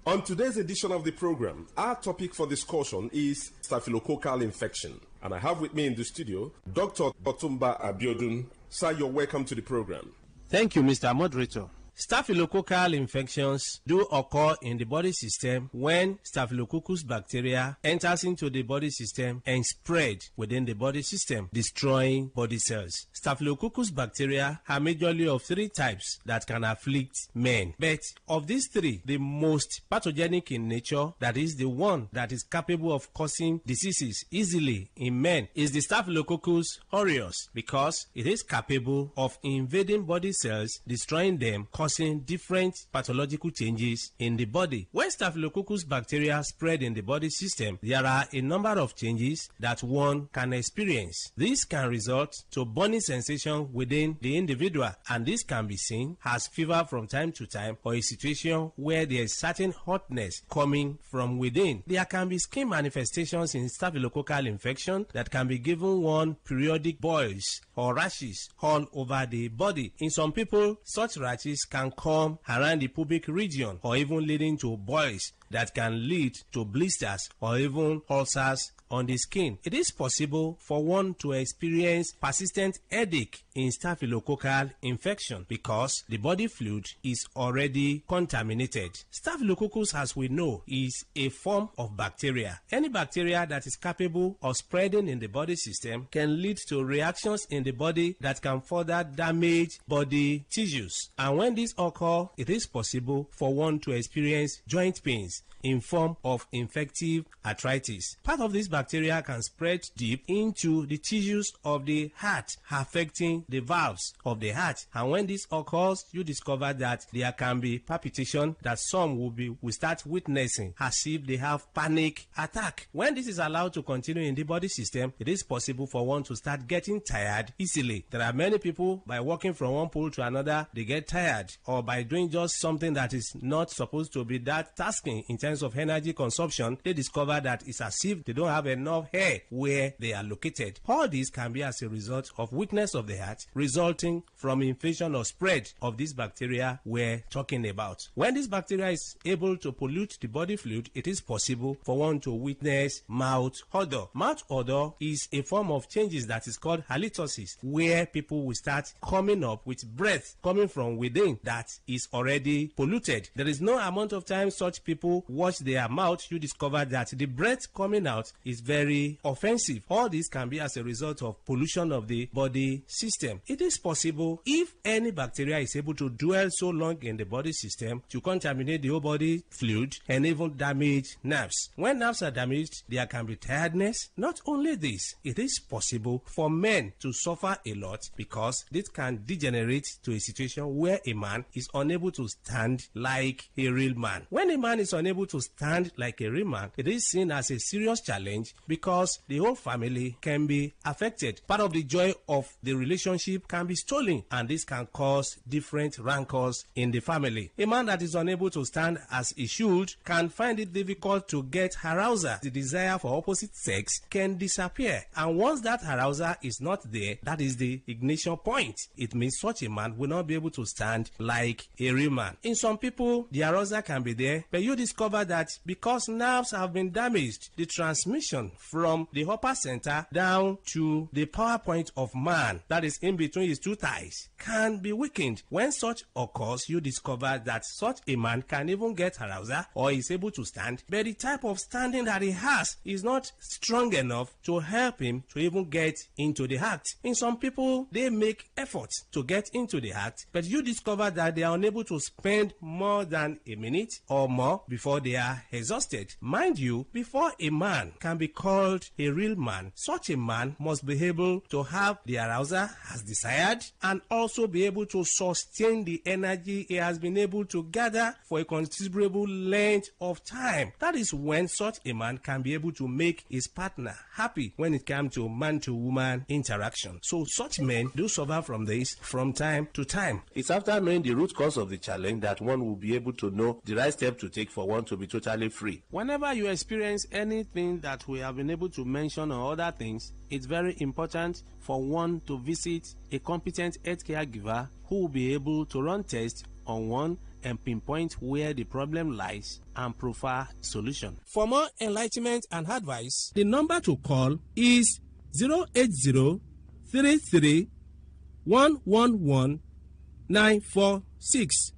On today's edition of the program, our topic for discussion is staphylococcal infection. And I have with me in the studio Dr. Otumba Abiodun. Sir, you're welcome to the program. Thank you, Mr. Moderator. Staphylococcal infections do occur in the body system when Staphylococcus bacteria enters into the body system and spread within the body system, destroying body cells. Staphylococcus bacteria are majorly of three types that can afflict men. But of these three, the most pathogenic in nature, that is the one that is capable of causing diseases easily in men, is the Staphylococcus aureus, because it is capable of invading body cells, destroying them, causing different pathological changes in the body. When Staphylococcus bacteria spread in the body system, there are a number of changes that one can experience. This can result to burning sensation within the individual, and this can be seen as fever from time to time, or a situation where there is certain hotness coming from within. There can be skin manifestations in staphylococcal infection that can be given one periodic boils or rashes all over the body. In some people, such rashes can come around the pubic region, or even leading to boils that can lead to blisters or even ulcers on the skin. It is possible for one to experience persistent headache in staphylococcal infection because the body fluid is already contaminated. Staphylococcus, as we know, is a form of bacteria. Any bacteria that is capable of spreading in the body system can lead to reactions in the body that can further damage body tissues. And when this occurs, it is possible for one to experience joint pains in form of infective arthritis. Part of this bacteria bacteria can spread deep into the tissues of the heart, affecting the valves of the heart. And when this occurs, you discover that there can be palpitation that some will start witnessing as if they have panic attack. When this is allowed to continue in the body system, it is possible for one to start getting tired easily. There are many people, by walking from one pole to another, they get tired, or by doing just something that is not supposed to be that tasking in terms of energy consumption, they discover that it's as if they don't have enough hair where they are located. All this can be as a result of weakness of the heart resulting from infection or spread of this bacteria we're talking about. When this bacteria is able to pollute the body fluid, it is possible for one to witness mouth odor. Mouth odor is a form of changes that is called halitosis, where people will start coming up with breath coming from within that is already polluted. There is no amount of time such people wash their mouth, you discover that the breath coming out is very offensive. All this can be as a result of pollution of the body system. It is possible, if any bacteria is able to dwell so long in the body system, to contaminate the whole body fluid and even damage nerves. When nerves are damaged, there can be tiredness. Not only this, it is possible for men to suffer a lot because this can degenerate to a situation where a man is unable to stand like a real man. When a man is unable to stand like a real man, it is seen as a serious challenge because the whole family can be affected. Part of the joy of the relationship can be stolen, and this can cause different rancors in the family. A man that is unable to stand as he should can find it difficult to get arousal. The desire for opposite sex can disappear, and once that arousal is not there, that is the ignition point. It means such a man will not be able to stand like a real man. In some people, the arousal can be there, but you discover that because nerves have been damaged, the transmission from the upper center down to the power point of man, that is in between his two thighs, can be weakened. When such occurs, you discover that such a man can even get arousal or is able to stand, but the type of standing that he has is not strong enough to help him to even get into the act. In some people, they make efforts to get into the act, but you discover that they are unable to spend more than a minute or more before they are exhausted. Mind you, before a man can be called a real man, such a man must be able to have the arousal as desired and also be able to sustain the energy he has been able to gather for a considerable length of time. That is when such a man can be able to make his partner happy when it comes to man-to-woman interaction. So such men do suffer from this from time to time. It's after knowing the root cause of the challenge that one will be able to know the right step to take for one to be totally free. Whenever you experience anything that we have been able to mention or other things, it's very important for one to visit a competent health caregiver who will be able to run tests on one and pinpoint where the problem lies and prefer solution. For more enlightenment and advice, the number to call is 080-33-111-946.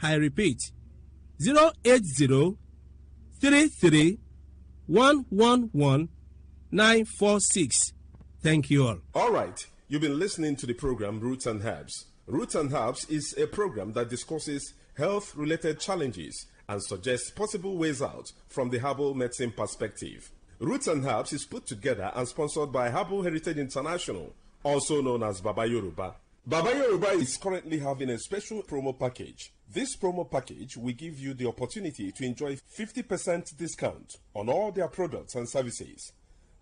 I repeat, 080-33-111-946. Thank you all. All right, you've been listening to the program Roots and Herbs. Roots and Herbs is a program that discusses health-related challenges and suggests possible ways out from the herbal medicine perspective. Roots and Herbs is put together and sponsored by Herbal Heritage International, also known as Baba Yoruba. Baba Yoruba is currently having a special promo package. This promo package will give you the opportunity to enjoy 50% discount on all their products and services.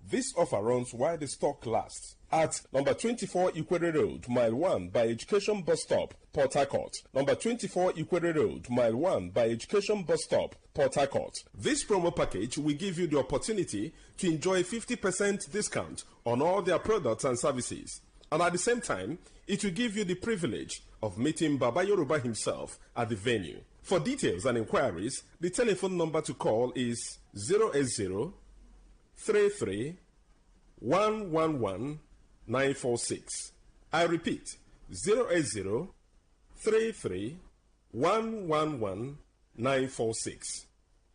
This offer runs while the stock lasts at number 24 Ikwere Road, Mile 1 by Education Bus Stop, Port Harcourt. Number 24 Ikwere Road, Mile 1 by Education Bus Stop, Port Harcourt. This promo package will give you the opportunity to enjoy 50% discount on all their products and services. And at the same time, it will give you the privilege of meeting Baba Yoruba himself at the venue. For details and inquiries, the telephone number to call is 080-33-111-946. I repeat, 080-33-111-946.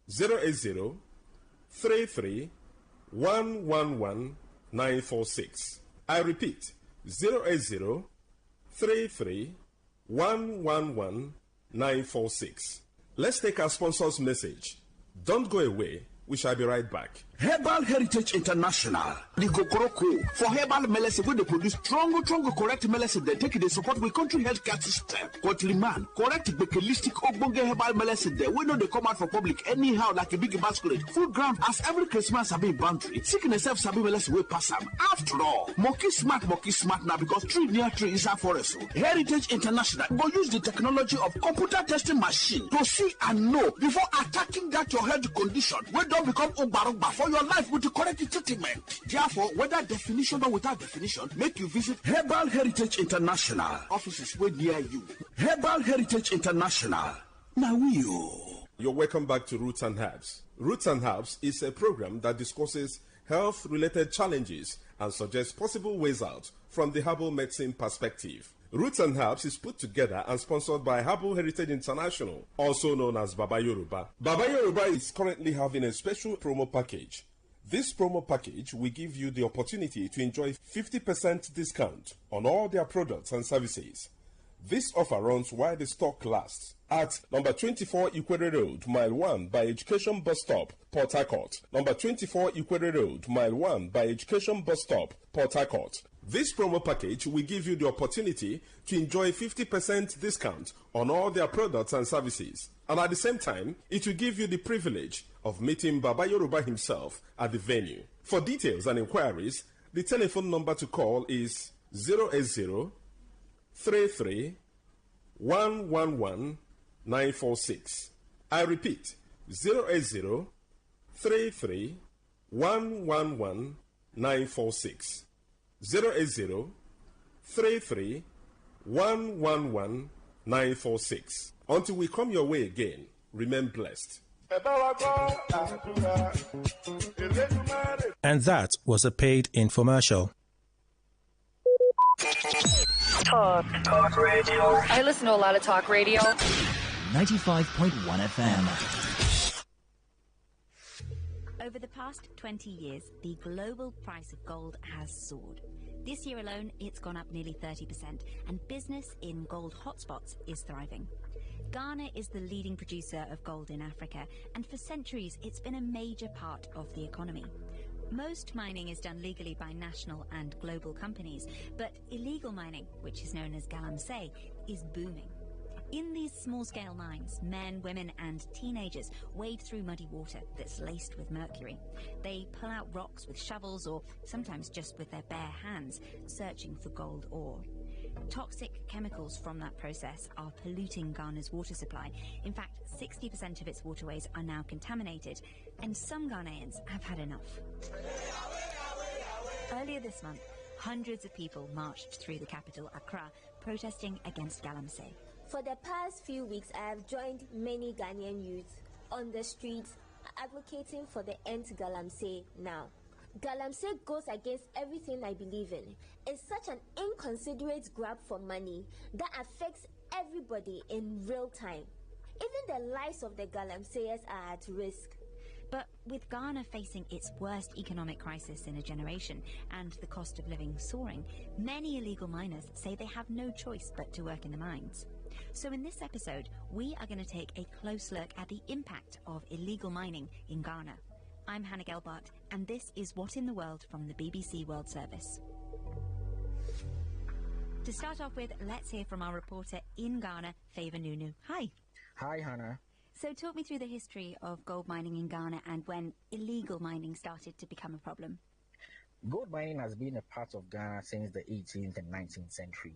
080-33-111-946. I repeat, 080-33-111-946. Let's take our sponsor's message. Don't go away. We shall be right back. Herbal Heritage International, the Gokoroko, for herbal medicine where they produce strong, correct medicine they take it, they support with country health care system. Quatliman, correct bakelistic ogbonge herbal medicine there, we know they come out for public anyhow like a big basket. Full ground as every Christmas have been boundary. Seeking self sabi medicine will pass them. After all, monkey smart now because tree near tree is a forest. Heritage International will use the technology of computer testing machine to see and know before attacking that your health condition. We don't become Ogbarogba for your life with the correct treatment. Therefore, whether definition or without definition, make you visit Herbal Heritage International. Offices were near you. Herbal Heritage International. Now You're welcome back to Roots and Herbs. Roots and Herbs is a program that discusses health-related challenges and suggests possible ways out from the herbal medicine perspective. Roots and Herbs is put together and sponsored by Herbal Heritage International, also known as Baba Yoruba. Baba Yoruba is currently having a special promo package. This promo package will give you the opportunity to enjoy 50% discount on all their products and services. This offer runs while the stock lasts at number 24 Ikwere Road, Mile 1 by Education Bus Stop, Port Harcourt. Number 24 Ikwere Road, Mile 1 by Education Bus Stop, Port Harcourt. This promo package will give you the opportunity to enjoy 50% discount on all their products and services. And at the same time, it will give you the privilege of meeting Baba Yoruba himself at the venue. For details and inquiries, the telephone number to call is 080 33 111 946. I repeat, 080 33 111 946. 080 33 111 946. Until we come your way again, remain blessed. And that was a paid infomercial. Talk radio. I listen to a lot of talk radio. 95.1 FM. Over the past 20 years, the global price of gold has soared. This year alone, it's gone up nearly 30%, and business in gold hotspots is thriving. Ghana is the leading producer of gold in Africa, and for centuries, it's been a major part of the economy. Most mining is done legally by national and global companies, but illegal mining, which is known as galamsey, is booming. In these small-scale mines, men, women and teenagers wade through muddy water that's laced with mercury. They pull out rocks with shovels or sometimes just with their bare hands, searching for gold ore. Toxic chemicals from that process are polluting Ghana's water supply. In fact, 60% of its waterways are now contaminated, and some Ghanaians have had enough. Earlier this month, hundreds of people marched through the capital, Accra, protesting against galamsey. For the past few weeks, I have joined many Ghanaian youths on the streets advocating for the end to galamsey now. Galamsey goes against everything I believe in. It's such an inconsiderate grab for money that affects everybody in real time. Even the lives of the galamseyers are at risk. But with Ghana facing its worst economic crisis in a generation and the cost of living soaring, many illegal miners say they have no choice but to work in the mines. So in this episode, we are going to take a close look at the impact of illegal mining in Ghana. I'm Hannah Gelbart, and this is What in the World from the BBC World Service. To start off with, let's hear from our reporter in Ghana, Favor Nunu. Hi. Hi, Hannah. So talk me through the history of gold mining in Ghana and when illegal mining started to become a problem. Gold mining has been a part of Ghana since the 18th and 19th century.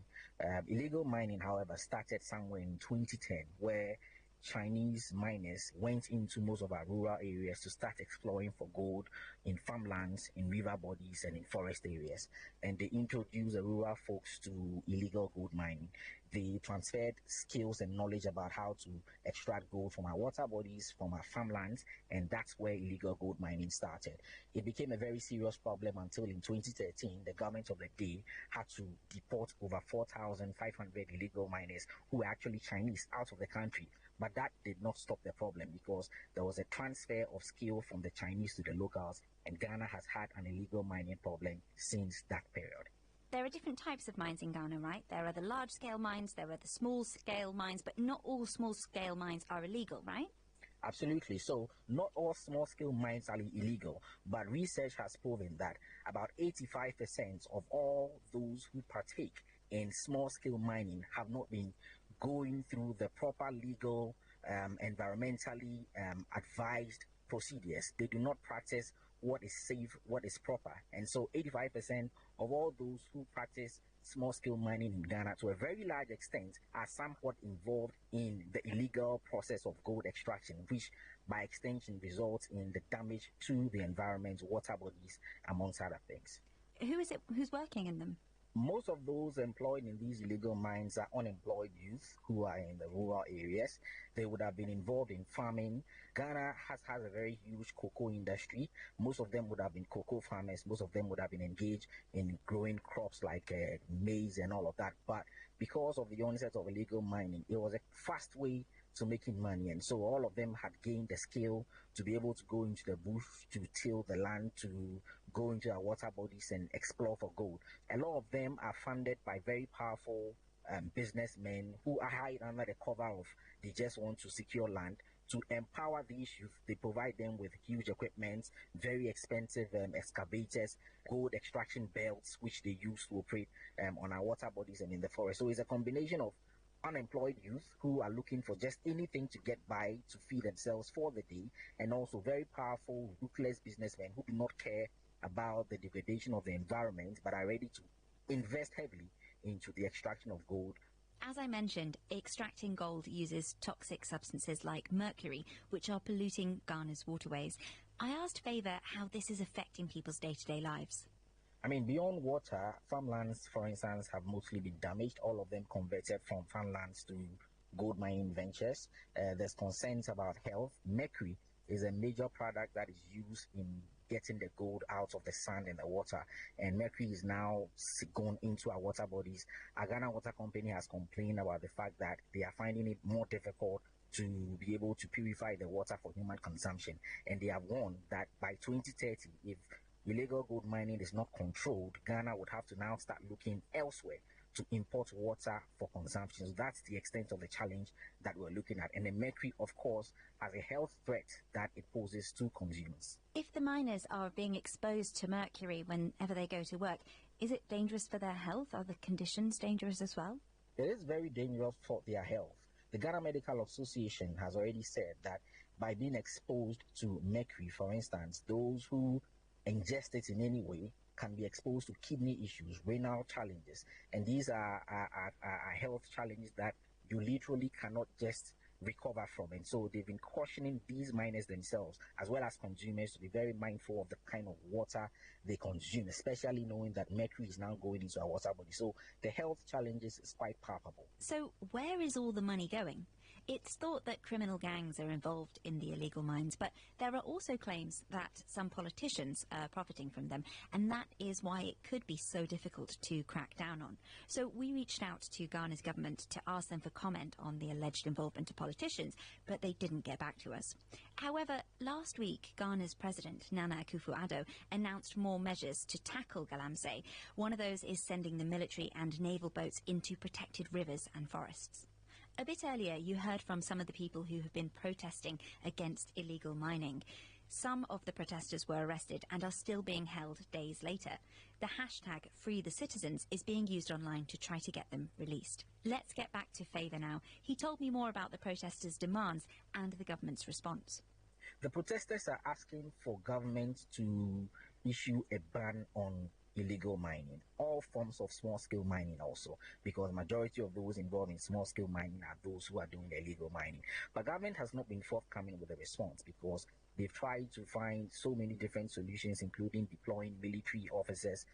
Illegal mining, however, started somewhere in 2010, where Chinese miners went into most of our rural areas to start exploring for gold in farmlands, in river bodies, and in forest areas. And they introduced the rural folks to illegal gold mining. They transferred skills and knowledge about how to extract gold from our water bodies, from our farmlands, and that's where illegal gold mining started. It became a very serious problem until in 2013, the government of the day had to deport over 4,500 illegal miners who were actually Chinese out of the country. But that did not stop the problem because there was a transfer of skill from the Chinese to the locals, and Ghana has had an illegal mining problem since that period. There are different types of mines in Ghana, right? There are the large-scale mines, there are the small-scale mines, but not all small-scale mines are illegal, right? Absolutely. So not all small-scale mines are illegal, but research has proven that about 85% of all those who partake in small-scale mining have not been going through the proper legal, environmentally advised procedures. They do not practice what is safe, what is proper. And so 85% of all those who practice small-scale mining in Ghana, to a very large extent, are somewhat involved in the illegal process of gold extraction, which by extension results in the damage to the environment, water bodies, amongst other things. Who is it who's working in them? Most of those employed in these illegal mines are unemployed youth who are in the rural areas. They would have been involved in farming. Ghana has a very huge cocoa industry. Most of them would have been cocoa farmers. Most of them would have been engaged in growing crops like maize and all of that. But because of the onset of illegal mining, it was a fast way to making money, and so all of them had gained the skill to be able to go into the bush, to till the land, to go into our water bodies and explore for gold. A lot of them are funded by very powerful businessmen who are hide under the cover of they just want to secure land. To empower these youth, they provide them with huge equipment, very expensive excavators, gold extraction belts, which they use to operate on our water bodies and in the forest. So it's a combination of unemployed youth who are looking for just anything to get by, to feed themselves for the day, and also very powerful, ruthless businessmen who do not care about the degradation of the environment, but are ready to invest heavily into the extraction of gold. As I mentioned, extracting gold uses toxic substances like mercury, which are polluting Ghana's waterways. I asked Favour how this is affecting people's day-to-day lives. I mean, beyond water, farmlands, for instance, have mostly been damaged, all of them converted from farmlands to gold mining ventures. There's concerns about health. Mercury is a major product that is used in getting the gold out of the sand and the water, and mercury is now gone into our water bodies. Our Ghana Water Company has complained about the fact that they are finding it more difficult to be able to purify the water for human consumption, and they have warned that by 2030, if illegal gold mining is not controlled, Ghana would have to now start looking elsewhere to import water for consumption. So that's the extent of the challenge that we're looking at. And the mercury, of course, has a health threat that it poses to consumers. If the miners are being exposed to mercury whenever they go to work, is it dangerous for their health? Are the conditions dangerous as well? It is very dangerous for their health. The Ghana Medical Association has already said that by being exposed to mercury, for instance, those who ingest it in any way can be exposed to kidney issues, renal challenges, and these are health challenges that you literally cannot just recover from. And so they've been cautioning these miners themselves, as well as consumers, to be very mindful of the kind of water they consume, especially knowing that mercury is now going into our water body. So the health challenges is quite palpable. So where is all the money going? It's thought that criminal gangs are involved in the illegal mines, but there are also claims that some politicians are profiting from them, and that is why it could be so difficult to crack down on. So we reached out to Ghana's government to ask them for comment on the alleged involvement of politicians, but they didn't get back to us. However, last week, Ghana's president, Nana Akufo-Addo, announced more measures to tackle Galamsey. One of those is sending the military and naval boats into protected rivers and forests. A bit earlier, you heard from some of the people who have been protesting against illegal mining. Some of the protesters were arrested and are still being held days later. The hashtag #FreeTheCitizens is being used online to try to get them released. Let's get back to Favour now. He told me more about the protesters' demands and the government's response. The protesters are asking for government to issue a ban on illegal mining, all forms of small-scale mining also, because majority of those involved in small-scale mining are those who are doing the illegal mining. But government has not been forthcoming with a response, because they've tried to find so many different solutions, including deploying military officers,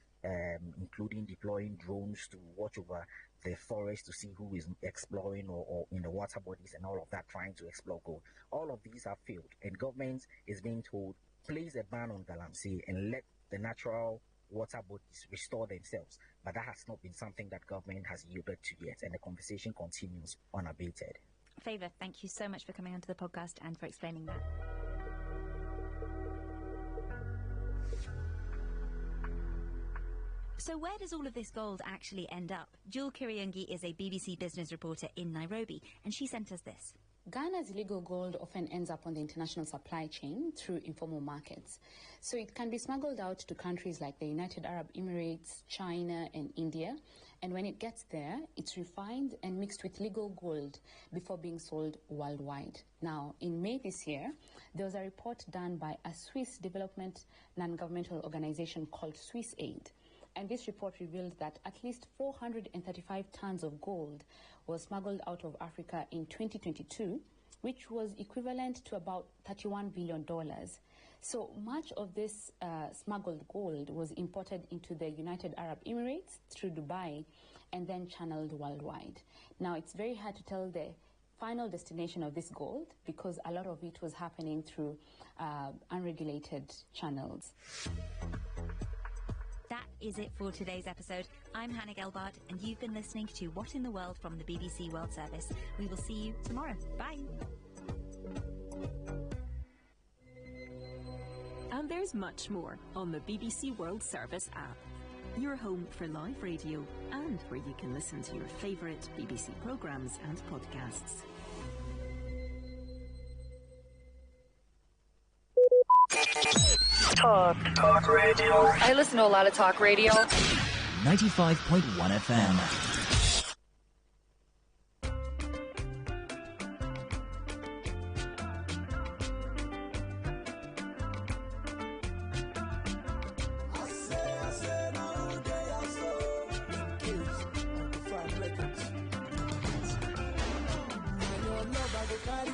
including deploying drones to watch over the forest to see who is exploring or in the water bodies and all of that, trying to explore gold. All of these have failed, and government is being told, place a ban on Galamsey and let the natural water bodies restore themselves. But that has not been something that government has yielded to yet, and the conversation continues unabated. Favour, thank you so much for coming onto the podcast and for explaining that. So where does all of this gold actually end up? Jewel Kiriungi is a BBC business reporter in Nairobi, and she sent us this. Ghana's illegal gold often ends up on the international supply chain through informal markets. So it can be smuggled out to countries like the United Arab Emirates, China, and India. And when it gets there, it's refined and mixed with legal gold before being sold worldwide. Now, in May this year, there was a report done by a Swiss development non-governmental organization called Swiss Aid. And this report revealed that at least 435 tons of gold was smuggled out of Africa in 2022, which was equivalent to about $31 billion. So much of this smuggled gold was imported into the United Arab Emirates through Dubai and then channeled worldwide. Now, it's very hard to tell the final destination of this gold because a lot of it was happening through unregulated channels. That is it for today's episode. I'm Hannah Gelbart, and you've been listening to What in the World from the BBC World Service. We will see you tomorrow. Bye. And there's much more on the BBC World Service app. Your home for live radio and where you can listen to your favourite BBC programmes and podcasts. Talk radio. I listen to a lot of talk radio. 95.1 FM. Carry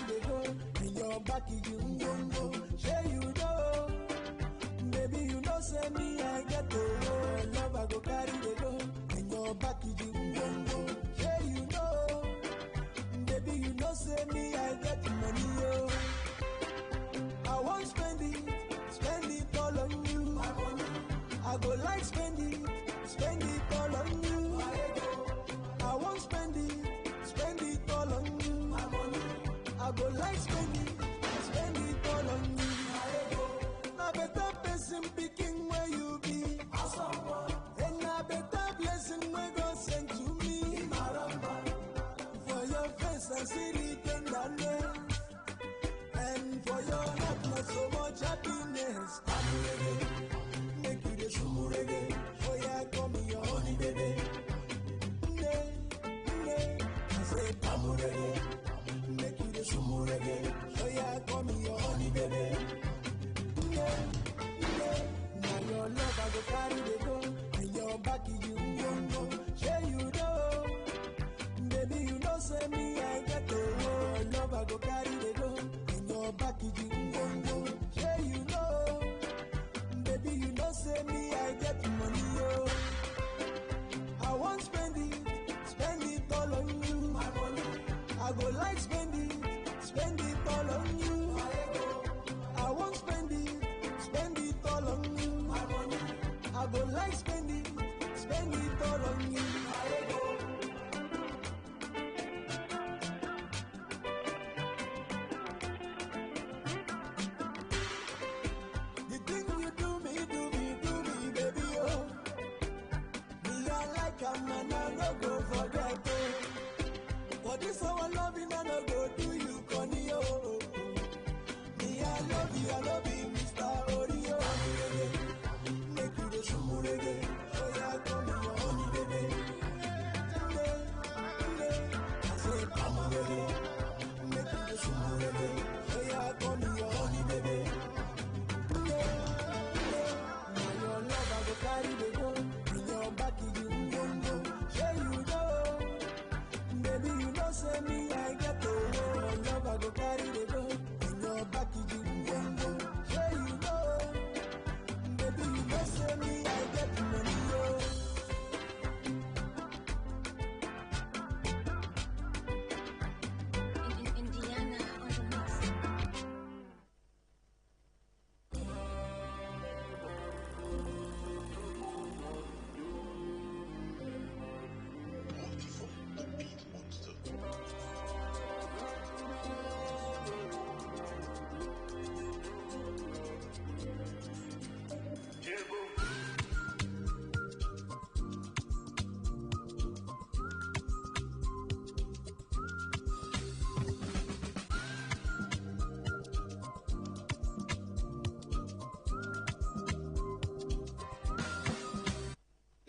the go, bring your back, you go, share you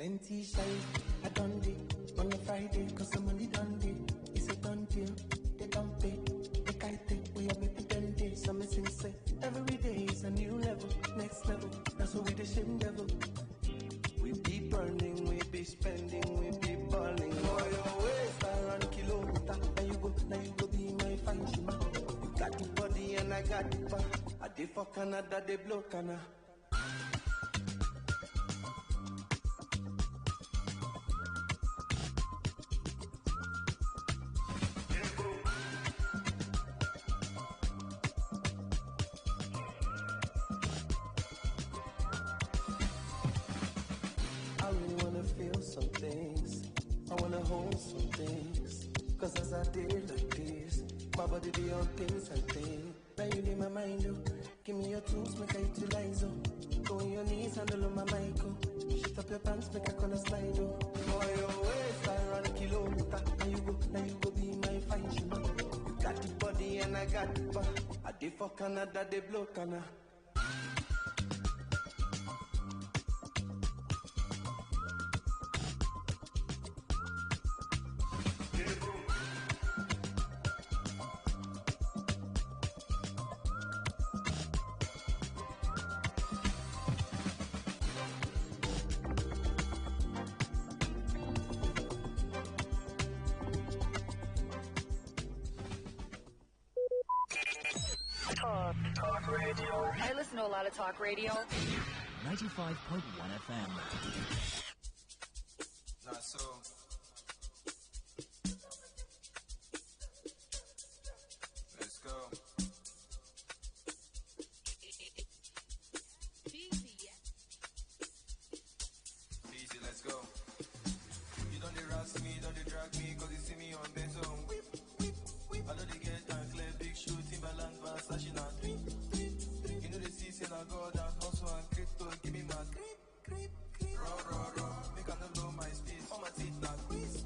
Plenty shine, I done it on a Friday, cause the money done it. It's a done deal, they don't pay, they kite it, we have maybe 10 days, so missing say, every day is a new level, next level, that's what we the same devil. We be burning, we be spending, we be balling. Oh, your waist, I run kilometer, now you go be my fine shima. You got the body and I got the back, I did for Canada, they blow Canada. Cause as I did like this, my body be on things and things. Now you need my mind, oh. Give me your tools, make I utilize, oh. Go on your knees, handle on my mic, oh. Shut up your pants, make I gonna slide, oh. For your waist, I run a kilometer. Now you go be my fine shima. You got the body and I got the back. I did for Canada, they blow Canada. Talk radio. I listen to a lot of talk radio. 95.1 FM. Nah, so. Let's go. Easy, let's go. You don't harass me, don't drag me, cause you see me on better. I know they get and clear big shoe, Timberland, Versace, and three. You know they see, say, I God, and also and crypto, give me my creep. Raw, make I not blow my space. On my teeth, now, please.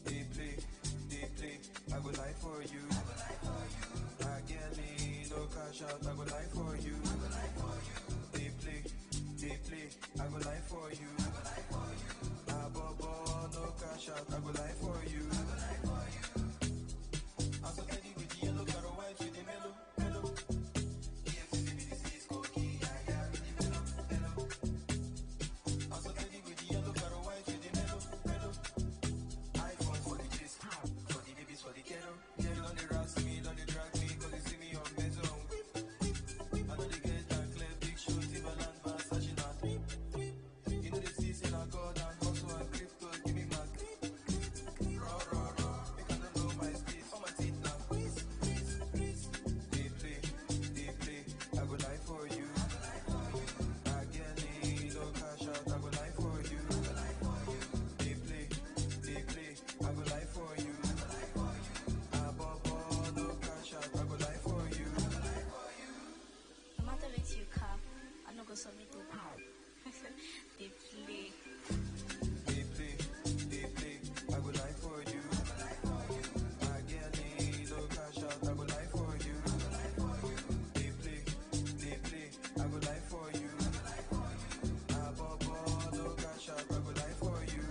They play, I go lie for you. I get me, no cash out, I go lie for you. They play, I go lie for you. I bobo, no cash out, I go lie for you. I'm so ready with the yellow, got a white with the mellow. EFCC is cocky, yeah, with the mellow. I'm so ready with the yellow, got a white with the mellow. iPhone for the kids, for the babies, for the ghetto. Don't they harass me, don't they drag me, cause they see me on bezo. I know they get that clear, big show, Timberland, Versace, and three. You know they see, say, I God, and also and crypto, give me my creep. Raw, make I don't know my space, on my teeth now. They play, I go lie for you. I get it, no cash out, I go lie for you. They play, I go lie for you. I bobo, no cash out, I go lie for you. No matter what you come, I no go submit to power. They play, I go lie for you. I get it, no cash out, I go lie for you. They play, I go lie for you. I bobo, no cash out, I go lie for you.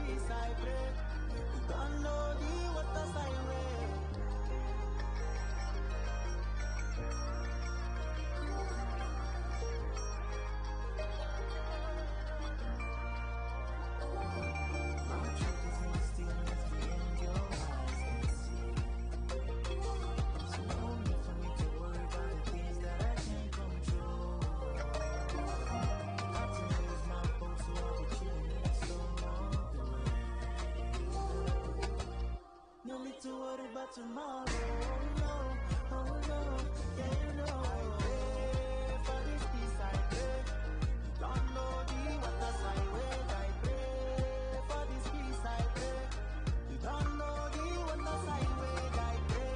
peace I pray. You don't know the waters I wear. No need to worry about tomorrow. Oh no, yeah, you know. I pray for this peace, I pray. You don't know the waters I wait, I pray for this peace, I pray. You don't know the waters I wait, I pray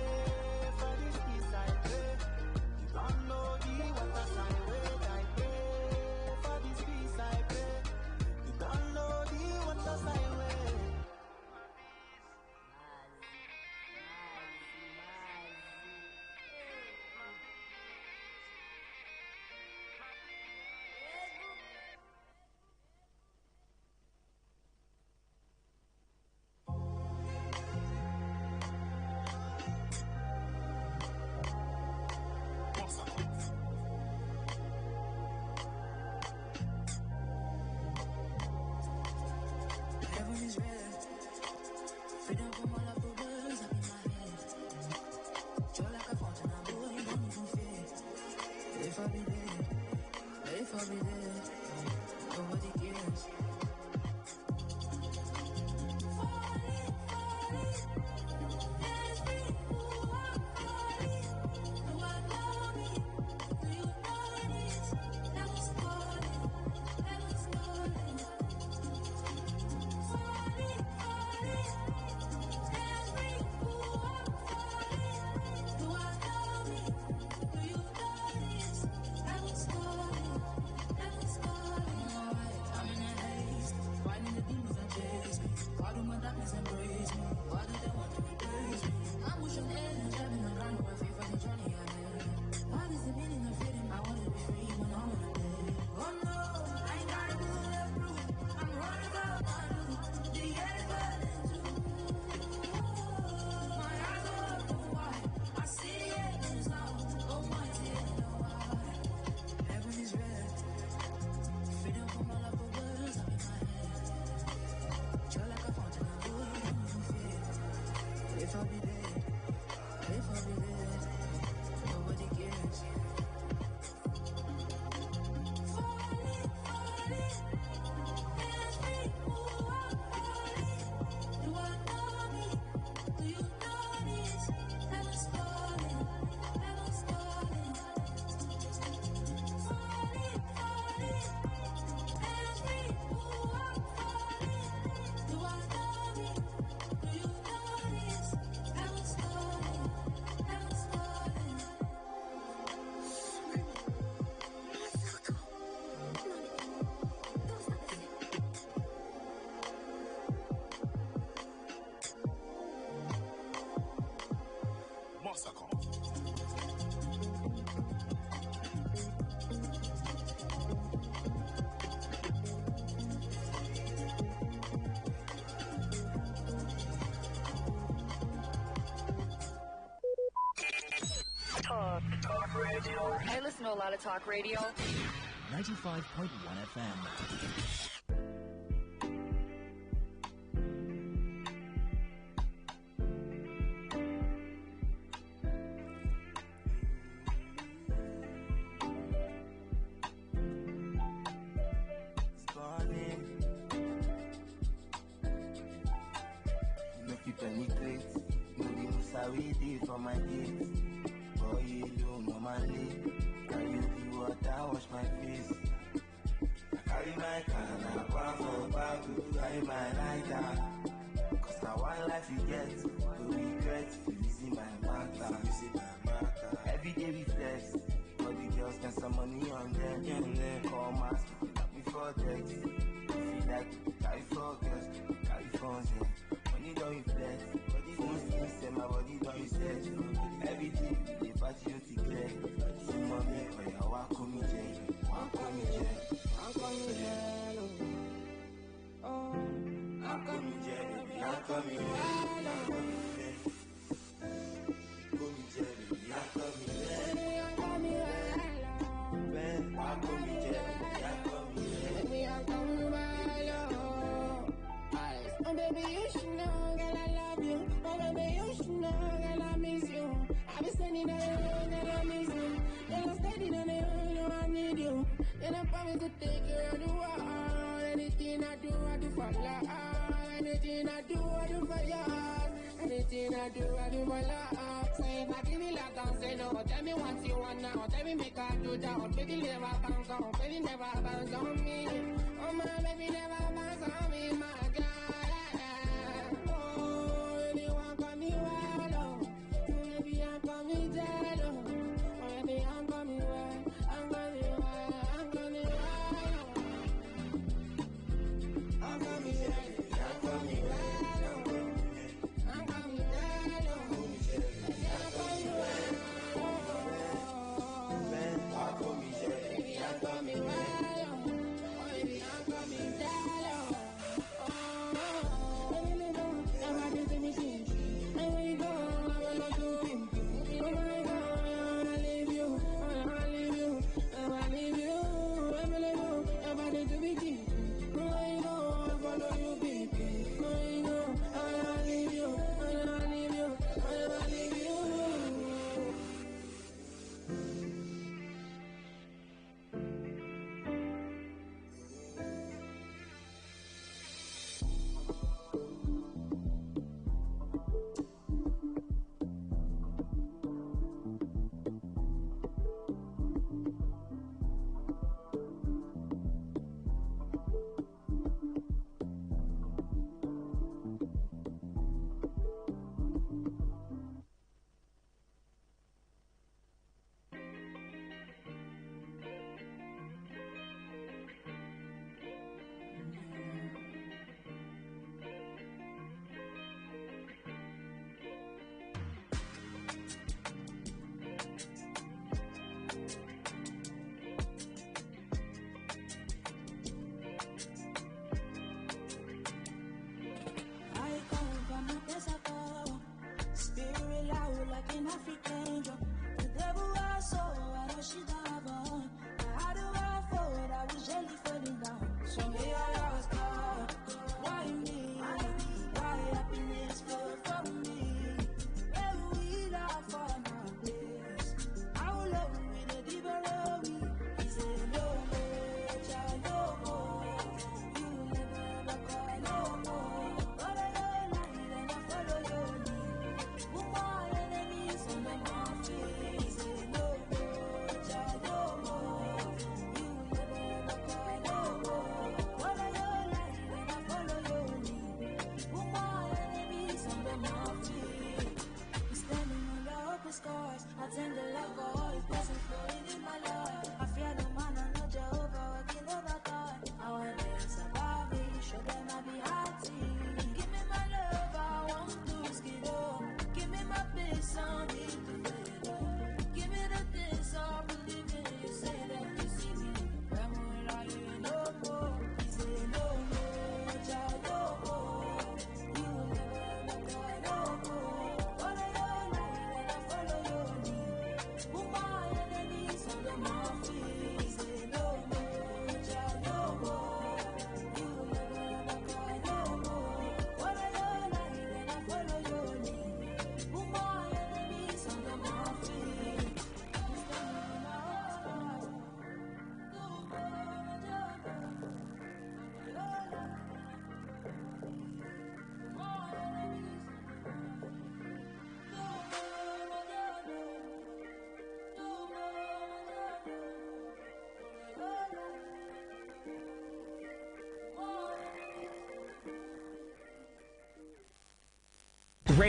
for this peace, I pray. You don't know the waters I wait, I pray for this peace, I pray. You don't know the waters I wait. Heaven is red. Freedom from all of the words up in my head. You're like a fountain, I'm going, don't even fear. If I be there, if I be there, nobody cares. If I be there, nobody cares. Talk radio. I listen to a lot of talk radio. 95.1 FM. For my kids, boy, you do normally. Can you do what I wash my face? I carry my can, I pour for back to carry my lighter. Cause now one life you get, to regret, you see my matter. Every day we flex, all the girls spend some money on them. Call mask, before death. If you like, carry for girls, carry phones, money don't reflect. Say my body don't set. Everything the party you declare. See mommy for your walk on me jail. Walk on me jail. Walk on me jail. Oh, Oh baby, you should know, girl, I love you. Oh baby, you should know, girl, I miss you. I be standing alone, girl, I miss you. Girl, I'm standing on the road, you know I need you. And I promise to take you around the world. Anything I do for love. Anything I do for yours. Anything I do for love. So if I give you love, don't say no. Tell me what you want now. Tell me make I do that. Baby, never bounce on. Baby, never bounce on me. Oh my baby, never bounce on me, my God.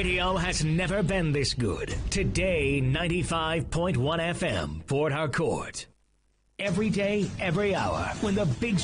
Radio has never been this good. Today, 95.1 FM, Port Harcourt. Every day, every hour, when the big